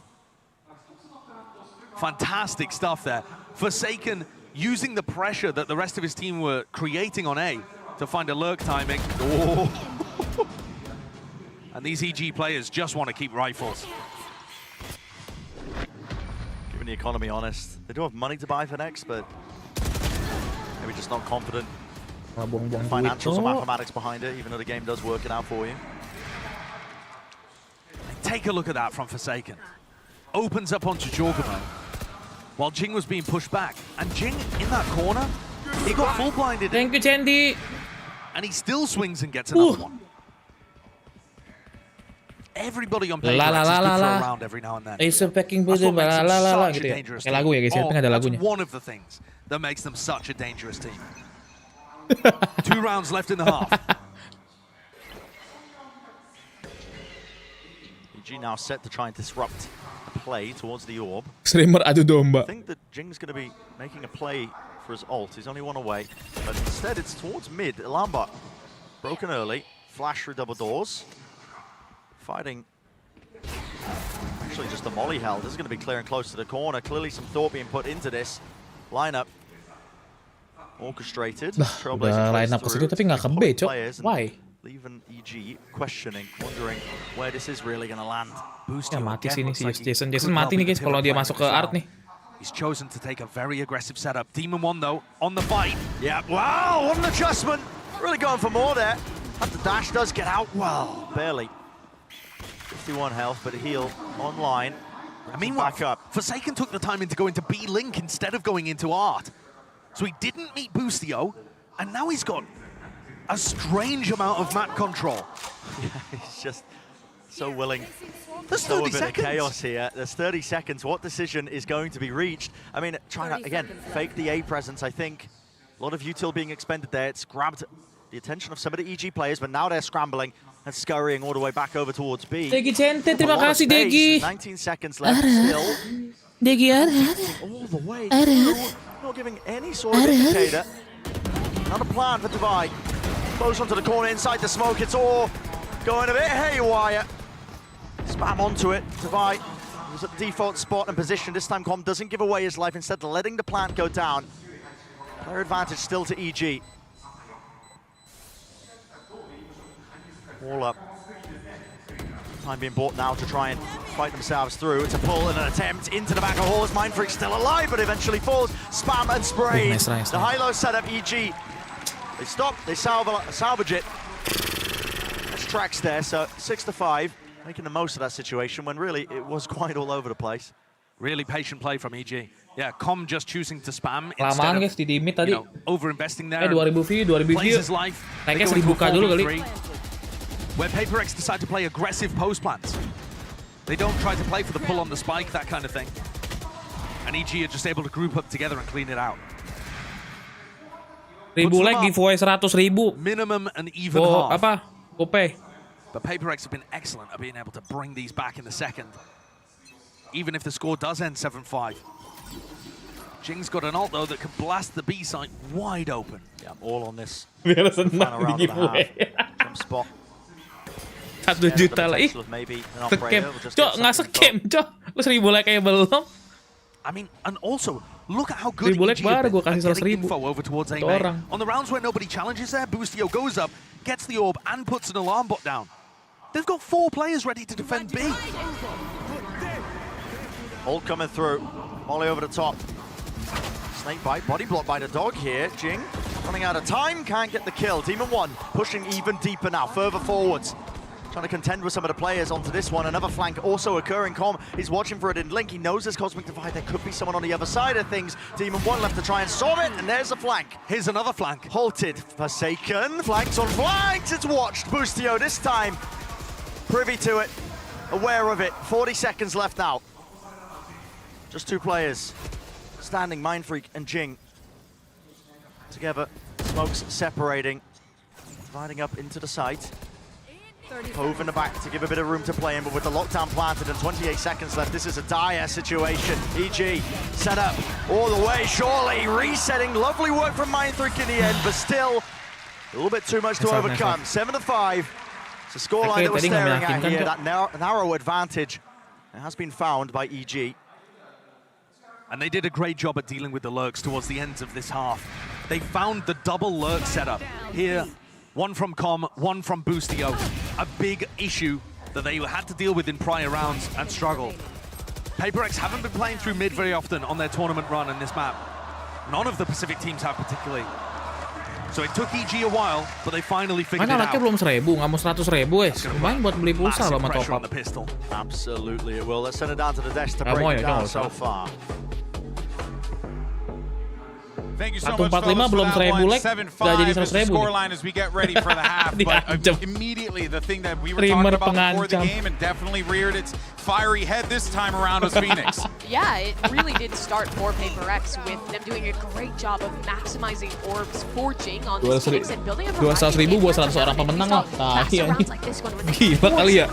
Fantastic stuff there. Forsaken using the pressure that the rest of his team were creating on A to find a lurk timing. Oh. And these EG players just want to keep rifles. Giving the economy honest. They do have money to buy for next, but maybe just not confident. Financials or mathematics behind it, even though the game does work it out for you. Take a look at that from Forsaken. Opens up onto Jorgamo while Jing was being pushed back. And Jing in that corner, he got full blinded. Thank you, Chandy. And he still swings and gets another one. Everybody on PaperX is good for a round every now and then. Ace of packing gitu ya. Kayak lagu ya guys, ya. Ada lagunya. One of the things that makes them such a dangerous team. 2 rounds left in the half. EG now set to try and disrupt the play towards the orb. Streamer adu domba. I think that Jing's going to be making a play for his ult. He's only 1 away, but instead it's towards mid. Alarm bot broken early. Flash through double doors. Fighting. Actually, just a molly held. This is going to be clear and close to the corner. Clearly some thought being put into this lineup. Orchestrated. Udah line up ke situ tapi nggak ke B, Cok. Why? Leaving EG questioning, wondering where this is really going to land. Ya mati sini si Jason. Jason mati nih guys kalau dia masuk ke art nih. He's chosen to take a very aggressive setup. Demon 1 though, on the fight. Yeah, wow, what an adjustment. Really going for more there. And the dash does get out well, barely. 51 health, but a heal online. I mean, back up. Forsaken took the time to go into B-Link instead of going into Art. So he didn't meet Boostio, and now he's got a strange amount of map control. Yeah, he's just so willing. There's so 30 a bit seconds. of chaos here. There's 30 seconds. What decision is going to be reached? I mean, trying to, again, fake the A presence, I think. A lot of util being expended there. It's grabbed the attention of some of the EG players, but now they're scrambling and scurrying all the way back over towards B. Degi Cente, terima A lot of kasih space, Degi. 19 seconds left still. Degi All the way through, not giving any sort of indicator. Not a plan for Divide. Close onto the corner inside the smoke. It's all going a bit haywire. Spam onto it. Divide was at the default spot and position. This time Com doesn't give away his life, instead letting the plant go down. Player advantage still to EG. All up. Time being bought now to try and fight themselves through. It's a pull and an attempt into the back of Horse. Mindfreak still alive, but eventually falls. Spam and spray. Nice. The high-low setup, EG. They stop, they salvage it. There's tracks there, so 6-5. Making the most of that situation when really it was quite all over the place. Really patient play from EG. Yeah, Com just choosing to spam Kelamaan guys di dimit tadi. over-investing there. 2000 view. Plays his life. Naiknya 1000k dulu kali. Where Paperrex decide to play aggressive post plants. They don't try to play for the pull on the spike, that kind of thing. And EG are just able to group up together and clean it out. 1000 like giveaway 100.000. Minimum and even half. Apa? Gope. But Paperrex have been excellent at being able to bring these back in the second. Even if the score does end 7-5. Jing's got an ult though that can blast the B site wide open. Yeah, all on this. Biar senang di giveaway. From Spot. 1 juta lah ih. Scam. Cok, nggak scam, cok. Lu 1000 like kayak belum. I mean, and also, look at how good 1000 like EG have baru gue been kasih at getting 100.000. info over towards A Satu main. orang. On the rounds where nobody challenges there, Boostio goes up, gets the orb, and puts an alarm bot down. They've got 4 players ready to defend B. Ult coming through. Molly over the top. Snake bite, body block by the dog here. Jing running out of time, can't get the kill. Demon 1 pushing even deeper now, further forwards. Trying to contend with some of the players onto this one. Another flank also occurring. Com is watching for it in Link. He knows there's Cosmic Divide. There could be someone on the other side of things. Demon 1 left to try and solve it, and there's a flank. Here's another flank. Halted. Forsaken. Flanks on flanks. It's watched. Boostio this time. Privy to it. Aware of it. 40 seconds left now. Just 2 players. Standing, Mindfreak and Jing. Together. Smokes separating. Dividing up into the site. Hove in the back to give a bit of room to play in, but with the lockdown planted and 28 seconds left, this is a dire situation. EG set up all the way, surely resetting. Lovely work from Mindfreak in the end, but still a little bit too much to overcome. 7-5. It's a scoreline that we're staring at here. That narrow advantage has been found by EG. And they did a great job at dealing with the lurks towards the end of this half. They found the double lurk setup here. 1 from Com, 1 from Boostio. A big issue that they had to deal with in prior rounds and struggled. Paperrex haven't been playing through mid very often on their tournament run in this map. None of the Pacific teams have particularly. So it took EG a while, but they finally figured it out. Mana belum 1000, nggak mau 100.000 guys. Lumayan buat beli pulsa loh sama top up. Absolutely it will. Let's send it down to the desk to break it down so far. Thank you so much, fellas, 145 belum for that 1000 one. like, 7-5 udah jadi is the 100.000 scoreline as we get ready for the half. But immediately, the thing that we were talking about before the game and definitely reared its fiery head this time around was Phoenix. Yeah, it really did start for Paperrex with them doing a great job of maximizing orbs for Jing on this Phoenix and building a variety 200.000 buat 100 orang pemenang lah. Nah, iya. Gila kali ya.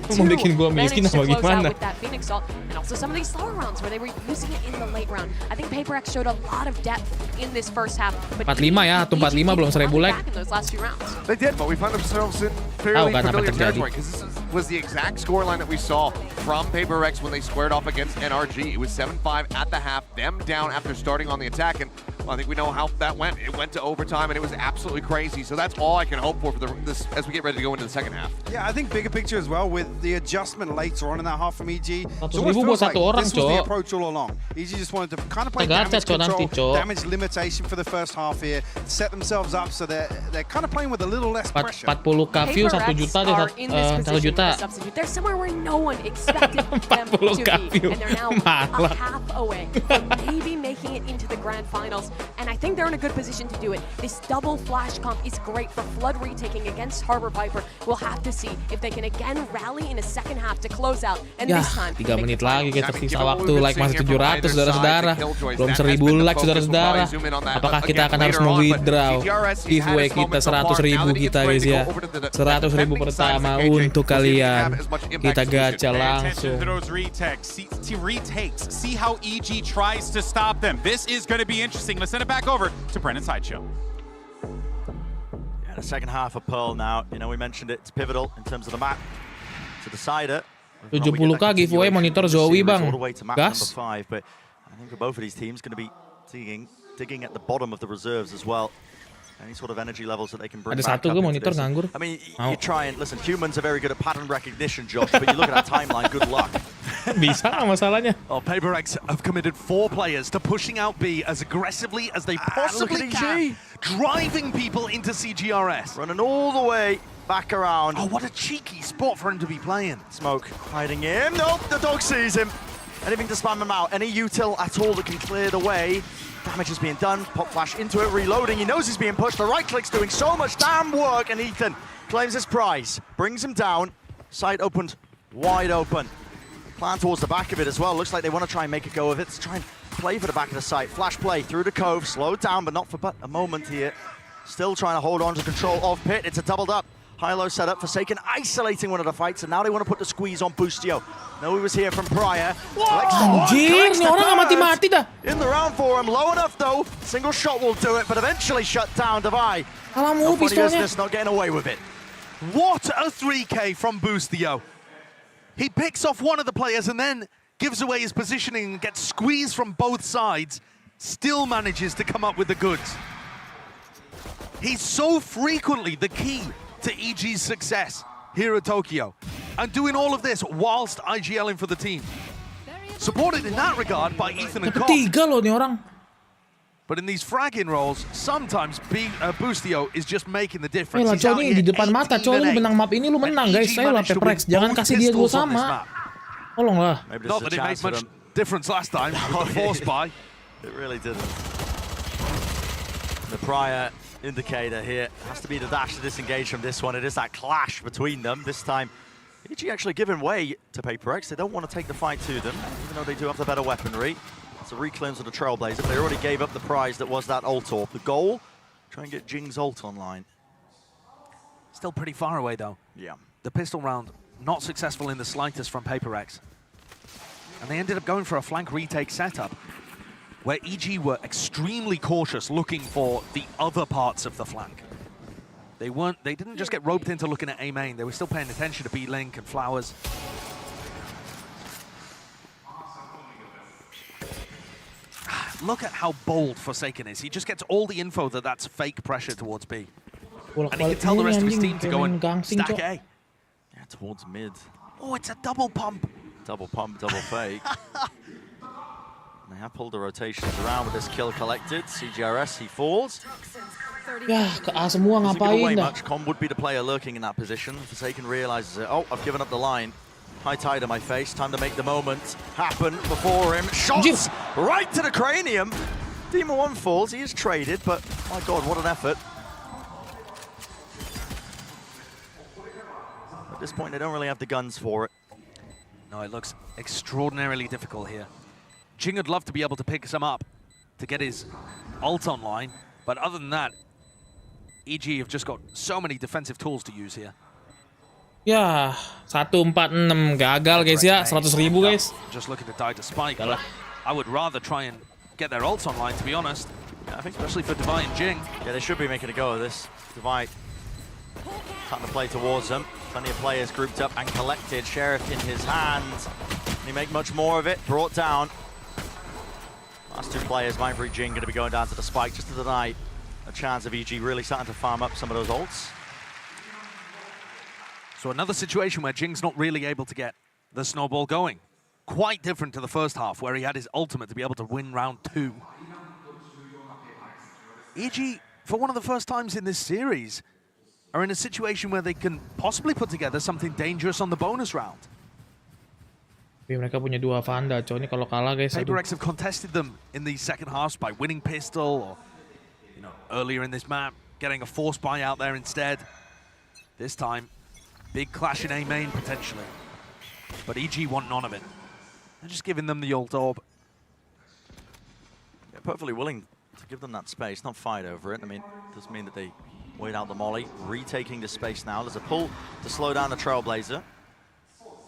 Mau bikin gua miskin apa gimana? With that Phoenix ult, and also some of these slower rounds where they were using it in the late round. I think Paperrex showed a lot of depth in this first half. 45 ya, 45 belum 1000 like. In those last few rounds. They did, but we found ourselves in fairly familiar territory because this was the exact scoreline that we saw from Paperrex when they squared off against NRG. It was 7-5 at the half, them down after starting on the attack, and I think we know how that went. It went to overtime, and it was absolutely crazy. So that's all I can hope for this as we get ready to go into the second half. Yeah, I think bigger picture as well with the adjustment later on in that half from EG. It 100.000 almost buat feels like satu orang, this was the Cok. approach all along. EG just wanted to kind of play Gacha, damage Cok, nanti, control, Cok. damage limitation for the first half here, set themselves up so they're kind of playing with a little less pressure. 40k view 1 juta deh, 1 juta. They're somewhere where no one expected them to be, and they're now a half away from maybe making it into the grand finals. And I think they're in a good position to do it. This double flash comp is great for Flood retaking against Harbor Viper. We'll have to see if they can again rally in a second half to close out. And Ya, this time, 3 menit lagi kita tersisa waktu, like masih 700 saudara-saudara. Belum 1000 like saudara-saudara. Apakah kita akan harus mau-withdraw giveaway kita 100.000 kita guys ya. 100.000 pertama untuk kalian. Kita gacha langsung. Retakes. See how EG tries to stop them. This is going to be interesting. Let's send it back over to Brennan Sideshow. Yeah, the second half of Pearl now. You know, we mentioned it. It's pivotal in terms of the map to decide it. 70k giveaway monitor ZOWIE bang. Gas. But I think for both of these teams, going to be digging at the bottom of the reserves as well. Any sort of energy levels that they can bring Ada back satu up gue into monitor this. nganggur. I mean, you try and listen. Humans are very good at pattern recognition, Josh. But you look at that timeline. Good luck. Bisa masalahnya. Oh, PaperX have committed 4 players to pushing out B as aggressively as they possibly can, driving people into CGRS. Running all the way back around. Oh, what a cheeky spot for him to be playing. Smoke hiding in. Nope, the dog sees him. Anything to spam him out. Any util at all that can clear the way. Damage is being done. Pop flash into it, reloading. He knows he's being pushed. The right click's doing so much damn work, and Ethan claims his prize. Brings him down. Sight opened wide open. Plan towards the back of it as well. Looks like they want to try and make a go of it. To try and play for the back of the site. Flash play through the cove. Slowed down, but not for but a moment here. Still trying to hold on to control of Pit. It's a doubled up. High-low setup. Forsaken isolating one of the fights, and now they want to put the squeeze on Boostio. No, he was here from prior. Anjir, ini orang nggak mati-mati dah. In the round for him, low enough though. Single shot will do it, but eventually shut down DeVi. Alamu pistolnya. Not getting away with it. What a 3K from Boostio. He picks off one of the players and then gives away his positioning and gets squeezed from both sides. Still manages to come up with the goods. He's so frequently the key to EG's success here at Tokyo, and doing all of this whilst IGLing for the team. Supported in that regard by Ethan and Kaos. 3 loh nih orang. But in these frag-in rolls, sometimes Boostio is just making the difference. Lah, Cok, ini di depan mata, Cok, lu menang map ini, lu menang guys. Ayolah PaperX, jangan kasih dia dua sama. Tolonglah. Not that it made much difference last time with the force buy. It really didn't. The prior indicator here has to be the dash to disengage from this one. It is that clash between them. This time, EG actually giving way to PaperX. They don't want to take the fight to them, even though they do have the better weaponry. It's a recleanse of the Trailblazer. They already gave up the prize that was that ult orb. The goal, try and get Jing's ult online. Still pretty far away though. Yeah. The pistol round not successful in the slightest from PaperX. And they ended up going for a flank retake setup, where EG were extremely cautious looking for the other parts of the flank. They didn't just get roped into looking at A main, they were still paying attention to B Link and Flowers. Look at how bold Forsaken is. He just gets all the info that that's fake pressure towards B. And he can tell the rest of his team to go and stack A. Yeah, towards mid. Oh, it's a double pump. Double pump, double fake. They have pulled the rotations around with this kill collected. CGRS, he falls. Ya, ke A semua ngapain dah. Com would be the player lurking in that position. Forsaken realizes it. Oh, I've given up the line. High tide in my face. Time to make the moment happen before him. Shots right to the cranium. Demon 1 falls. He is traded, but my God, what an effort. At this point, they don't really have the guns for it. No, it looks extraordinarily difficult here. Jing would love to be able to pick some up to get his ult online, but other than that, EG have just got so many defensive tools to use here. Ya, 146 gagal guys ya, 100.000 guys. Just looking to die to Spike. I would rather try and get their ults online, to be honest. Yeah, I think especially for DeVi and Jing. Yeah, they should be making a go of this. DeVi trying to play towards them. Plenty of players grouped up and collected. Sheriff in his hand. Can he make much more of it? Brought down. Last two players, Mindfreak Jing, going to be going down to the spike just to deny a chance of EG really starting to farm up some of those ults. So another situation where Jing's not really able to get the snowball going. Quite different to the first half, where he had his ultimate to be able to win round 2. EG, for one of the first times in this series, are in a situation where they can possibly put together something dangerous on the bonus round. Tapi mereka punya 2 Vanda, coy. Ini kalau kalah, guys. PaperX have contested them in the second halves by winning pistol, or earlier in this map, getting a force buy out there instead. This time, big clash in A main potentially, but EG want none of it. They're just giving them the ult orb. Yeah, perfectly willing to give them that space, not fight over it. I mean, it doesn't mean that they wait out the molly. Retaking the space now. There's a pull to slow down the Trailblazer.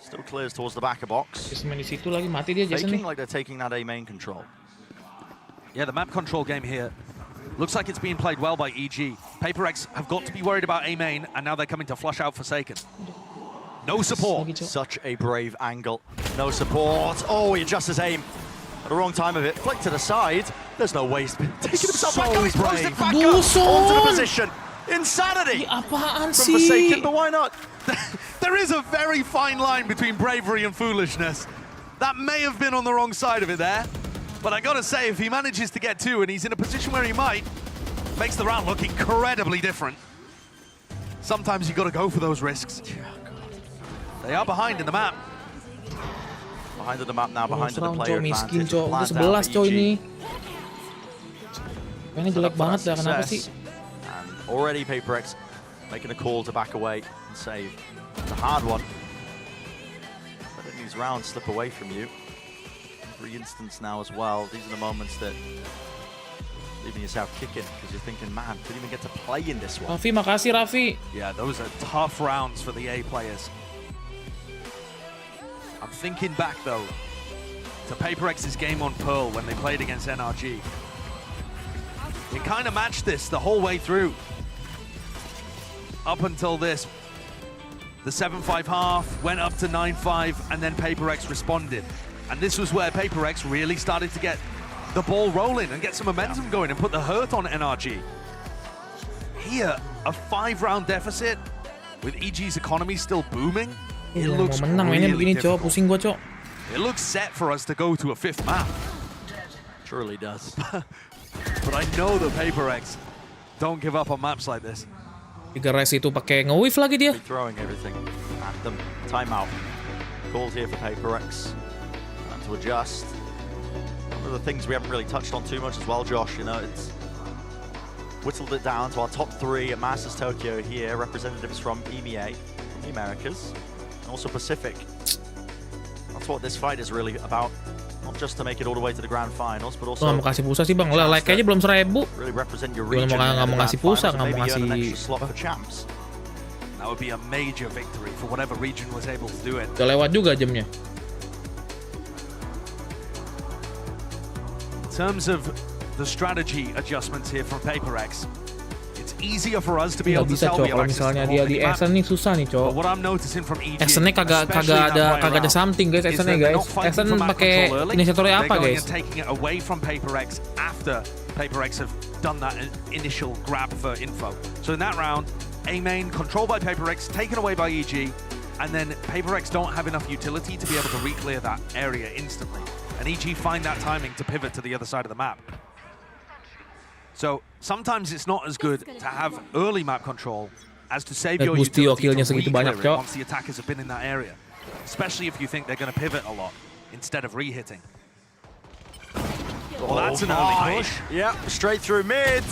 Still clears towards the backer box. Faking like they're taking that A main control. Yeah, the map control game here looks like it's being played well by EG. PaperX have got to be worried about A main, and now they're coming to flush out Forsaken. No support. Such a brave angle. No support. Oh, he adjusts his aim at the wrong time of it. Flick to the side. There's no way he's been taking himself back. Oh, he's posted back up onto the position. Insanity Apaan from Forsaken, but why not? There is a very fine line between bravery and foolishness. That may have been on the wrong side of it there, but I gotta say, if he manages to get 2 and he's in a position where he might, makes the round look incredibly different. Sometimes you gotta go for those risks. They are behind in the map. Behind the map now, behind the player miskin, advantage. Udah 11, coy, ini. Ini jelek banget dah, kenapa sih? And already PaperX making a call to back away and save. It's a hard one. But letting these rounds slip away from you. Every instance now as well. These are the moments that leaving yourself kicking because you're thinking, man, couldn't even get to play in this one. Raffi, makasih Raffi. Yeah, those are tough rounds for the A players. I'm thinking back though to PaperX's game on Pearl when they played against NRG. It kind of matched this the whole way through. Up until this, the 7-5 half went up to 9-5, and then PaperX responded. And this was where PaperX really started to get the ball rolling and get some momentum going and put the hurt on NRG. Here, a 5-round deficit with EG's economy still booming. It looks really difficult. It looks set for us to go to a 5th map. Truly does. But I know the PaperX don't give up on maps like this. 3 res itu pakai nge-whiff lagi dia. Throwing everything at them. Timeout. Called here for PaperX. Time to adjust. One of the things we haven't really touched on too much as well, Josh, it's whittled it down to our top 3 at Masters Tokyo here. Representatives from EMEA, from the Americas, and also Pacific. That's what this fight is really about. Not just to make it all the way to the grand finals, but also. Nggak mau kasih pulsa sih bang, like aja belum 1000. Really represent your region. Nggak mau ngasih pulsa, nggak mau ngasih. That would be a major victory for whatever region was able to do it. Udah lewat juga jamnya. In terms of the strategy adjustments here from PaperX, it's easier for us to be able to sell kalau misalnya dia di Essen nih susah nih, Cok. What I'm noticing from EG, Essen-nya kagak ada something, guys. Essen-nya, guys. Essen pakai inisiatornya apa, guys? Taking it away from PaperX after PaperX have done that initial grab for info. So in that round, A main controlled by PaperX, taken away by EG, and then PaperX don't have enough utility to be able to re-clear that area instantly. And EG find that timing to pivot to the other side of the map. So sometimes it's not as good to have early map control as to save your utility to re-clear it once the attackers have been in that area. Especially if you think they're going to pivot a lot instead of re-hitting. Well, that's an early push. Yeah, straight through mid.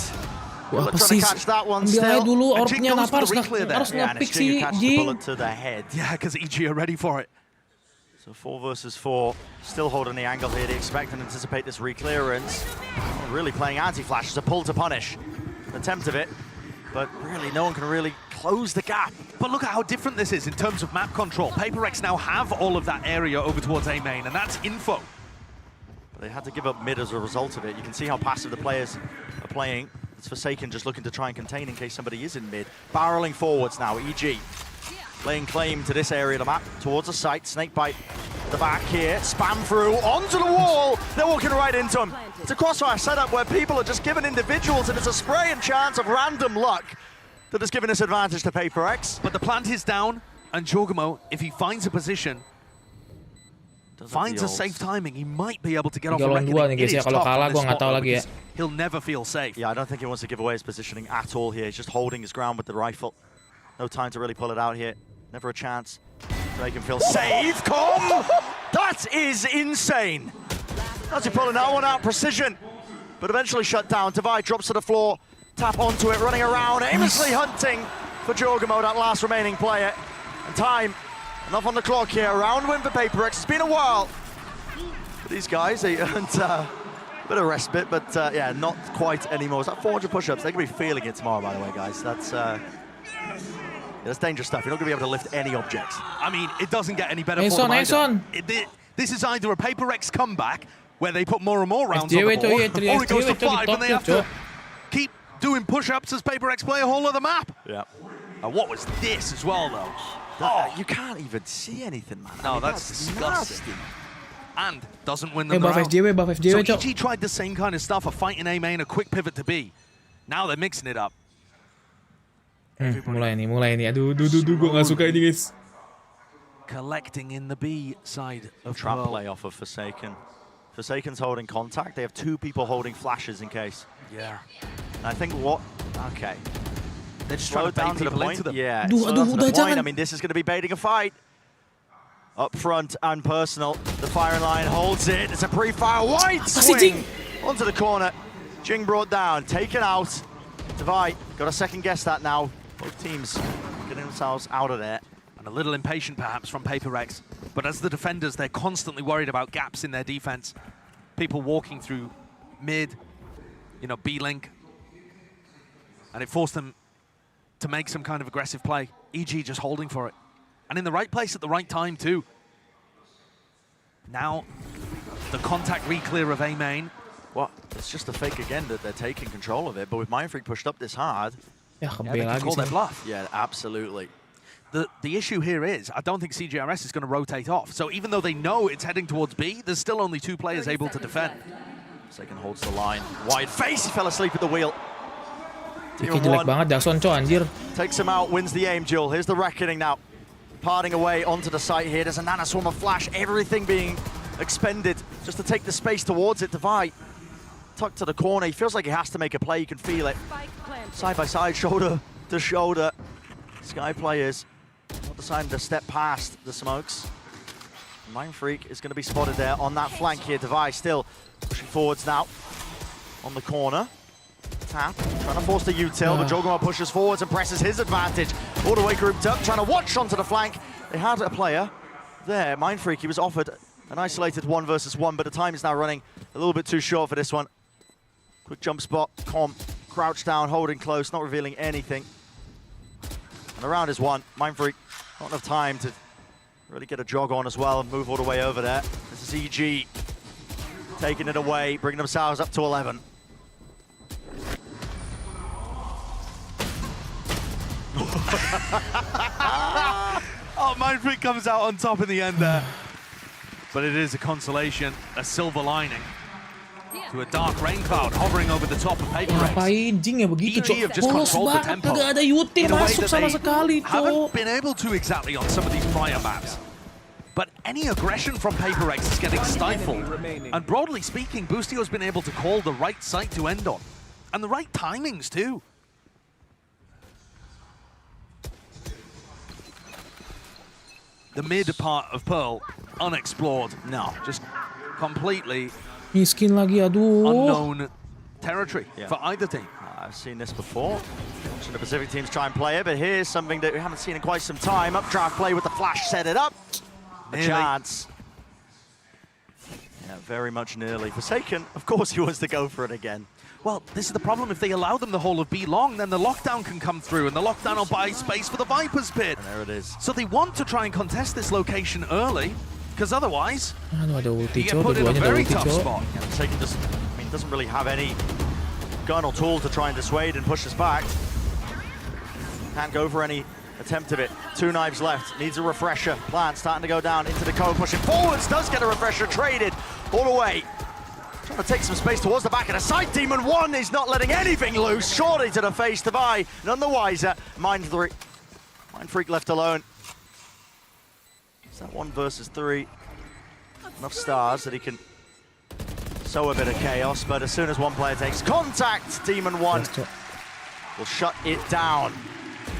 Wah, apa sih? Ambil aja dulu orbnya, kenapa harus nge-pick si Jing? Yeah, because EG are ready for it. So 4 versus 4, still holding the angle here. They expect and anticipate this re-clearance. Really playing anti-flash as a pull to punish. An attempt of it, but really no one can really close the gap. But look at how different this is in terms of map control. PaperX now have all of that area over towards A main, and that's info. But they had to give up mid as a result of it. You can see how passive the players are playing. It's Forsaken just looking to try and contain in case somebody is in mid. Barreling forwards now, EG. Laying claim to this area of the map, towards the site. Snakebite The back here, spam through, onto the wall. They're walking right into him. It's a crossfire setup where people are just given individuals, and it's a spray and chance of random luck that has given this advantage to PaperX. But the plant is down, and Jorgamo, if he finds a position, finds a safe timing, he might be able to get off a reckoning. It is tough on this spot, because he'll never feel safe. Yeah, I don't think he wants to give away his positioning at all here. He's just holding his ground with the rifle. No time to really pull it out here. Never a chance to make him feel safe. Come! That is insane. As he pulling that one out, precision. But eventually shut down. Divide drops to the floor. Tap onto it, running around, aimlessly hunting for Jorgamo, that last remaining player. And time, enough on the clock here. Round win for PaperX. It's been a while. For these guys, they earned a bit of respite, but yeah, not quite anymore. It's like 400 push-ups. They're going to be feeling it tomorrow, by the way, guys. That's dangerous stuff. You're not going to be able to lift any objects. I mean, it doesn't get any better for them either. This is either a PaperX comeback, where they put more and more rounds on the board, or it goes to 5 and they have to keep doing push-ups as PaperX play a whole other map. Yeah. And what was this as well, though? You can't even see anything, man. No, I mean, that's disgusting. And doesn't win them buff the round. FDW, So EG tried the same kind of stuff, a fight in A main, a quick pivot to B. Now they're mixing it up. Mulai nih. Aduh, gue gak suka ini, guys. Collecting in the B side of trap play off of Forsaken. Forsaken's holding contact. They have 2 people holding flashes in case. Yeah. And I think what? Okay. They're just trying to bait people into them. Yeah. So that's the point. I mean, this is going to be baiting a fight. Up front and personal. The firing line holds it. It's a pre-fire wide swing onto the corner. Jing brought down, taken out. Divide, got to second guess that now. Both teams getting themselves out of there. And a little impatient perhaps from PaperX. But as the defenders, they're constantly worried about gaps in their defense. People walking through mid, B-link. And it forced them to make some kind of aggressive play. EG just holding for it. And in the right place at the right time, too. Now, the contact re-clear of A main. Well, it's just a fake again that they're taking control of it, but with Mindfreak pushed up this hard, they can call their bluff. Yeah, absolutely. The issue here is, I don't think CGRS is going to rotate off. So even though they know it's heading towards B, there's still only 2 players able to defend. Second holds the line. Wide face, he fell asleep at the wheel. Jelek banget Jackson, anjir. Takes him out, wins the aim duel. Here's the reckoning now. Parting away onto the site here. There's a nano swarm of flash, everything being expended just to take the space towards it. Divide tucked to the corner. He feels like he has to make a play. You can feel it. Side by side, shoulder to shoulder. Sky players not deciding to step past the smokes. Mindfreak is going to be spotted there on that flank here. Divide still pushing forwards now on the corner. Tap, trying to force the util, but Jorgamo pushes forwards and presses his advantage. All the way grouped up, trying to watch onto the flank. They had a player there, Mindfreak. He was offered an isolated 1 versus 1, but the time is now running a little bit too short for this one. Quick jump spot, crouched down, holding close, not revealing anything. And the round is won. Mindfreak, not enough time to really get a jog on as well and move all the way over there. This is EG taking it away, bringing themselves up to 11. Oh, Mindfreak comes out on top in the end there. But it is a consolation, a silver lining to a dark rain cloud hovering over the top of PaperX. Ngapain Jing ya begitu, EG have just controlled the tempo kagak ada yutir masuk sama sekali, haven't been able to exactly on some of these prior maps. But any aggression from PaperX is getting stifled. And broadly speaking, Boostio's been able to call the right site to end on. And the right timings too. The mid part of Pearl, unexplored. No, just completely miskin lagi, aduh. Unknown territory for either team. I've seen this before. Watching the Pacific teams try and play it, but here's something that we haven't seen in quite some time. Updraft play with the flash, set it up. A chance. Yeah, very much nearly. Forsaken, of course he wants to go for it again. Well, this is the problem. If they allow them the whole of B long, then the lockdown can come through, and the lockdown will buy space for the Viper's pit. And there it is. So they want to try and contest this location early, because otherwise, ada ulti, you get put in a very tough spot. Yeah, Forsaken just, doesn't really have any gun or tool to try and dissuade and push us back. Can't go for any attempt of it. 2 knives left. Needs a refresher. Plant starting to go down into the cone, pushing forwards. Does get a refresher. Traded all the way. Trying to take some space towards the back of the side. Demon 1 is not letting anything loose. Shorty to the face to buy. None the wiser. Mind Freak left alone. Is that 1 versus 3? Enough stars that he can sow a bit of chaos, but as soon as one player takes contact, Demon 1 will shut it down.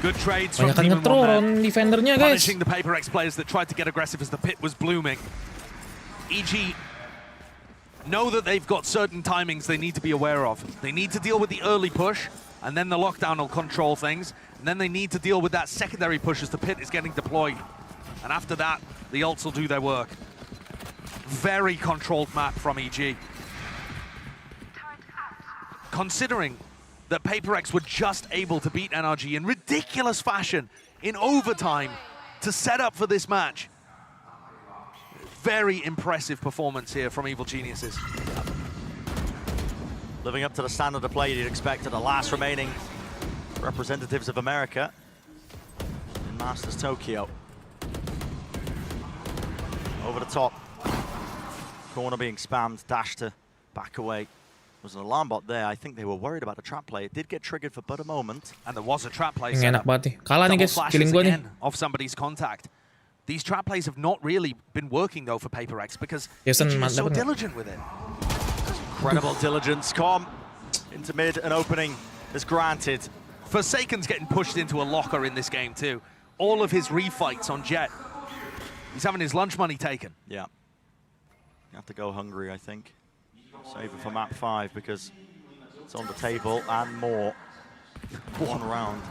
Good trades from Demon 1 there, punishing the PaperX players that tried to get aggressive as the pit was blooming. EG know that they've got certain timings they need to be aware of. They need to deal with the early push, and then the lockdown will control things, and then they need to deal with that secondary push as the pit is getting deployed. And after that, the ults will do their work. Very controlled map from EG. Considering that PaperX were just able to beat NRG in ridiculous fashion in overtime to set up for this match. Very impressive performance here from Evil Geniuses. Living up to the standard of play you'd expect of the last remaining representatives of America in Masters Tokyo. Over the top. Corner being spammed, dash to back away. There was an alarm bot there. I think they were worried about a trap play. It did get triggered for but a moment. And there was a trap play. Enak banget nih. Kalah nih guys, killing gue nih. Of somebody's contact. These trap plays have not really been working though for PaperX because he's so diligent with it. Incredible diligence. Com into mid, an opening is granted. Forsaken's getting pushed into a locker in this game too. All of his refights on Jet. He's having his lunch money taken. Yeah. You have to go hungry, I think. Save it for map 5 because it's on the table and more. 1 round.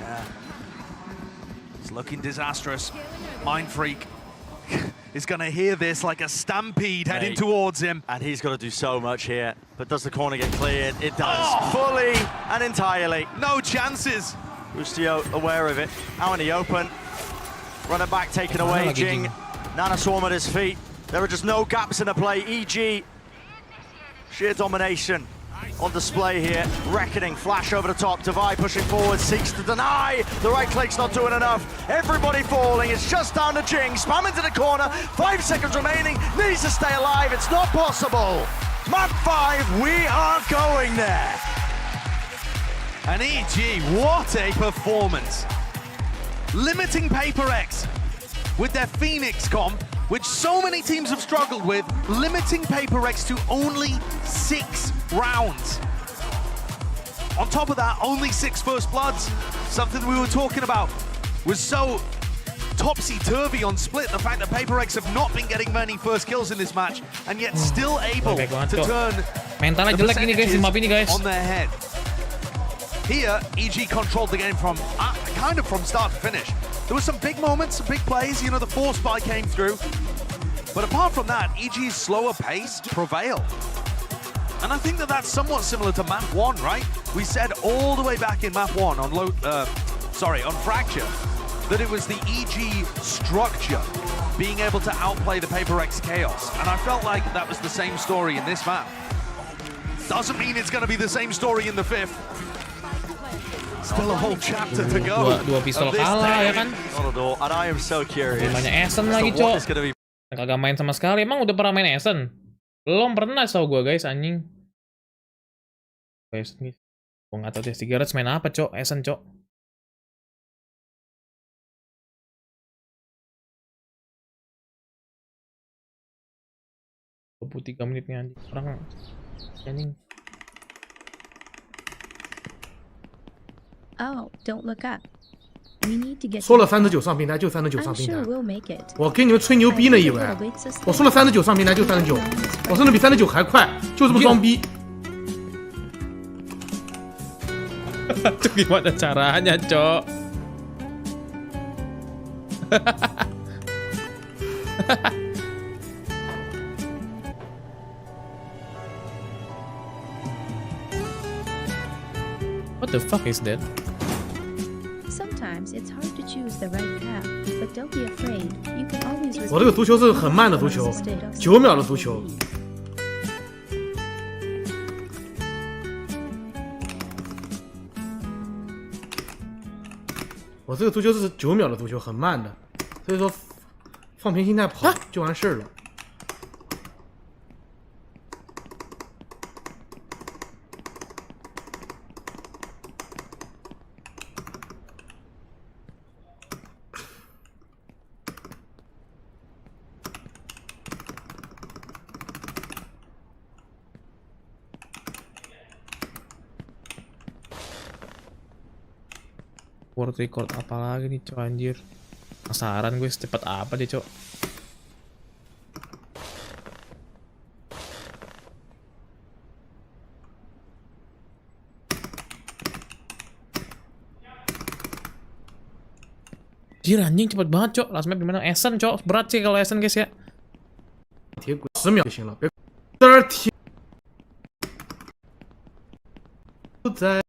Yeah. It's looking disastrous. Mind Freak is going to hear this like a stampede heading towards him. And he's got to do so much here. But does the corner get cleared? It does. Fully and entirely. No chances. Bustio aware of it. Out in the open. Runner back taken away. Jing. Nana Swarm at his feet. There are just no gaps in the play. EG. Sheer domination on display here. Reckoning, flash over the top. Divide pushing forward, seeks to deny. The right click's not doing enough. Everybody falling. It's just down to Jing. Spam into the corner. 5 seconds remaining. Needs to stay alive. It's not possible. Map 5, we are going there. And EG, what a performance. Limiting PaperX with their Phoenix comp, which so many teams have struggled with, limiting PaperX to only 6 rounds. On top of that, only 6 first bloods. Something we were talking about was so topsy-turvy on split, the fact that PaperX have not been getting many first kills in this match, and yet still able to turn mentalnya jelek ini guys, di map ini guys. On their head. Here, EG controlled the game from kind of from start to finish. There were some big moments, some big plays, you know, the force spy came through. But apart from that, EG's slower pace prevailed. And I think that that's somewhat similar to map 1, right? We said all the way back in map 1 on on Fracture, that it was the EG structure being able to outplay the PaperX chaos. And I felt like that was the same story in this map. Doesn't mean it's going to be the same story in the 5th. Still a whole chapter to go. Dua pistol kalah ya kan? And I am so curious. Banyak Essen lagi, Cok. Kagak main sama sekali. Emang udah pernah main Essen? Belum pernah tau gua guys, anjing. Guys, nih. Gua nggak tahu deh, Sigarets main apa, Cok? Essen, Cok. Tiga menitnya anjing. Orang anjing. Oh, don't look up. We need to get 说了39上平台就39上 I'm 平台 sure， we'll make it. 我跟你们吹牛逼呢，以为我说了39上平台就39，我说的比39还快，就这么装逼。Itu gimana caranya, Cok? What the fuck is that? Sometimes it's hard to choose the right path, but don't be afraid. You can always 我这个足球是很慢的足球，9秒的足球。我这个足球是9秒的足球，很慢的，所以说放平心态跑就完事儿了。Word record apa lagi nih, cok, anjir. Penasaran gue secepat apa deh, cok. Anjir, anjing cepet banget, cok. Last map gimana? Essen, cok. Berat sih kalau Essen, guys ya. 铁轨10秒就行了，别在那儿停。不再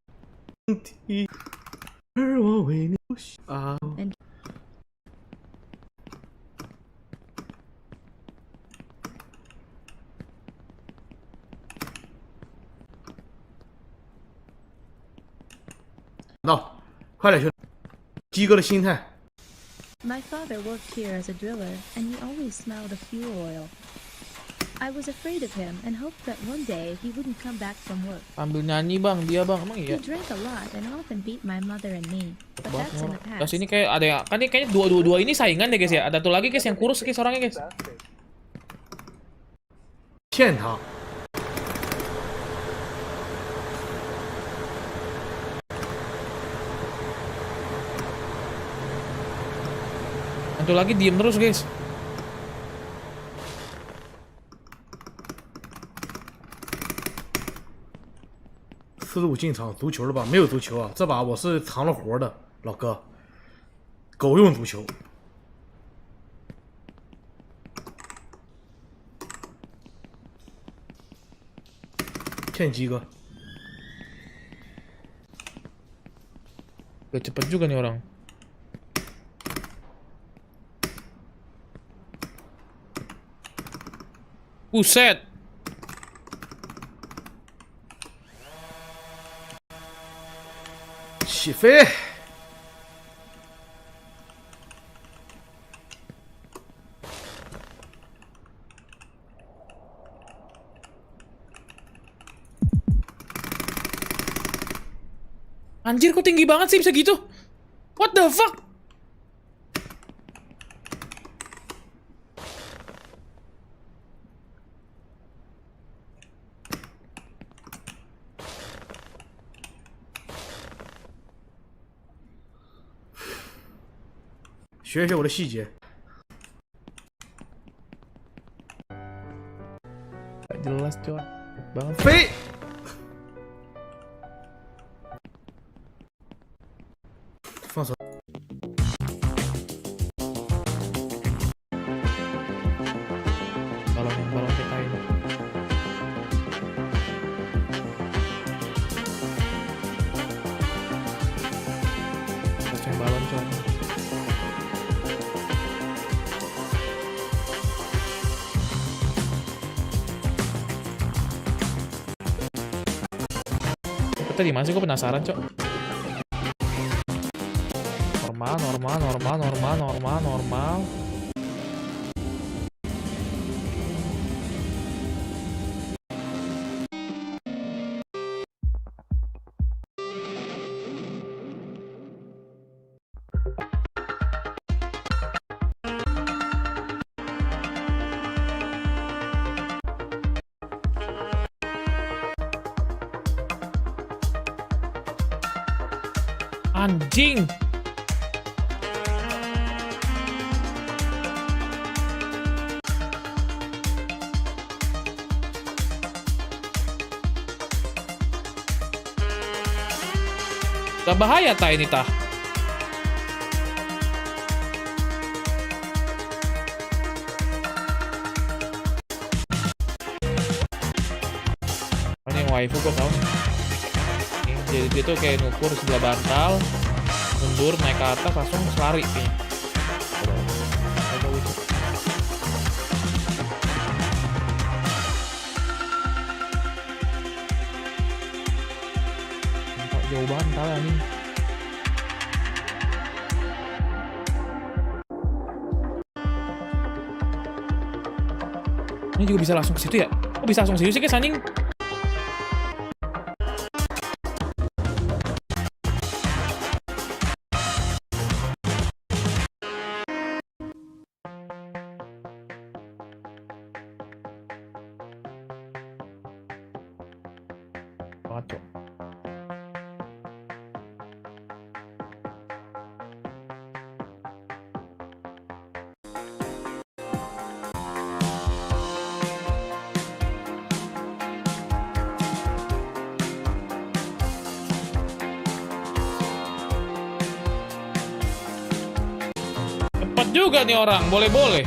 停。 而我为你啊！到，快点去！鸡哥的心态。My father worked here as a driller, and he always smelled of fuel oil. I was afraid of him and hoped that one day he wouldn't come back from work. Ambil nyanyi bang, dia bang, emang iya. He drank a lot and often beat my mother and me, but that's in the past. Terus ini kayak ada ya, kan ini kayaknya dua ini saingan deh guys ya. Ada tuh lagi guys yang kurus guys orangnya guys. 骗他。 Satu lagi diem terus guys. 45进场足球了吧？没有足球啊，这把我是藏了活的，老哥。狗用足球。骗鸡哥。 Gak cepet juga nih orang. Buset. Shife. Anjir kok tinggi banget sih bisa gitu? What the fuck?学学我的细节。Gak jelas coy, banget. 飞。 放手。balon kita ini. Pecah balon coy. Tadi masih gue penasaran cok. Normal. Anjing. Gak bahaya tah ini tah. Oh, ini waifu kok tau. Jadi dia tuh kayak ngukur sebelah bantal, mundur naik ke atas langsung lari kayaknya. Jauh bantal nih. Ini juga bisa langsung ke situ ya? Oh bisa langsung ke situ sih guys anjing. Kacau. Cepat juga nih orang, boleh-boleh.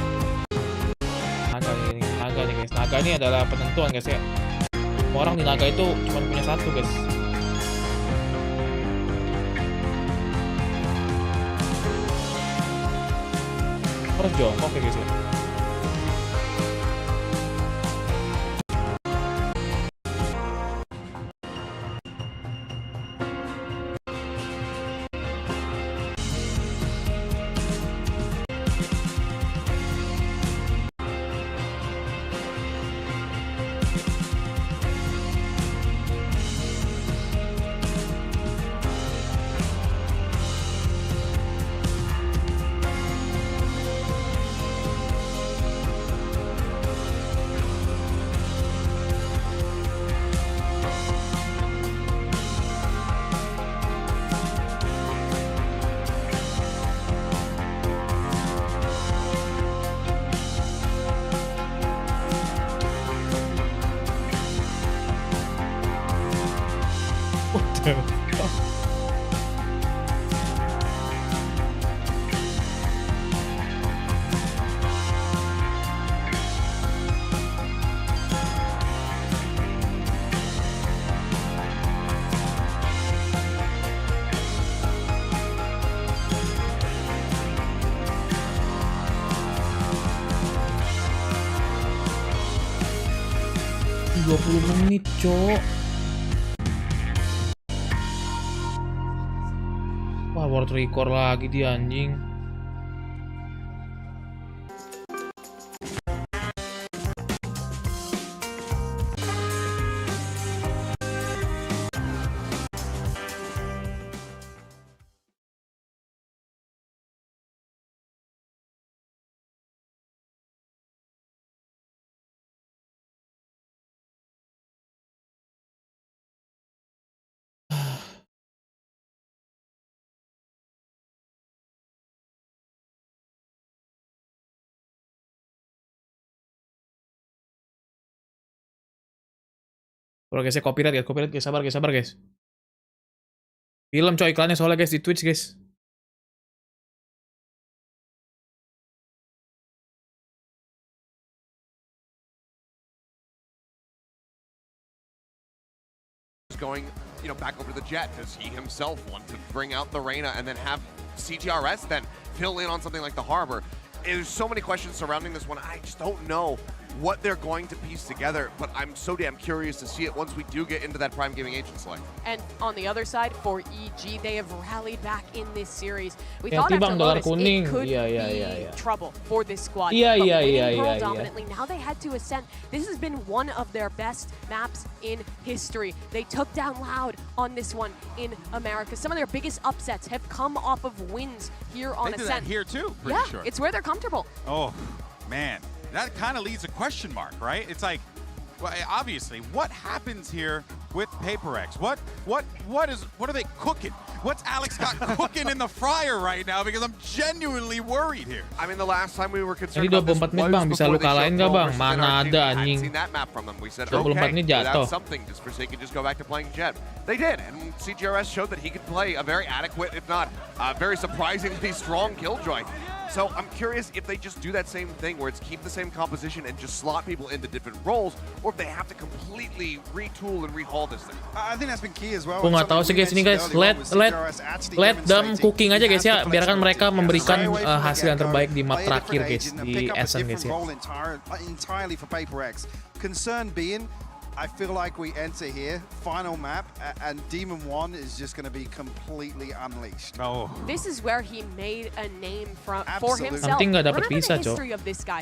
Naga nih guys. Naga ini adalah penentuan guys ya. Orang di naga itu cuma punya satu guys. Harus jongkok ya guys ya. Menit, cok. Wah, world record lagi dia anjing. Kalau guys, copyright guys, sabar guys. Film coy iklannya soalnya guys di Twitch guys. Going, back over to the Jet. Does he himself want to bring out the Reyna and then have CTRS then fill in on something like the Harbor? There's so many questions surrounding this one. I just don't know what they're going to piece together, but I'm so damn curious to see it once we do get into that Prime Gaming Agent select. And on the other side, for EG, they have rallied back in this series. We Yeah, thought after Tibang dolar Lotus, kuning. it could Yeah. be trouble for this squad. Yeah, but yeah, winning yeah, Pearl yeah, yeah. dominantly, now they had to ascend. This has been one of their best maps in history. They took down Loud on this one in America. Some of their biggest upsets have come off of wins here on They do Ascent. that here too, pretty Yeah, sure. it's where they're comfortable. Oh, man. That kind of leaves a question mark, right? It's like, well, obviously, what happens here with PaperX? What are they cooking? What's Alex got cooking in the fryer right now? Because I'm genuinely worried here. I mean, the last time we were concerned Jadi about this 24 menit was bang, bisa before lu they showed kalahin gak Roll bang? versus Mana NRG. ada We hadn't anjing. seen that map from them. We said, 24 okay, menit that's jatuh. something. Just Forsaken just go back to playing Jet. They did, and CGRS showed that he could play a very adequate, if not very surprisingly strong Killjoy. So I'm curious if they just do that same thing where it's keep the same composition and just slot people into different roles, or if they have to completely retool and rehaul this thing. I think that's been key as well. Gue nggak tahu sih guys, ini guys, let them cooking aja guys ya, biarkan mereka memberikan hasil yang terbaik di map terakhir guys, di Ascent guys ya. Entirely for PaperX. Concern being, I feel like we enter here, final map, and Demon 1 is just going to be completely unleashed. Oh. This is where he made a name for himself. Nanti nggak dapet Remember Bisa, the history of this guy.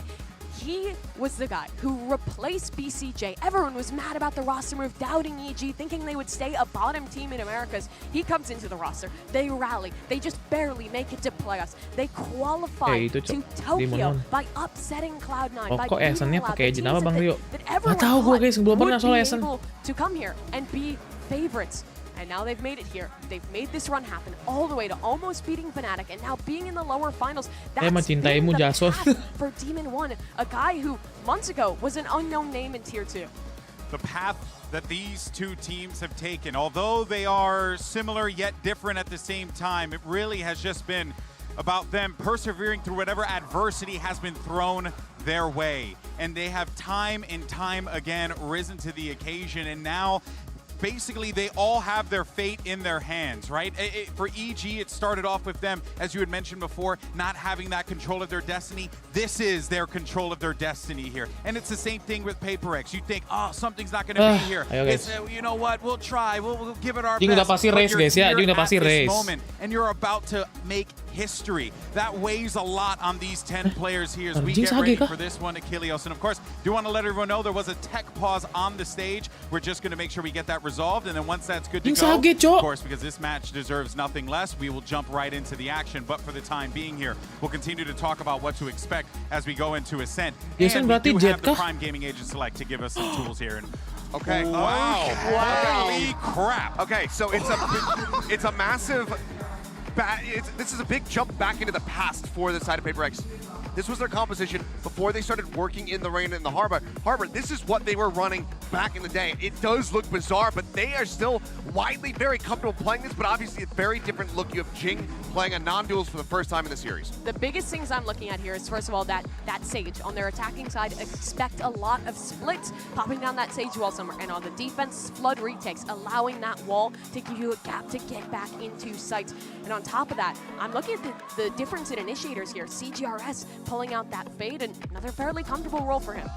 He was the guy who replaced BCJ. Everyone was mad about the roster move, doubting EG, thinking they would stay a bottom team in Americas. He comes into the roster. They rally. They just barely make it to playoffs. They qualify to Tokyo by upsetting Cloud9. By beating out the teams that everyone thought would be able to come here and be favorites. And now they've made it here. They've made this run happen all the way to almost beating Fnatic and now being in the lower finals. That's been the path for Demon 1, a guy who months ago was an unknown name in Tier 2. The path that these two teams have taken, although they are similar yet different at the same time, it really has just been about them persevering through whatever adversity has been thrown their way. And they have time and time again risen to the occasion, and now basically they all have their fate in their hands, right? For EG, it started off with them, as you had mentioned before, not having that control of their destiny. This is their control of their destiny here. And it's the same thing with PaperX. You think, oh, something's not going to be here. It's, you know what, we'll try, we'll give it our best. Udah pasti race, guys, ya. Udah pasti race. Moment, and you're about to make history. That weighs a lot on these 10 players here as we get ready for this one, Achilleos. And of course, do want to let everyone know there was a tech pause on the stage. We're just going to make sure we get that resolved, and then once that's good to go, of course, because this match deserves nothing less, we will jump right into the action. But for the time being here, we'll continue to talk about what to expect as we go into Ascent. And we do have the Prime Gaming Agent Select to give us some tools here. And okay. Wow. Holy crap. Okay, so it's a massive... This is a big jump back into the past for the side of PaperX. This was their composition before they started working in the rain in the harbor. This is what they were running back in the day. It does look bizarre, but they are still widely very comfortable playing this, but obviously a very different look. You have Jing playing a non-duels for the first time in the series. The biggest things I'm looking at here is, first of all, that Sage. On their attacking side, expect a lot of splits, popping down that Sage wall somewhere. And on the defense, flood retakes, allowing that wall to give you a gap to get back into sight. And on top of that, I'm looking at the difference in initiators here. CGRS pulling out that fade, and another fairly comfortable role for him.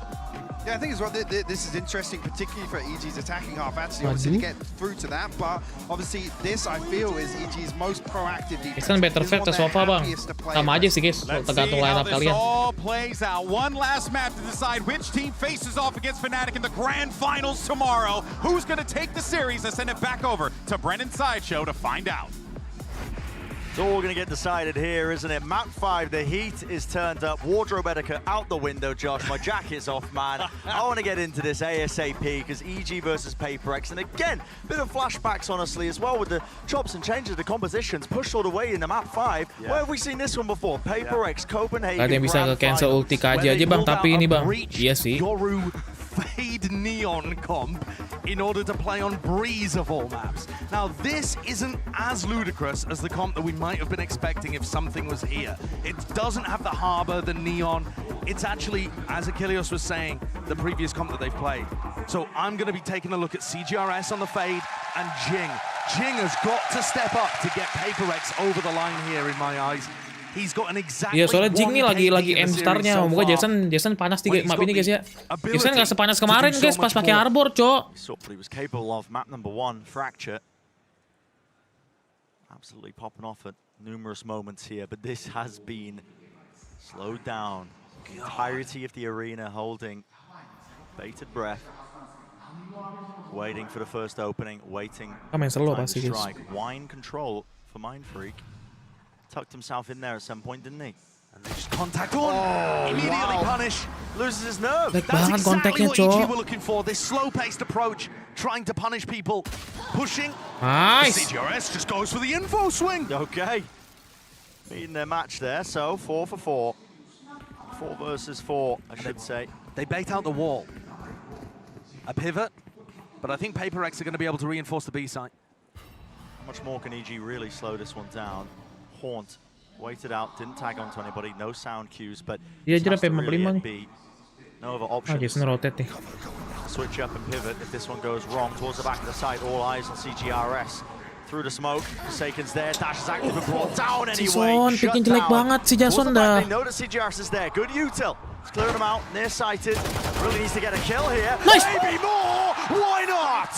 Yeah, I think as well, this is interesting, particularly for EG's attacking half, actually, obviously, to get through to that, but obviously, this, I feel, is EG's most proactive defense. Kan better fair ke sofa, bang. Sama aja sih, guys, tergantung line up kalian. All plays out. One last map to decide which team faces off against Fnatic in the grand finals tomorrow. Who's going to take the series? I send it back over to Brennan Sideshow to find out. It's all going to get decided here, isn't it? Map 5, the heat is turned up. Wardrobe etiquette out the window, Josh. My jacket's off, man. I want to get into this ASAP because EG versus PaperX. And again, bit of flashbacks, honestly, as well with the chops and changes, the compositions pushed all the way into Map 5. Yeah. Where have we seen this one before? PaperX, Copenhagen. Ada yang bisa ke-cancel ulti KJ aja, bang. Tapi ini, bang. Iya sih. Fade Neon comp in order to play on Breeze of all maps. Now, this isn't as ludicrous as the comp that we might have been expecting if something was here. It doesn't have the Harbor, the Neon. It's actually, as Achilleos was saying, the previous comp that they've played. So I'm going to be taking a look at CGRS on the fade and Jing. Jing has got to step up to get PaperX over the line here in my eyes. He's got an exactly. Iya, soalnya Jing nih lagi end star-nya. Moga Jason panas di map ini, guys, ya. Jason nggak sepanas kemarin, guys, pas pakai Harbor, cok. He was capable of map number 1, Fracture. Absolutely popping off at numerous moments here, but this has been slowed down. The entirety of the arena holding bated breath, waiting for the first opening, waiting time to strike. Wine control for Mindfreak. Tucked himself in there at some point, didn't he? And they just contact on. Immediately punish. Loses his nerve. That's exactly what EG were looking for. This slow-paced approach, trying to punish people, pushing. Nice. CGRS just goes for the info swing. Okay. Meeting their match there, so 4 for 4. 4 versus 4, I should say. They bait out the wall. A pivot, but I think PaperX are going to be able to reinforce the B site. How much more can EG really slow this one down? Haunt waited out, didn't tag onto anybody, no sound cues, but dia aja sampai map 5 nih. No other options. Jason rotate nih. Switch up and pivot if this one goes wrong towards the back of the site. All eyes on CGRS. Through the smoke, Forsaken's there, Dash is active and brought down anyway. Jason, picking jelek banget si Jason dah. They know that CGRS is there. Good util. It's clearing them out, near-sighted. Really needs to get a kill here. Nice. Maybe more. Why not?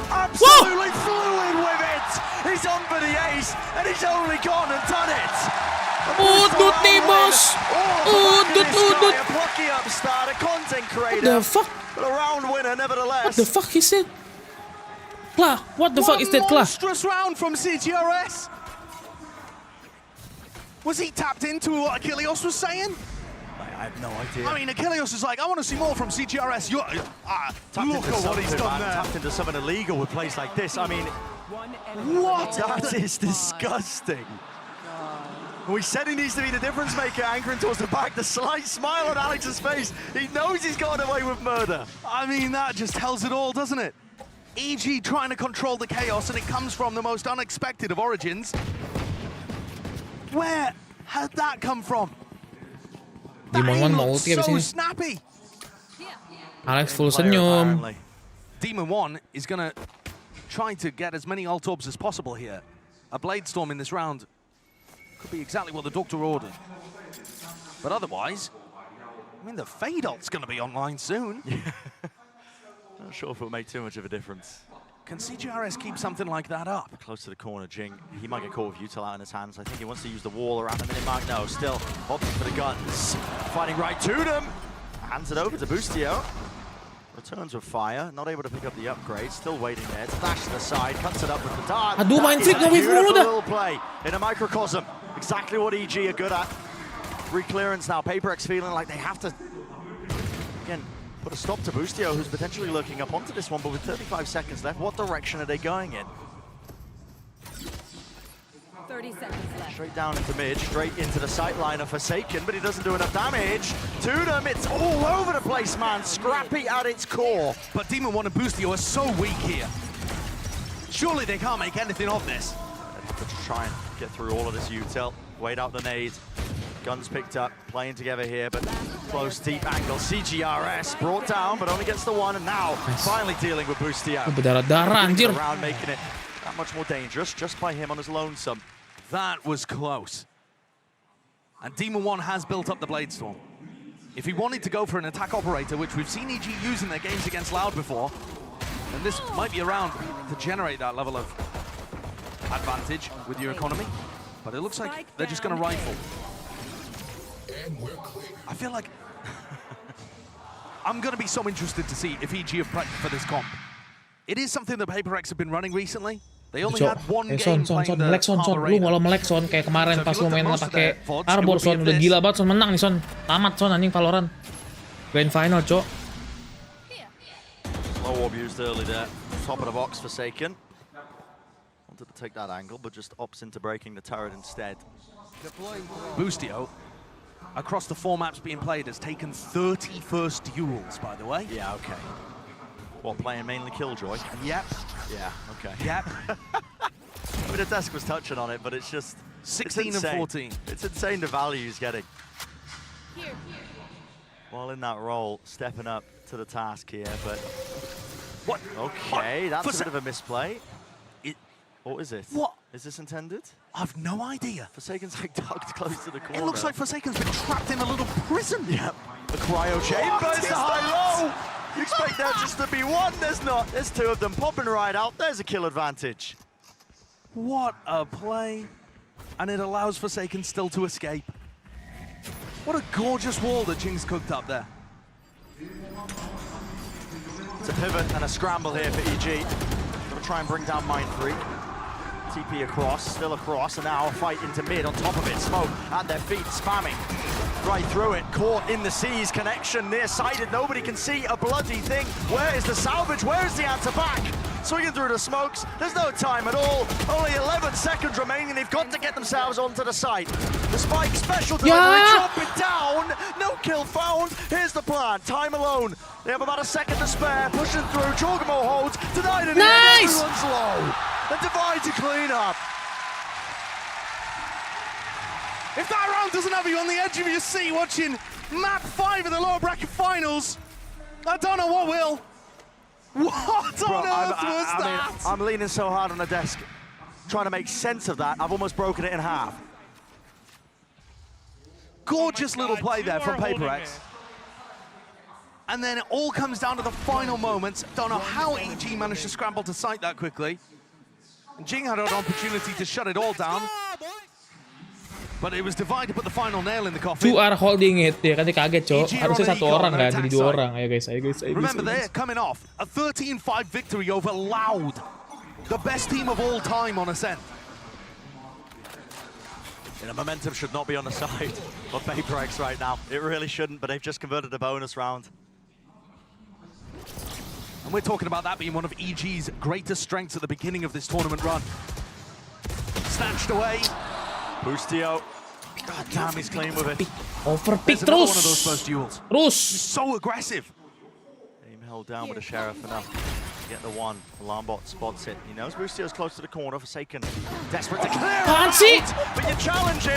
Absolutely fluid with it. He's on for the ace, and he's only gone and done it. Udut nih, bos. Kaos! Udut. A plucky upstart, a content creator. What the fuck? But a round winner, nevertheless. What the fuck is it? Kla, what the fuck is that, Kla? Monstrous round from CTRS. Was he tapped into what Achilles was saying? I have no idea. I mean, Achilles is like, I want to see more from CTRS. Look at what he's done there. Tapped into something illegal with plays like this. I mean, what? That is disgusting. We said he needs to be the difference maker, anchoring towards the back. The slight smile on Alex's face. He knows he's gotten away with murder. I mean, that just tells it all, doesn't it? EG trying to control the chaos, and it comes from the most unexpected of origins. Where had that come from? Demon One mau ulti abis So ini. snappy. Alex full senyum. Demon One is gonna try to get as many ult orbs as possible here. A Blade Storm in this round could be exactly what the Doctor ordered. But otherwise, I mean, the Fade ult's gonna be online soon. Not sure if it'll make too much of a difference. Can CGRS keep something like that up? Close to the corner, Jing. He might get caught with Util out in his hands. I think he wants to use the wall around the minute mark. No, still opting for the guns. Fighting right to them. Hands it over to Boostio. Returns with fire. Not able to pick up the upgrade. Still waiting there. To dash to the side. Cuts it up with the dart. Aduh, main flick nggak Beautiful mulu dah. little play in a microcosm. Exactly what EG are good at. Re-clearance now. PaperX feeling like they have to, again, put a stop to Boostio, who's potentially looking up onto this one, but with 35 seconds left, what direction are they going in? 30 seconds left. Straight down into mid, straight into the sight line of Forsaken, but he doesn't do enough damage to them. It's all over the place, man. Scrappy at its core. But Demon One and Boostio are so weak here. Surely they can't make anything of this. To try and get through all of this util. Wait out the nade. Guns picked up, playing together here, but close, deep angle. CGRS brought down, but only gets the one, and now finally dealing with Boostio. Berdarah-darah, anjir. Around, making it that much more dangerous, just by him on his lonesome. That was close. And Demon One has built up the Blade Storm. If he wanted to go for an attack operator, which we've seen EG use in their games against Loud before, then this might be around to generate that level of advantage with your economy. But it looks like they're just going to rifle. I feel like I'm going to be so interested to see if EG have prepped for this comp. It is something that PaperX have been running recently. They only had one game playing the melek Son, lu kalau melek Son kayak kemarin pas lu main pakai Arbor Son udah gila banget Son, menang nih Son. Tamat Son anjing Valorant. Grand final, Cok. Low orb used early there. Top of the box, Forsaken. Wanted to take that angle, but just opts into breaking the turret instead. Boostio, across the 4 maps being played, has taken 30 first duels, by the way. Yeah, okay. What, playing mainly Killjoy? Yep. Yeah, okay. Yep. I mean, the desk was touching on it, but it's just 16 it's and 14. It's insane the value he's getting. While in that role, stepping up to the task here, but... What? Okay, that's a bit of a misplay. What is it? What? Is this intended? I've no idea. Forsaken's like tucked close to the corner. It looks like Forsaken's been trapped in a little prison. Yep. The cryo chamber is the high-low. You expect there just to be one. There's not. There's 2 of them popping right out. There's a kill advantage. What a play. And it allows Forsaken still to escape. What a gorgeous wall that Jing's cooked up there. It's a pivot and a scramble here for EG. Gonna try and bring down Mindfreak. TP across, still across, and now a fight into mid on top of it. Smoke at their feet, spamming right through it. Caught in the seas, connection near-sighted. Nobody can see a bloody thing. Where is the salvage? Where is the answer back? Swinging through the smokes. There's no time at all. Only 11 seconds remaining. They've got to get themselves onto the site. The Spike special delivery, drop it down. No kill found. Here's the plan. Time alone. They have about a second to spare. Pushing through. Chorgamo holds. Denied it. Nice! Everyone's low. And Divide to clean up. If that round doesn't have you on the edge of your seat watching map 5 of the lower bracket finals, I don't know what will. What on earth was that? I mean, I'm leaning so hard on the desk, trying to make sense of that. I've almost broken it in half. Gorgeous little play there from PaperX. And then it all comes down to the final moments. Don't know how EG managed to scramble to sight that quickly. And Jing had an opportunity to shut it all down. But it was Divide to put the final nail in the coffin. Two are holding it. Ya kan dia kaget, Cok. Harusnya satu orang kan, jadi 2 orang. Ayo guys, ayo guys, ayo guys. Remember, they're coming off a 13-5 victory over Loud, the best team of all time on Ascent. You know, momentum should not be on the side of PaperX right now. It really shouldn't, but they've just converted a bonus round. And we're talking about that being one of EG's greatest strengths at the beginning of this tournament run. Snatched away. Boostio. God damn, he's clean with it. Overpick There's another terus. one of those first duels. Terus. He's so aggressive. Aim held down with a Sheriff enough to get the one. Alarmbot spots it. He knows Boostio's close to the corner. Forsaken. Desperate to clear it. But you challenge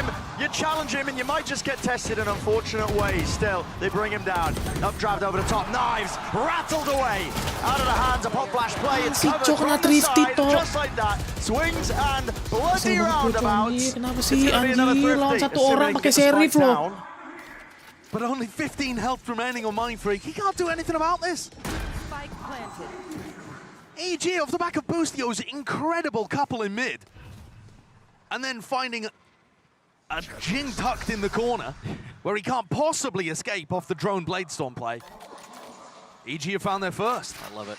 him, and you might just get tested in unfortunate ways. Still, they bring him down. Updraft over the top. Knives rattled away. Out of the hands, a pop flash play. It's covered from the side, just like that. Swings and bloody roundabouts. Kenapa sih anjir lawan satu orang pakai serif loh. But only 15 health remaining on Mindfreak. He can't do anything about this. Spike planted. EG off the back of Boostio's incredible couple in mid. And then finding a Jing tucked in the corner where he can't possibly escape off the drone Bladestorm play. EG have found their first. I love it.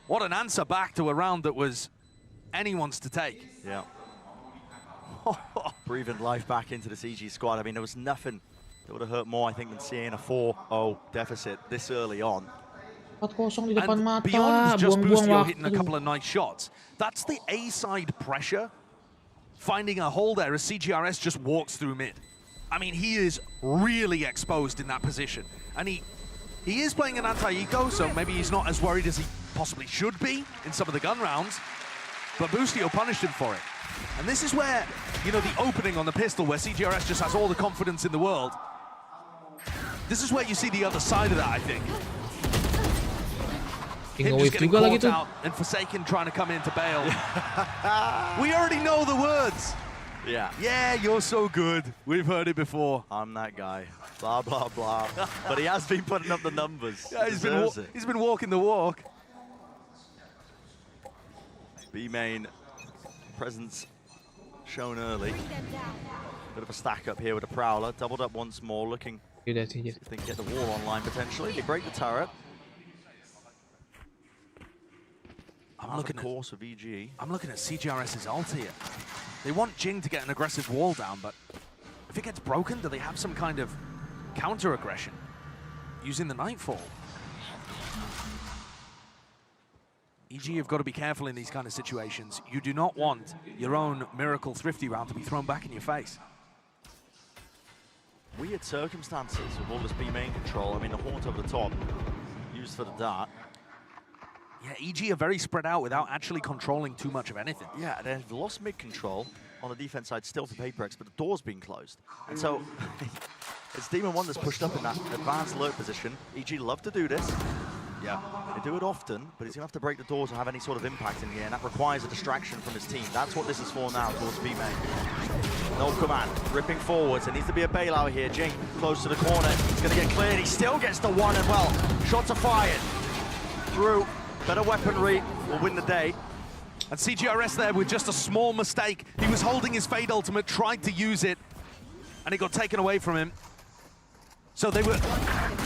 What an answer back to a round that was anyone's to take. Yeah. Breathing life back into this EG squad. I mean, there was nothing that would have hurt more, I think, than seeing a 4-0 deficit this early on. 4-0 di depan mata, Beyond just buang-buang Boostio hitting a waktu. couple of nice shots, that's the A-side pressure. Finding a hole there as CGRS just walks through mid. I mean, he is really exposed in that position. And he is playing an anti-eco, so maybe he's not as worried as he possibly should be in some of the gun rounds. But Boostio punished him for it. And this is where, you know, the opening on the pistol, where CGRS just has all the confidence in the world. This is where you see the other side of that, I think. Him just getting caught out and Forsaken trying to come in to bail. We already know the words. Yeah. Yeah, you're so good. We've heard it before. I'm that guy. Blah, blah, blah. But he has been putting up the numbers. Yeah, he's been walking the walk. B-main presence shown early. Bit of a stack up here with a Prowler. Doubled up once more, looking if they can get the wall online potentially. They break the turret. I'm looking course of EG. I'm looking at CGRS's ult here. They want Jing to get an aggressive wall down, but if it gets broken, do they have some kind of counter-aggression using the Nightfall? EG have got to be careful in these kind of situations. You do not want your own Miracle Thrifty round to be thrown back in your face. Weird circumstances with all this B-main control. I mean, the Haunt over the top, used for the dart. Yeah, EG are very spread out without actually controlling too much of anything. Yeah, they've lost mid-control on the defense side still for PaperX, but the door's been closed. And so, it's Demon 1 that's pushed up in that advanced lurk position. EG love to do this. Yeah. They do it often, but he's going to have to break the door to have any sort of impact in the air, and that requires a distraction from his team. That's what this is for now towards B-main. No command, ripping forwards. There needs to be a bailout here. Jing close to the corner. He's going to get cleared. He still gets the one as well. Shots are fired. Through. Better weaponry will win the day. And CGRS there with just a small mistake. He was holding his Fade ultimate, tried to use it, and it got taken away from him. So they were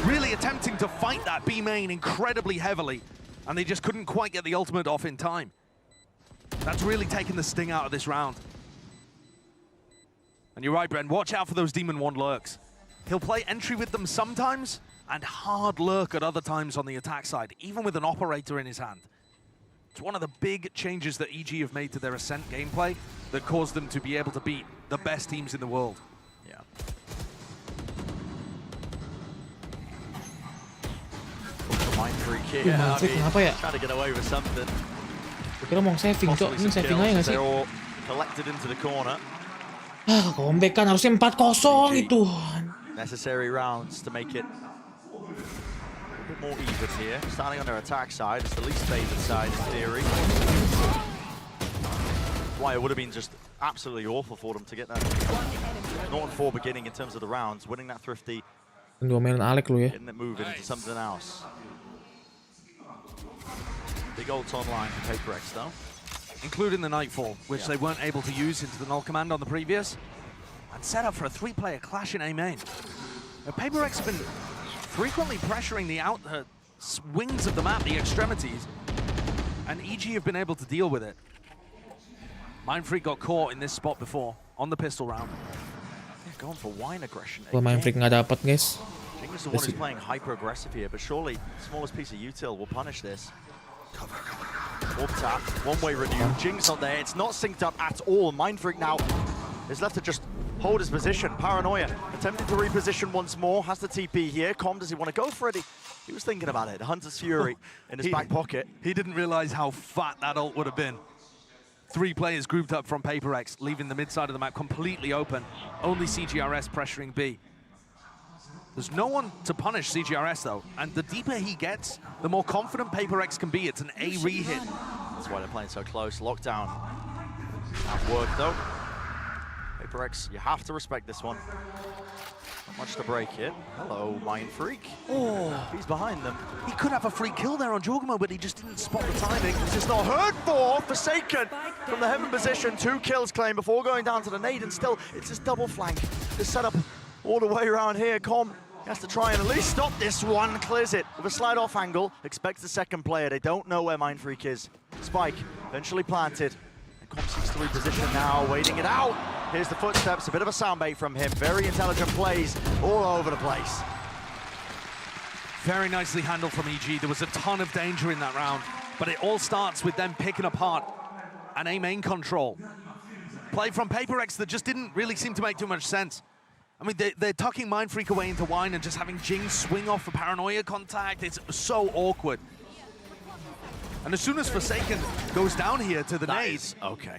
really attempting to fight that B-main incredibly heavily, and they just couldn't quite get the ultimate off in time. That's really taken the sting out of this round. And you're right, Bren, watch out for those Demon 1 lurks. He'll play entry with them sometimes, and hard lurk at other times on the attack side, even with an operator in his hand. It's one of the big changes that EG have made to their Ascent gameplay that caused them to be able to beat the best teams in the world. Yeah. Mindfreak here. Kenapa ya? Trying to get away with something. Kira mau saving, Cok. Ini saving aja nggak sih? They're all collected into the corner. Comeback kan harusnya 4-0 itu. Necessary rounds to make it a bit more even here. Starting on their attack side, it's the least favored side in theory. Why it would have been just absolutely awful for them to get that 0-4 beginning in terms of the rounds, winning that thrifty. Domain Alec lu ya. Getting it moving into something else. Big ults online for PaperX though. Including the Nightfall, which they weren't able to use into the null command on the previous. and set up for a 3-player clash in A main. Now, PaperX have been frequently pressuring the wings of the map, the extremities, and EG have been able to deal with it. Mindfreak got caught in this spot before, on the pistol round. They're going for wine aggression. Gua Mindfreak nggak dapat, guys. Jing is the one who's playing hyper-aggressive here, but surely the smallest piece of util will punish this. Warp tap, one-way renew. Jing's not there. It's not synced up at all. Mindfreak now is left to just hold his position. Paranoia attempting to reposition once more. Has the TP here. Com, does he want to go for it? He was thinking about it. Hunter's Fury in his back pocket. He didn't realize how fat that ult would have been. 3 players grouped up from PaperX, leaving the mid side of the map completely open. Only CGRS pressuring B. There's no one to punish CGRS though, and the deeper he gets, the more confident PaperX can be. It's an A re-hit. That's why they're playing so close. Lockdown. That worked though. PaperX, you have to respect this one. Not much to break it. Hello, Mindfreak. Oh, he's behind them. He could have a free kill there on Jorgamo, but he just didn't spot the timing. This is not heard for. Forsaken from the heaven position. 2 kills claimed before going down to the nade, and still it's this double flank. This setup all the way around here. Com has to try and at least stop this one. Clears it with a slide off angle. Expects the second player. They don't know where Mindfreak is. Spike eventually planted. And Com seeks to reposition now, waiting it out. Here's the footsteps, a bit of a soundbait from him. Very intelligent plays all over the place. Very nicely handled from EG. There was a ton of danger in that round, but it all starts with them picking apart an A main control. Play from PaperX that just didn't really seem to make too much sense. I mean, they're tucking Mindfreak away into wine and just having Jing swing off for paranoia contact. It's so awkward. And as soon as Forsaken goes down here to the nades, okay.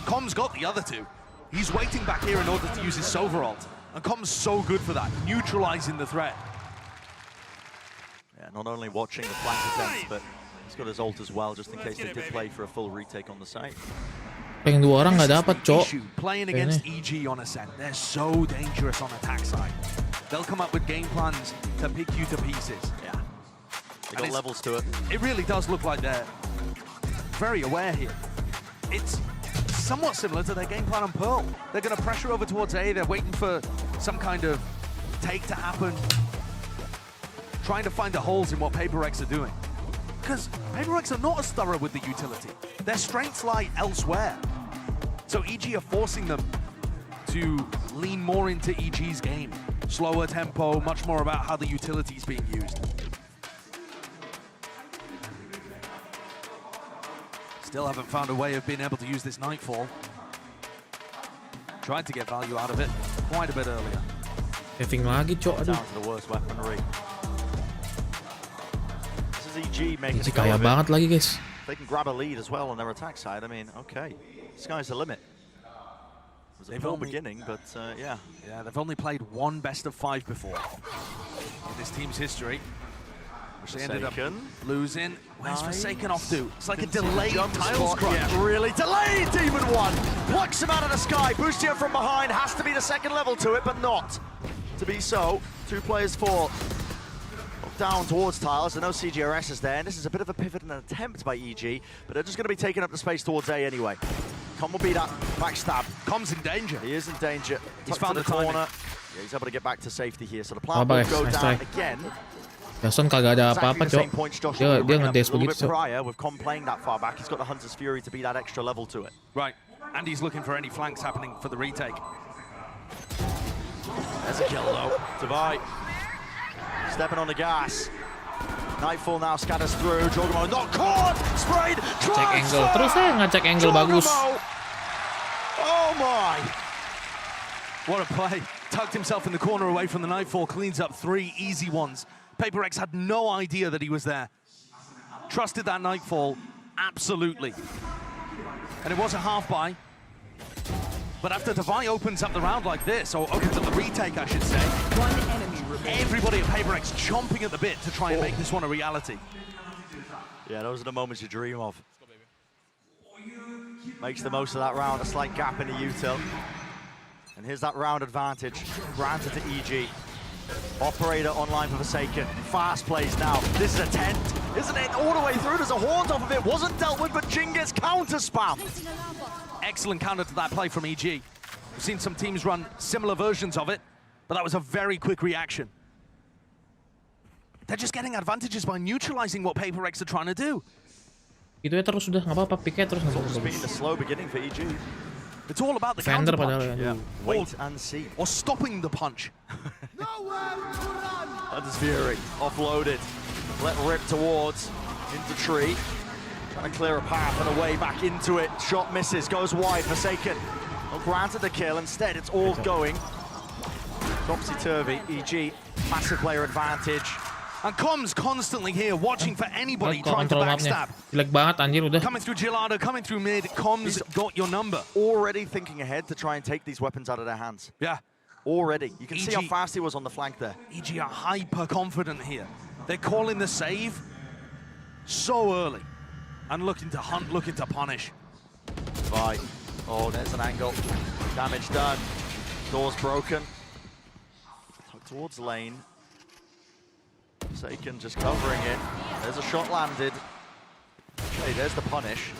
Com's got the other 2. He's waiting back here in order to use his Sova ult. And Com's so good for that, neutralizing the threat. Yeah, not only watching the flank attempts, but he's got his ult as well, just in case they did play for a full retake on the site. Pengen 2 orang nggak dapat, Cok. Playing against EG on Ascent, they're so dangerous on attack side. They'll come up with game plans to pick you to pieces. Yeah, they got levels to it. It really does look like they're very aware here. It's somewhat similar to their game plan on Pearl. They're going to pressure over towards A. They're waiting for some kind of take to happen, trying to find the holes in what PaperX are doing. Because PaperX are not as thorough with the utility. Their strengths lie elsewhere. So EG are forcing them to lean more into EG's game. Slower tempo, much more about how the utility is being used. Still haven't found a way of being able to use this Nightfall. Tried to get value out of it quite a bit earlier. Saving lagi, Cok. Aduh. Down to the worst weaponry. This is EG making Masih kaya banget lagi, guys. They can grab a lead as well on their attack side. I mean, okay, sky's the limit. It was a poor beginning, but yeah. Yeah, they've only played 1 best of 5 before in this team's history, which they ended up losing. Where's Forsaken off to? It's like a delayed tiles crunch. Yeah, really delayed Demon 1. Plucks him out of the sky. Boosting him from behind. Has to be the second level to it, but not to be so. 2 players fall down towards tiles. I know CGRS is there, and this is a bit of a pivot and an attempt by EG, but they're just going to be taking up the space towards A anyway. Com will be that backstab. Com's in danger. He is in danger. He's found the corner. Yeah, he's able to get back to safety here. So the plan will go down again. Jason kagak ada apa-apa, Cok. Dia ngedes begitu, Cok. Prior with Com playing that far back, he's got the Hunter's Fury to be that extra level to it. Right, and he's looking for any flanks happening for the retake. There's a kill though. ZOWIE stepping on the gas. Nightfall now scatters through. Jorgamo not caught. Sprayed. Cek angle. Terus saya ngecek angle bagus. Oh my. What a play. Tucked himself in the corner away from the Nightfall. Cleans up 3 easy ones. PaperX had no idea that he was there. Trusted that Nightfall. Absolutely. And it was a half buy. But after ZOWIE opens up the round like this, or opens up the retake, I should say, One enemy remains. Everybody at PaperX chomping at the bit to try and make this one a reality. Yeah, those are the moments you dream of. Makes the most of that round, a slight gap in the util. And here's that round advantage, granted to EG. Operator online for Forsaken. Fast plays now. This is a tent, isn't it? All the way through, there's a haunt off of it. Wasn't dealt with, but Jing gets counter spam. Excellent counter to that play from EG. We've seen some teams run similar versions of it, but that was a very quick reaction. They're just getting advantages by neutralizing what PaperX are trying to do. Itu ya terus sudah nggak apa-apa, picknya terus nggak It's been apa-apa. a slow beginning for EG. It's all about the Defender counter padahal punch. ya. Wait and see. Or stopping the punch. Hunter's Fury offloaded. Let rip towards into tree. Trying to clear a path and a way back into it. Shot misses, goes wide. Forsaken. Well, granted the kill. Instead, it's all going topsy-turvy. EG, massive player advantage. And Com's constantly here, watching for anybody trying to Kontrol mapnya. backstab. Jelek banget anjir udah. Coming through Gelado, coming through mid, Com's got your number. Already thinking ahead to try and take these weapons out of their hands. Yeah. Already. You can see how EG fast he was on the flank there. EG are hyper confident here. They're calling the save so early. And looking to hunt, looking to punish. Right. Oh, there's an angle. Damage done. Door's broken. Tuck towards lane. Forsaken just covering it. There's a shot landed. Okay, there's the punish.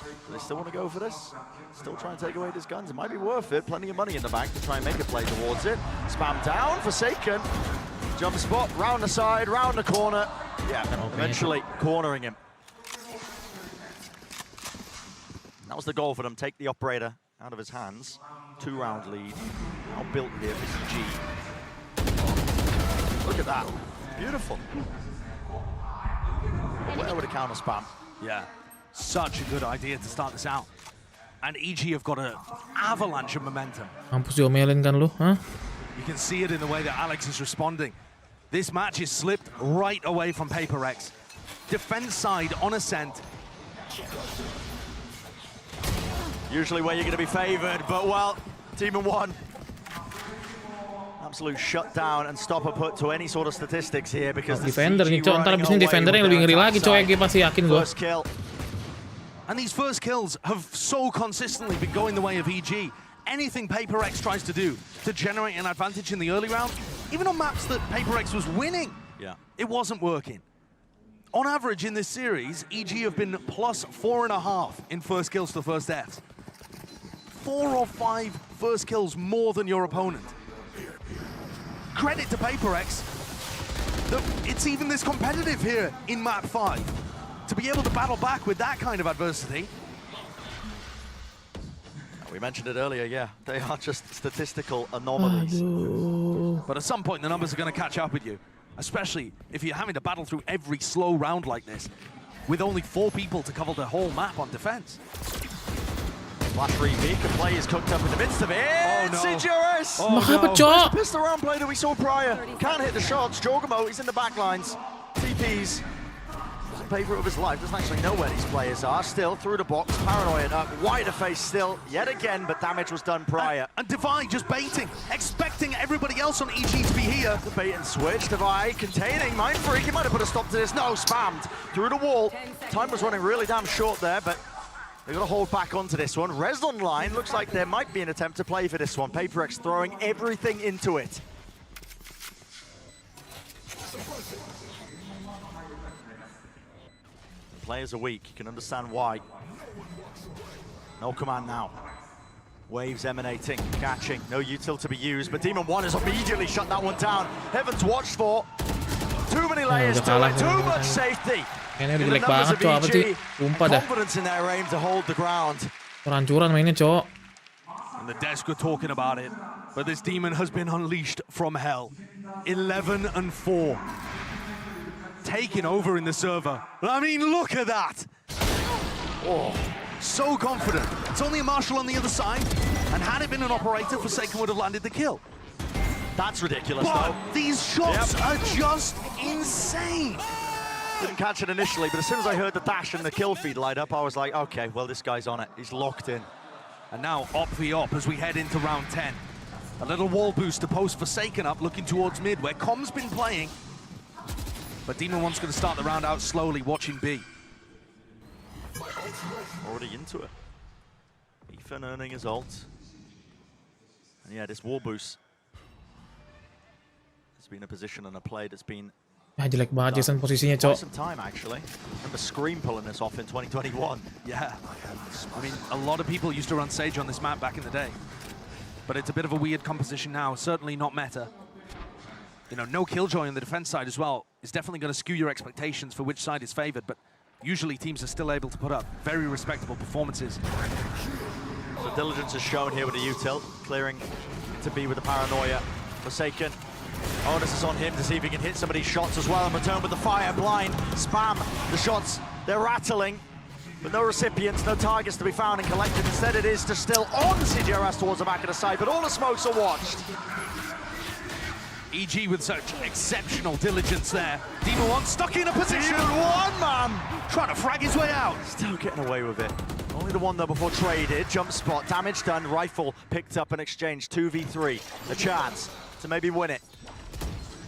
Do they still want to go for this? Still try and take away his guns. It might be worth it. Plenty of money in the bank to try and make a play towards it. Spam down, Forsaken. Jump spot, round the side, round the corner. Yeah, eventually cornering him. That was the goal for them. Take the operator out of his hands. 2-round lead. Now built here for EG. Look at that. Beautiful. Where would a counter spam? Yeah. Such a good idea to start this out. And EG have got an avalanche of momentum. Mampus diomelin kan lu, hah? You can see it in the way that Alex is responding. This match is slipped right away from PaperX. Defense side on ascent. Usually where you're going to be favored, but well, Team in 1. Absolute shutdown and stop and put to any sort of statistics here because the Defender nih, CG Cok. Ntar running abis ini away Defender yang with lebih their ngeri lagi, attack Cok. Gue pasti yakin gue. First kill. And these first kills have so consistently been going the way of EG. Anything PaperX tries to do to generate an advantage in the early round, even on maps that PaperX was winning, it wasn't working. On average in this series, EG have been plus 4.5 in first kills to first deaths. 4 or 5 first kills more than your opponent. Credit to PaperX that it's even this competitive here in map 5. To be able to battle back with that kind of adversity. We mentioned it earlier, yeah. They are just statistical anomalies. But at some point the numbers are going to catch up with you. Especially if you're having to battle through every slow round like this. With only 4 people to cover the whole map on defense. Flash repeat, the play is cooked up in the midst of it. Oh no. CGRS! Oh no. It's a pistol round play that we saw prior. Can't hit the shots. Jorgamo, he's in the back lines. TPs. Doesn't pay for it with his life. Doesn't actually know where these players are. Still through the box. Paranoid up. Wider face still. Yet again, but damage was done prior. And Divide just baiting. Expecting everybody else on EG to be here. The bait and switch. Divide containing Mind Freak. He might have put a stop to this. No, spammed. Through the wall. Time was running really damn short there, but they've got to hold back onto this one. Res online. Looks like there might be an attempt to play for this one. PaperX throwing everything into it. The players are weak. You can understand why. No command now. Waves emanating, catching. No util to be used, but Demon 1 has immediately shut that one down. Heaven's watched for. Too many layers to it. Too much safety. Kayaknya udah jelek banget, Cok. Apa sih? Sumpah dah. Confidence in their aim to hold the ground. Rancuran mainnya, Cok. And the desk were talking about it, but this demon has been unleashed from hell. 11-4. Taking over in the server. I mean, look at that. Oh, so confident. It's only a Marshal on the other side, and had it been an operator, Forsaken would have landed the kill. That's ridiculous, but though. These shots are just insane. Didn't catch it initially, but as soon as I heard the dash and the kill feed light up, I was like, okay, well, this guy's on it. He's locked in. And now op v op as we head into round 10. A little wall boost to post Forsaken up, looking towards mid, where Com's been playing. But Demon 1's going to start the round out slowly, watching B. Already into it. Ethan earning his ult. And yeah, this wall boost has been a position and a play that's been Ah, jelek banget Jason posisinya, Cok. Some time actually. Remember Scream pulling this off in 2021. Yeah. I mean, a lot of people used to run Sage on this map back in the day. But it's a bit of a weird composition now, certainly not meta. You know, no Killjoy on the defense side as well is definitely going to skew your expectations for which side is favored, but usually teams are still able to put up very respectable performances. So diligence is shown here with the util, clearing to be with the paranoia. Forsaken. Onus is on him to see if he can hit some of these shots as well and return with the fire blind. Spam the shots, they're rattling, but no recipients, no targets to be found and collected. Instead it is to still on CJRS towards the back of the side, but all the smokes are watched. EG with such exceptional diligence there. Demon 1 stuck in a position. Demon 1, man! Trying to frag his way out. Still getting away with it. Only the one though before traded. Jump spot, damage done, rifle picked up and exchanged. 2v3, a chance to maybe win it.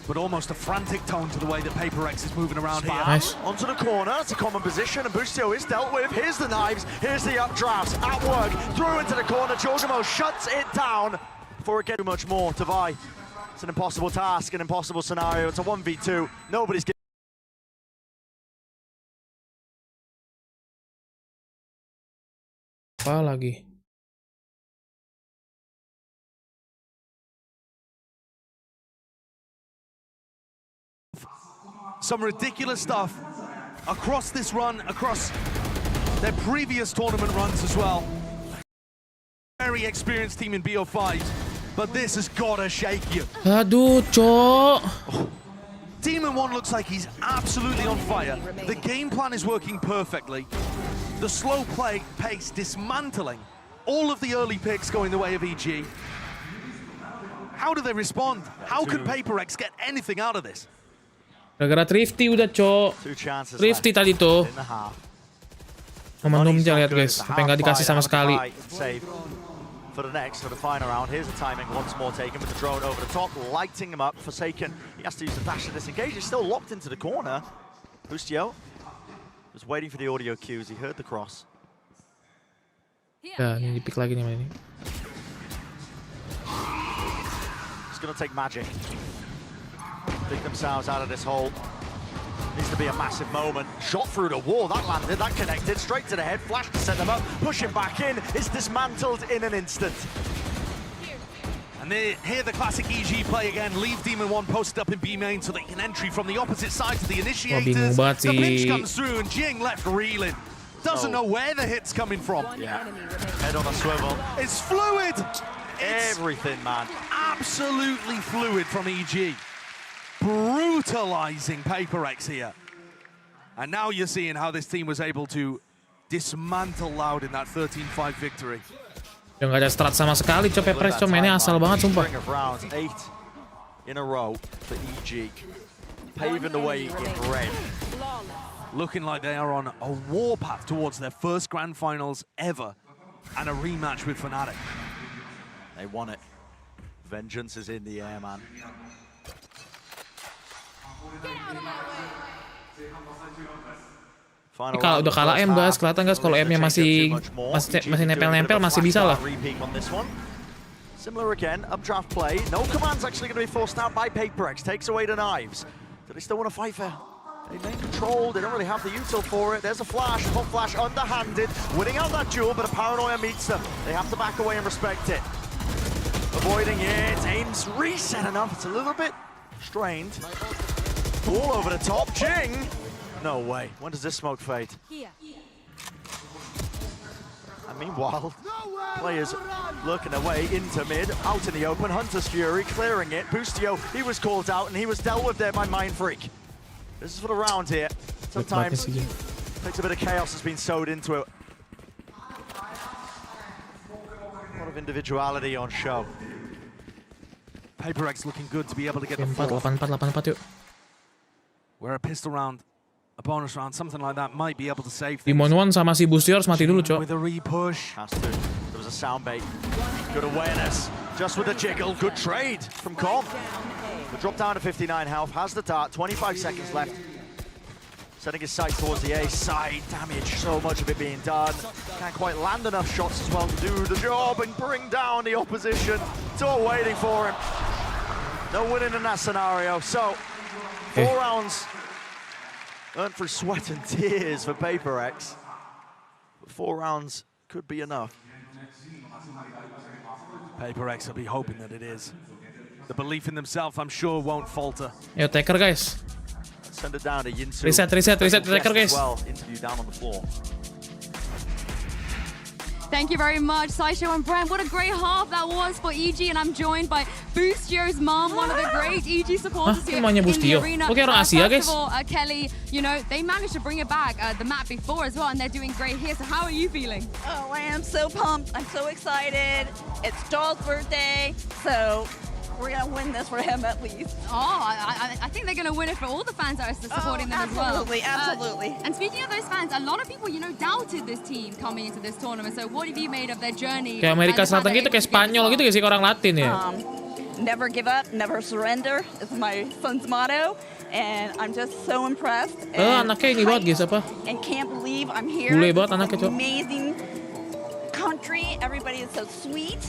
But almost a frantic tone to the way that Paperrex is moving around here. Nice. Onto the corner, it's a common position, and Bustio is dealt with. Here's the knives, here's the updrafts, at work, through into the corner. Jorgamo shuts it down before it gets too much more to Vi. It's an impossible task, an impossible scenario. It's a 1v2, nobody's getting... Apa lagi? Some ridiculous stuff across this run, across their previous tournament runs as well. Very experienced team in BO5, but this has gotta shake you. Aduh, Cok. Demon 1 looks like he's absolutely on fire. The game plan is working perfectly. The slow play pace dismantling all of the early picks going the way of EG. How do they respond? How can Paperrex get anything out of this? Gara-gara Thrifty udah, Cok. Thrifty tadi tuh. Momentumnya lihat guys, sampai nggak dikasih sama sekali. For the next, for the final round, here's the timing once more taken with the drone over the top, lighting him up. Forsaken, he has to use the dash to disengage. He's still locked into the corner. Bustio was waiting for the audio cues. He heard the cross. Ya, ini di-pick lagi nih ini. It's gonna take magic. Dig themselves out of this hole. Needs to be a massive moment. Shot through the wall, that landed, that connected, straight to the head, flash to set them up, push him back in, it's dismantled in an instant. And they hear the classic EG play again, leave Demon 1 posted up in B main so they can entry from the opposite side to the initiators. The pinch comes through and Jing left reeling. Doesn't know where the hit's coming from. Yeah, head on a swivel. It's fluid! Everything, man. Absolutely fluid from EG. Brutalizing Paperrex here. And now you're seeing how this team was able to dismantle Loud in that 13-5 victory. Udah nggak ada strat sama sekali, Cok. Paperrex cok mainnya asal banget, sumpah. In a row for EG. Paving the way in red. Looking like they are on a warpath towards their first grand finals ever and a rematch with Fnatic. They won it. Vengeance is in the air, man. Kalau udah kalah M guys, kelihatan guys kalau M-nya masih nempel-nempel masih bisa lah. Similar again, updraft play. No command's actually going to be forced out by Paperrex. Takes away the knives. Do they still want to fight fair? They main control. They don't really have the util for it. There's a flash. Hot flash underhanded. Winning out that duel, but a paranoia meets them. They have to back away and respect it. Avoiding it. Aim's reset enough. It's a little bit strained. All over the top. Jing! No way. When does this smoke fade? And meanwhile, players lurking their way into mid, out in the open. Hunter's Fury clearing it. Bustio, he was called out and he was dealt with there by Mindfreak. This is for the round here. Sometimes takes a bit of chaos has been sewed into it. A lot of individuality on show. Paperrex looking good to be able to get the 8-4 yuk. Where a pistol round, a bonus round, something like that might be able to save things. Demon 1 sama si Bustio harus mati dulu, Cok. With a repush. Has to. There was a sound bait. Good awareness. Just with a jiggle. Good trade from Com. The drop down to 59 health. Has the dart. 25 seconds left. Setting his sight towards the A side. Damage. So much of it being done. Can't quite land enough shots as well to do the job and bring down the opposition. THOR waiting for him. No winning in that scenario. So 4 rounds earned through sweat and tears for PaperX. But 4 rounds could be enough. PaperX will be hoping that it is. The belief in themselves, I'm sure, won't falter. Yo, taker guys. Send it down to Yinsu. Reset taker guys. Well, interview down on the floor. Thank you very much, Saisho and Brent. What a great half that was for EG, and I'm joined by Boostio's mom, one of the great EG supporters here in the arena. First of all, Kelly, you know, they managed to bring it back the map before as well, and they're doing great here. So how are you feeling? Oh, I am so pumped. I'm so excited. It's Joel's birthday, so we're going to win this for him at least. Oh, I think they're going to win it for all the fans that are supporting them as well. Absolutely. And speaking of those fans, a lot of people, you know, doubted this team coming into this tournament. So what have you made of their journey? Kayak Amerika Selatan gitu, kayak Spanyol gitu, kayak orang Latin ya. Never give up, never surrender is my son's motto. And I'm just so impressed. Anaknya ini banget guys, apa? And can't believe I'm here. Bule banget anaknya, Cok. Amazing country. Everybody is so sweet.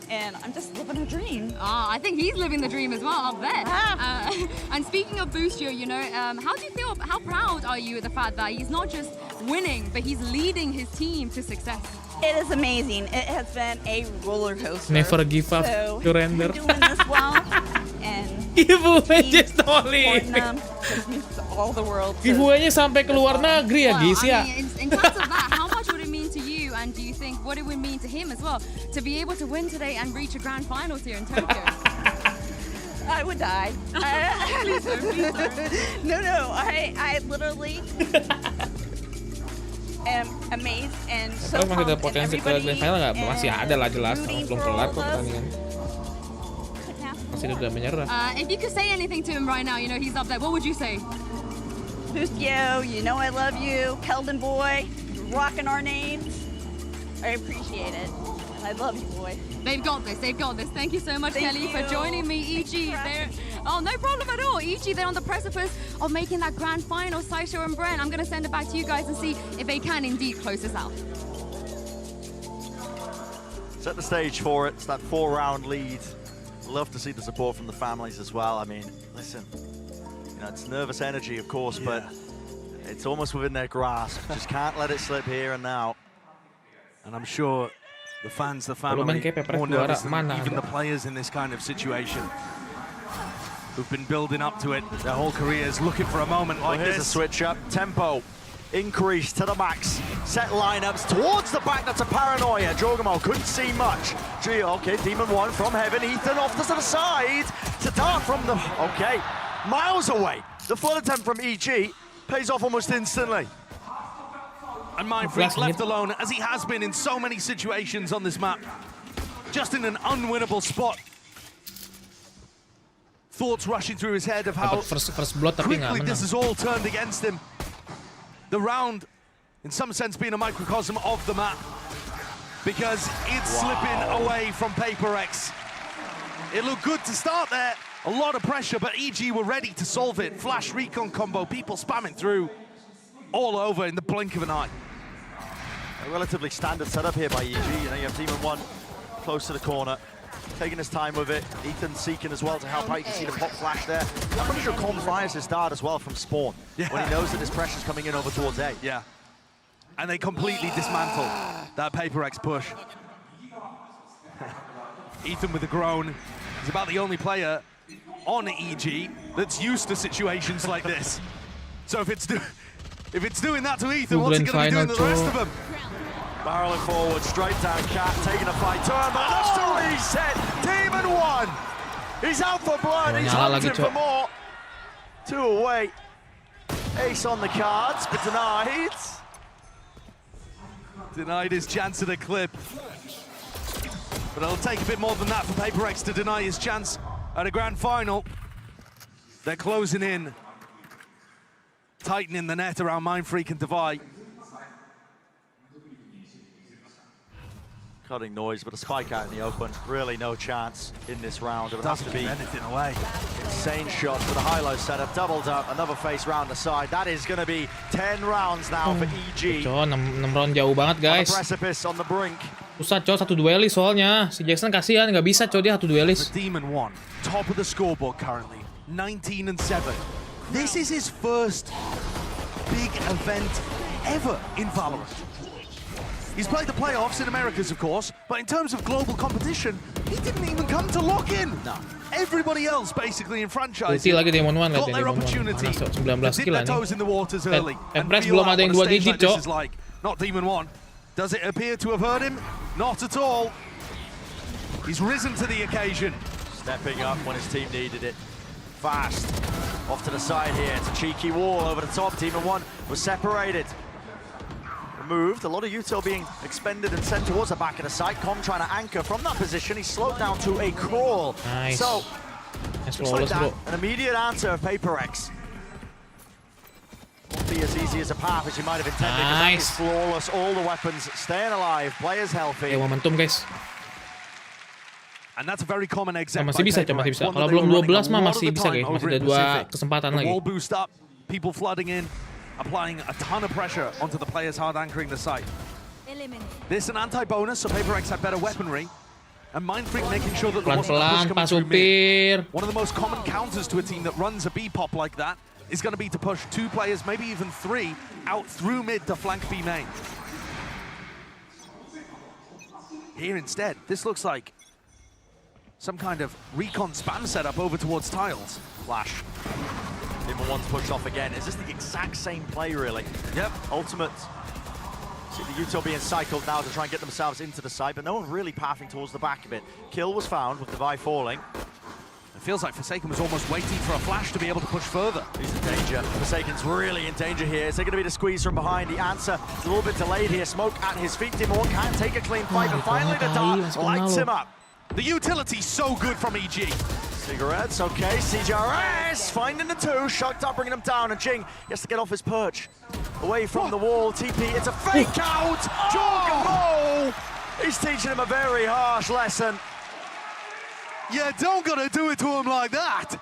And I'm just living a dream. I think he's living the dream as well, I'll bet. And speaking of Boostio, you know, how do you feel, how proud are you of the fact that he's not just winning, but he's leading his team to success? It is amazing. It has been a roller coaster. Never give up so to render. Doing this well, and giveaway-nya Stoli. All the world. Giveaway-nya sampai ke luar negeri ya, guys ya. In terms of that, how much would it mean to you, and do you think what it would mean to him as well to be able to win today and reach a grand finals here in Tokyo? I would die. Please don't. No. I literally am amazed and so Kalau kita pumped. potensi ke grand final nggak, masih ada lah jelas, belum kelar kok pertandingan. Masih udah menyerah. If you could say anything to him right now, you know he's up there. What would you say? Boostio, you know I love you. Keldon boy, rocking our names. I appreciate it. I love you, boy. They've got this. Thank you so much, Kelly, for joining me. EG, oh, no problem at all. EG, they're on the precipice of making that grand final. Saisho and Brent, I'm going to send it back to you guys and see if they can indeed close this out. Set the stage for it. It's that 4-round lead. Love to see the support from the families as well. I mean, listen, you know, it's nervous energy, of course, but it's almost within their grasp. Just can't let it slip here and now. And I'm sure the fans, the family, more nervous than even the players in this kind of situation, who've been building up to it their whole careers, looking for a moment like here's this. A switch up, tempo increased to the max. Set lineups towards the back, that's a paranoia. Jogamo couldn't see much. Okay, Demon 1 from heaven, Ethan off to the side. To dart from the, okay, miles away. The flood attempt from EG pays off almost instantly. And Mindfreak left alone, as he has been in so many situations on this map. Just in an unwinnable spot. Thoughts rushing through his head of how quickly this has all turned against him. The round, in some sense, being a microcosm of the map. Because it's slipping away from PaperX. It looked good to start there. A lot of pressure, but EG were ready to solve it. Flash recon combo, people spamming through. All over in the blink of an eye. A relatively standard setup here by EG. You know, you have Demon 1 close to the corner, taking his time with it. Ethan seeking as well to help out. You can see the pop flash there. I'm pretty sure Con fires his dart as well from spawn when he knows that his pressure's coming in over towards A. Yeah. And they completely dismantle that PaperX push. Ethan with a groan. He's about the only player on EG that's used to situations like this. So if it's doing that to Ethan, what's it going to be doing to the rest of them? Barreling forward, straight down Cat, taking a fight turn, but enough to reset. Demon 1. He's out for blood. He's hunting for more. 2 away. Ace on the cards, but denied. Denied his chance at a clip. But it'll take a bit more than that for PaperX to deny his chance at a grand final. They're closing in. Tightening the net around Mindfreak and ZOWIE. Cutting noise, but a spike out in the open. Really no chance in this round. It would have to be anything away. Insane shots for the high-low setup. Doubled up, another face round the side. That is going to be 10 rounds now for EG. Cok, 6 round jauh banget guys. On the precipice, on the brink. Susah cok, satu duelis soalnya. Si Jackson kasihan, nggak bisa cok dia satu duelis. Demon 1, top of the scoreboard currently. 19-7. This is his first big event ever in Valorant. He's played the playoffs in Americas, of course, but in terms of global competition, he didn't even come to lock in. No. Everybody else, basically, in franchise, lagi Demon One, got their opportunity to dip their toes in the waters early. And feel belum ada yang 2 digit, this is like. Not Demon One. Does it appear to have hurt him? Not at all. He's risen to the occasion. Stepping up when his team needed it. Fast. Off to the side here. It's a cheeky wall over the top. Demon One was separated. Moved. A lot of util being expended and sent towards the back of the site. Com trying to anchor from that position. He's slowed down to a crawl. Nice. So, let's like that, an immediate answer of Paperrex. Won't be as easy as a path as you might have intended. Nice. That is flawless. All the weapons staying alive. Players healthy. Momentum, guys. And that's a very common example. Masih bisa, masih bisa. Kalau belum 12 mah masih bisa, guys. Masih ada 2 kesempatan lagi. Wall boost up, people flooding in, applying a ton of pressure onto the players hard anchoring the site. This is an anti-bonus, so Paperrex had better weaponry. And Mindfreak making sure that there wasn't a push coming through mid. One of the most common counters to a team that runs a B-pop like that is going to be to push 2 players, maybe even 3, out through mid to flank B main. Here instead, this looks like some kind of recon spam setup over towards tiles. Flash. Demon One's pushed off again. Is this the exact same play, really? Yep. Ultimate. See the util being cycled now to try and get themselves into the site, but no one really pathing towards the back of it. Kill was found with the Vi falling. It feels like Forsaken was almost waiting for a flash to be able to push further. He's in danger. Forsaken's really in danger here. Is there going to be the squeeze from behind? The answer is a little bit delayed here. Smoke at his feet. Demon One can't take a clean fight, but finally the dart lights him up. The utility's so good from EG. Cigarettes, okay, CJRS finding the 2, Shucked up, bringing him down, and Jing has to get off his perch. Away from the wall, TP, it's a fake out! Jorgamo! He's teaching him a very harsh lesson. You don't gotta do it to him like that!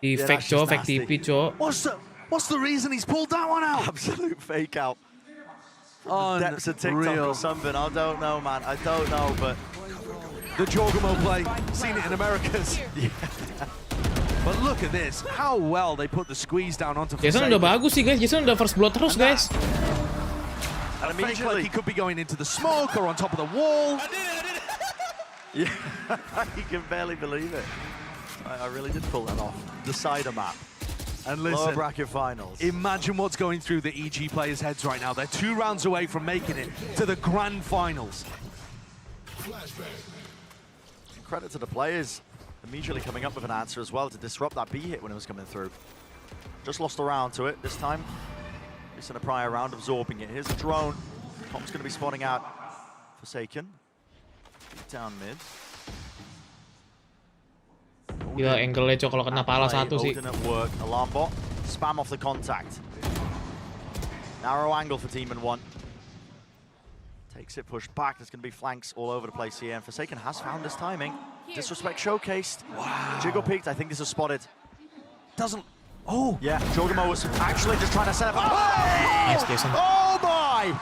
Di fake Cok, fake TP Cok. What's the reason he's pulled that one out? Absolute fake out. From the depths of TikTok or something, I don't know, man, I don't know, but... The Jorgamo play, seen it in Americas. Yeah. But look at this, how well they put the squeeze down onto Jason udah bagus sih, guys. Jason udah first blood terus, guys. And fake like he could be going into the smoke or on top of the wall. I did it. Yeah, you can barely believe it. I really did pull that off. The cider map. And listen, lower bracket finals. Imagine what's going through the EG players' heads right now. They're 2 rounds away from making it to the grand finals. Credit to the players immediately coming up with an answer as well to disrupt that B hit when it was coming through. Just lost a round to it this time. At least in a prior round, absorbing it. Here's a drone. Com's going to be spotting out Forsaken. Down mid. Gila, angle-nya Cok kalau kena pala 1 sih. Odin at work. Alarm bot. Spam off the contact. Narrow angle for Demon One. Takes it, pushed back. There's going to be flanks all over the place here. And Forsaken has found his timing. Disrespect showcased. Wow. Jiggle peeked. I think this is spotted. Doesn't... Oh! Yeah, Jorgamo was actually just trying to set up a... Nice, Jason. Oh my!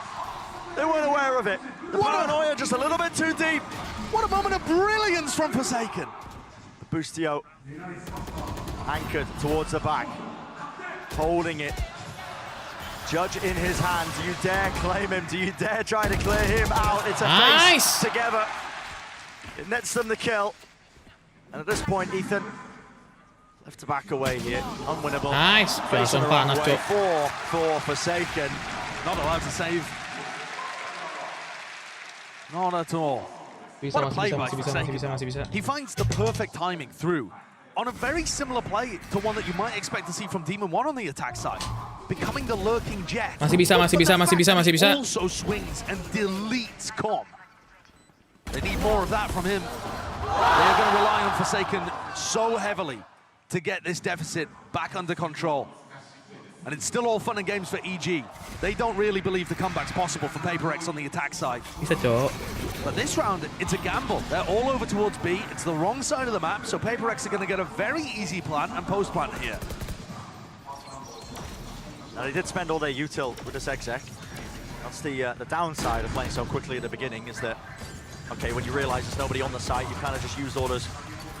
They weren't aware of it. The paranoia just a little bit too deep. What a moment of brilliance from Forsaken. The Boostio anchored towards the back. Holding it. Judge in his hand. Do you dare claim him? Do you dare try to clear him out? It's a face together. It nets them the kill. And at this point, Ethan left to back away here. Unwinnable. Nice. Facing the wrong way. 4 for Forsaken. Not allowed to save. Not at all. What a play by Forsaken. He finds the perfect timing through on a very similar play to one that you might expect to see from Demon One on the attack side. Becoming the lurking jet. Masih bisa. Also swings and deletes Com. They need more of that from him. They are going to rely on Forsaken so heavily to get this deficit back under control. And it's still all fun and games for EG. They don't really believe the comeback's possible for Paperrex on the attack side. Bisa, Cok. But this round, it's a gamble. They're all over towards B. It's the wrong side of the map, so Paperrex are going to get a very easy plant and post-plant here. Now, they did spend all their util with this exec. That's the downside of playing so quickly at the beginning, is that, okay, when you realize there's nobody on the site, you kind of just use all those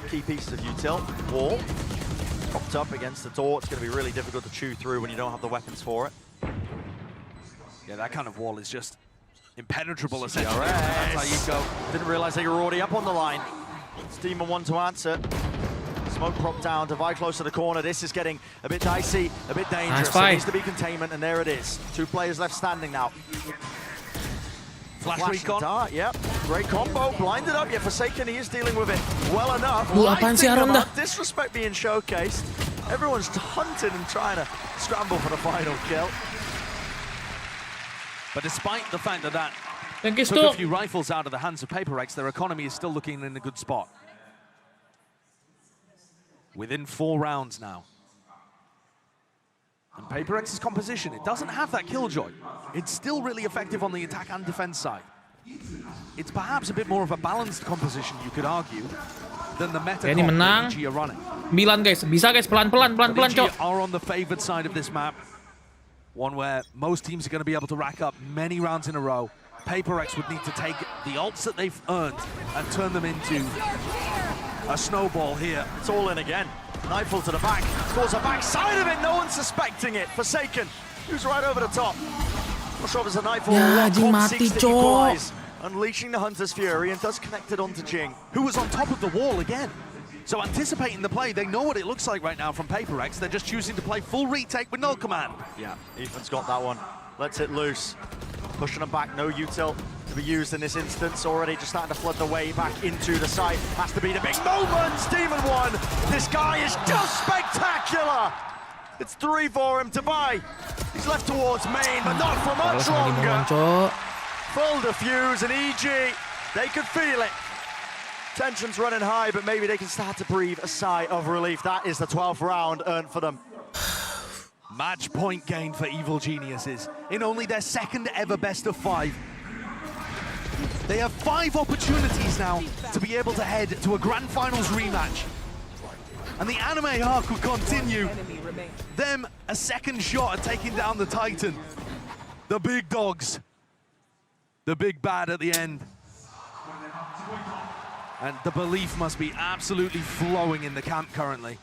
key pieces of util. Wall. Propped up against the THOR, it's going to be really difficult to chew through when you don't have the weapons for it. Yeah, that kind of wall is just impenetrable, essentially. That's how you go. Didn't realize they were already up on the line. Steamer one to answer. Smoke prop down, Divide close to the corner. This is getting a bit dicey, a bit dangerous. There needs to be containment, and there it is. 2 players left standing now. Flash recon. Dart, yep. Great combo. Blinded up, yet Forsaken, he is dealing with it well enough. Apaan sih Aronda? Disrespect being showcased. Everyone's hunting and trying to scramble for the final kill. But despite the fact that that took a few rifles out of the hands of PaperX, their economy is still looking in a good spot. Within 4 rounds now. And PaperX's composition, it doesn't have that killjoy. It's still really effective on the attack and defense side. It's perhaps a bit more of a balanced composition, you could argue, than the meta ini menang. EG are running. 9 guys, bisa guys, pelan-pelan, Cok. Are on the favored side of this map. One where most teams are going to be able to rack up many rounds in a row. PaperX would need to take the ults that they've earned and turn them into a snowball here. It's all in again. Nightfall to the back. Scores a backside of it. No one's suspecting it. Forsaken, who's right over the top. Not sure if it's a Nightfall. mati, Cok. Unleashing the Hunter's Fury and does connect it onto Jing, who was on top of the wall again. So anticipating the play, they know what it looks like right now from PaperX. They're just choosing to play full retake with no command. Yeah, Ethan's got that one. Lets it loose. Pushing them back, no util to be used in this instance. Already just starting to flood the way back into the site. Has to be the big moment. Demon 1. This guy is just spectacular. It's 3 for him to buy. He's left towards main, but not for much longer. Full defuse and EG, they could feel it. Tension's running high, but maybe they can start to breathe a sigh of relief. That is the 12th round earned for them. Match point gain for Evil Geniuses in only their 2nd ever best of 5. They have 5 opportunities now to be able to head to a Grand Finals rematch. And the anime arc will continue. Them a 2nd shot at taking down the Titan. The big dogs. The big bad at the end. And the belief must be absolutely flowing in the camp currently.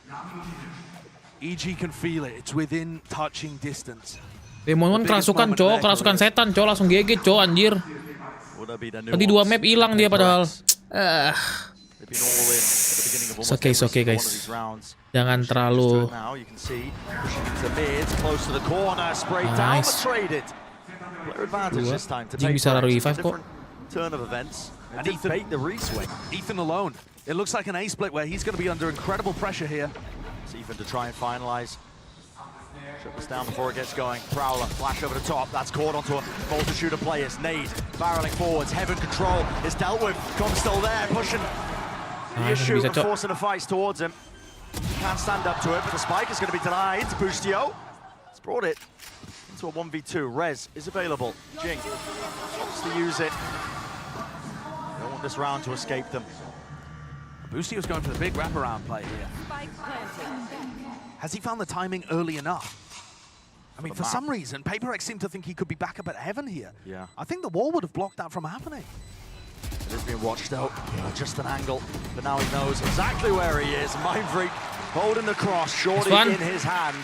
EG can feel it. It's within touching distance. Demon 1 kerasukan, Cok. Kerasukan setan, Cok. Langsung GG, Cok, anjir. Tadi 2 map hilang dia padahal. It's okay, guys. Jangan terlalu. Nice. Jing bisa lari revive kok. And Ethan alone. It looks like an A split where he's going to be under incredible pressure here. It's Ethan to try and finalize. Shut this down before it gets going. Prowler, flash over the top. That's caught onto a multitude of players. Nade, barreling forwards. Heaven control is dealt with. Com's still there, pushing the issue and forcing the fights towards him. Can't stand up to it, but the spike is going to be denied to Bustio. It's brought it into a 1v2. Rez is available. Jing wants to use it. Don't want this round to escape them. Bustio's going for the big wraparound play here. Has he found the timing early enough? I mean, for some reason, PaperX seemed to think he could be back up at Heaven here. Yeah. I think the wall would have blocked that from happening. It is being watched out, just an angle, but now he knows exactly where he is. Mindfreak holding the cross, shorty in his hand.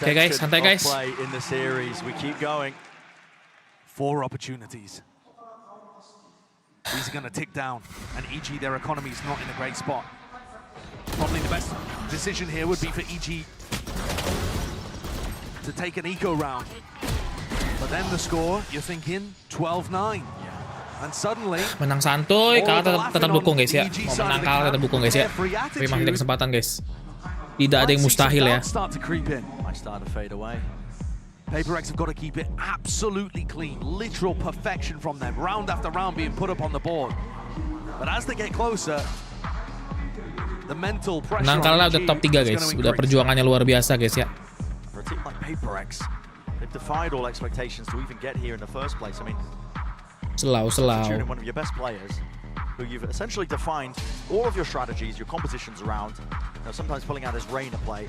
Okay, guys, santai guys. Play in the series, we keep going. 4 opportunities. These are going to tick down, and EG, their economy is not in a great spot. Probably the best decision here would be for EG to take an eco round. But then the score, you're thinking 12-9. And suddenly, menang santuy, kalah tetap dukung guys ya. Mau menang kalah tetap dukung guys ya. Tapi masih ada kesempatan guys. Tidak ada yang mustahil ya. Might start to fade away. PaperX have got to keep it absolutely clean, literal perfection from them, round after round being put up on the board. But as they get closer, the mental pressure. Menang kalah udah top 3 guys, udah perjuangannya luar biasa guys ya. For a team like PaperX, they've defied all expectations to even get here in the first place. I mean, Selau. One of your best players, who you've essentially defined all of your strategies, your compositions around. You know, sometimes pulling out his Reina play.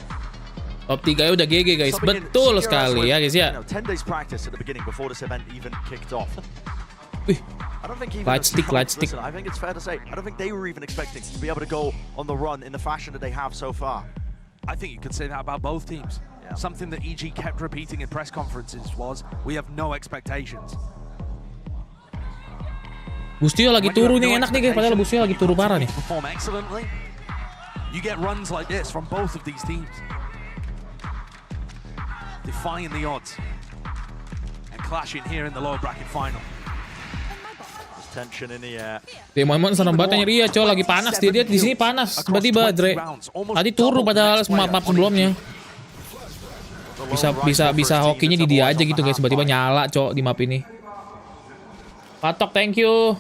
Top 3 udah GG guys, betul sekali ya guys ya. 10 days practice at the beginning before this event even kicked off. Wih, I don't think even Light stick. listen, I think it's fair to say, I don't think they were even expecting to be able to go on the run in the fashion that they have so far. I think you could say that about both teams. Something that EG kept repeating in press conferences was, we have no expectations. Bustio lagi turu nih, enak nih guys, padahal Bustio lagi turu parah nih. Perform excellently. You get runs like this from both of these teams. Defying the odds. And clashing here in the lower bracket final. There's tension in the air. Demon serem banget Ria, coy, lagi panas. Dia di sini panas. Tiba-tiba Dre. Tadi turun padahal map sebelumnya. Bisa hokinya di dia aja gitu guys, tiba-tiba nyala cok di map ini. Patok, thank you.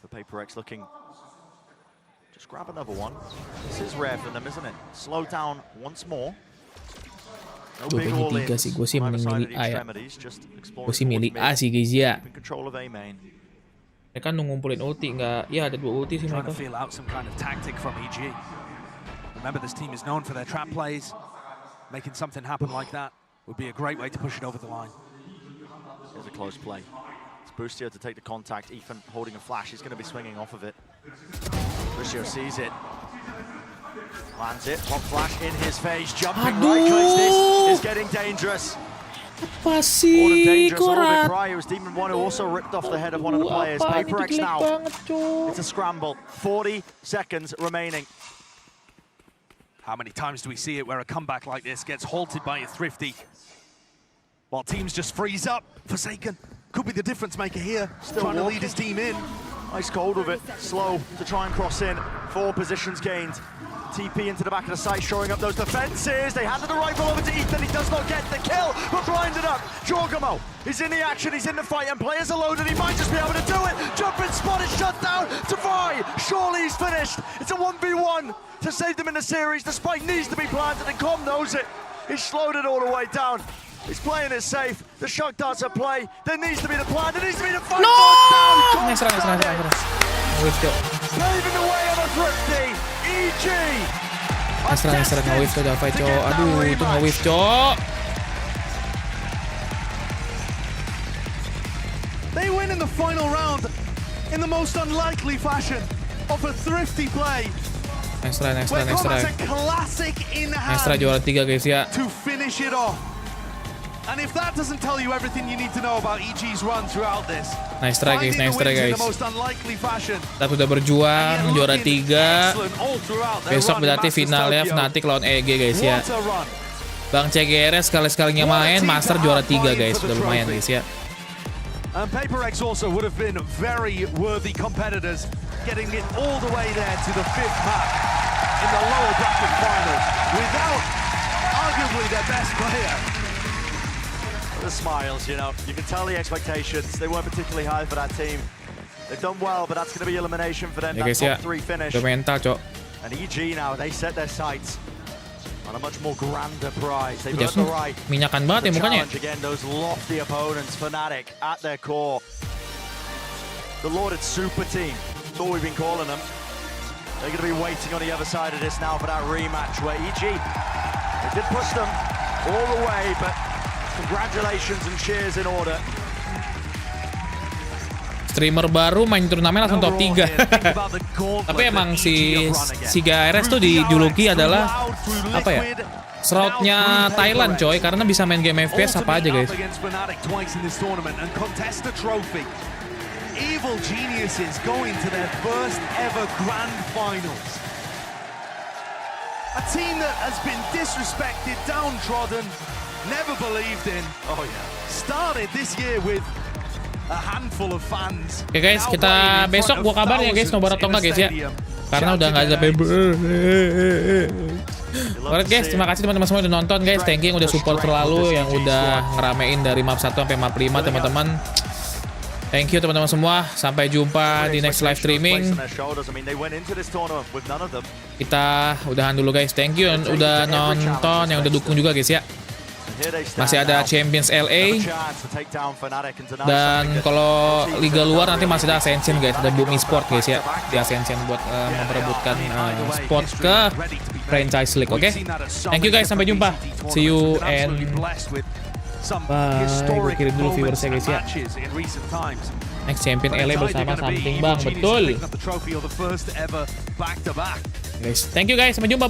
The PaperX looking. Just grab another one. This is rare for them, isn't it? Slow down once more. No big all in. Sih, gue sih mending milih A ya. Gue sih milih A sih guys ya. Mereka ngumpulin ulti nggak? Ya ada 2 ulti sih mereka. Feel out some kind of tactic from EG. Remember, this team is known for their trap plays. Making something happen like that would be a great way to push it over the line. Here's a close play. It's Bustio to take the contact. Ethan holding a flash. He's going to be swinging off of it. Bustio sees it. Lands it. Hot flash in his face. Jumping right clicks. This is getting dangerous. Apa sih? Korat. It was Demon 1 who also ripped off the head of one of the players. PaperX now. It's a scramble. 40 seconds remaining. How many times do we see it where a comeback like this gets halted by a Thrifty? While teams just freeze up. Forsaken could be the difference maker here. Still trying to lead his team in. Nice hold of it. Slow to try and cross in. 4 positions gained. TP into the back of the site, shoring up those defenses. They handed the rifle over to Ethan. He does not get the kill, but blinded up. Jorgamo is in the action. He's in the fight, and players are loaded. He might just be able to do it. Jumping spot is shut down. Defy. Surely he's finished. It's a 1v1 to save them in the series. The spike needs to be planted, and Com knows it. He's slowed it all the way down. He's playing it safe. The shock darts at play. There needs to be the plan. There needs to be the fight. No! Nice. Paving the way of a Thrifty. EG. Nice, nge-whiff tuh Java, cok. Aduh, itu nge-whiff, cok. They win in the final round in the most unlikely fashion of a Thrifty play. Nice try. Classic in hand. Nice try, juara 3 guys ya. To finish it off. And if that doesn't tell you everything you need to know about EG's run throughout this. Nice try guys. Kita udah berjuang juara 3. Besok berarti finalnya Fnatic lawan EG guys ya. Bang CGRS sekali-sekalinya main Master juara 3 guys, udah lumayan guys ya. And PaperX also would have been very worthy competitors, getting it all the way there to the 5th map in the lower bracket finals without arguably their best player. The smiles, you know, you can tell the expectations. They weren't particularly high for that team. They've done well, but that's going to be elimination for them. Ya guys ya, udah mental cok. And EG now, they set their sights on a much more grander prize. They've earned the right minyakan banget ya mukanya. Again, those lofty opponents, Fnatic at their core. The lauded super team, that's all we've been calling them. They're going to be waiting on the other side of this now for that rematch where EG, they did push them all the way, but congratulations and cheers in order. Streamer baru main turnamen langsung top 3. Tapi emang si GRS tuh dijuluki adalah apa ya? Shroud-nya Thailand coy, karena bisa main game FPS apa aja guys. Evil geniuses going to their first ever grand finals. A team that has been disrespected, downtrodden, never believed in. Oh yeah. Started this year with a handful of fans. Oke guys, kita besok gua kabar ya guys, nobar atau enggak guys ya. Karena udah nggak ada Alright guys, terima kasih teman-teman semua udah nonton guys. Thank you yang udah support selalu, yang udah ngeramein dari map 1 sampai map 5 teman-teman. Thank you teman-teman semua. Sampai jumpa di next live streaming. Kita udahan dulu guys. Thank you yang udah nonton, yang udah dukung juga guys ya. Masih ada Champions LA. Dan kalau liga luar nanti masih ada Ascension guys. Ada Boom Esport guys ya. Di Ascension buat memperebutkan spot ke franchise league, oke? Thank you guys, sampai jumpa. See you and bye. Gue kirim dulu viewersnya guys ya. Next champion LA bersama something bang, betul. The trophy or the first ever back-to-back. Guys, thank you guys, sampai jumpa.